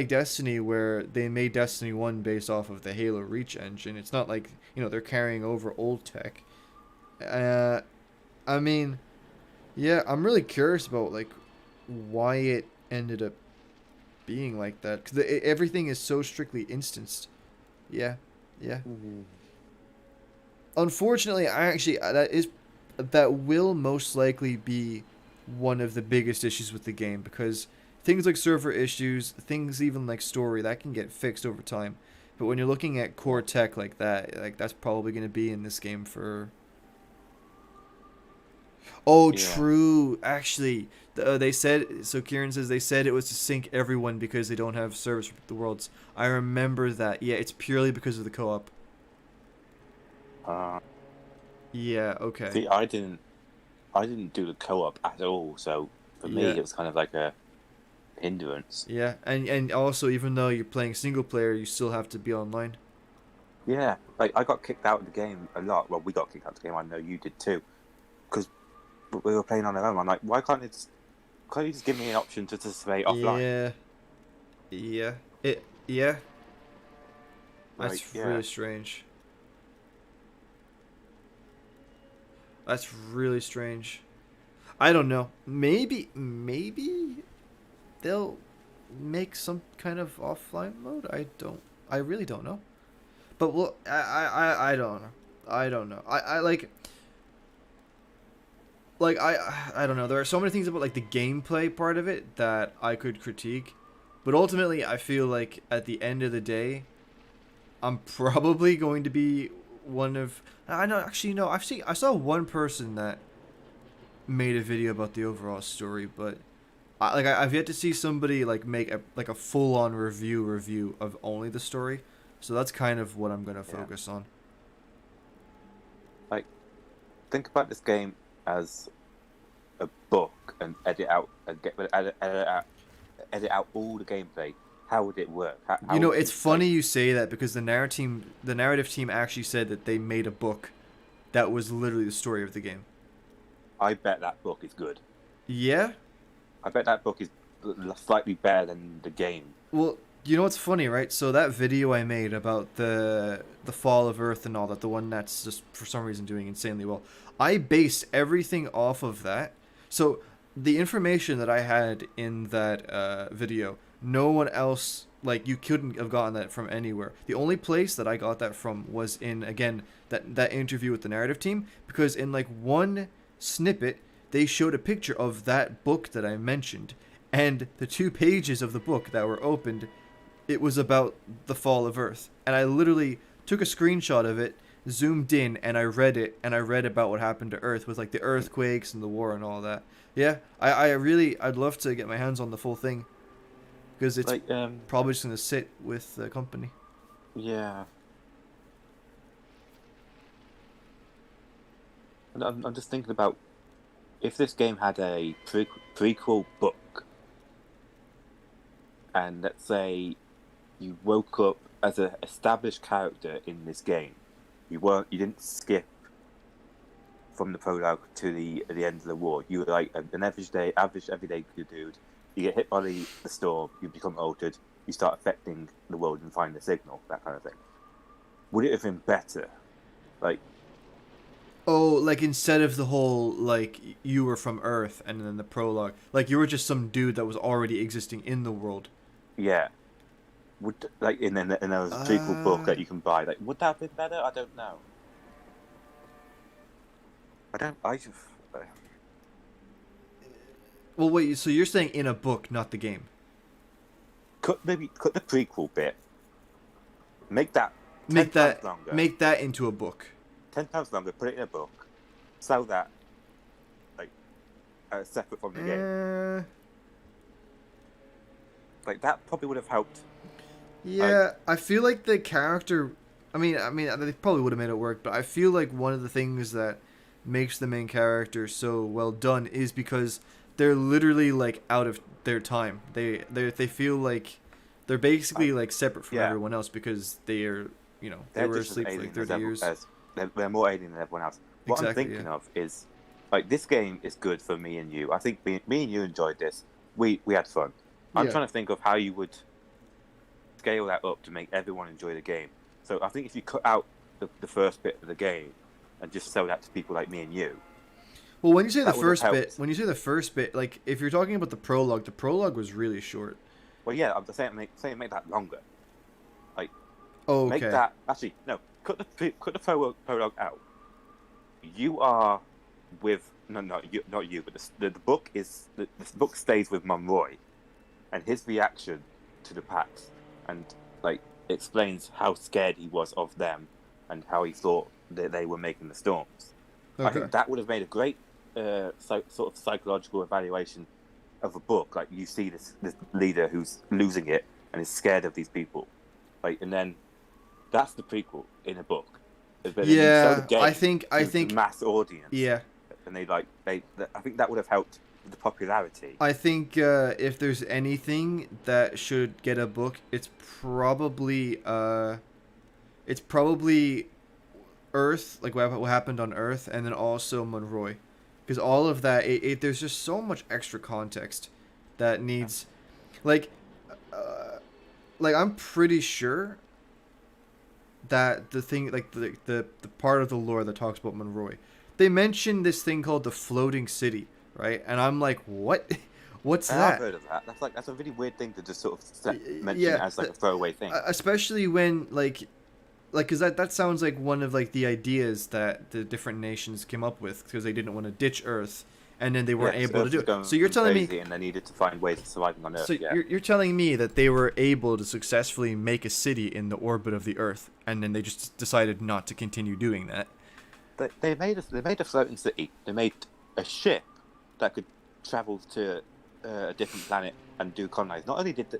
Destiny, where they made Destiny 1 based off of the Halo Reach engine. It's not like, you know, they're carrying over old tech. I mean, yeah, I'm really curious about, like, why it ended up being like that. Because everything is so strictly instanced. Yeah. Unfortunately, that will most likely be one of the biggest issues with the game, because things like server issues, things even like story, that can get fixed over time. But when you're looking at core tech like that, like, that's probably going to be in this game for Oh, Yeah. true. Actually, they said, so Kieran says they said it was to sync everyone because they don't have service for the worlds. I remember that. Yeah, it's purely because of the co-op. Yeah, okay. See, I didn't do the co-op at all, so for me Yeah. it was kind of like a hindrance. Yeah, and also even though you're playing single player, you still have to be online. Yeah, like I got kicked out of the game a lot. Well, we got kicked out of the game. I know you did too, because we were playing on our own. I'm like, why can't you just give me an option to just stay offline? Yeah. That's Like, yeah. really strange. That's really strange. I don't know. Maybe they'll make some kind of offline mode. I really don't know. But well, I don't know. I don't know. I don't know. There are so many things about like the gameplay part of it that I could critique, but ultimately I feel like at the end of the day, I'm probably going to be one of. I know. Actually, no. I saw one person that made a video about the overall story, but I've yet to see somebody like make a full on review of only the story. So that's kind of what I'm gonna focus on. Like, think about this game as a book and edit out all the gameplay. How would it work? How You know, would it's funny you say that because the narrative team actually said that they made a book that was literally the story of the game. I bet that book is good. Yeah? I bet that book is slightly better than the game. Well, you know what's funny, right? So that video I made about the fall of Earth and all that, the one that's just for some reason doing insanely well, I based everything off of that. So the information that I had in that video, no one else, like, you couldn't have gotten that from anywhere. The only place that I got that from was in, again, that interview with the narrative team, because in like one snippet they showed a picture of that book that I mentioned, and the 2 pages of the book that were opened, it was about the fall of Earth. And I literally took a screenshot of it, zoomed in, and I read it, and I read about what happened to Earth with like the earthquakes and the war and all that. Yeah, I'd love to get my hands on the full thing, because it's Like, probably just gonna sit with the company. Yeah. And I'm just thinking about if this game had a prequel book, and let's say you woke up as an established character in this game, you didn't skip from the prologue to the end of the war. You were like an average everyday dude. You get hit by the storm, you become altered, you start affecting the world and find the signal, that kind of thing. Would it have been better? Like, Oh, like instead of the whole like you were from Earth and then the prologue, like you were just some dude that was already existing in the world. yeah. Would like and then there was a prequel book that you can buy. Like, would that have been better? I don't know. I just. Well, wait. So you're saying in a book, not the game? Cut the prequel bit. Make that longer. Make that into a book. 10 times longer. Put it in a book. Sell that. Like, separate from the game. Like that probably would have helped. Yeah, I feel like the character. I mean, they probably would have made it work, but I feel like one of the things that makes the main character so well done is because they're literally like out of their time. They feel like they're basically like separate from everyone else because they are, they were just as asleep for alien like as 30 years. They're more alien than everyone else. What I'm Exactly, thinking of is, like, this game is good for me and you. I think me and you enjoyed this. We had fun. I'm trying to think of how you would scale that up to make everyone enjoy the game. So I think if you cut out the first bit of the game and just sell that to people like me and you. Well, when you say the first bit, like if you're talking about the prologue was really short. Well, yeah, I'm just saying make that longer. Like, okay. Make that actually no. Cut the prologue out. You are with not you, but the book is the book stays with Monroy, and his reaction to the Pax, and like explains how scared he was of them, and how he thought that they were making the storms. Okay. I think that would have made a great sort of psychological evaluation of a book. Like you see this leader who's losing it and is scared of these people, like, and then that's the prequel in a book. But then you sell the game I think to mass audience. Yeah, and I think that would have helped with the popularity. I think if there's anything that should get a book, it's probably Earth, like what happened on Earth, and then also Monroy, because all of that, there's just so much extra context that needs, like I'm pretty sure that the thing, like the part of the lore that talks about Monroy, they mentioned this thing called the floating city, right? And I'm like, what? What's that? I've heard of that. That's a really weird thing to just sort of mention as like a throwaway thing. Especially when because that sounds like one of like the ideas that the different nations came up with because they didn't want to ditch Earth, and then they weren't able to do it. So you're telling me, and they needed to find ways of surviving on Earth. So you're telling me that they were able to successfully make a city in the orbit of the Earth, and then they just decided not to continue doing that. They made a floating city. They made a ship that could travel to a different planet and do colonize. Not only did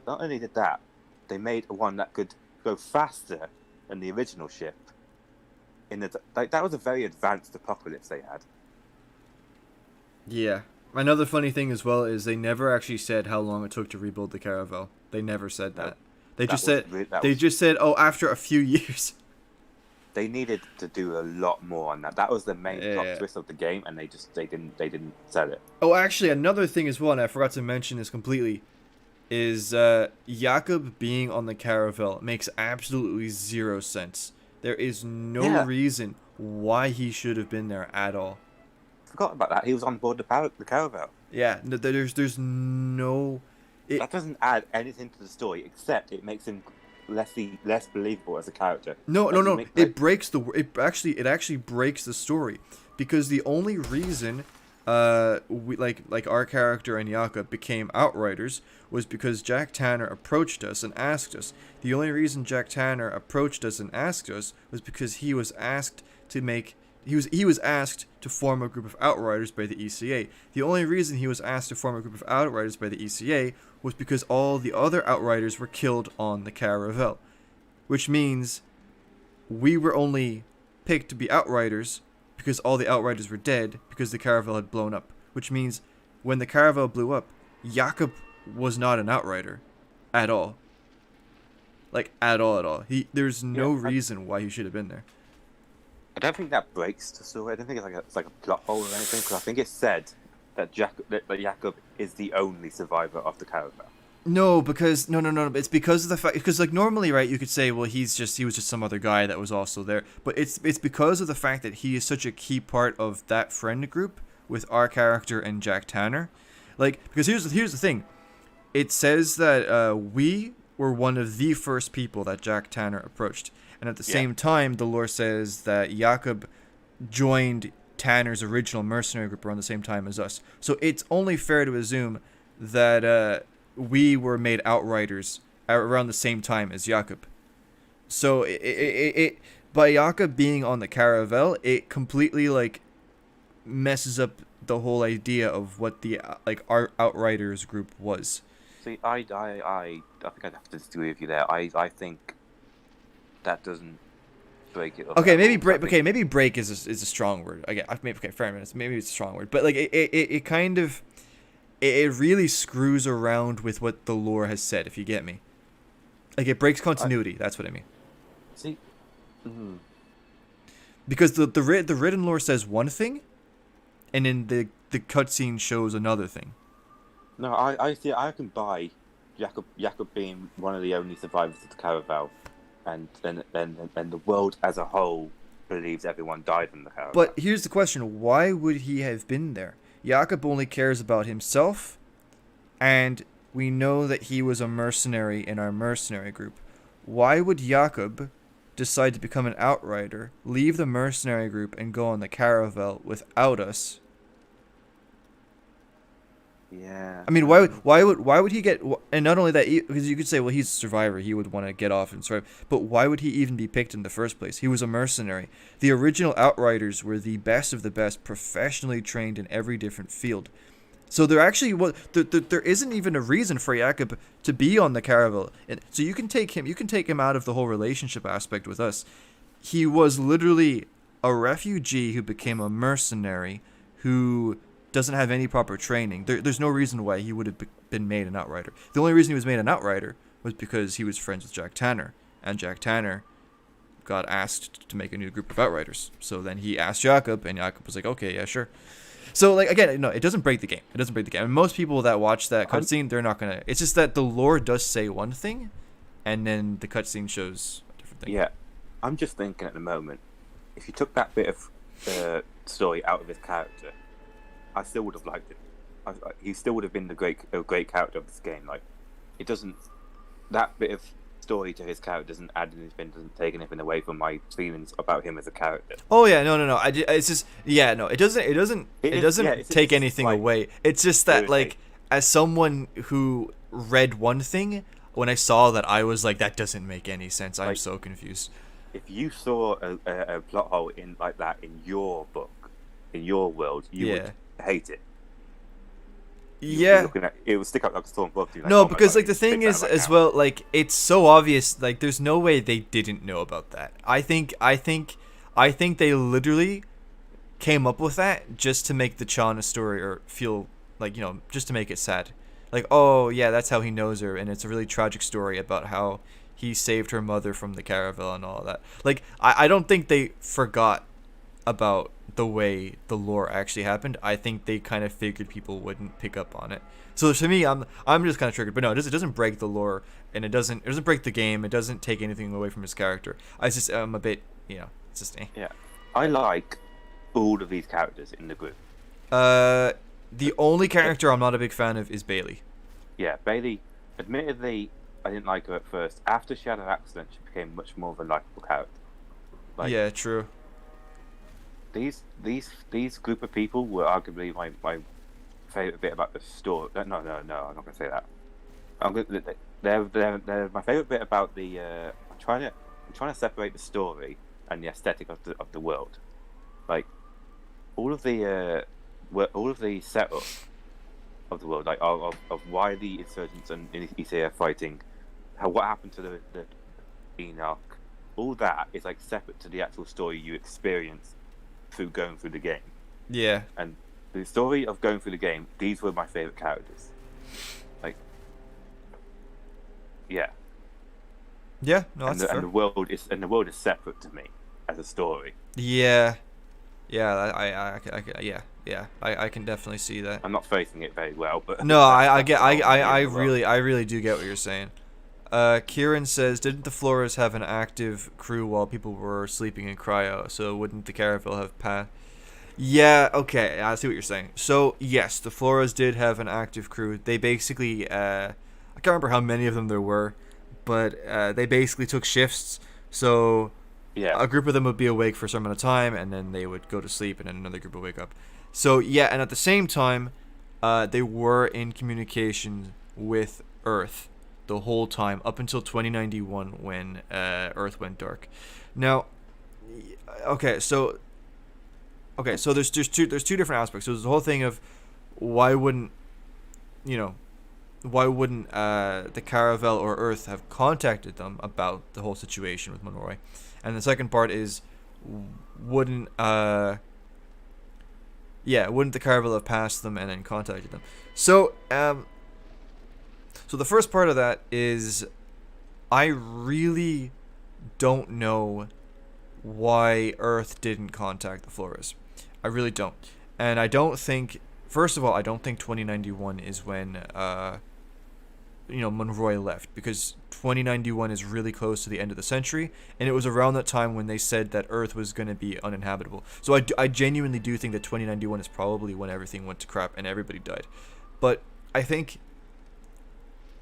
that, they made one that could go faster than the original ship. That was a very advanced apocalypse they had. Yeah. Another funny thing as well is they never actually said how long it took to rebuild the Caravel. They never said that. They just said, oh, after a few years. They needed to do a lot more on that. That was the main plot twist of the game, and they didn't sell it. Oh, actually, another thing as well, and I forgot to mention this completely, is Jakob being on the Caravel makes absolutely zero sense. There is no reason why he should have been there at all. Forgot about that. He was on board the Caravel. Yeah, there's no. That doesn't add anything to the story, except it makes him less believable as a character. No. It breaks it actually breaks the story, because the only reason we like our character and Jakob became Outriders was because Jack Tanner approached us and asked us. The only reason Jack Tanner approached us and asked us was because he was asked to form a group of Outriders by the ECA. The only reason he was asked to form a group of Outriders by the ECA was because all the other Outriders were killed on the Caravel. Which means we were only picked to be Outriders because all the Outriders were dead because the Caravel had blown up. Which means when the Caravel blew up, Jakob was not an Outrider at all. Like, at all. There's no reason why he should have been there. I don't think that breaks the story. I don't think it's like a plot hole or anything, because I think it's said that Jakob is the only survivor of the Caravel. No, because no. It's because of the fact, because like normally, right, you could say, well, he was just some other guy that was also there. But it's because of the fact that he is such a key part of that friend group with our character and Jack Tanner. Like, because here's the thing, it says that we were one of the first people that Jack Tanner approached. And at the same time, the lore says that Jakob joined Tanner's original mercenary group around the same time as us. So it's only fair to assume that we were made Outriders around the same time as Jakob. So it by Jakob being on the Caravel, it completely like messes up the whole idea of what the our Outriders group was. See, I think I'd have to disagree with you there. I think that doesn't break it up. Okay, maybe break. Okay, maybe break is a strong word. Okay, fair enough. Maybe it's a strong word, but like it kind of, it really screws around with what the lore has said. If you get me, like it breaks continuity. That's what I mean. See, because the written lore says one thing, and then the cutscene shows another thing. No, I can buy Jakob being one of the only survivors of the Caravel. And then the world as a whole believes everyone died in the Caravel. But here's the question: why would he have been there? Jakob only cares about himself, and we know that he was a mercenary in our mercenary group. Why would Jakob decide to become an Outrider, leave the mercenary group, and go on the Caravel without us? Yeah. I mean, why would he get? And not only that, because you could say, well, he's a survivor, he would want to get off and survive. But why would he even be picked in the first place? He was a mercenary. The original Outriders were the best of the best, professionally trained in every different field. So there actually was there isn't even a reason for Jakob to be on the Caravel. And so you can take him out of the whole relationship aspect with us. He was literally a refugee who became a mercenary who doesn't have any proper training. There's no reason why he would have been made an Outrider. The only reason he was made an Outrider was because he was friends with Jack Tanner, and Jack Tanner got asked to make a new group of Outriders. So then he asked Jakob, and Jakob was like, okay, yeah, sure. So, like, again, no, it doesn't break the game. It doesn't break the game. And most people that watch that cutscene, they're not gonna... It's just that the lore does say one thing, and then the cutscene shows a different thing. Yeah. I'm just thinking at the moment, if you took that bit of story out of his character, I still would have liked it. He still would have been a great character of this game. Like, it doesn't... That bit of story to his character doesn't add anything, doesn't take anything away from my feelings about him as a character. Oh yeah, no. It's just it doesn't take anything away. It's just that like as someone who read one thing, when I saw that, I was like, that doesn't make any sense. I'm so confused. If you saw a plot hole in like that in your book, in your world, you would hate it. Yeah, it would stick out like a storm above you. Like, no, because like the thing is as well, like it's so obvious. Like there's no way they didn't know about that. I think they literally came up with that just to make the Chana story or feel like, you know, just to make it sad. Like, oh yeah, that's how he knows her, and it's a really tragic story about how he saved her mother from the Caravel and all that. Like I don't think they forgot about the way the lore actually happened. I think they kind of figured people wouldn't pick up on it. So to me, I'm just kind of triggered. But no, it doesn't break the lore, and it doesn't break the game. It doesn't take anything away from his character. I'm a bit, you know, it's just Yeah, I like all of these characters in the group. The only character I'm not a big fan of is Bailey. Yeah, Bailey. Admittedly, I didn't like her at first. After she had an accident, she became much more of a likable character. Like, yeah, true. These group of people were arguably my favorite bit about the story. No, I'm not going to say that. They're my favorite bit about the. I'm trying to separate the story and the aesthetic of the world. Like all of the setup of the world, like of why the insurgents and Issei are fighting, what happened to the Enoch. All that is like separate to the actual story you experience through going through the game. Yeah. And the story of going through the game, these were my favorite characters. Like, yeah. Yeah, no, that's fair. And the world is separate to me as a story. Yeah. Yeah, I can definitely see that. I'm not facing it very well, but no, I really do get what you're saying. Kieran says, didn't the Flores have an active crew while people were sleeping in cryo? So wouldn't the Caravel have passed? Yeah, okay, I see what you're saying. So yes, the Flores did have an active crew. They basically, I can't remember how many of them there were, but they basically took shifts. So yeah, a group of them would be awake for a certain amount of time, and then they would go to sleep, and then another group would wake up. So yeah, and at the same time, they were in communication with Earth the whole time up until 2091 when Earth went dark. Now, so there's two different aspects. So there's the whole thing of why wouldn't the Caravel or Earth have contacted them about the whole situation with Monroy, and the second part is wouldn't the Caravel have passed them and then contacted them? So So the first part of that is I really don't know why Earth didn't contact the Flores. I really don't. And I don't think, first of all, I don't think 2091 is when Monroy left, because 2091 is really close to the end of the century, and it was around that time when they said that Earth was going to be uninhabitable. So I genuinely do think that 2091 is probably when everything went to crap and everybody died. But I think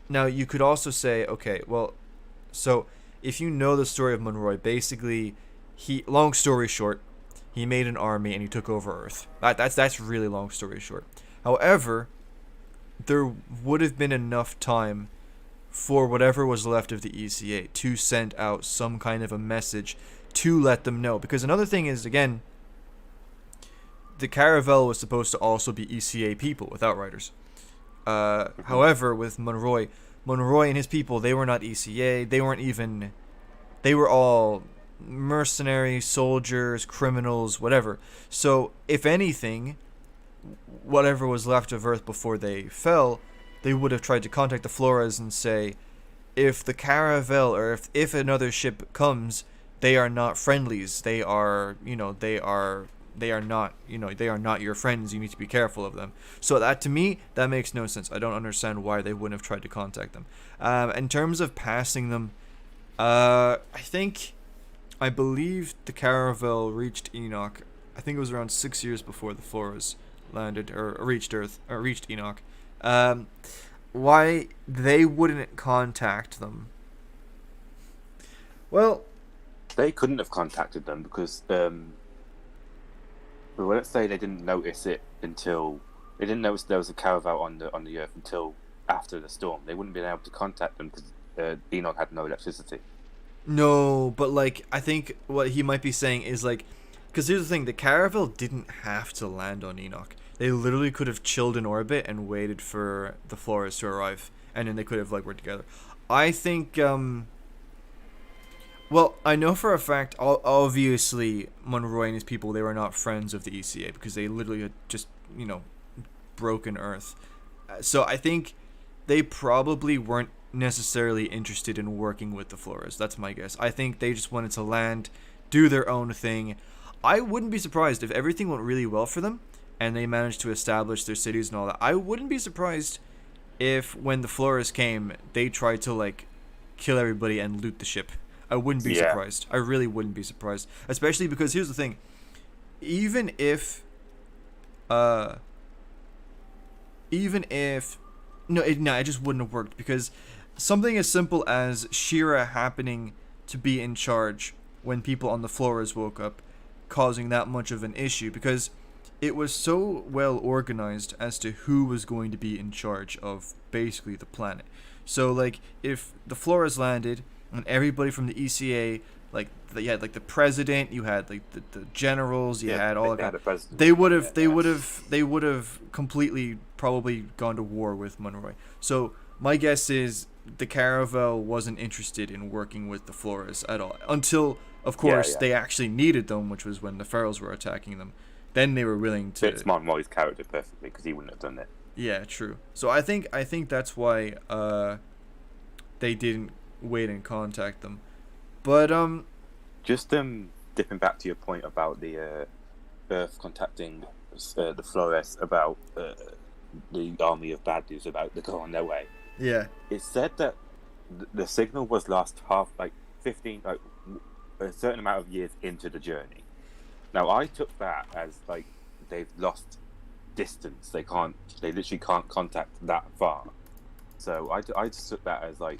now you could also say, okay, well, so if you know the story of Monroy, basically, long story short, he made an army and he took over Earth. That's really long story short. However, there would have been enough time for whatever was left of the ECA to send out some kind of a message to let them know. Because another thing is, again, the Caravel was supposed to also be ECA people with Outriders. However, with Monroy and his people, they were not ECA. They weren't even... They were all mercenaries, soldiers, criminals, whatever. So, if anything, whatever was left of Earth before they fell, they would have tried to contact the Flores and say, if the Caravel, or if another ship comes, they are not friendlies. They are, they are not your friends. You need to be careful of them. So that, to me, that makes no sense. I don't understand why they wouldn't have tried to contact them. In terms of passing them, I believe the Caravel reached Enoch. I think it was around 6 years before the Flores landed or reached Earth or reached Enoch. Why they wouldn't contact them? Well, they couldn't have contacted them because well, let's say they didn't notice it until they didn't notice there was a Caravel on the Earth until after the storm. They wouldn't have been able to contact them because Enoch had no electricity. No, but like I think what he might be saying is like, because here's the thing: the Caravel didn't have to land on Enoch. They literally could have chilled in orbit and waited for the Flores to arrive, and then they could have like worked together. I think. Well, I know for a fact, obviously, Monroy and his people, they were not friends of the ECA because they literally had just, broken Earth. So I think they probably weren't necessarily interested in working with the Flores. That's my guess. I think they just wanted to land, do their own thing. I wouldn't be surprised if everything went really well for them and they managed to establish their cities and all that. I wouldn't be surprised if when the Flores came, they tried to, like, kill everybody and loot the ship. I wouldn't be surprised. I really wouldn't be surprised. Especially because here's the thing. Even if no, it just wouldn't have worked because something as simple as Shira happening to be in charge when people on the Flores woke up, causing that much of an issue because it was so well organized as to who was going to be in charge of basically the planet. So like if the Flores landed and everybody from the ECA, you had like the president, you had like the generals, you had all of that. They would have completely probably gone to war with Monroy. So my guess is the Caravel wasn't interested in working with the Flores at all until, of course, they actually needed them, which was when the Ferals were attacking them. Then they were willing to. Fits Monroy's character perfectly because he wouldn't have done it. Yeah, true. So I think that's why they didn't wait and contact them. But just dipping back to your point about the Earth contacting the Flores about the army of bad dudes about to go on their way. Yeah. It said that the signal was lost 15 a certain amount of years into the journey. Now I took that as like they've lost distance. They literally can't contact that far. So I just took that as like,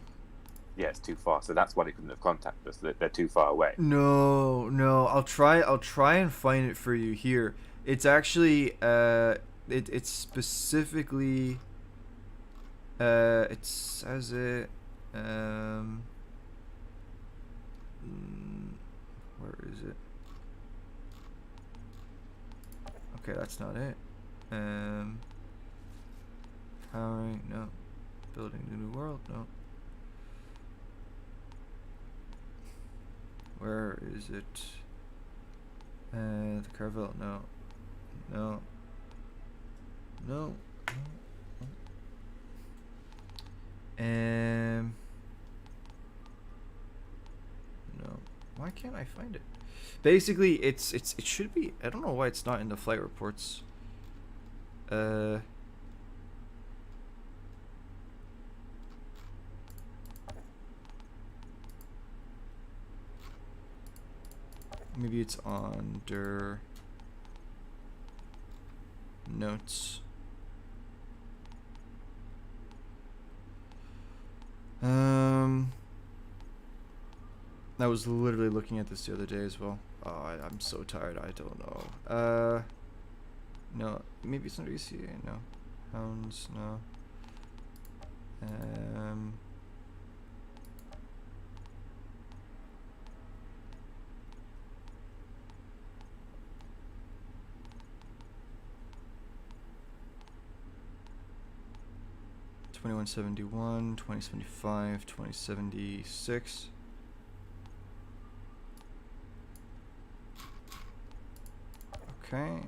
yeah, it's too far. So that's why they couldn't have contacted us. They're too far away. No. I'll try and find it for you here. It's actually it's specifically it says it where is it? Okay, that's not it. Powering, no. Building the new world, no. Where is it? The Caravel, no. No. No. Why can't I find it? Basically, it should be. I don't know why it's not in the flight reports. Maybe it's under notes. I was literally looking at this the other day as well. Oh, I'm so tired. I don't know. No, maybe it's under ECA. No, Hounds. No. $21.71, $20.75, $20.76. Okay.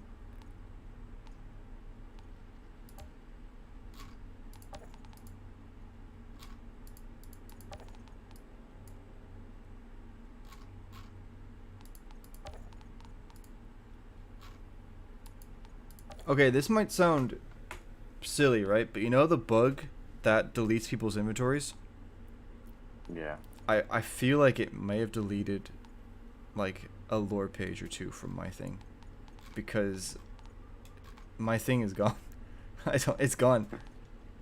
Okay, this might sound silly, right? But you know the bug that deletes people's inventories? Yeah. I feel like it may have deleted like a lore page or two from my thing, because my thing is gone. It's gone.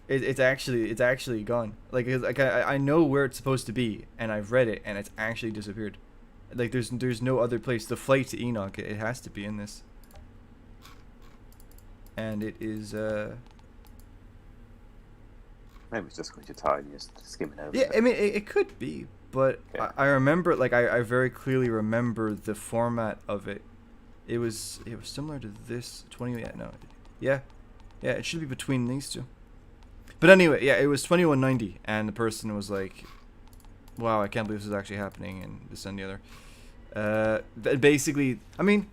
It's actually gone. Like I know where it's supposed to be, and I've read it, and it's actually disappeared. Like there's no other place. The flight to Enoch, it has to be in this. And it is Maybe it's just because you're tired and you're just skimming over yeah, it. I mean it could be, but Yeah. I remember, like I very clearly remember the format of it. It was similar to this 20. Yeah, it should be between these two. But anyway, yeah, it was 2190, and the person was like, "Wow, I can't believe this is actually happening," and this and the other. Basically, I mean,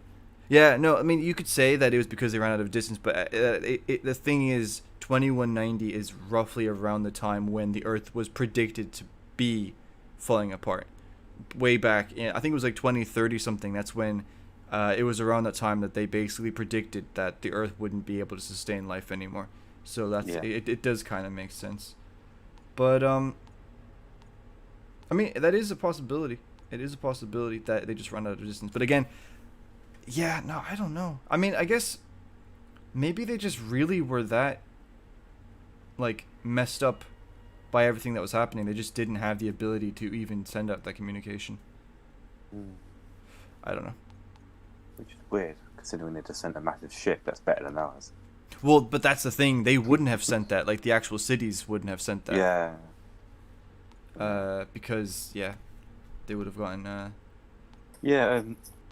yeah, no, I mean you could say that it was because they ran out of distance, but the thing is, 2190 is roughly around the time when the Earth was predicted to be falling apart. Way back in, I think it was like 2030 something. That's when it was around that time that they basically predicted that the Earth wouldn't be able to sustain life anymore. So that's it does kind of make sense. But I mean, that is a possibility. It is a possibility that they just run out of distance. But again, yeah, no, I don't know. I mean, I guess maybe they just really were that like messed up by everything that was happening. They just didn't have the ability to even send out that communication. I don't know. Which is weird, considering they just sent a massive ship that's better than ours. Well, but that's the thing. They wouldn't have sent that. Like, the actual cities wouldn't have sent that. Yeah. Because, yeah, they would have gotten... Yeah,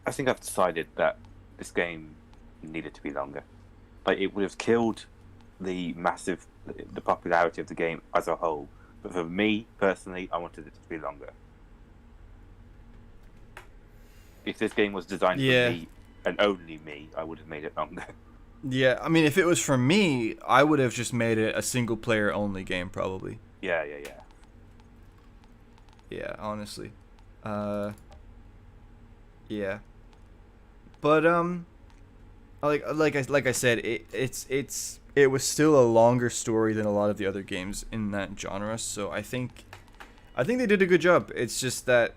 I think I've decided that this game needed to be longer. Like, it would have killed the popularity of the game as a whole. But for me, personally, I wanted it to be longer. If this game was designed for me, and only me, I would have made it longer. Yeah, I mean, if it was for me, I would have just made it a single-player only game, probably. Yeah. Yeah, honestly. Yeah. But like I said, it was still a longer story than a lot of the other games in that genre, so I think they did a good job. It's just that,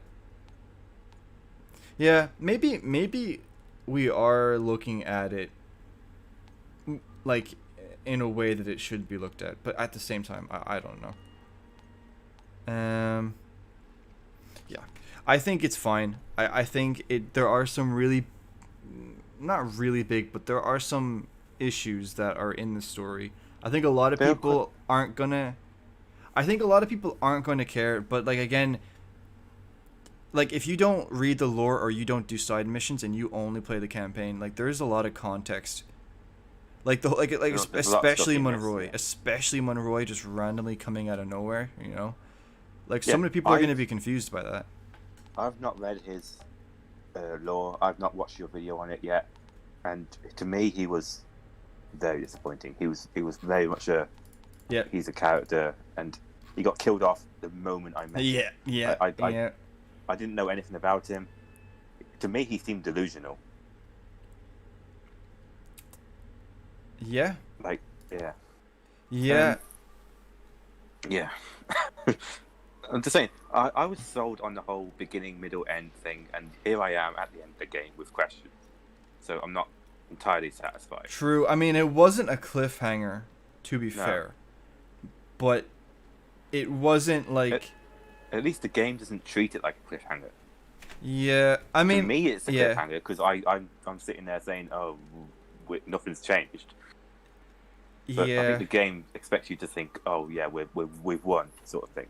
yeah, maybe we are looking at it like in a way that it should be looked at, but at the same time, I don't know. Yeah, I think it's fine. I think there are some really, not really big, but there are some issues that are in the story. I think a lot of people aren't gonna care, but like, again, like, if you don't read the lore or you don't do side missions and you only play the campaign, like, there's a lot of context. Like especially Monroy, just randomly coming out of nowhere, you know? Like, so many people are going to be confused by that. I've not read his lore. I've not watched your video on it yet. And to me, he was very disappointing. He was very much he's a character, and he got killed off the moment I met him. I didn't know anything about him. To me, he seemed delusional. Yeah. Like, yeah. Yeah. Yeah. I'm just saying, I was sold on the whole beginning, middle, end thing, and here I am at the end of the game with questions. So I'm not entirely satisfied. True. I mean, it wasn't a cliffhanger, to be fair. But it wasn't like... At least the game doesn't treat it like a cliffhanger. Yeah, I mean... To me, it's a cliffhanger, because I'm sitting there saying, oh, nothing's changed. But I Yeah. think the game expects you to think, oh yeah, we've won, sort of thing.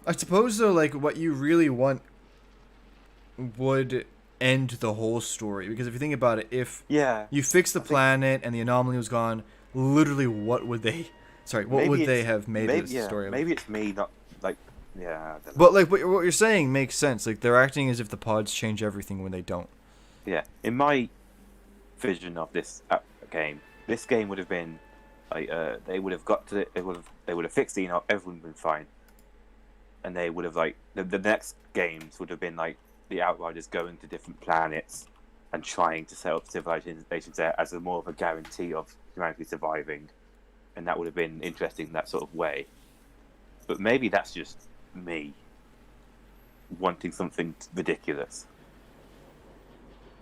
I suppose though, like what you really want would end the whole story, because if you think about it, if Yeah. you fix the planet and the anomaly was gone, literally what would they? Sorry, what would they have made maybe, this yeah, story? Of? Maybe it's me, not like, yeah. I don't know. But like what you're saying makes sense. Like they're acting as if the pods change everything when they don't. Yeah, in my vision of this game, this game would have been like they would have got to it. They would have fixed Enoch. Everyone would have been fine, and they would have like the next games would have been like the Outriders going to different planets and trying to set up civilizations there as a more of a guarantee of humanity surviving, and that would have been interesting in that sort of way. But maybe that's just me wanting something ridiculous.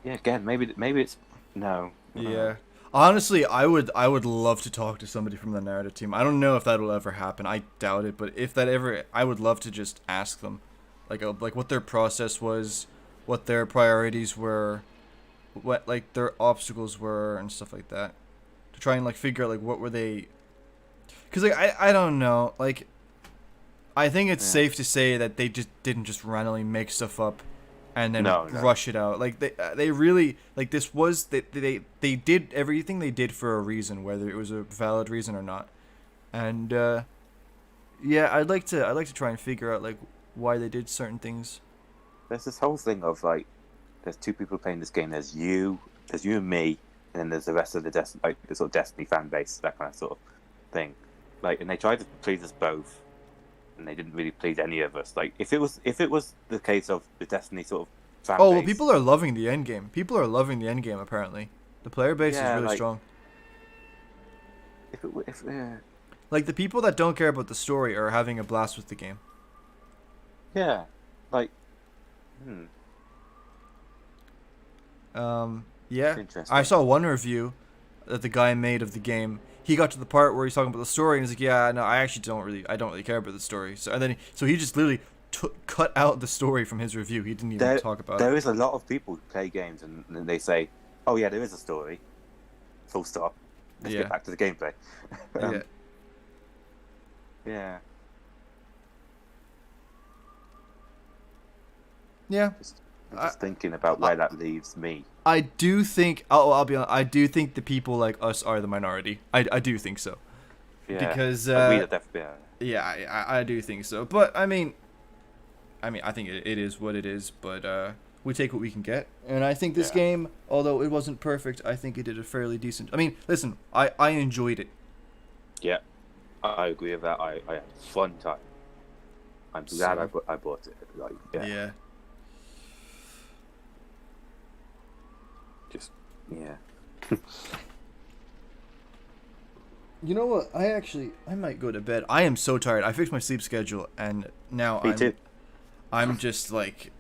Yeah, again, maybe it's no. Yeah. Honestly, I would love to talk to somebody from the narrative team. I don't know if that'll ever happen. I doubt it, but if that ever, I would love to just ask them, like what their process was, what their priorities were, what like their obstacles were, and stuff like that, to try and like figure out like what were they. Cause like I don't know, like I think it's safe to say that they just didn't just randomly make stuff up and then rush it out. Like they really like this was they did everything they did for a reason, whether it was a valid reason or not. And yeah, I'd like to try and figure out like why they did certain things. There's this whole thing of like there's two people playing this game. There's you and me, and then there's the rest of the the sort of Destiny fan base, that kind of sort of thing. Like, and they tried to please us both, and they didn't really please any of us. Like, if it was the case of the Destiny sort of fan base, well, people are loving the end game. People are loving the end game. Apparently, the player base is really strong. Like the people that don't care about the story are having a blast with the game. Yeah, like, yeah. I saw one review that the guy made of the game. He got to the part where he's talking about the story, and he's like, "Yeah, no, I don't really care about the story." So he just literally cut out the story from his review. He didn't even talk about it. There is a lot of people who play games, and they say, "Oh yeah, there is a story." Full stop. Let's get back to the gameplay. Yeah. Yeah. I'm just thinking about where that leaves me. I do think I'll be honest, I do think the people like us are the minority. I do think so. Yeah. Because we are definitely. Yeah, I do think so. But I mean I think it is what it is, but we take what we can get. And I think this game, although it wasn't perfect, I think it did a fairly decent. I mean, listen, I enjoyed it. Yeah. I agree with that. I had a fun time. I'm glad I bought it. Like, yeah. Just, yeah. You know what? I might go to bed. I am so tired. I fixed my sleep schedule, and now I'm just like,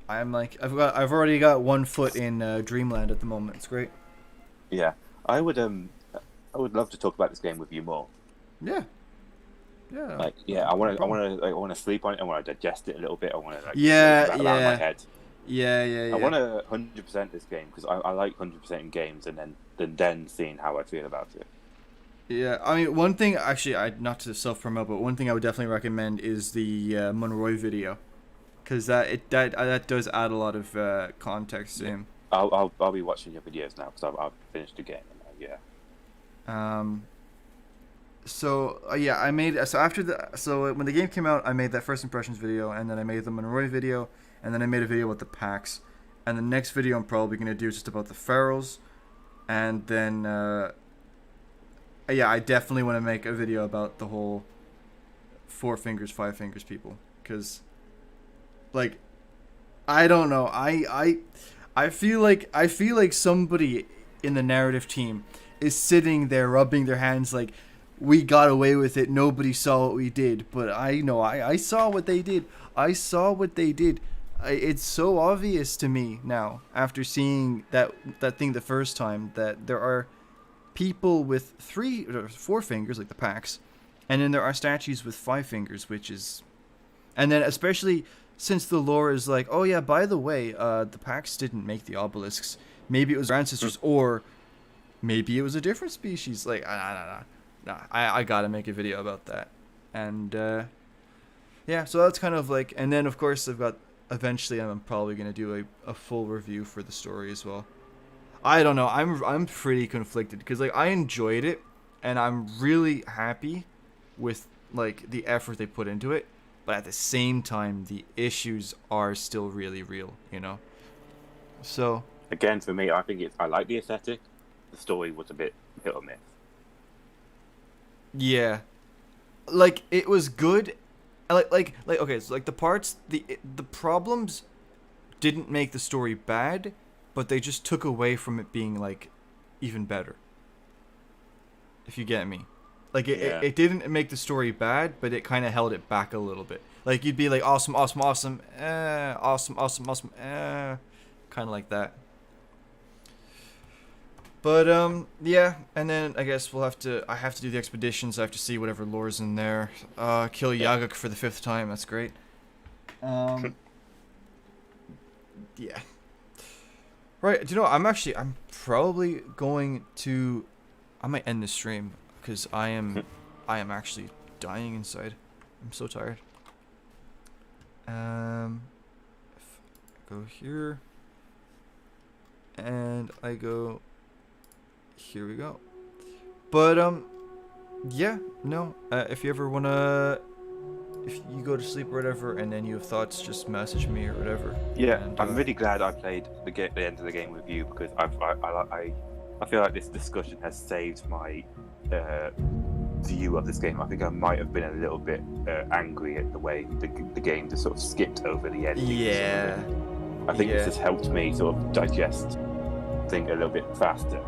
I've already got 1 foot in Dreamland at the moment. It's great. Yeah, I would love to talk about this game with you more. Yeah. Yeah. Like, yeah, I want to sleep on it. I want to digest it a little bit. I want to out of my head. Yeah. I want to 100% this game because I like 100% in games, and then seeing how I feel about it. Yeah, I mean, one thing actually, not to self-promote, but one thing I would definitely recommend is the Monroy video, because that does add a lot of context to him. I'll be watching your videos now because I've finished the game. Yeah. So I made when the game came out, I made that first impressions video, and then I made the Monroy video, and then I made a video about the packs, and the next video I'm probably gonna do is just about the ferals, and then I definitely want to make a video about the whole 4 fingers, 5 fingers people, because like I don't know, I feel like somebody in the narrative team is sitting there rubbing their hands like, we got away with it, nobody saw what we did. But I know I saw what they did. It's so obvious to me now, after seeing that thing the first time, that there are people with 3 or 4 fingers, like the packs, and then there are statues with 5 fingers, and then especially since the lore is like, oh yeah, by the way, the packs didn't make the obelisks. Maybe it was our ancestors, or maybe it was a different species. Like, nah, I gotta make a video about that. And yeah, so that's kind of like, and then of course eventually I'm probably gonna do a full review for the story as well. I don't know, I'm pretty conflicted because like I enjoyed it and I'm really happy with like the effort they put into it, but at the same time the issues are still really real, you know. So again, for me, I think I like the aesthetic. The story was a bit hit or miss. yeah, like it was good. Like okay, so like the parts, the problems didn't make the story bad, but they just took away from it being like even better. If you get me. Like it didn't make the story bad, but it kind of held it back a little bit. Like you'd be like awesome, kind of like that. But yeah, and then I guess I have to do the expeditions. I have to see whatever lore's in there. Kill Yagok for the 5th time. That's great. Yeah. Right. Do you know? I'm probably going to. I might end the stream because I am actually dying inside. I'm so tired. If I go here, and I go. Here we go. But yeah, no. If you ever wanna, if you go to sleep or whatever, and then you have thoughts, just message me or whatever. Yeah, and, I'm really glad I played the end of the game with you because I feel like this discussion has saved my view of this game. I think I might have been a little bit angry at the way the game just sort of skipped over the ending. Yeah. I think this has helped me sort of digest things a little bit faster.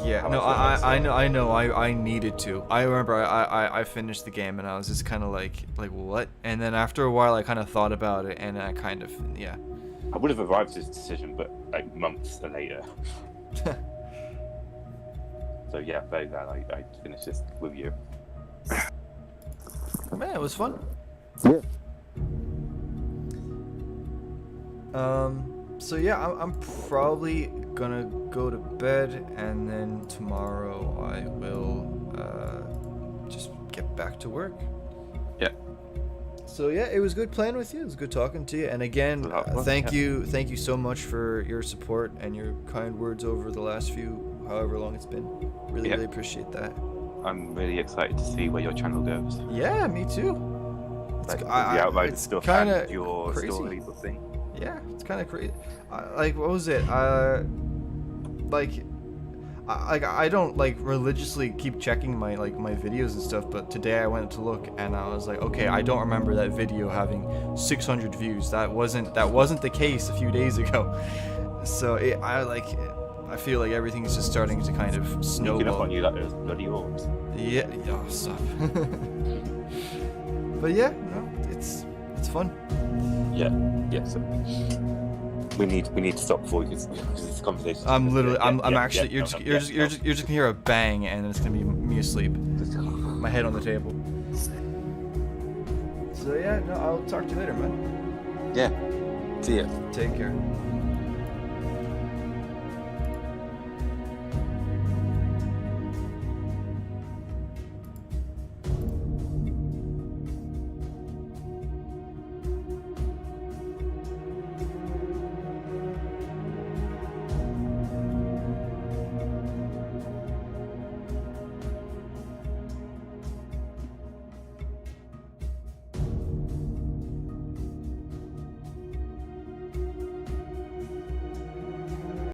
Yeah, no, I know, I needed to. I remember I finished the game and I was just kind of like what? And then after a while I kind of thought about it and I kind of, yeah. I would have arrived at this decision, but like months later. So yeah, very glad I finished this with you. Man, it was fun. Yeah. So yeah, I'm probably gonna go to bed, and then tomorrow I will just get back to work. Yeah. So yeah, it was good playing with you. It was good talking to you. And again, thank you so much for your support and your kind words over the last however long it's been. Really appreciate that. I'm really excited to see where your channel goes. Yeah, me too. Like the Outriders stuff and your crazy. storybook thing. Yeah, it's kind of crazy. Like, what was it? I don't like religiously keep checking my videos and stuff, but today I went to look and I was like, okay, I don't remember that video having 600 views. That wasn't the case a few days ago. So I feel like everything's just starting to kind of snowball. Sneaking up on you like those bloody orbs. Yeah, oh, stop. But yeah, no, it's fun. Yeah. So we need to stop before this conversation. I'm actually you're just gonna hear a bang and it's gonna be me asleep. My head on the table. So yeah, no, I'll talk to you later, man. Yeah. See ya. Take care.